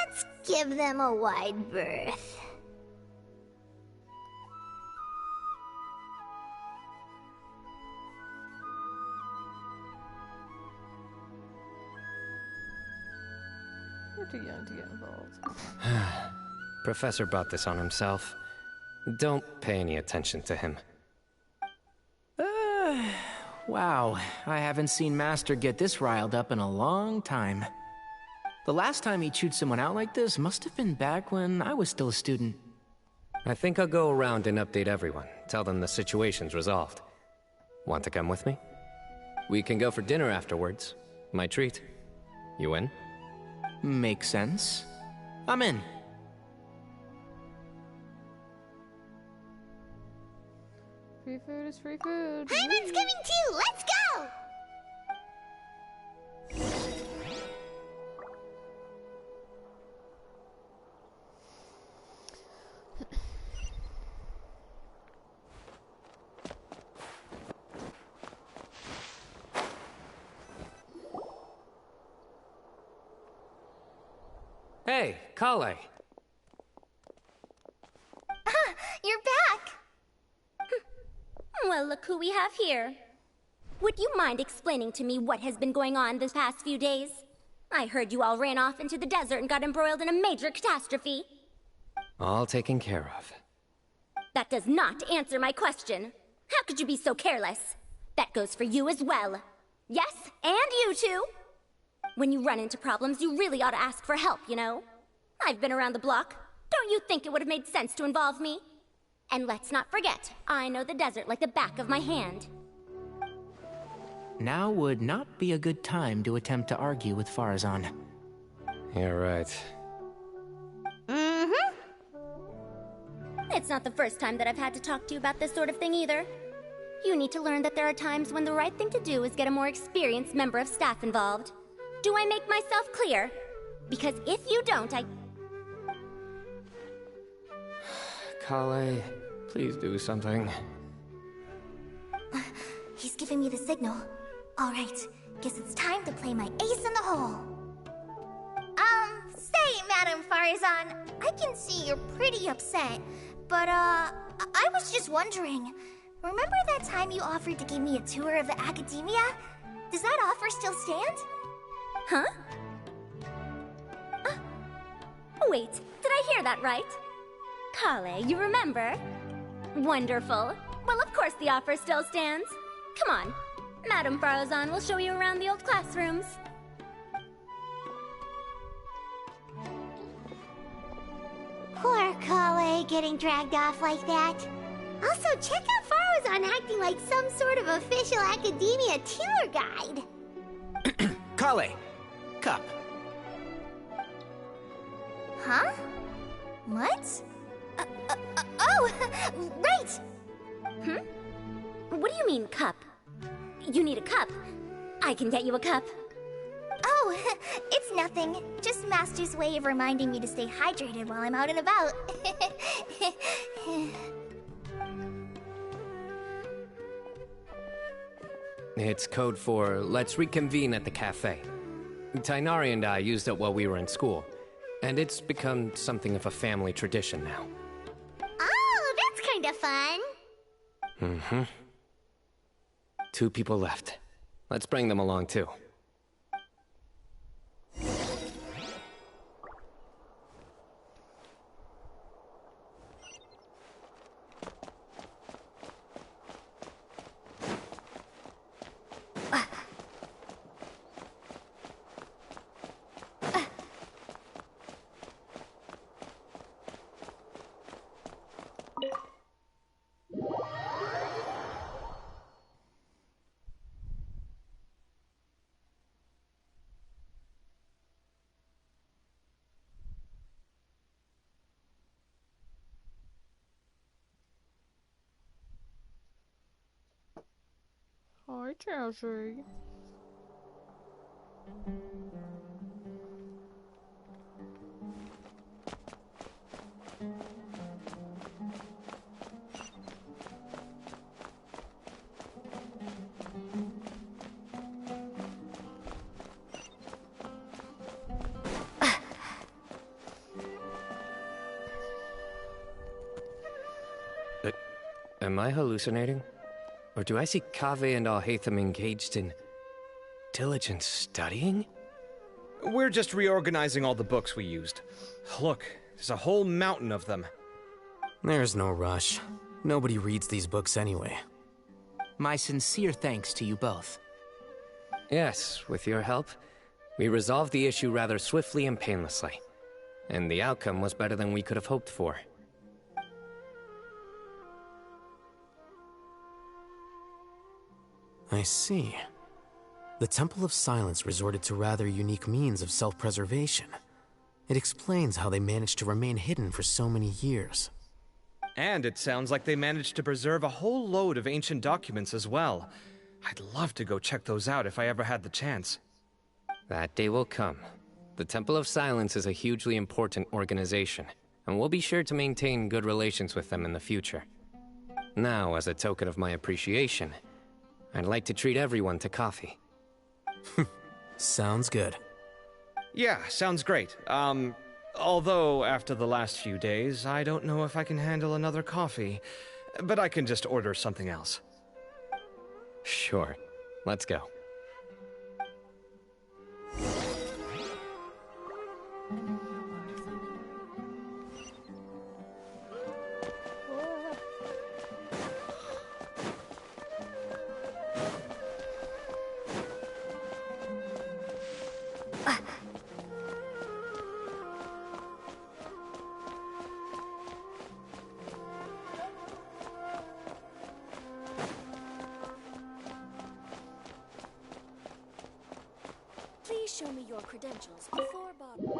Let's give them a wide berth. You're too young to get involved. Professor brought this on himself. Don't pay any attention to him. Wow, I haven't seen Master get this riled up in a long time. The last time he chewed someone out like this must have been back when I was still a student. I think I'll go around and update everyone. Tell them the situation's resolved. Want to come with me? We can go for dinner afterwards. My treat. You in? Makes sense. I'm in. Free food is free food. Hyman's coming too! Let's go! Hey, Kale. You're back! Well, look who we have here. Would you mind explaining to me what has been going on this past few days? I heard you all ran off into the desert and got embroiled in a major catastrophe. All taken care of. That does not answer my question. How could you be so careless? That goes for you as well. Yes, and you too. When you run into problems, you really ought to ask for help, you know? I've been around the block. Don't you think it would have made sense to involve me? And let's not forget, I know the desert like the back of my hand. Now would not be a good time to attempt to argue with Farazan. You're right. Mm-hmm. It's not the first time that I've had to talk to you about this sort of thing either. You need to learn that there are times when the right thing to do is get a more experienced member of staff involved. Do I make myself clear? Because if you don't, Kale, please do something. He's giving me the signal. All right, guess it's time to play my ace in the hole. Say, Madame Farazan, I can see you're pretty upset, but I was just wondering. Remember that time you offered to give me a tour of the Academia? Does that offer still stand? Huh? Wait, did I hear that right? Kale, you remember? Wonderful. Well, of course the offer still stands. Come on. Madame Farazan will show you around the old classrooms. Poor Kale getting dragged off like that. Also, check out Farazan acting like some sort of official Academia tour guide. Kale! Cup, Huh? What? Oh! Right! What do you mean, cup? You need a cup. I can get you a cup. Oh, it's nothing. Just Master's way of reminding me to stay hydrated while I'm out and about. It's code for let's reconvene at the cafe. Tainari and I used it while we were in school, and it's become something of a family tradition now. Oh, that's kind of fun. Mm-hmm. 2 people left. Let's bring them along, too. Hi, Chelsea. Am I hallucinating? Or do I see Kaveh and Alhaitham engaged in diligent studying? We're just reorganizing all the books we used. Look, there's a whole mountain of them. There's no rush. Nobody reads these books anyway. My sincere thanks to you both. Yes, with your help, we resolved the issue rather swiftly and painlessly. And the outcome was better than we could have hoped for. I see. The Temple of Silence resorted to rather unique means of self-preservation. It explains how they managed to remain hidden for so many years. And it sounds like they managed to preserve a whole load of ancient documents as well. I'd love to go check those out if I ever had the chance. That day will come. The Temple of Silence is a hugely important organization, and we'll be sure to maintain good relations with them in the future. Now, as a token of my appreciation, I'd like to treat everyone to coffee. Sounds good. Yeah, sounds great. Although after the last few days, I don't know if I can handle another coffee. But I can just order something else. Sure. Let's go. Please show me your credentials before bottom.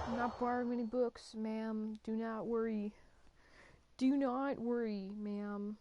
I'm not borrowing any books, ma'am. Do not worry. Do not worry, ma'am.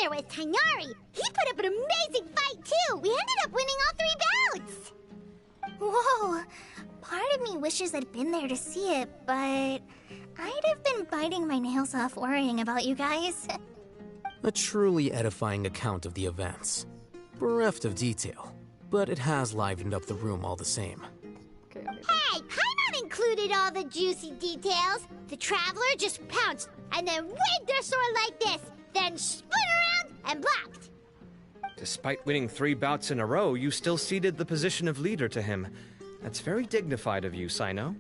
there was Tainari. He put up an amazing fight, too. We ended up winning all 3 bouts. Whoa. Part of me wishes I'd been there to see it, but I'd have been biting my nails off worrying about you guys. A truly edifying account of the events. Bereft of detail, but it has livened up the room all the same. Hey, Paimon included all the juicy details. The Traveler just pounced and then waved their sword like this, then spun around and blocked. Despite winning 3 bouts in a row, you still ceded the position of leader to him. That's very dignified of you, Sino.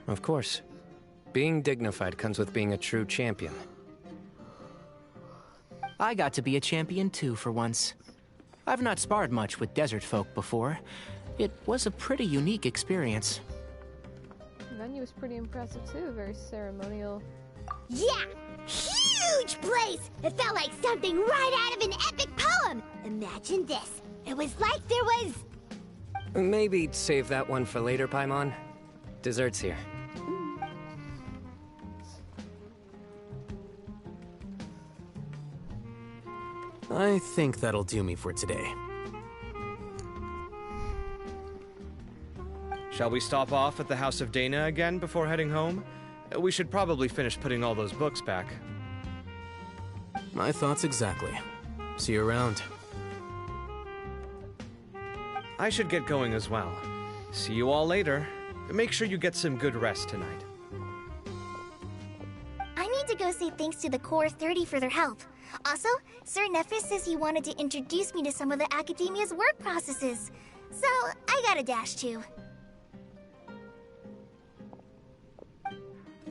Of course. Being dignified comes with being a true champion. I got to be a champion too for once. I've not sparred much with desert folk before. It was a pretty unique experience. The venue was pretty impressive too, very ceremonial. Yeah! Huge place! It felt like something right out of an epic poem! Imagine this. It was like there was... Maybe save that one for later, Paimon. Dessert's here. I think that'll do me for today. Shall we stop off at the House of Dana again before heading home? We should probably finish putting all those books back. My thoughts exactly. See you around. I should get going as well. See you all later. Make sure you get some good rest tonight. I need to go say thanks to the Core 30 for their help. Also, Sir Nephis says he wanted to introduce me to some of the Academia's work processes. So, I gotta dash too.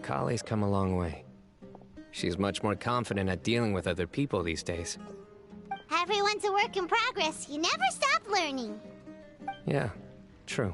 Kali's come a long way. She's much more confident at dealing with other people these days. Everyone's a work in progress. You never stop learning. Yeah, true.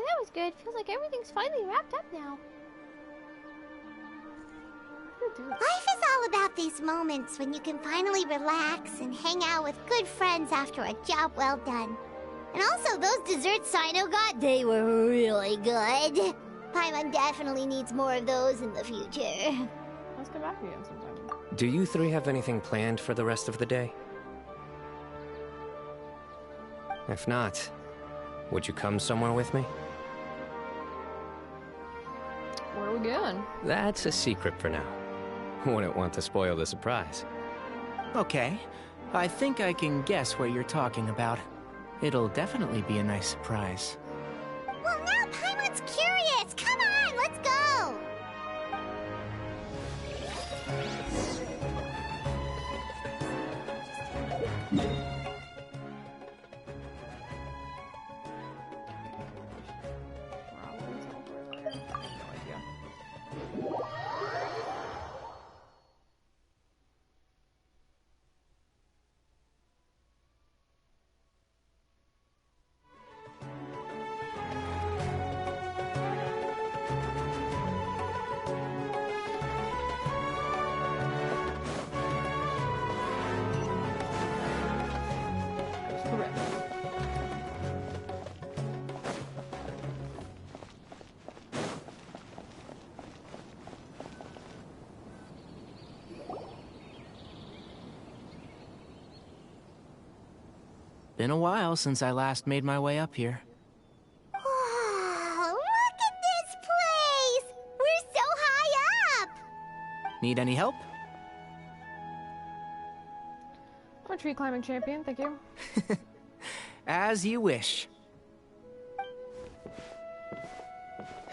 That was good. Feels like everything's finally wrapped up now. Life is all about these moments when you can finally relax and hang out with good friends after a job well done. And also, those desserts Sino got, they were really good. Paimon definitely needs more of those in the future. Let's come back again sometime. Do you 3 have anything planned for the rest of the day? If not, would you come somewhere with me? Where are we going? That's a secret for now. Wouldn't want to spoil the surprise. Okay. I think I can guess what you're talking about. It'll definitely be a nice surprise. Well, now Paimon's curious. Come on, let's go. Been a while since I last made my way up here. Wow, look at this place! We're so high up! Need any help? I'm a tree climbing champion, thank you. As you wish.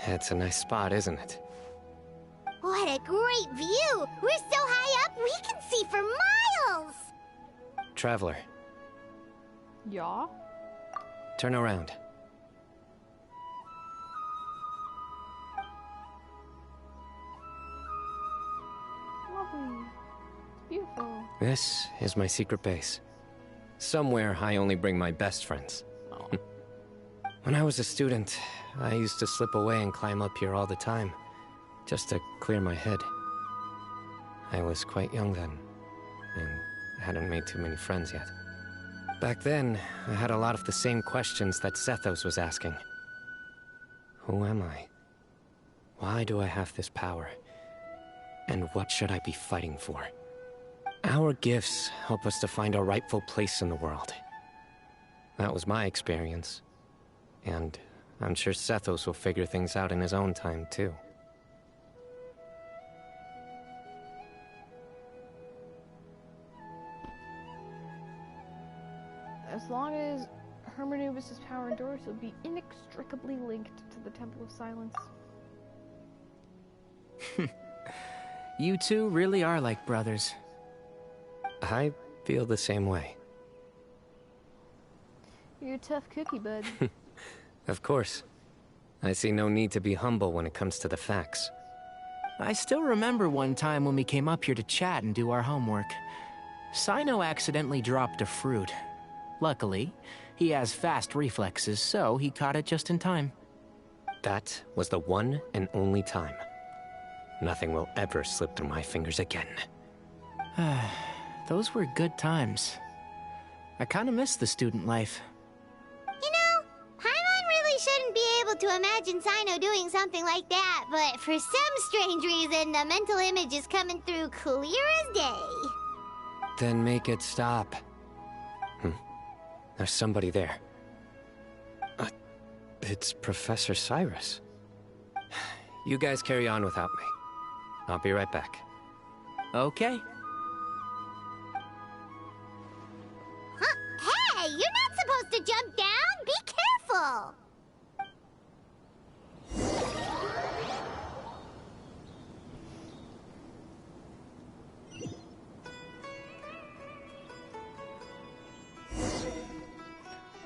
It's a nice spot, isn't it? Wow, What a great view! We're so high up, we can see for miles! Traveler, Yeah? turn around. Lovely. It's beautiful. This is my secret base. Somewhere I only bring my best friends. When I was a student, I used to slip away and climb up here all the time, just to clear my head. I was quite young then, and hadn't made too many friends yet. Back then, I had a lot of the same questions that Sethos was asking. Who am I? Why do I have this power? And what should I be fighting for? Our gifts help us to find our rightful place in the world. That was my experience. And I'm sure Sethos will figure things out in his own time, too. As long as Hermanubis' power endures, he'll be inextricably linked to the Temple of Silence. You two really are like brothers. I feel the same way. You're a tough cookie, bud. Of course. I see no need to be humble when it comes to the facts. I still remember one time when we came up here to chat and do our homework. Sino accidentally dropped a fruit. Luckily, he has fast reflexes, so he caught it just in time. That was the one and only time. Nothing will ever slip through my fingers again. Those were good times. I kinda miss the student life. You know, Paimon really shouldn't be able to imagine Sino doing something like that, but for some strange reason, the mental image is coming through clear as day. Then make it stop. There's somebody there. It's Professor Cyrus. You guys carry on without me. I'll be right back. Okay. Huh? Hey, you're not supposed to jump down! Be careful!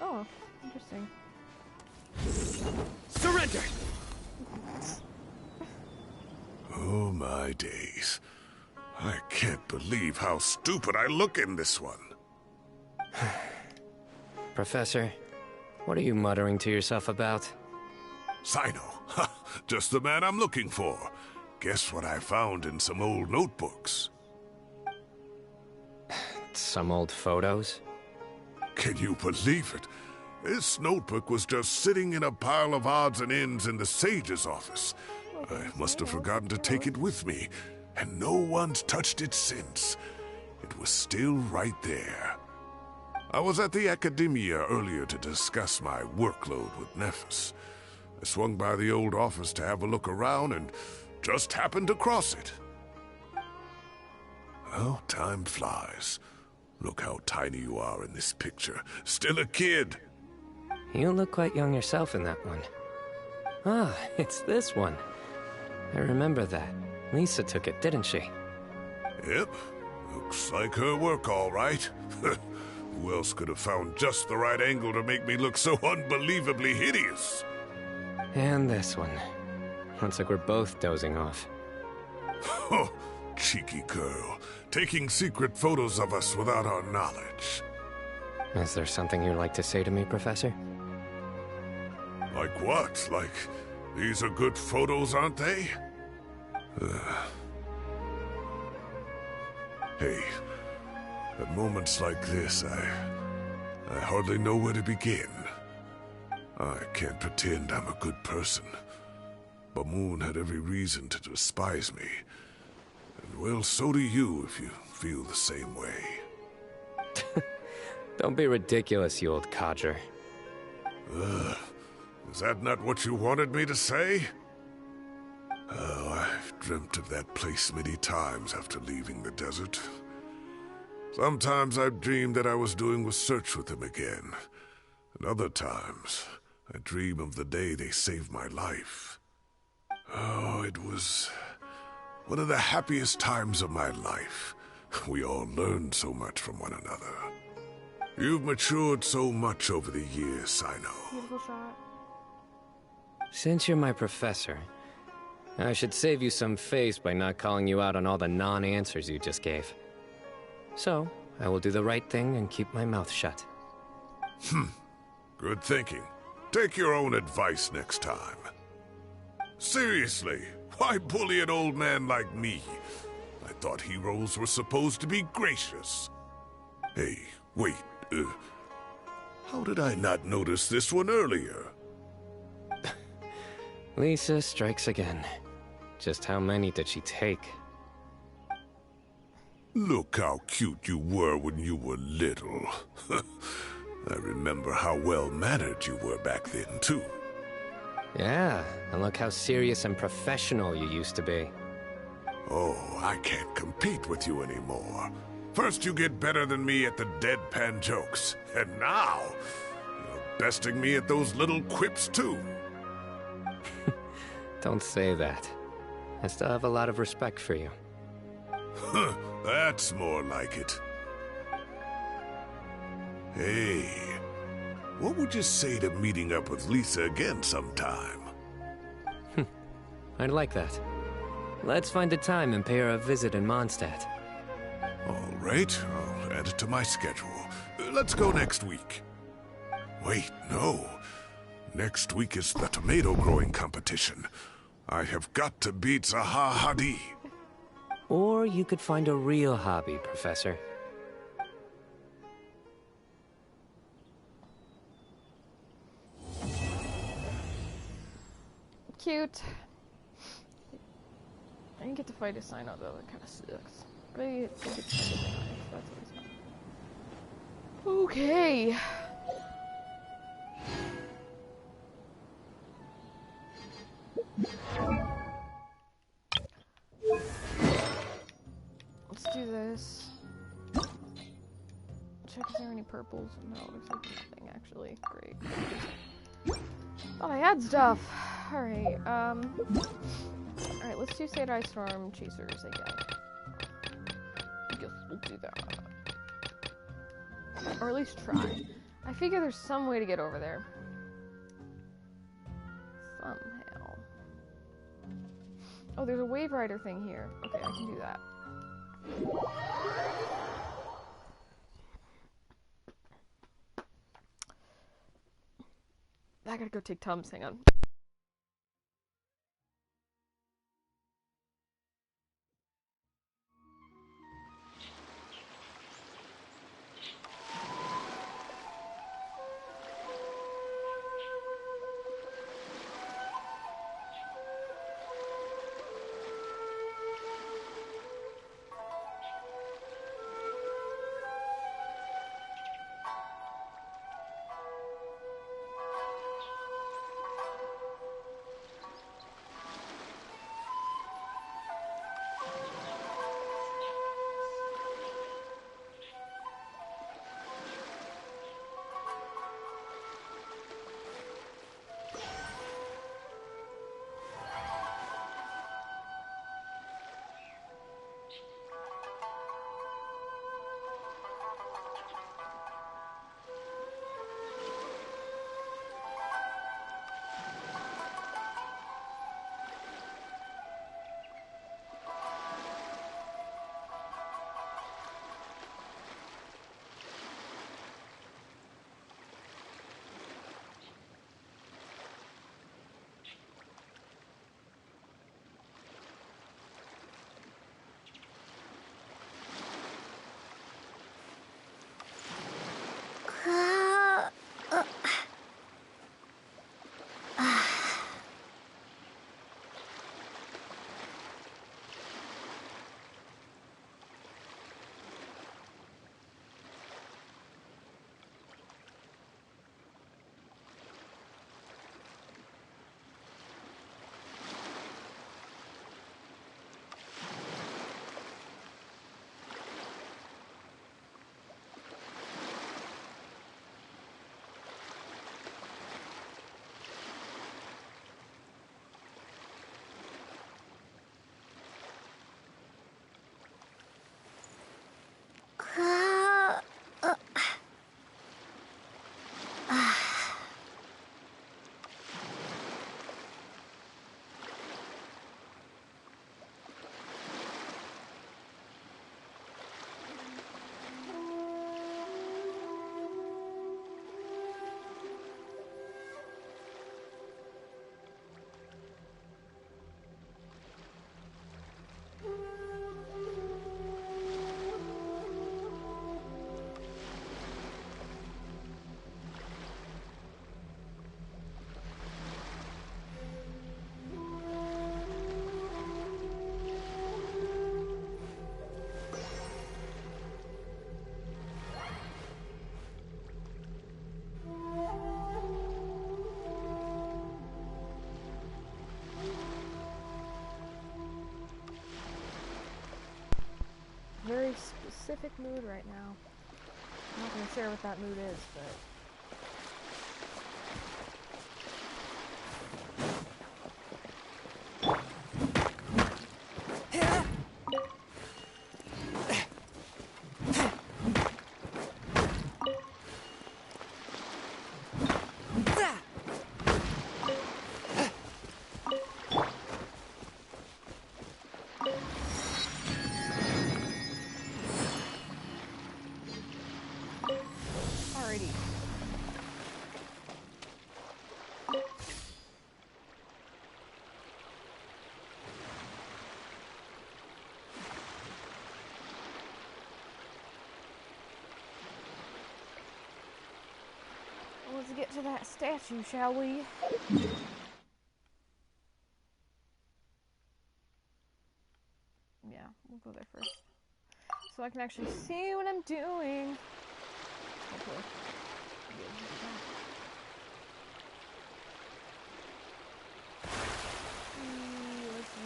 Oh, interesting. Surrender! Oh my days. I can't believe how stupid I look in this one. Professor, what are you muttering to yourself about? Sino. Just the man I'm looking for. Guess what I found in some old notebooks? Some old photos? Can you believe it? This notebook was just sitting in a pile of odds and ends in the Sage's office. I must have forgotten to take it with me, and no one's touched it since. It was still right there. I was at the Academia earlier to discuss my workload with Nephis. I swung by the old office to have a look around and just happened to cross it. Well, time flies. Look how tiny you are in this picture. Still a kid. You look quite young yourself in that one. Ah, it's this one. I remember that. Lisa took it, didn't she? Yep. Looks like her work, all right. Who else could have found just the right angle to make me look so unbelievably hideous? And this one. Looks like we're both dozing off. Oh, cheeky girl. Taking secret photos of us without our knowledge. Is there something you'd like to say to me, Professor? Like what? Like, these are good photos, aren't they? Hey, at moments like this, I hardly know where to begin. I can't pretend I'm a good person. Bamoon had every reason to despise me. And well, so do you if you feel the same way. Don't be ridiculous, you old codger. Is that not what you wanted me to say? Oh, I've dreamt of that place many times after leaving the desert. Sometimes I've dreamed that I was doing research with them again. And other times, I dream of the day they saved my life. Oh, it was One of the happiest times of my life. We all learned so much from one another. You've matured so much over the years, Sino. Beautiful shot. Since you're my professor, I should save you some face by not calling you out on all the non-answers you just gave. So, I will do the right thing and keep my mouth shut. Good thinking. Take your own advice next time. Seriously, why bully an old man like me? I thought heroes were supposed to be gracious. Hey, wait, how did I not notice this one earlier? Lisa strikes again. Just how many did she take? Look how cute you were when you were little. I remember how well-mannered you were back then, too. Yeah, and look how serious and professional you used to be. Oh, I can't compete with you anymore. First you get better than me at the deadpan jokes, and now you're besting me at those little quips, too. Don't say that. I still have a lot of respect for you. That's more like it. Hey, what would you say to meeting up with Lisa again sometime? I'd like that. Let's find a time and pay her a visit in Mondstadt. All right, I'll add it to my schedule. Let's go next week. Wait, no. Next week is the tomato growing competition. I have got to beat Zaha Hadid. Or you could find a real hobby, Professor. Cute. I didn't get to fight a Sino though, that kind of sucks. But I get to fight a thing. That's always fun. Okay. Let's do this. Check if there are any purples. No, looks like nothing actually. Great. Thought I had stuff. Alright, alright, let's do Sadai Storm Chasers again. I guess we'll do that. Or at least try. I figure there's some way to get over there. Somehow. Oh, there's a Wave Rider thing here. Okay, I can do that. I gotta go take Tums, hang on. Very specific mood right now. I'm not going to share what that mood is, but... Alrighty. Let's get to that statue, shall we? Yeah, we'll go there first. So I can actually see what I'm doing. Hopefully. Let's see.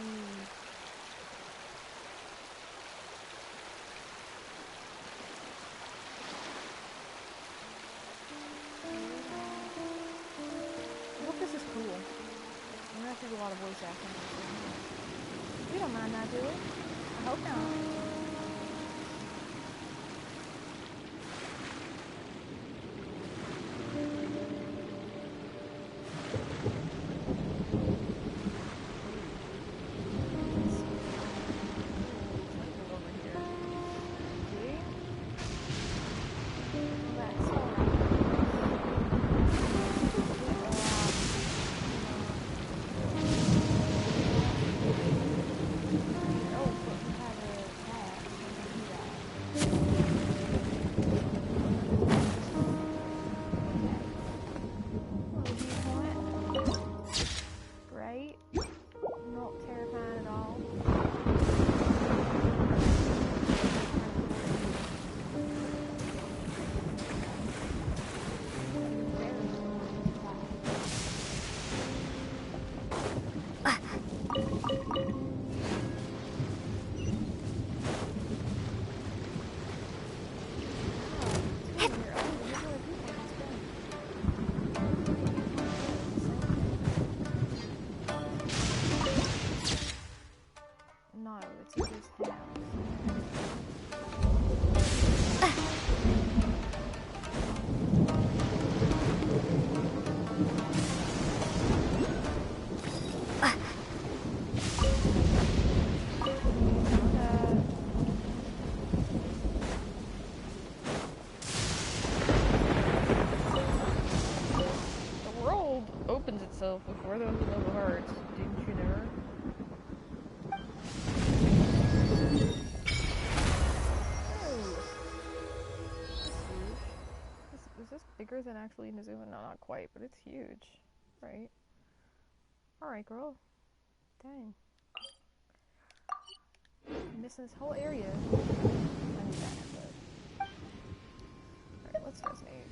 I hope this is cool. I'm gonna have to do a lot of voice acting. You don't mind that, do you? I hope not. Itself before those level hearts, didn't you know? Oh, is this bigger than actually Inazuma? No, not quite, but it's huge, right? All right, girl. Dang, I'm missing this whole area. I need that, but all right, let's resonate.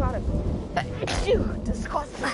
got it. Ew, disgusting.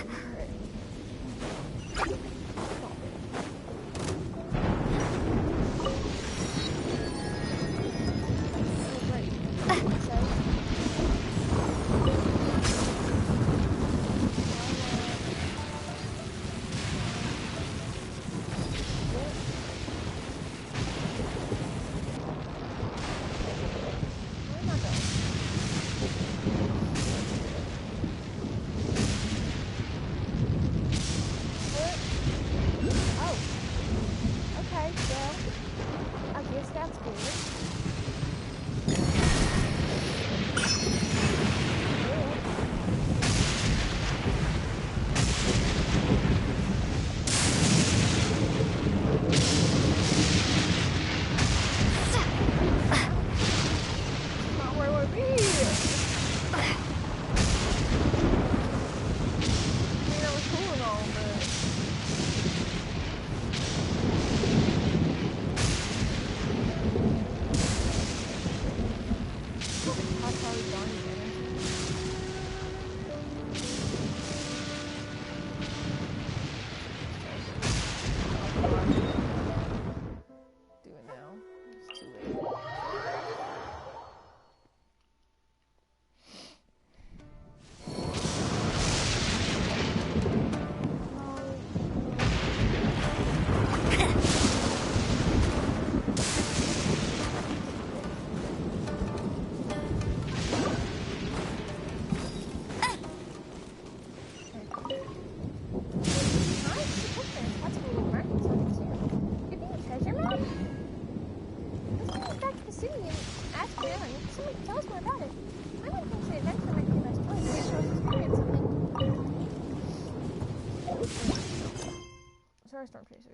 Sorry, storm chasers.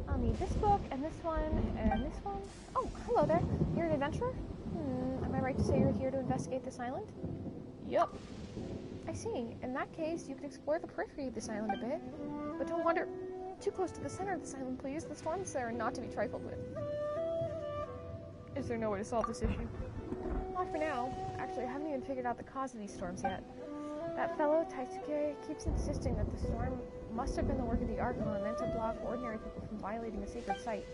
I'll need this book and this one and this one. Oh, hello there. You're an adventurer? Am I right to say you're here to investigate this island? Yup. I see. In that case, you can explore the periphery of this island a bit. But don't wander too close to the center of this island, please. The storms there are not to be trifled with. Is there no way to solve this issue? Not for now. Actually, I haven't even figured out the cause of these storms yet. That fellow, Taisuke, keeps insisting that the storm must have been the work of the Archon meant to block ordinary people from violating a sacred site.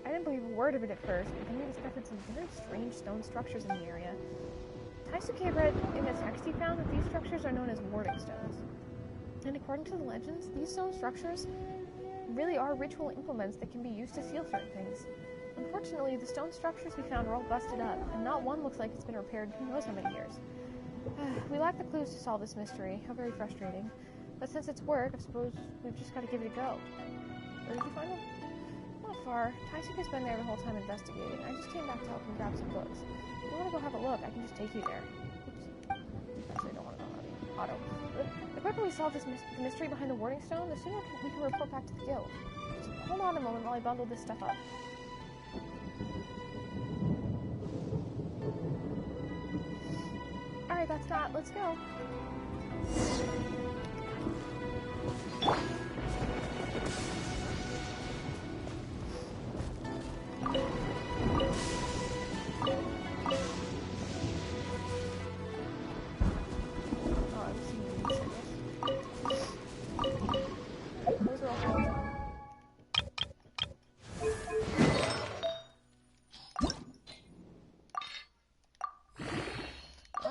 I didn't believe a word of it at first, but then we discovered some very strange stone structures in the area. Taisuke read in the text he found that these structures are known as warding stones. And according to the legends, these stone structures really are ritual implements that can be used to seal certain things. Unfortunately, the stone structures we found are all busted up, and not one looks like it's been repaired in who knows how many years. We lack the clues to solve this mystery. How very frustrating. But since it's work, I suppose we've just got to give it a go. Where did you find them? Not far. Taisuke's been there the whole time investigating. I just came back to help him grab some books. If you want to go have a look, I can just take you there. Oops. Actually, I don't want to go on auto. The quicker we solve this the mystery behind the warding stone, the sooner we can report back to the guild. Just hold on a moment while I bundle this stuff up. Alright, that's that. Let's go.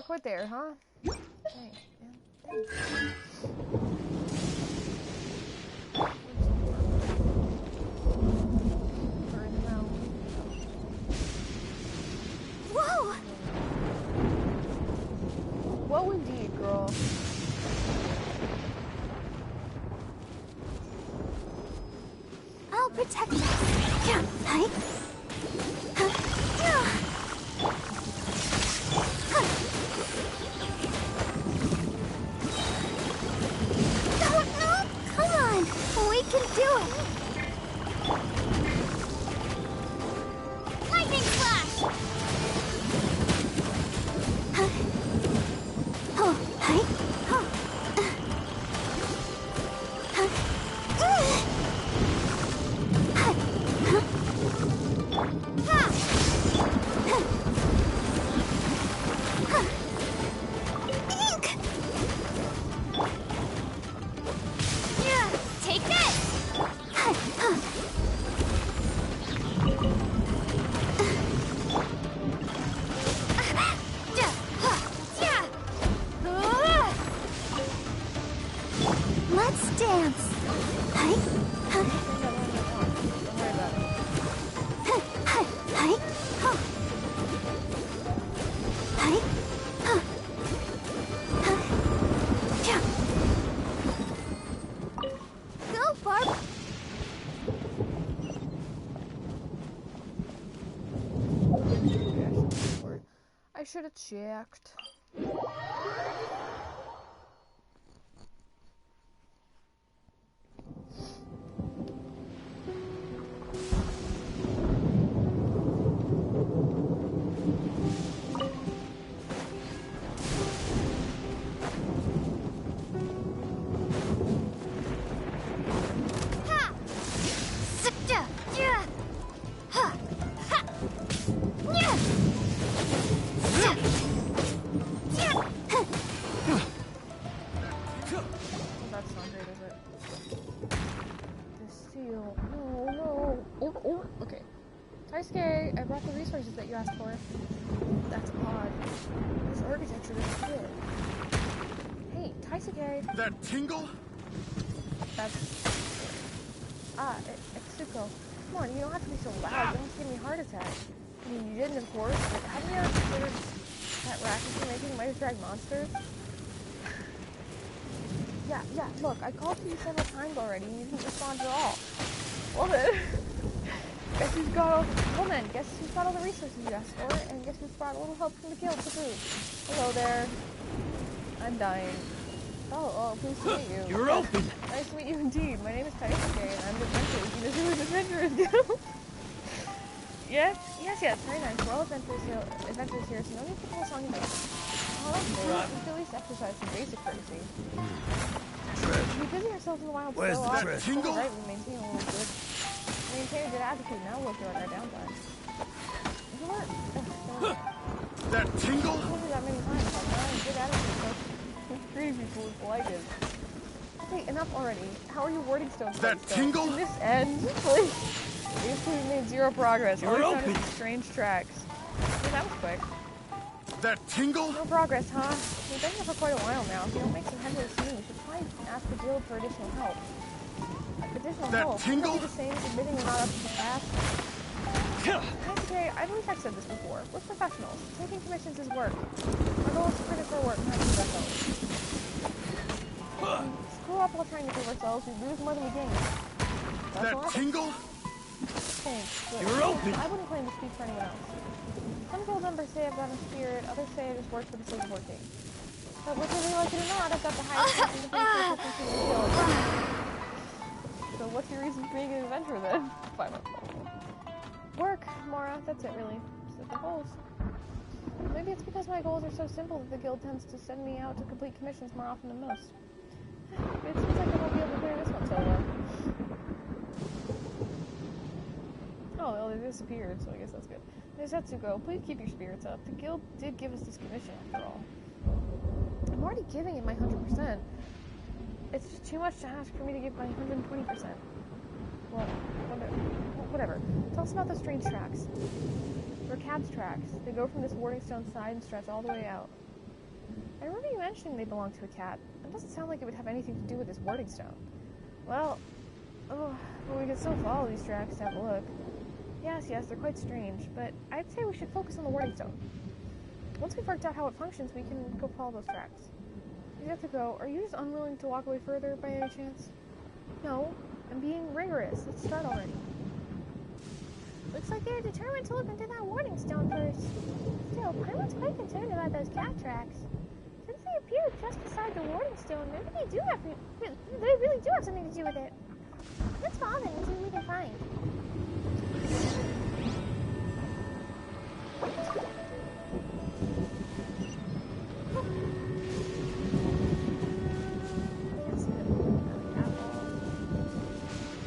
Quit there, huh? Dang, man. Whoa! Whoa, indeed, girl. I'll protect us. Yeah, right? We can do it! Lightning should have checked. I brought the resources that you asked for. That's odd. This architecture is good. Hey, Taisuke! That tingle? That's... Etsuko. Come on, you don't have to be so loud. You don't have to give me a heart attack. I mean, you didn't, of course, but haven't you ever considered that racket you're making might attract monsters? Yeah, look, I called to you several times already, and you didn't respond at all. Well then... Guess who's got all the resources you asked for, and guess who's brought a little help from the guild to boot. Hello there. I'm dying. Oh, pleased to meet you. You're open! Nice to meet you indeed. My name is Taisuke, and I'm the adventurers. You know who is Adventurers Guild? Yes, very nice. We're all adventurers here, so no need to pull a song about it. You should at least exercise some basic courtesy. We busy ourselves in the wild Where's so the often. tingle? Right, we maintain a little good. Maintain a good attitude, now we'll do our downtime. You know what? That tingle? I told you that many times. I'm not in a good attitude, so treating people with politeness. Wait, enough already. How are your warding stones? That tingle? Can this end, please? Basically, we made zero progress. You're All we open. found is strange tracks. Yeah, that was quick. That tingle? No progress, huh? We've been here for quite a while now. If you don't make some headway soon, we should probably ask the guild for additional help. That tingle? Could be the same as admitting we're not up to the task. Taisuke, I believe I've said this before. We're professionals. Taking commissions is work. Our goal is to finish our work, not to ourselves. Screw up while trying to prove ourselves, we lose more than we gain. That tingle? Thanks, but You're open! I wouldn't claim to speak for anyone else. Some guild members say I've got a spirit, others say I just work for the sake of working. But whether they like it or not, I've got the highest ranking efficiency in the guild. So what's your reason for being an adventurer then? Fine. Work, Mara, that's it really. Simple goals. Maybe it's because my goals are so simple that the guild tends to send me out to complete commissions more often than most. It seems like I won't be able to clear this one solo. Oh, well, they disappeared, so I guess that's good. There's Etsuko. Please keep your spirits up. The guild did give us this commission, after all. I'm already giving it my 100%. It's just too much to ask for me to give my 120%. Well, whatever. Tell us about the strange tracks. They're cat's tracks. They go from this warding stone side and stretch all the way out. I remember you mentioning they belong to a cat. It doesn't sound like it would have anything to do with this warding stone. Well, we can still follow these tracks to have a look. Yes, they're quite strange, but I'd say we should focus on the warding stone. Once we've worked out how it functions, we can go follow those tracks. You have to go. Are you just unwilling to walk away further by any chance? No, I'm being rigorous. Let's start already. Looks like they're determined to look into that warding stone first. Still, I was quite concerned about those cat tracks. Since they appear just beside the warding stone, maybe they really do have something to do with it. Let's follow them and see what we can find.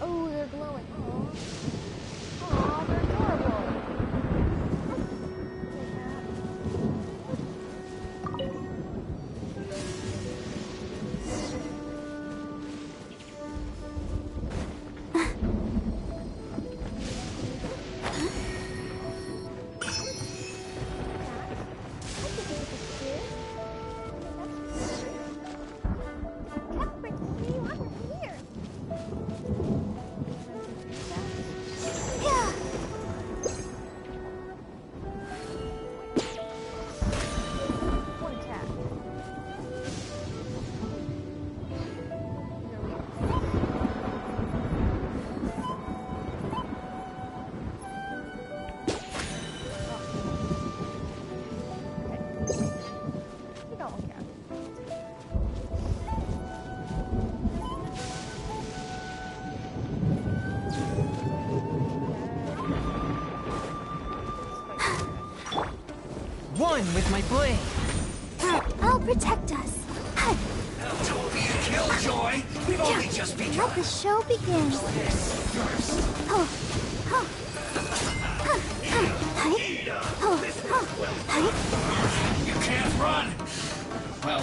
Oh, they're glowing. Aw, they're adorable. one with my blade. I'll protect us. Don't be a killjoy. We've only just begun. Let the show begin. You can't run. Well,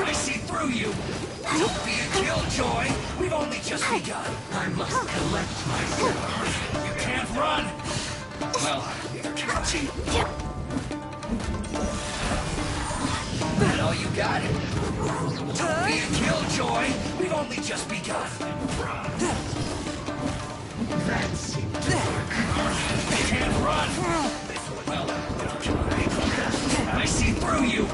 I see through you. Don't be a killjoy. We've only just begun. I must collect myself. You can't run. Well, catchy. That all you got? Don't be a killjoy. We've only just begun. That's it. You can't run. Well, I see through you.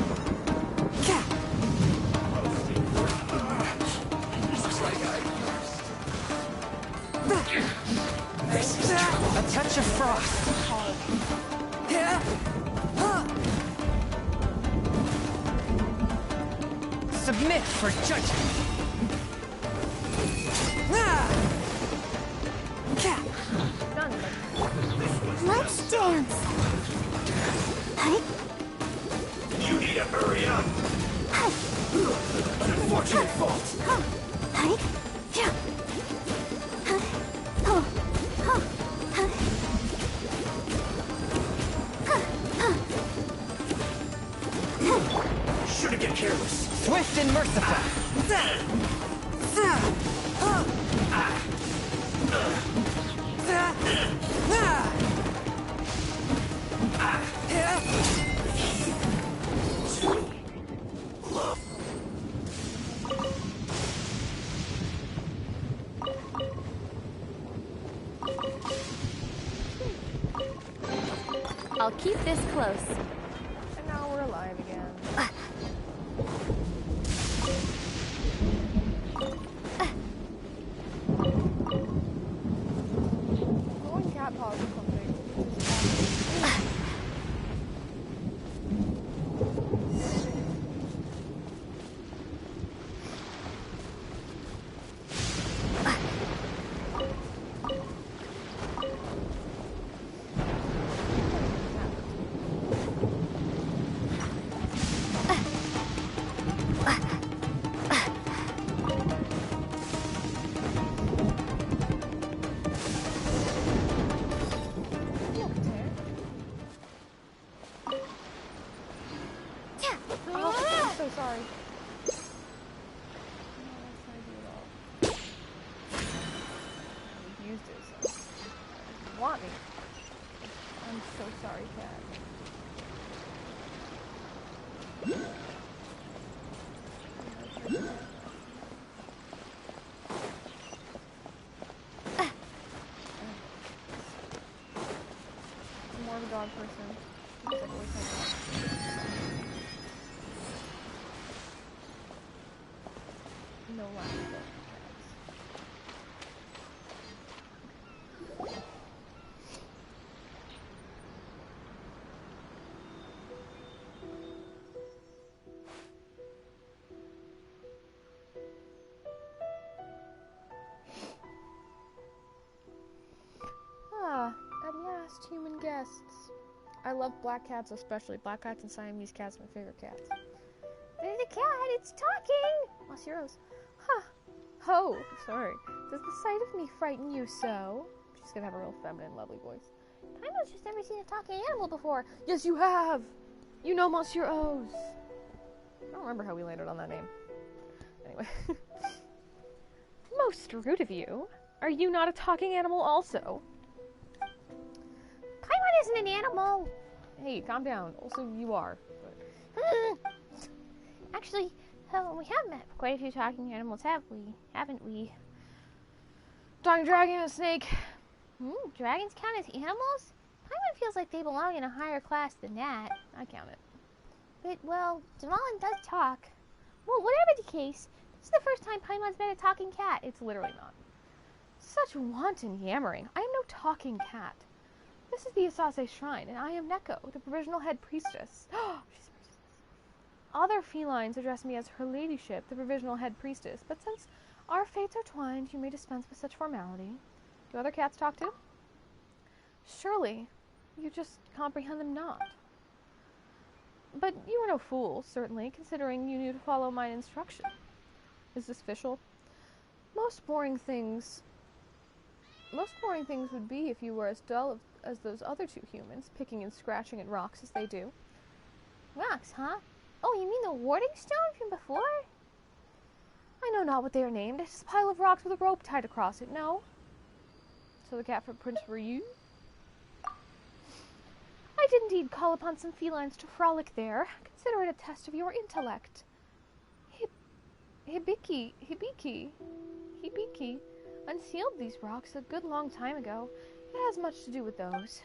This is trouble. A touch of frost. Submit for judgment. Let's dance. You need to hurry up. An unfortunate fault. Shouldn't get careless. Swift and merciful. I'll keep this close. And now we're alive again. Going cat paws or something. Sorry. Used it, so want me. I'm so sorry, cat. I'm more of a dog person. Because I've always had dogs. No lack of cats. Ah, at last, human guests. I love black cats especially. Black cats and Siamese cats are my favorite cats. There's a cat, it's talking! What's yours? Huh. Oh, sorry. Does the sight of me frighten you so? She's gonna have a real feminine, lovely voice. I've just never seen a talking animal before. Yes, you have! You know Monsieur O's. I don't remember how we landed on that name. Anyway. Most rude of you. Are you not a talking animal also? Paimon isn't an animal! Hey, calm down. Also, you are. But... Actually, we have met quite a few talking animals, haven't we? Talking dragon and a snake. Dragons count as animals? Paimon feels like they belong in a higher class than that. I count it. But, well, Jamalin does talk. Well, whatever the case, this is the first time Paimon's met a talking cat. It's literally not. Such wanton yammering. I am no talking cat. This is the Asase Shrine, and I am Neko, the provisional head priestess. She's a priestess. Other felines address me as her ladyship, the provisional head priestess, but since our fates are twined, you may dispense with such formality. Do other cats talk too? Surely, you just comprehend them not. But you were no fool, certainly, considering you knew to follow my instruction. Is this official? Most boring things would be if you were as dull as those other two humans, picking and scratching at rocks as they do. Rocks, huh? Oh, you mean the warding stone from before? I know not what they are named. It's a pile of rocks with a rope tied across it, no? So the cat footprints were you? I did indeed call upon some felines to frolic there. Consider it a test of your intellect. Hibiki unsealed these rocks a good long time ago. It has much to do with those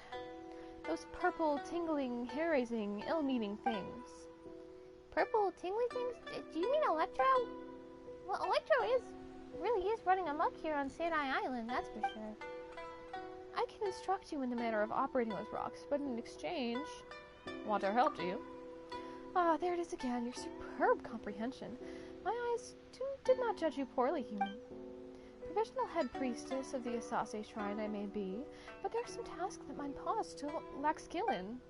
purple, tingling, hair-raising, ill-meaning things. Purple, tingly things? Do you mean Electro? Well, Electro really is running amok here on Sadai Island, that's for sure. I can instruct you in the manner of operating those rocks, but in exchange... Want our help, do you? Ah, there it is again, your superb comprehension. My eyes, too, did not judge you poorly, human. Professional head priestess of the Asase Shrine I may be, but there are some tasks that my paws still lack skill in.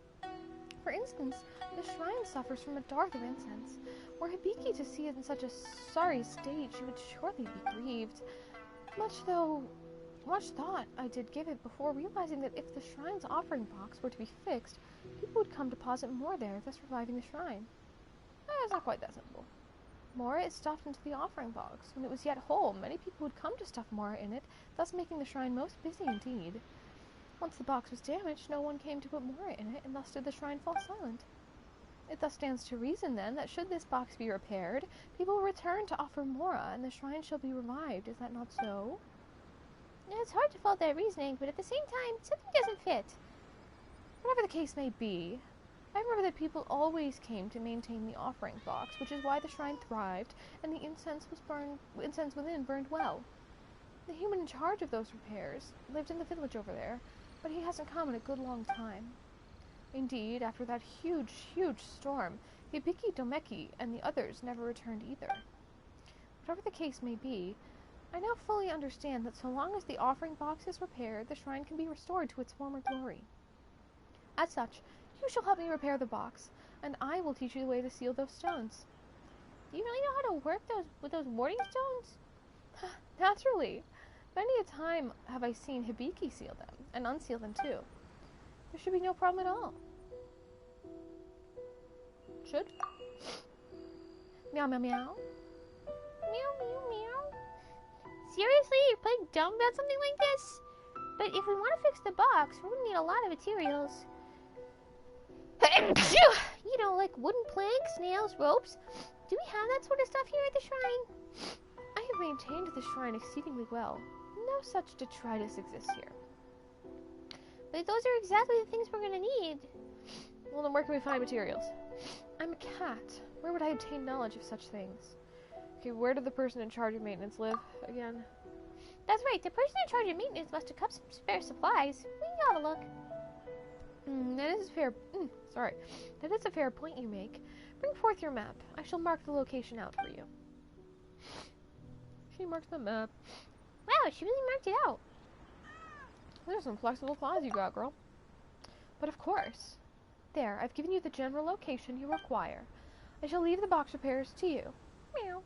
For instance, the shrine suffers from a dearth of incense. Were Hibiki to see it in such a sorry state, she would surely be grieved. Much thought I did give it before realizing that if the shrine's offering box were to be fixed, people would come deposit more there, thus reviving the shrine. It's not quite that simple. Mora is stuffed into the offering box. When it was yet whole, many people would come to stuff Mora in it, thus making the shrine most busy indeed. Once the box was damaged, no one came to put Mora in it, and thus did the shrine fall silent. It thus stands to reason, then, that should this box be repaired, people will return to offer Mora, and the shrine shall be revived. Is that not so? It's hard to fault that reasoning, but at the same time, something doesn't fit. Whatever the case may be, I remember that people always came to maintain the offering box, which is why the shrine thrived, and the incense within burned well. The human in charge of those repairs lived in the village over there, but he hasn't come in a good long time. Indeed, after that huge storm, Hibiki Domeki and the others never returned either. Whatever the case may be, I now fully understand that so long as the offering box is repaired, the shrine can be restored to its former glory. As such, you shall help me repair the box, and I will teach you the way to seal those stones. Do you really know how to work with those warding stones? Naturally. Many a time have I seen Hibiki seal them, and unseal them too. There should be no problem at all. Should? Meow meow meow. Meow meow meow. Seriously, you're playing dumb about something like this? But if we want to fix the box, we're gonna need a lot of materials. You know, like wooden planks, nails, ropes. Do we have that sort of stuff here at the shrine? I have maintained the shrine exceedingly well. No such detritus exists here. But those are exactly the things we're gonna need. Well, then where can we find materials? I'm a cat. Where would I obtain knowledge of such things? Okay, where did the person in charge of maintenance live again? That's right, the person in charge of maintenance must have kept some spare supplies. We can have a look. That is a fair point you make. Bring forth your map. I shall mark the location out for you. She marks the map. Wow, she really marked it out. There's some flexible claws you got, girl. But of course. There, I've given you the general location you require. I shall leave the box repairs to you. Meow.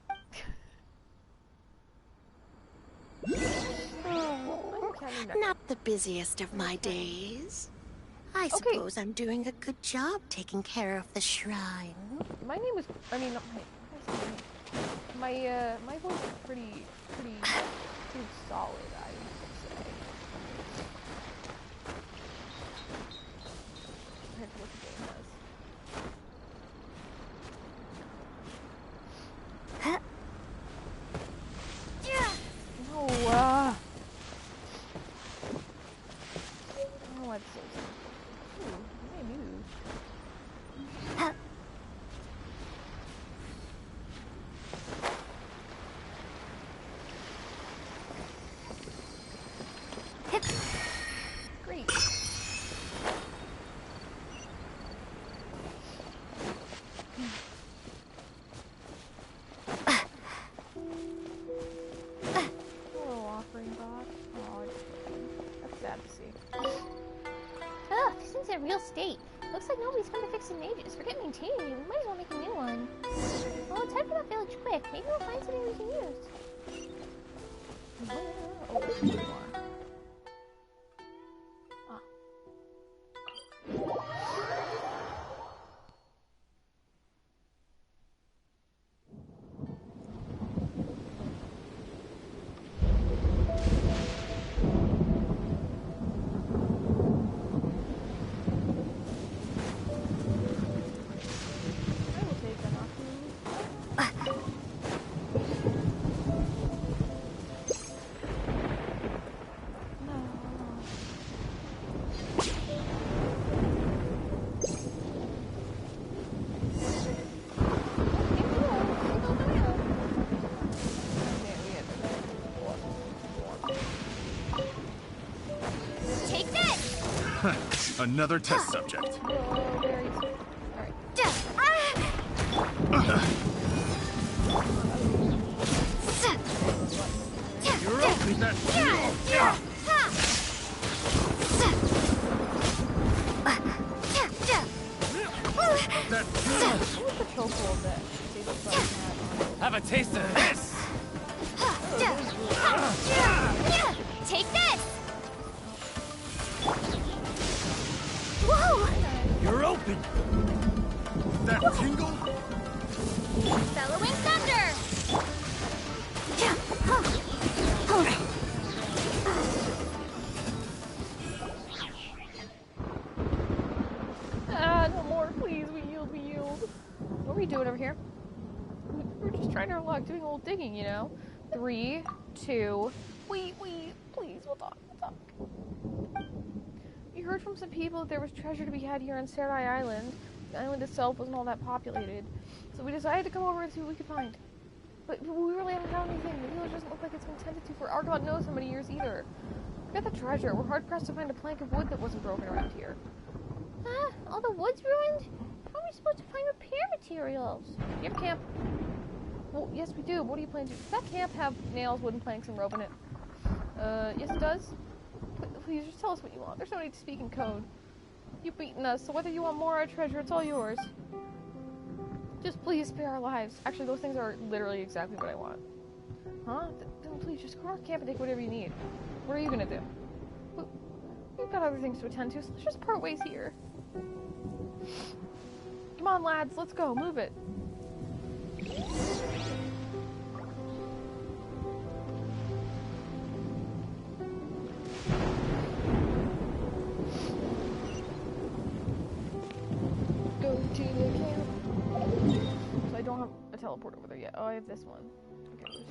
Not the busiest of my days. I suppose I'm doing a good job taking care of the shrine. My name is, my voice is pretty solid, I would say. Compared to what the game has. No, oh, that's so sad. Ooh, you may move. Great. Little offering box. Oh, that's sad to see. Ugh, this thing's in real state. Looks like nobody's come to fix the mages. Forget maintaining you. We might as well make a new one. Well, let's head for that village quick. Maybe we'll find something we can use. Oh, there's more. Ah. Another test subject. You're open that Have a taste of this! Take this! Whoa! You're open! That tingle? Bellowing thunder! No more, please. We yield. What are we doing over here? We're just trying our luck, doing a little digging, you know? 3, 2, please, we'll talk. We heard from some people that there was treasure to be had here on Sarai Island. The island itself wasn't all that populated, so we decided to come over and see what we could find. But we really haven't found anything. The village doesn't look like it's been tended to for our God knows how many years either. Forget the treasure. We're hard-pressed to find a plank of wood that wasn't broken around here. All the wood's ruined? How are we supposed to find repair materials? Do you have a camp? Well, yes we do. What do you plan to do? Does that camp have nails, wooden planks, and rope in it? Yes it does. Please, just tell us what you want. There's no need to speak in code. You've beaten us, so whether you want more or treasure, it's all yours. Just please spare our lives. Actually, those things are literally exactly what I want. Huh? Then please, just go to camp and take whatever you need. What are you gonna do? We've got other things to attend to, so let's just part ways here. Come on, lads, let's go. Move it. Go to the camp. So I don't have a teleport over there yet. Oh, I have this one. Okay.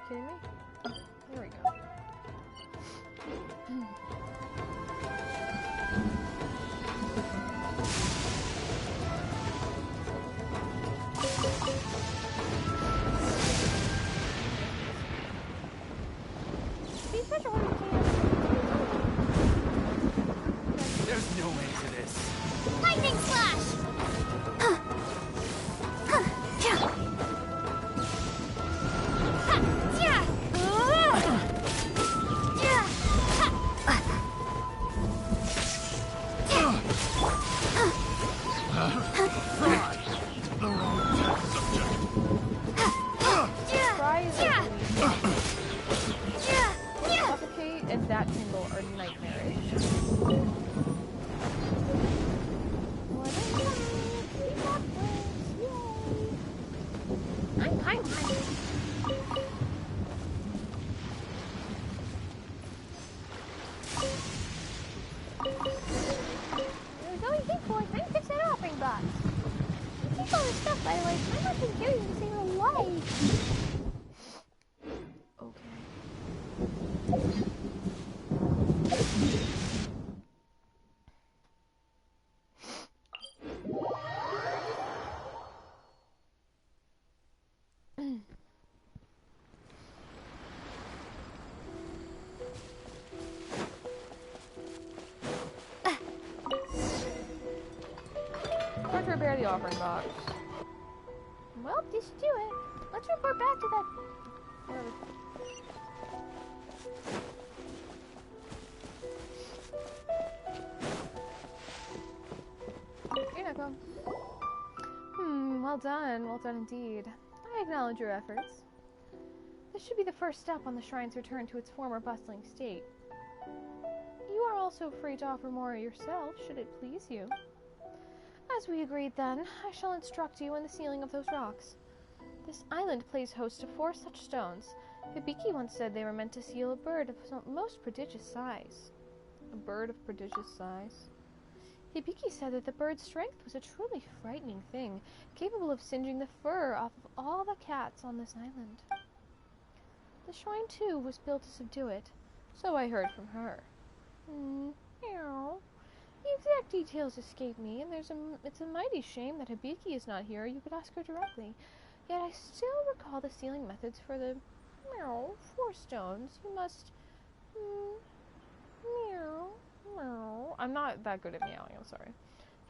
Kidding me? There we go. There's no end to this. Lightning slash! Suffocate and that tingle are nightmarish. I'm stuff, by the way. I'm not been carrying to save her life. Time to repair the offering box. Well, this should do it. Let's report back to that... whatever. Here, Neko. Well done. Well done indeed. I acknowledge your efforts. This should be the first step on the shrine's return to its former bustling state. You are also free to offer more yourself, should it please you. As we agreed then, I shall instruct you in the sealing of those rocks. This island plays host to 4 such stones. Hibiki once said they were meant to seal a bird of most prodigious size. A bird of prodigious size? Hibiki said that the bird's strength was a truly frightening thing, capable of singeing the fur off of all the cats on this island. The shrine, too, was built to subdue it, so I heard from her. Meow. The exact details escape me, and it's a mighty shame that Hibiki is not here. You could ask her directly. Yet I still recall the sealing methods for the 4 stones. You must meow. I'm not that good at meowing, I'm sorry.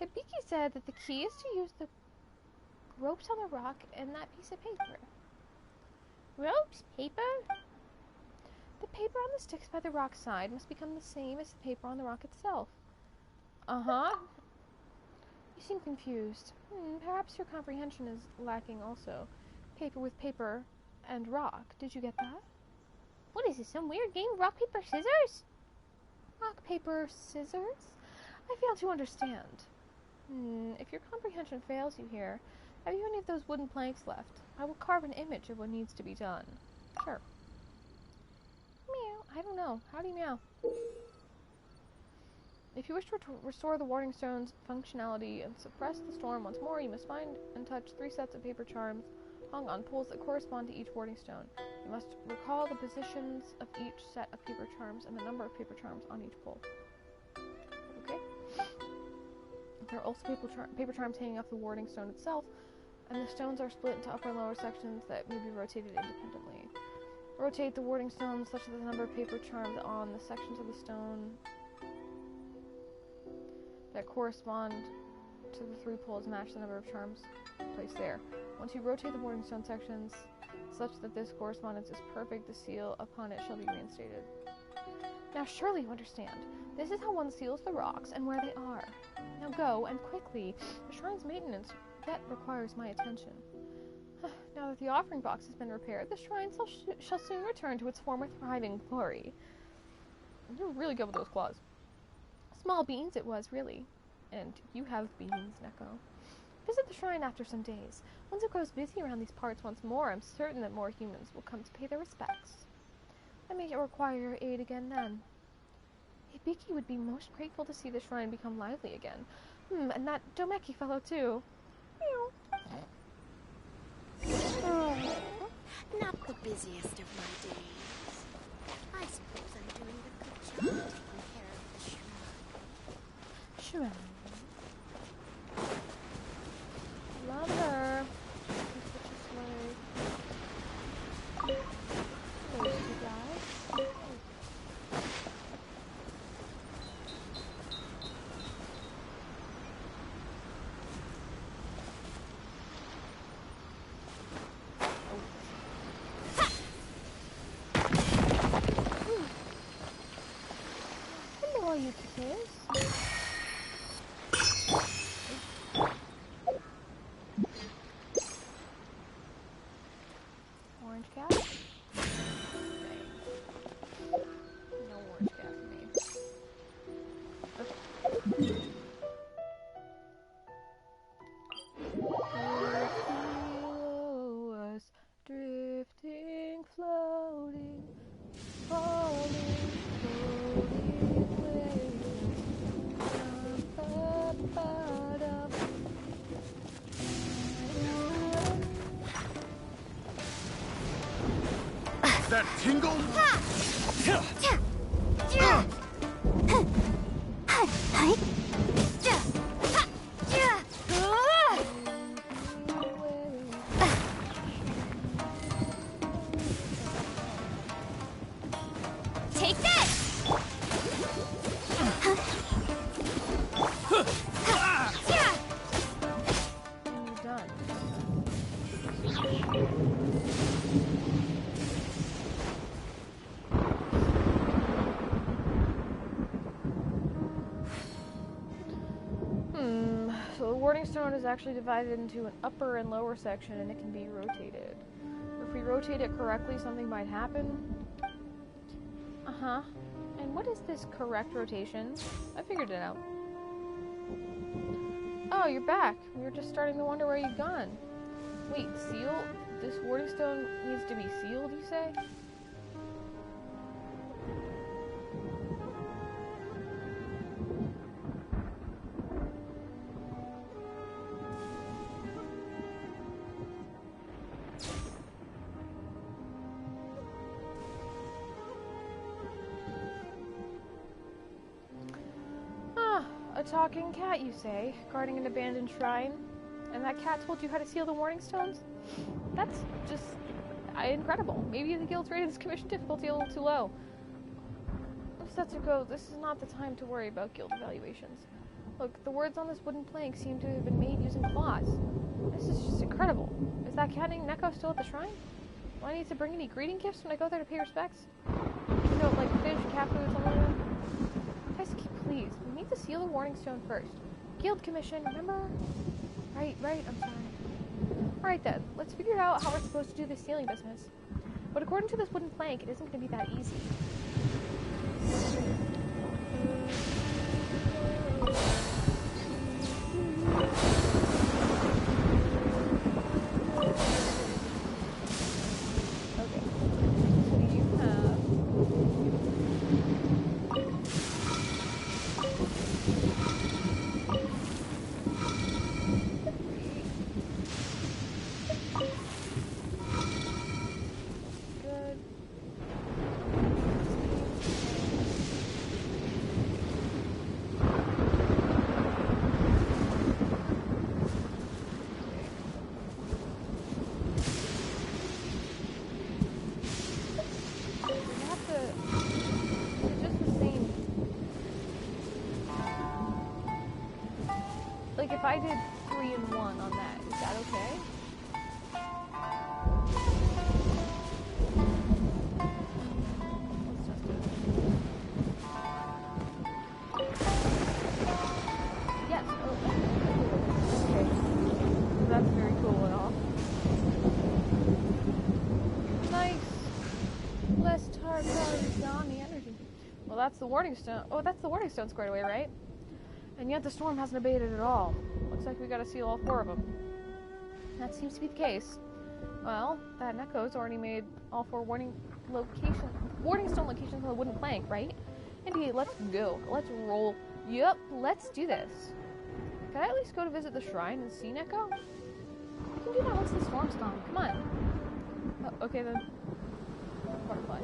Hibiki said that the key is to use the ropes on the rock and that piece of paper. Ropes? Paper? The paper on the sticks by the rock side must become the same as the paper on the rock itself. Uh-huh. You seem confused. Perhaps your comprehension is lacking also. Paper with paper and rock. Did you get that? What is this, some weird game? Rock, paper, scissors? Rock, paper, scissors? I fail to understand. If your comprehension fails you here, have you any of those wooden planks left? I will carve an image of what needs to be done. Sure. Meow. I don't know. How do you meow? If you wish to restore the Warding Stone's functionality and suppress the storm once more, you must find and touch 3 sets of paper charms hung on poles that correspond to each Warding Stone. You must recall the positions of each set of paper charms and the number of paper charms on each pole. Okay? There are also paper charms hanging off the Warding Stone itself, and the stones are split into upper and lower sections that may be rotated independently. Rotate the Warding Stones such that the number of paper charms on the sections of the stone that correspond to the 3 poles match the number of charms placed there. Once you rotate the Warding Stone sections such that this correspondence is perfect, the seal upon it shall be reinstated. Now surely you understand. This is how one seals the rocks and where they are. Now go, and quickly. The shrine's maintenance, that requires my attention. Now that the offering box has been repaired, the shrine shall soon return to its former thriving glory. You're really good with those claws. Small beans it was, really. And you have beans, Neko. Visit the shrine after some days. Once it grows busy around these parts once more, I'm certain that more humans will come to pay their respects. I may require your aid again then. Hibiki would be most grateful to see the shrine become lively again. And that Domeki fellow too. Not the busiest of my days. I suppose I'm doing a good job taking care of the shrine. Shrine. Love her. She's such a slave. Where's she, guys? that tingle? Take this! So the warding stone is actually divided into an upper and lower section, and it can be rotated. If we rotate it correctly, something might happen. Uh-huh. And what is this correct rotation? I figured it out. Oh, you're back. We were just starting to wonder where you'd gone. Wait, seal? This warding stone needs to be sealed, you say? A talking cat, you say, guarding an abandoned shrine? And that cat told you how to seal the warding stones? That's just incredible. Maybe the guild's rated its commission difficulty a little too low. If Setsuko, this is not the time to worry about guild evaluations. Look, the words on this wooden plank seem to have been made using claws. This is just incredible. Is that cat named Neko still at the shrine? Do I need to bring any greeting gifts when I go there to pay respects? You know, like fish, cat food, something like that? Taisuke, please. We need to seal the warding stone first. Guild commission, remember? Right, I'm sorry. Alright then, let's figure out how we're supposed to do this sealing business. But according to this wooden plank, it isn't going to be that easy. If I did 3 and 1 on that, is that okay? Let's just do it. Yes. Oh, okay. That's very cool and all. Nice. Less tar calories on the energy. Well, that's the warding stone. Oh, that's the warding stone squared away, right? And yet the storm hasn't abated at all. Looks like we gotta seal all 4 of them. That seems to be the case. Well, that Neko's already made all 4 warding stone locations on the wooden plank, right? Indeed, let's go. Let's roll. Yep, let's do this. Can I at least go to visit the shrine and see Neko? We can do that once the storm's gone. Come on. Oh, okay then. Butterfly.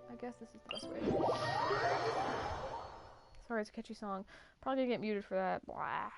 I guess this is the best way. Sorry, it's a catchy song. Probably gonna get muted for that. Blah.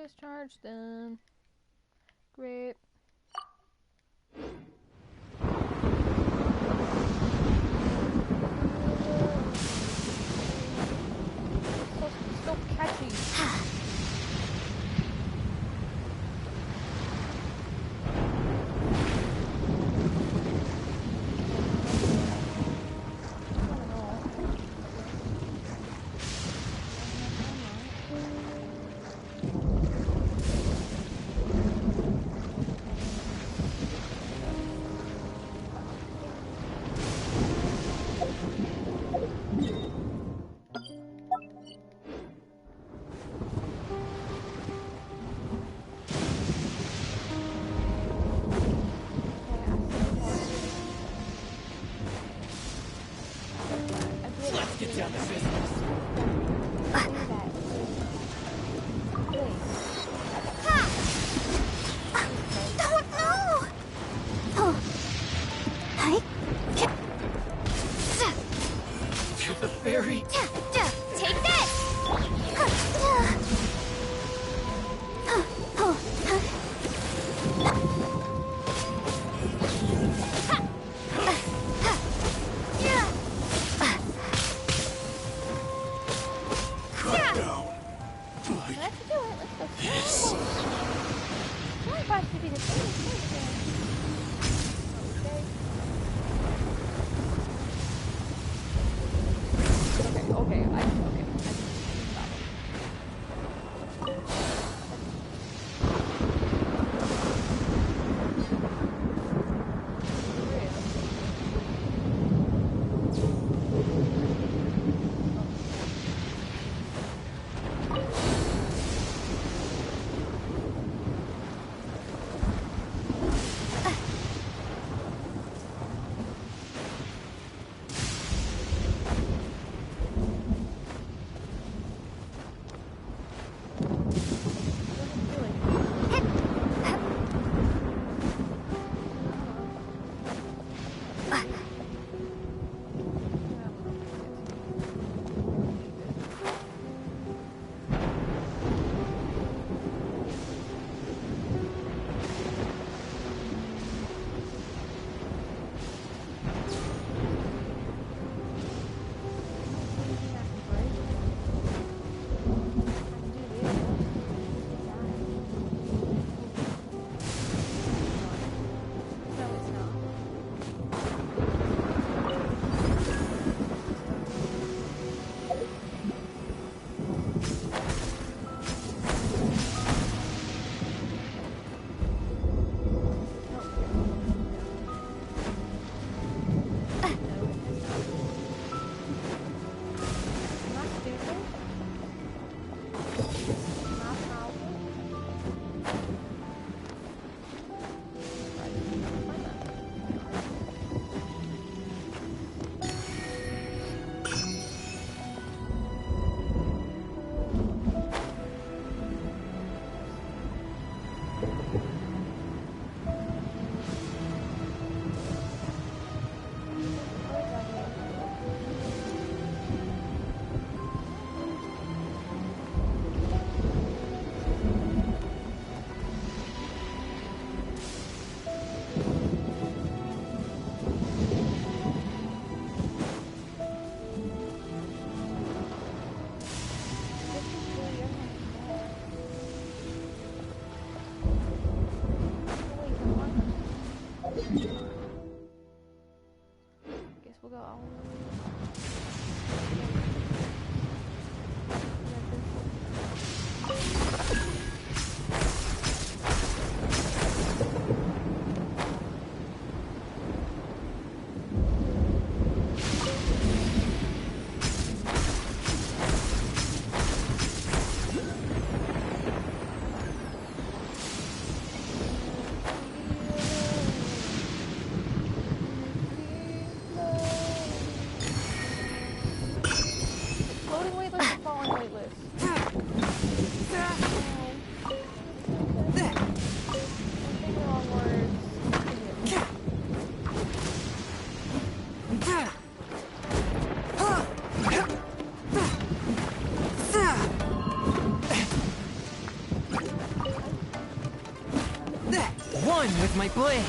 Discharge them. Great. So catchy. Let's get down to business. Oh no! Oh. Hi. You're the fairy. Take this! Cut down. Let's do it. Let's go. Why if I should be the same? Okay. One with my blade.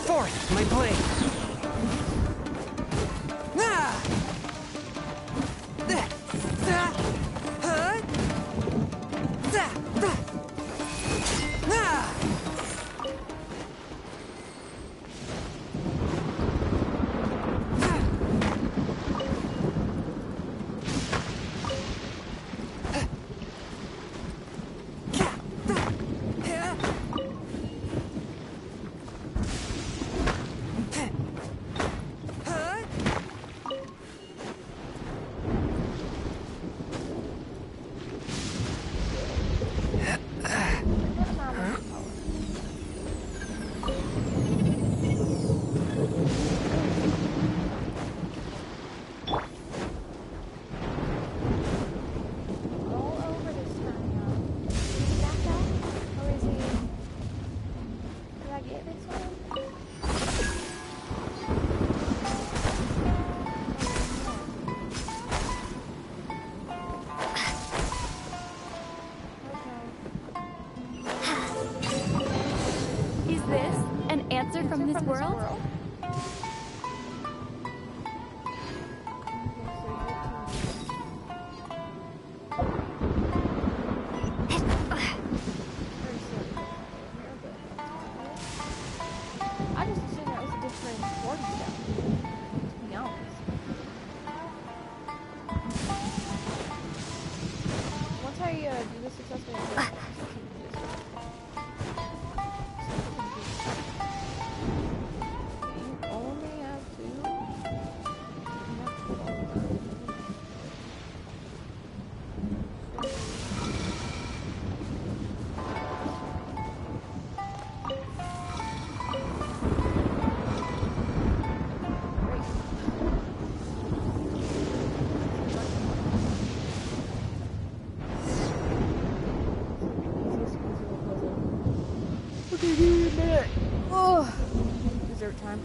Fourth, my blade. From this world? I just assumed that was a different board step, to be honest. Once I do this successfully, you only have Okay, give me a minute. Oh, dessert time.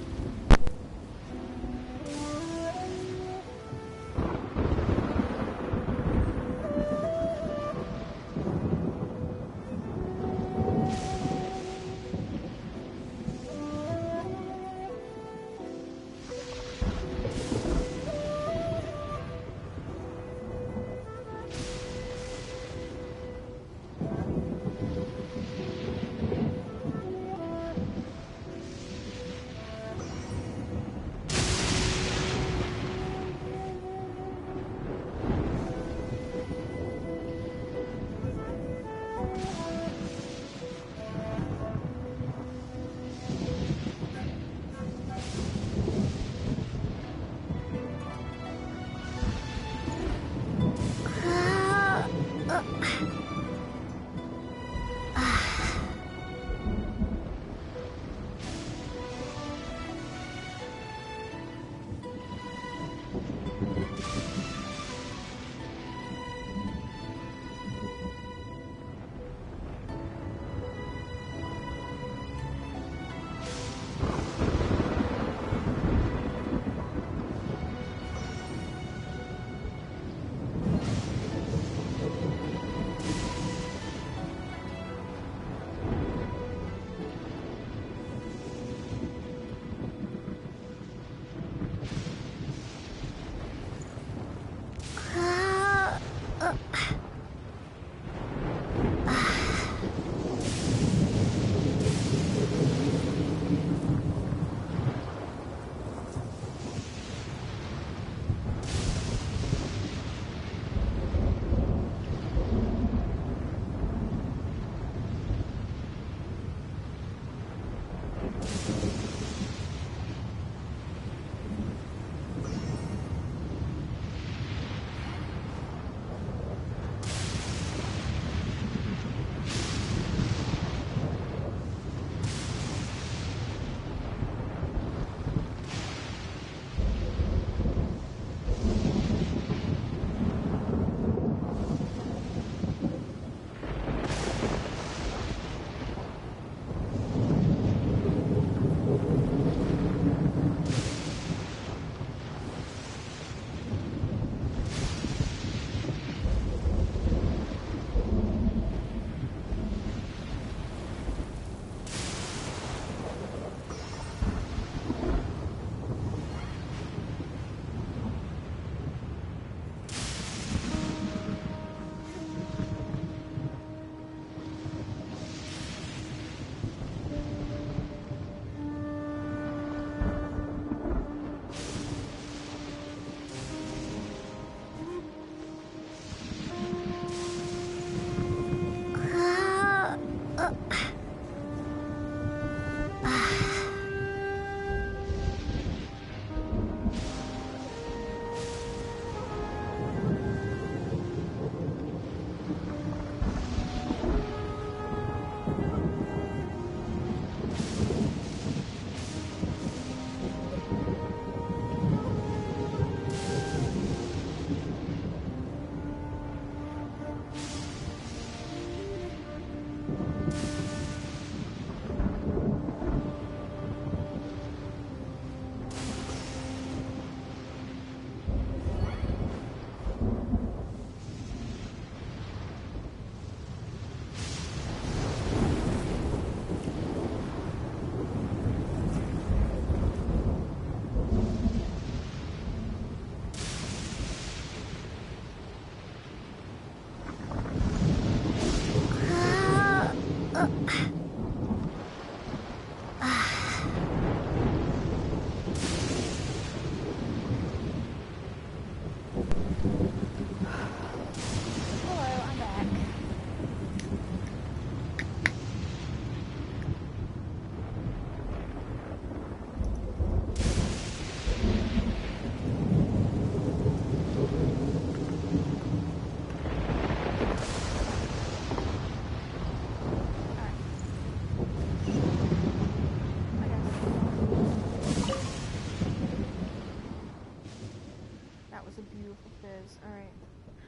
Beautiful fizz. Alright.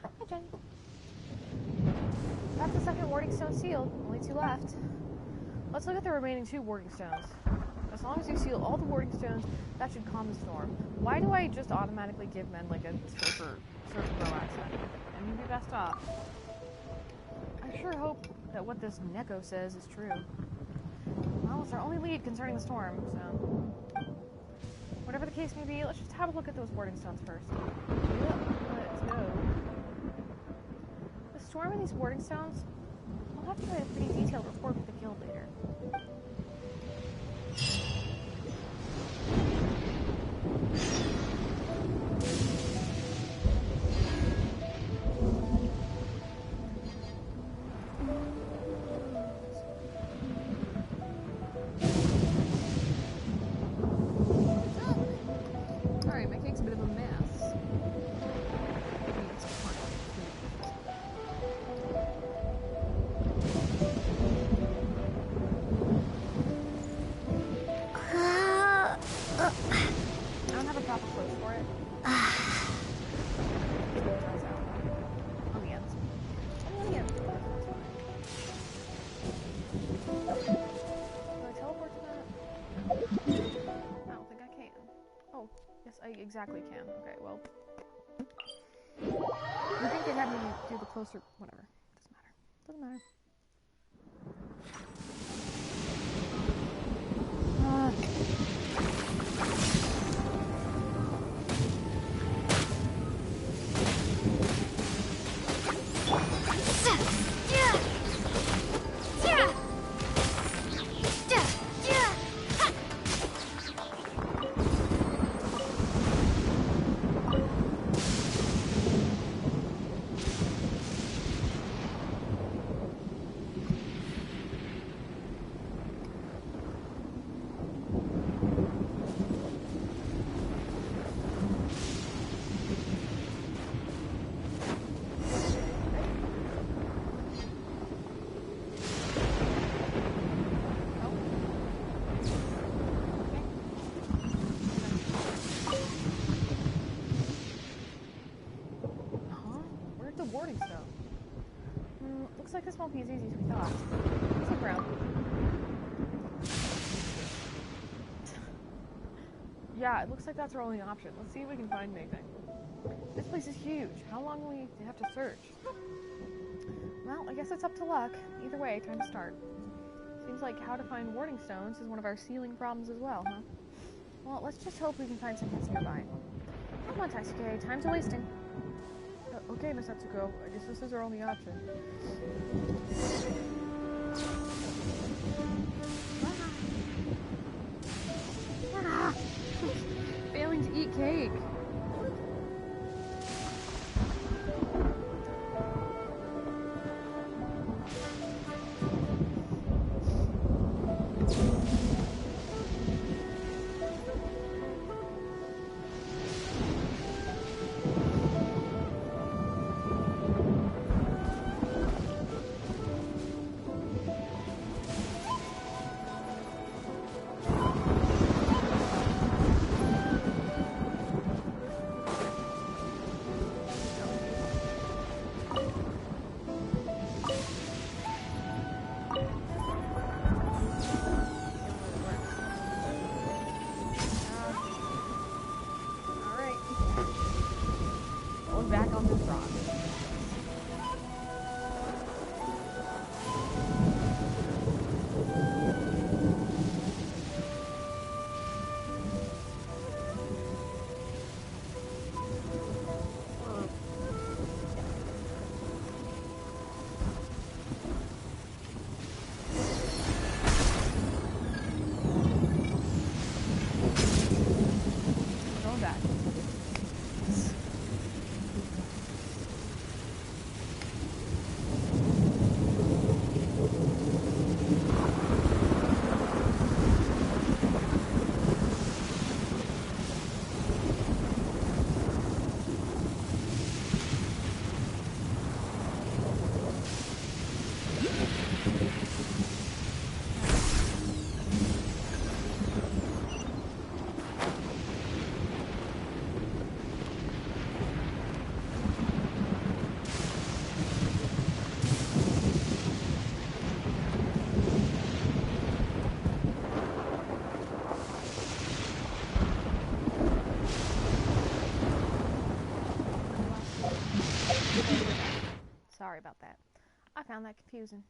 Hi, Jenny. That's the second warding stone sealed. Only 2 left. Let's look at the remaining 2 warding stones. As long as you seal all the warding stones, that should calm the storm. Why do I just automatically give men like a surfer bro accent? And you'd be best off. I sure hope that what this Neko says is true. Well, it's our only lead concerning the storm, so... Whatever the case may be, let's just have a look at those warding stones first. Yep, let's go. The storm and these warding stones, I'll have to write a pretty detailed report for the guild later. Alright, my cake's a bit of a mess. I don't have a proper close for it. On the ends. On the ends. Can I teleport to that? I don't think I can. Oh, yes, I exactly can. Okay, well. I think they'd have me do the closer. Whatever. Doesn't matter. Warding stone. Looks like this won't be as easy as we thought. Let's look around. Yeah, it looks like that's our only option. Let's see if we can find anything. This place is huge. How long will we have to search? Well, I guess it's up to luck. Either way, time to start. Seems like how to find warding stones is one of our sealing problems as well, huh? Well, let's just hope we can find some hints nearby. Come on, Taisuke. Time's wasting. Okay, Miss Atsuko. I guess this is our only option. Failing to eat cake. Sorry about that. I found that confusing.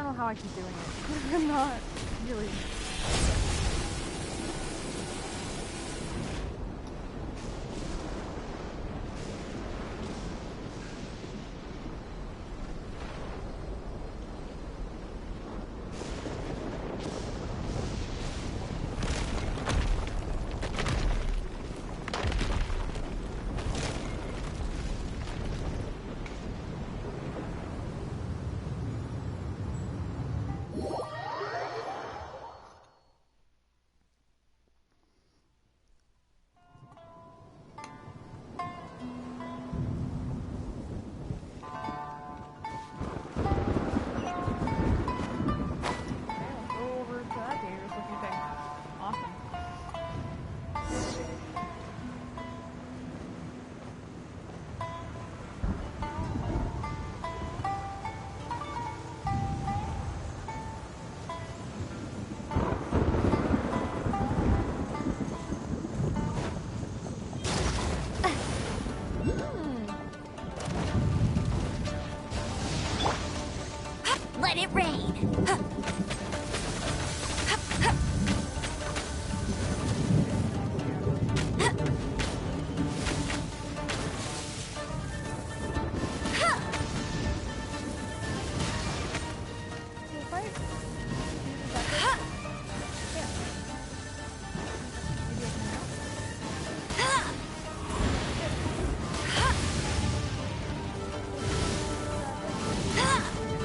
don't know how I keep doing it. I'm not really. Let it rain.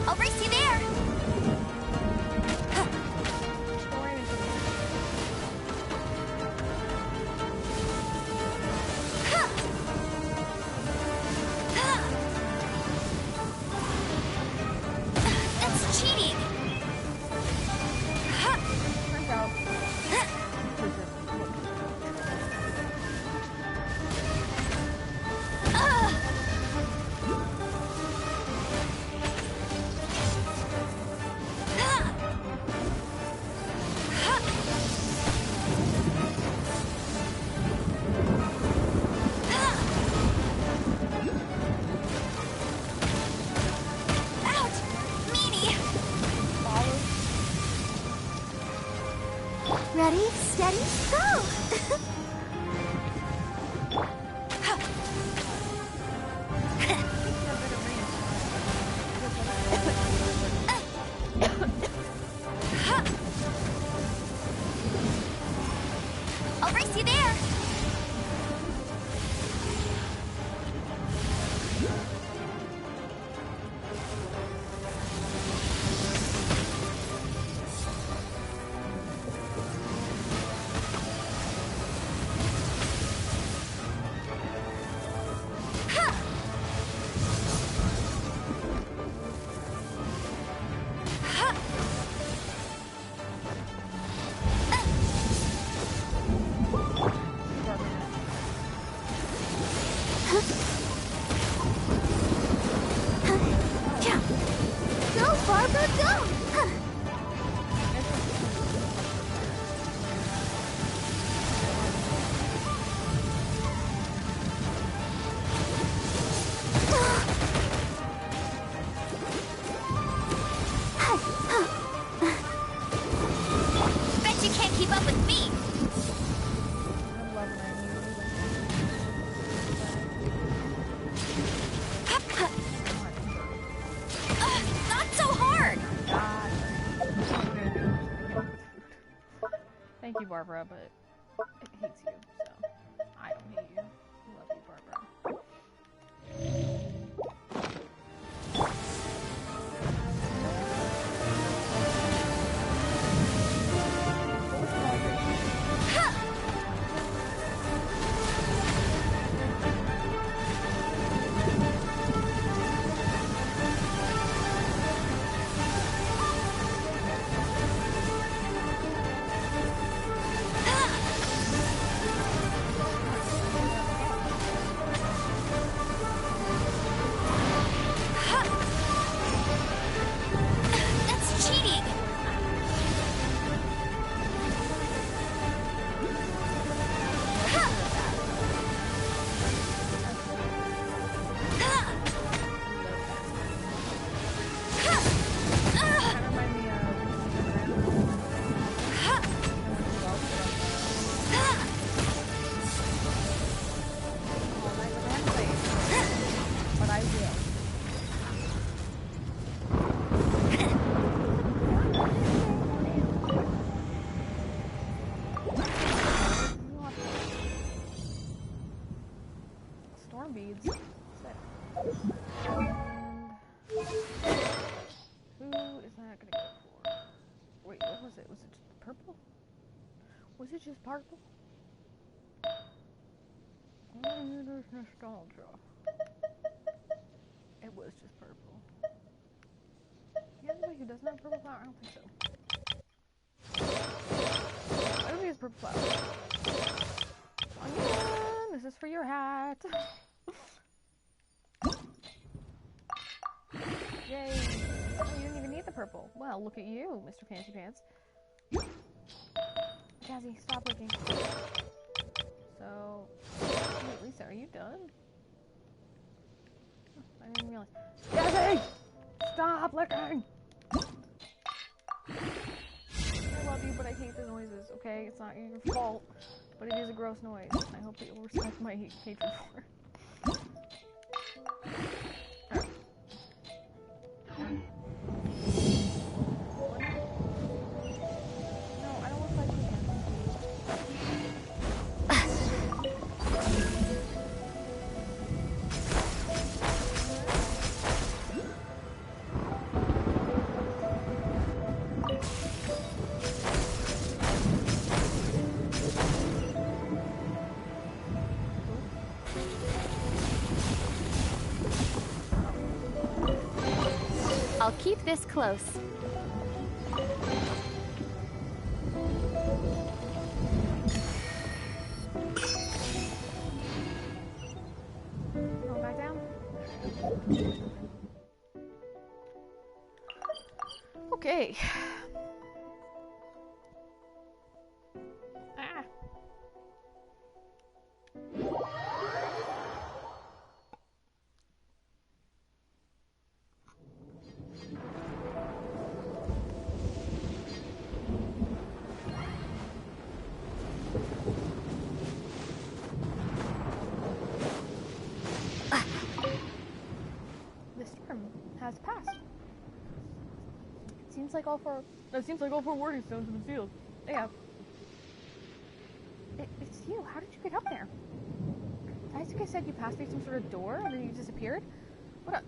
I'll race you there. That's cheating. Ready, steady, go! I'll race you there! Go, Barbara, go! Bet you can't keep up with me! Not so hard! Thank you, Barbara, but it hates you, so I don't hate you. I love you, Barbara. Was it just purple? Oh, there's nostalgia. It was just purple. Yeah, anybody who doesn't have purple flower? I don't think so. Everybody has purple flower. Onion, this is for your hat. Yay! Oh, you didn't even need the purple. Well, look at you, Mr. Fancy Pants. Jazzy, stop licking. So, wait, Lisa, are you done? Oh, I didn't even realize. Jazzy! Stop licking! I love you, but I hate the noises, okay? It's not your fault, but it is a gross noise. I hope that you'll respect my hatred for it. I'll keep this close. Go back down. Okay. Ah. The storm has passed. Seems like all four warning stones have been sealed. Yeah. It's you. How did you get up there? Daisuke said you passed through some sort of door and then you disappeared? What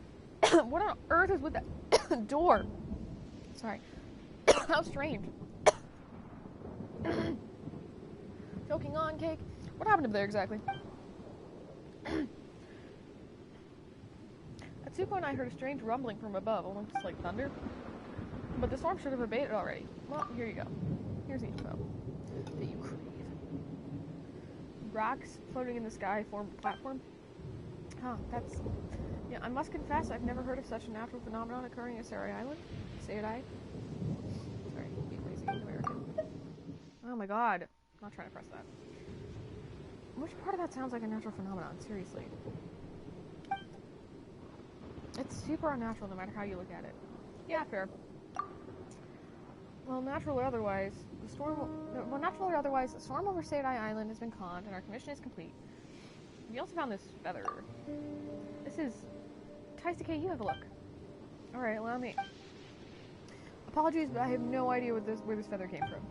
on earth is with that door? Sorry. How strange. Choking on, Cake? What happened up there exactly? Atsuko and I heard a strange rumbling from above, almost like thunder. But the storm should have abated already. Well, here you go. Here's the info that you crave. Rocks floating in the sky form a platform. Huh, that's... Yeah, I must confess I've never heard of such a natural phenomenon occurring at Sarai Island. Say it I. Sorry, be lazy American. Oh my god. I'm not trying to press that. Which part of that sounds like a natural phenomenon? Seriously. It's super unnatural no matter how you look at it. Yeah, fair. Well, natural or otherwise, the storm over Seidai Island has been conned and our commission is complete. We also found this feather. This is... Taisuke, you have a look. Alright, allow me. Apologies, but I have no idea where this feather came from.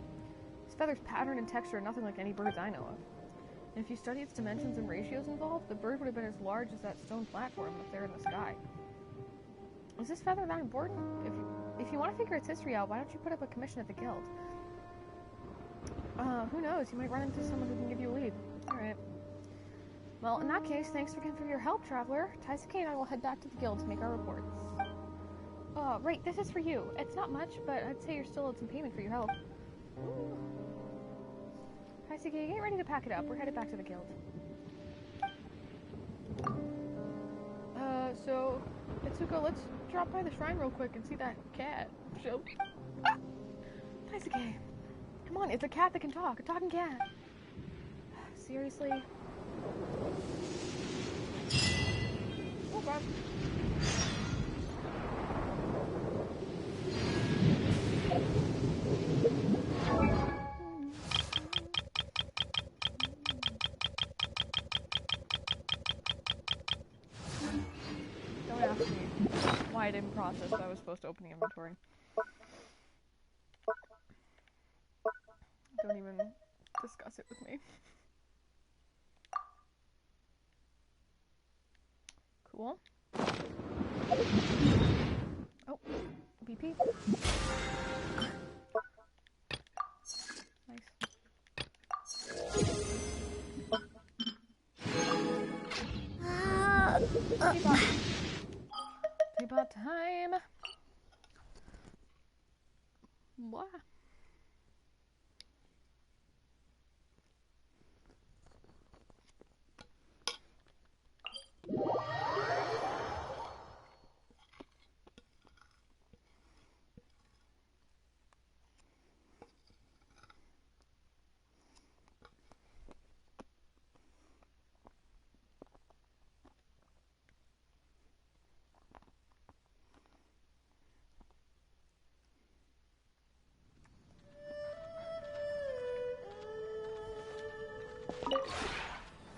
This feather's pattern and texture are nothing like any birds I know of. And if you study its dimensions and ratios involved, the bird would have been as large as that stone platform up there in the sky. Is this feather that important? If you want to figure its history out, why don't you put up a commission at the guild? Who knows? You might run into someone who can give you a lead. Alright. Well, in that case, thanks again for your help, Traveler. Taisuke and I will head back to the guild to make our reports. Right, this is for you. It's not much, but I'd say you're still owed some payment for your help. Ooh. Taisuke, get ready to pack it up. We're headed back to the guild. So, Itsuko, let's drop by the shrine real quick and see that cat. Shall we? Ah! Taisuke, come on, it's a cat that can talk. A talking cat. Seriously? Oh, God. Don't ask me why I didn't process that I was supposed to open the inventory. Don't even discuss it with me. Cool. Oh, BP. Nice. What?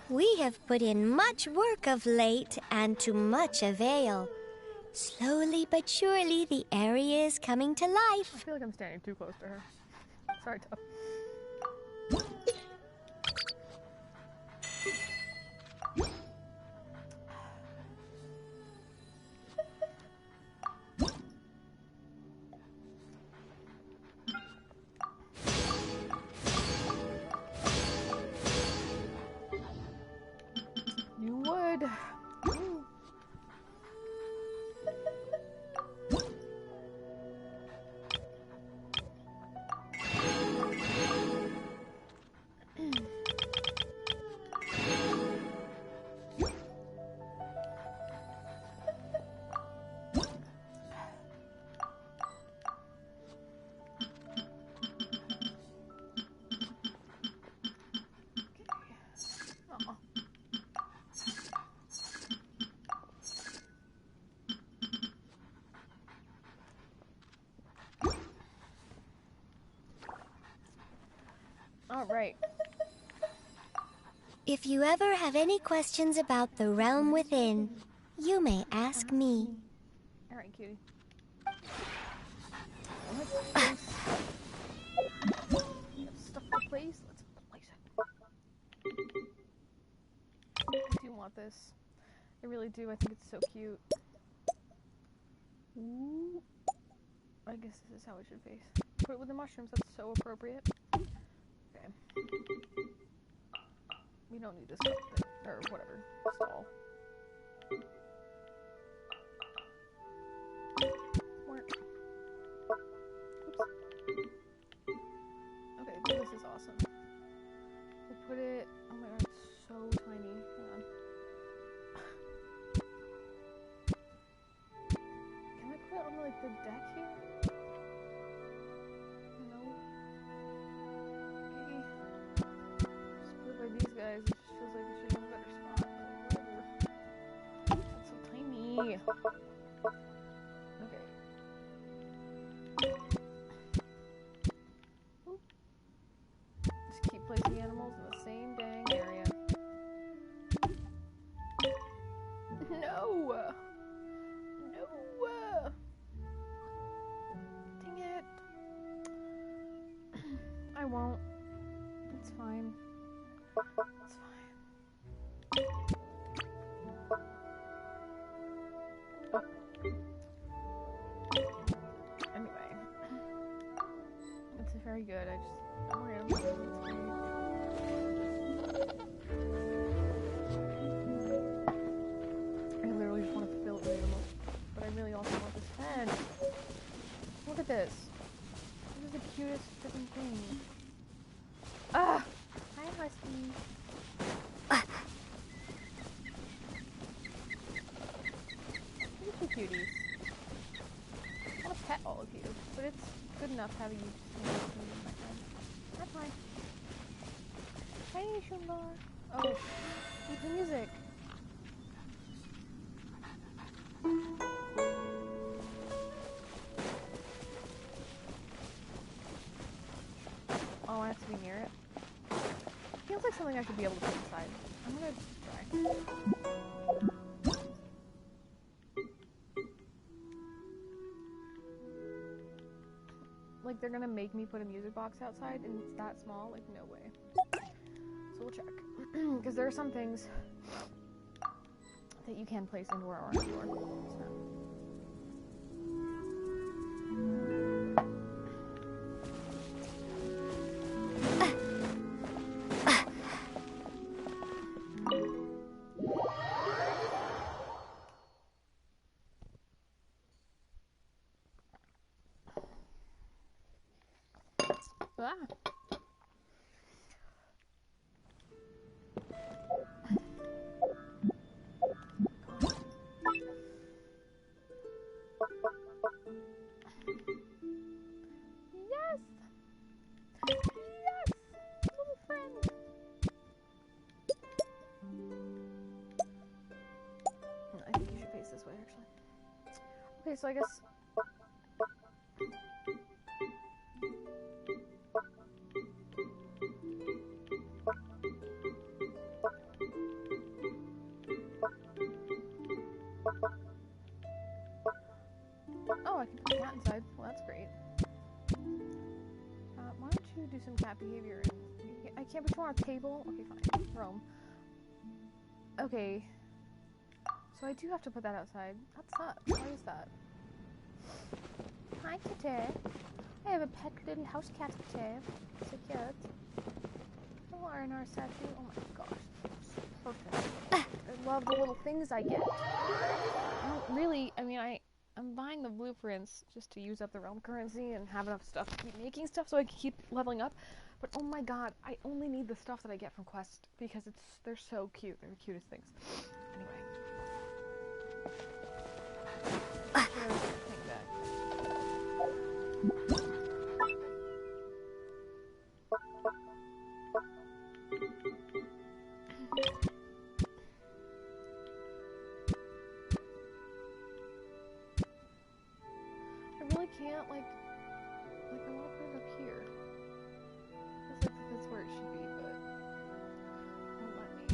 We have put in much work of late, and to much avail. Slowly but surely, the area is coming to life. I feel like I'm standing too close to her. Sorry, Tuff. You would. Ooh. All right. If you ever have any questions about the realm within, you may ask me. All right, cutie. Stuff to place. Let's place it. I do want this. I really do. I think it's so cute. Ooh. I guess this is how it should face. Put it with the mushrooms. That's so appropriate. Okay. We don't need this cup thing, or whatever, stall. Work. Oops. Okay, this is awesome. We'll put it, oh my god, it's so tiny. Hang on. Can I put it on like the deck here? These guys, it just feels like it should be in a better spot. Whatever. It's so tiny. Okay. Oop. Just keep placing animals in the same dang area. No! No! Dang it. I won't. It's fine. It's fine. Oh. Anyway. It's very good. I'm random. I literally just want to fill it with animals. But I really also want this pen. Look at this. This is the cutest freaking thing. Ah! Hi, Husky. Look at you cuties. I want to pet all of you, but it's good enough having you just hang out with me and my friend. That's fine. Hey, Shumbar. Oh, keep the music. Oh, I have to be near it. Feels like something I should be able to put inside. I'm gonna try. Like, they're gonna make me put a music box outside, and it's that small? Like, no way. So we'll check. Because there are some things that you can place indoor or outdoor. So. Ah. Yes! Yes! Little friend! I think you should face this way, actually. Okay, so I guess... Oh, I can put the cat inside. Well, that's great. Why don't you do some cat behavior? I can't put you on a table? Okay, fine. Rome. Okay. So I do have to put that outside. That sucks. Why is that? Hi, kitty. I have a pet little house cat kitty. So cute. Little R&R statue. Oh my gosh. So perfect. I love the little things I get. I don't really, I mean, I'm buying the blueprints just to use up the realm currency and have enough stuff to keep making stuff so I can keep leveling up. But oh my god, I only need the stuff that I get from Quest because they're so cute. They're the cutest things. Anyway. I really can't, like I want to put it up here. Feels like that's where it should be, but it won't let me.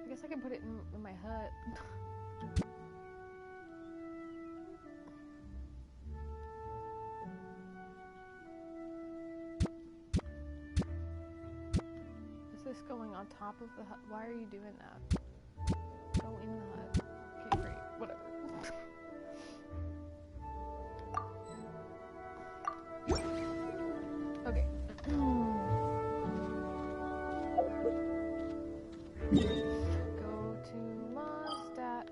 I guess I can put it in my hut. This going on top of the hut? Why are you doing that? Go in the hut. Okay, great. Whatever. Okay. Go to Mondstadt.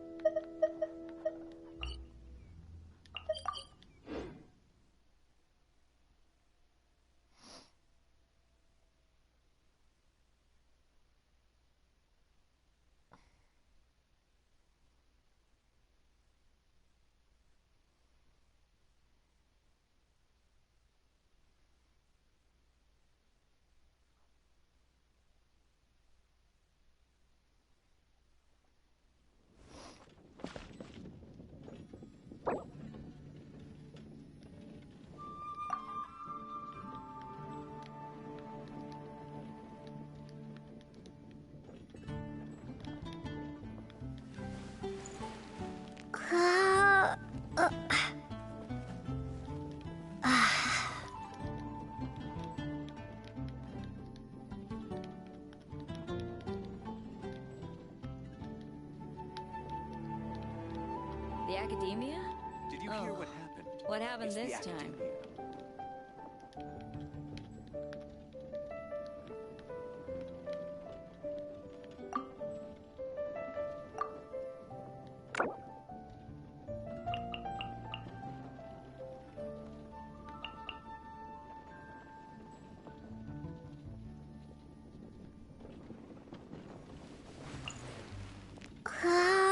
The Academia? Did you hear what happened? What happened It's this the time?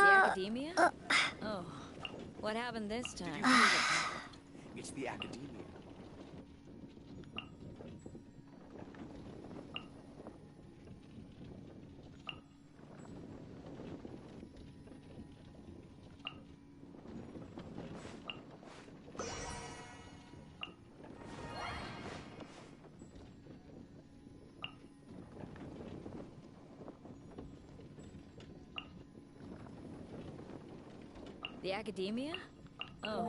The Academia? Oh, what happened this time? Did you hear what happened? It's the Academia. The Academia? Oh,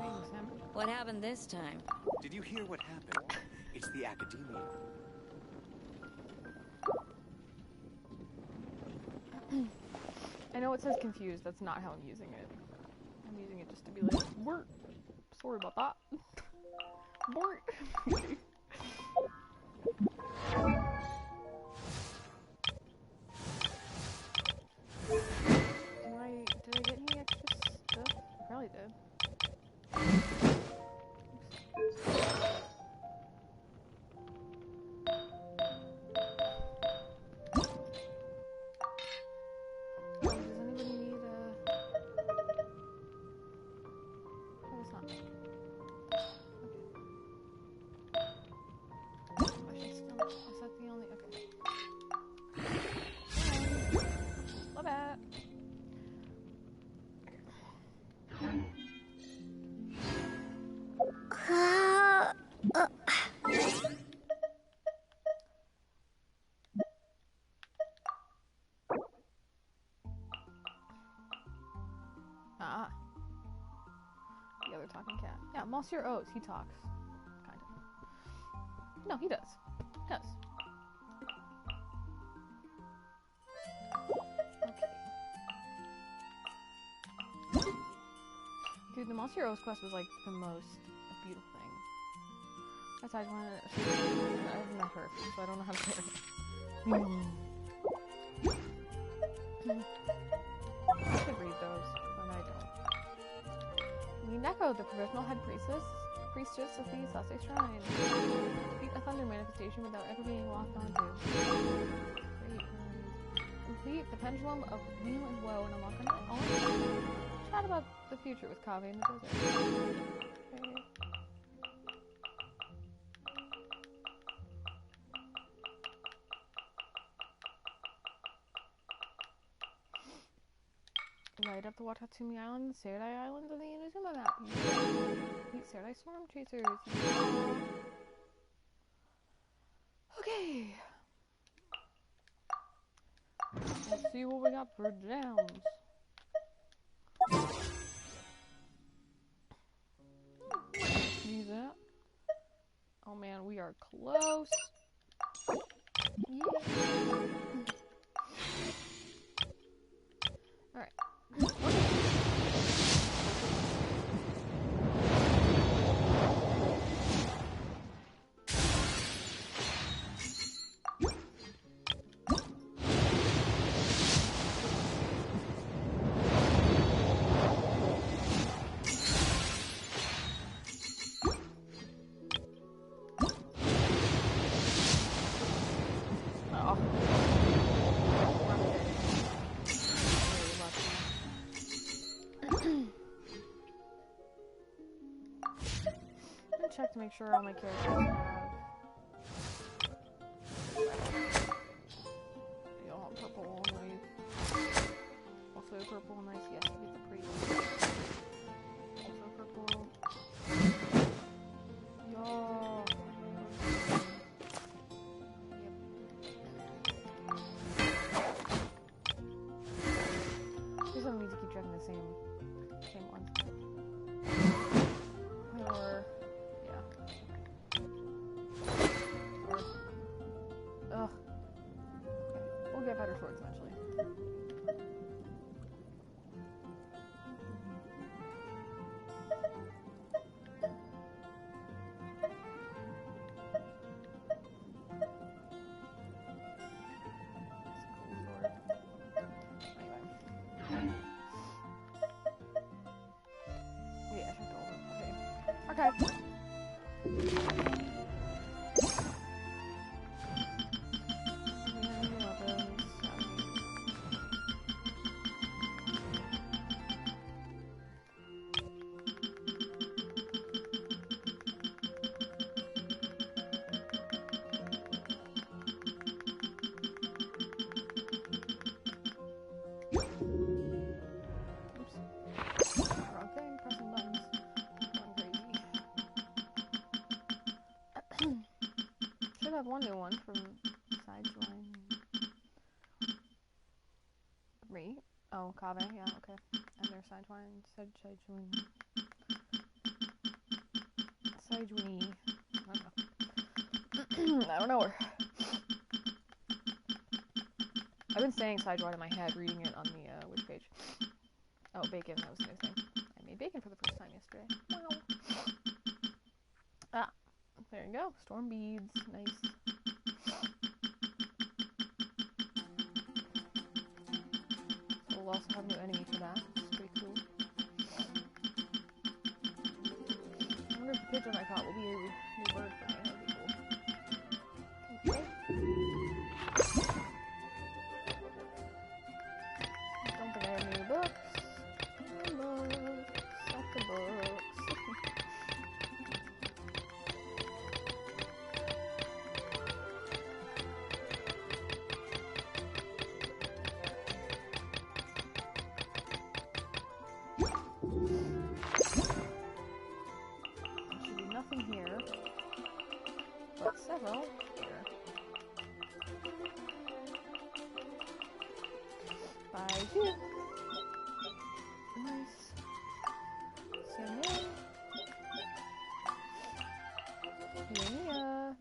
what happened this time? Did you hear what happened? It's the Academia. I know it says confused. That's not how I'm using it. I'm using it just to be like, Bort. Sorry about that. Bort. Ah. The other talking cat. Yeah, Monsieur O's, he talks. Kind of. No, he does. He does. Okay. Dude, the Monsieur O's quest was like the most beautiful thing. Besides one, I've met her, so I don't know how to say her name. I could read those, but I don't. Mineko, the provisional head priestess of the Sase Shrine. Defeat a thunder manifestation without ever being locked onto. Great. Complete the pendulum of weal and woe and unlock an chat about the future with Kaveh in the desert. Okay. Light up the Watatsumi Islands, Seirai Islands, and the Inazuma map. Meet Seirai Storm Chasers. Okay. Let's see what we got for gems. Use that. Oh man, we are close. Yeah. Alright. Check to make sure all my characters have yellow and purple only. Also purple nice, yes, to be the priest. Also purple. Yo. Yep. Just don't need to keep checking the same ones. Or ugh. We'll get better swords eventually. Yeah, I checked all of them. Okay. Have one new one from Sideline 3. Oh, Kaveh, yeah, okay. And their Sideline, Sideline. I don't know her. I've been saying Sideline in my head, reading it on the which page? Oh, bacon, that was the new thing. I made bacon for the first time yesterday. Wow. Ah, there you go. Storm beads, nice. We'll also have a new enemy for that. It's pretty cool. I wonder if the pigeon I caught will be a new bird for me. That would be cool. Okay. Don't think I have any books. Suck the books. Should be nothing here. got several here. Bye, you. Nice. Yoimiya.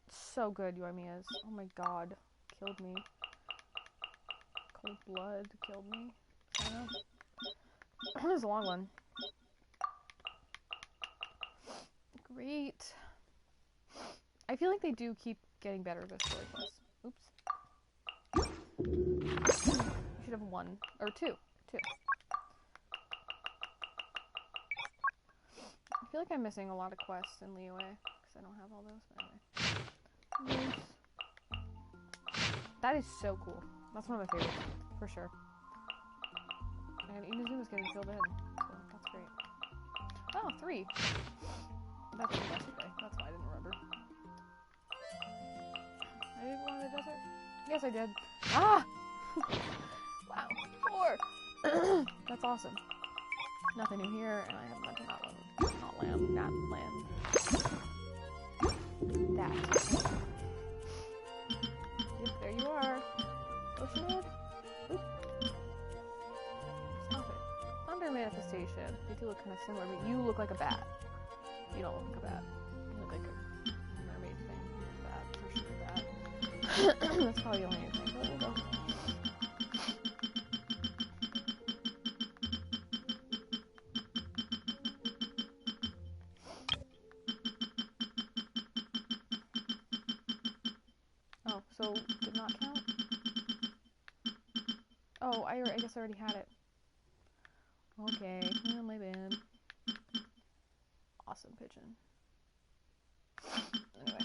So good, Yoimiya's. Oh my god. Killed me. Cold blood killed me. This is a long one. Great. I feel like they do keep getting better with story quests. Oops. We should have one. Or two. Two. I feel like I'm missing a lot of quests in Liyue, because I don't have all those, but anyway. Nice. That is so cool. That's one of my favorites, for sure. And Inazuma's getting filled in, so that's great. Oh, 3! That's from yesterday. That's why I didn't remember. I didn't want the desert? Yes, I did. Ah! Wow, 4! That's awesome. Nothing new here, and I have meant to not land. That. Yep, there you are. Ocean Road? Oop. Stop it. Thunder manifestation. They do look kind of similar, but you look like a bat. You don't look like a bat. You look like a mermaid thing. Bat, for sure, bat. That's probably the only thing. But we'll go. Oh, so did not count? Oh, I guess I already had it. Okay, well, my bad. Awesome pigeon. Anyway.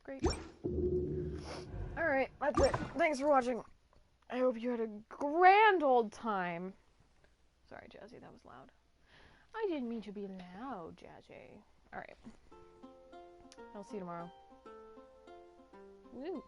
Great. Alright, that's it. Thanks for watching. I hope you had a grand old time. Sorry, Jazzy, that was loud. I didn't mean to be loud, Jazzy. Alright. I'll see you tomorrow. Woo!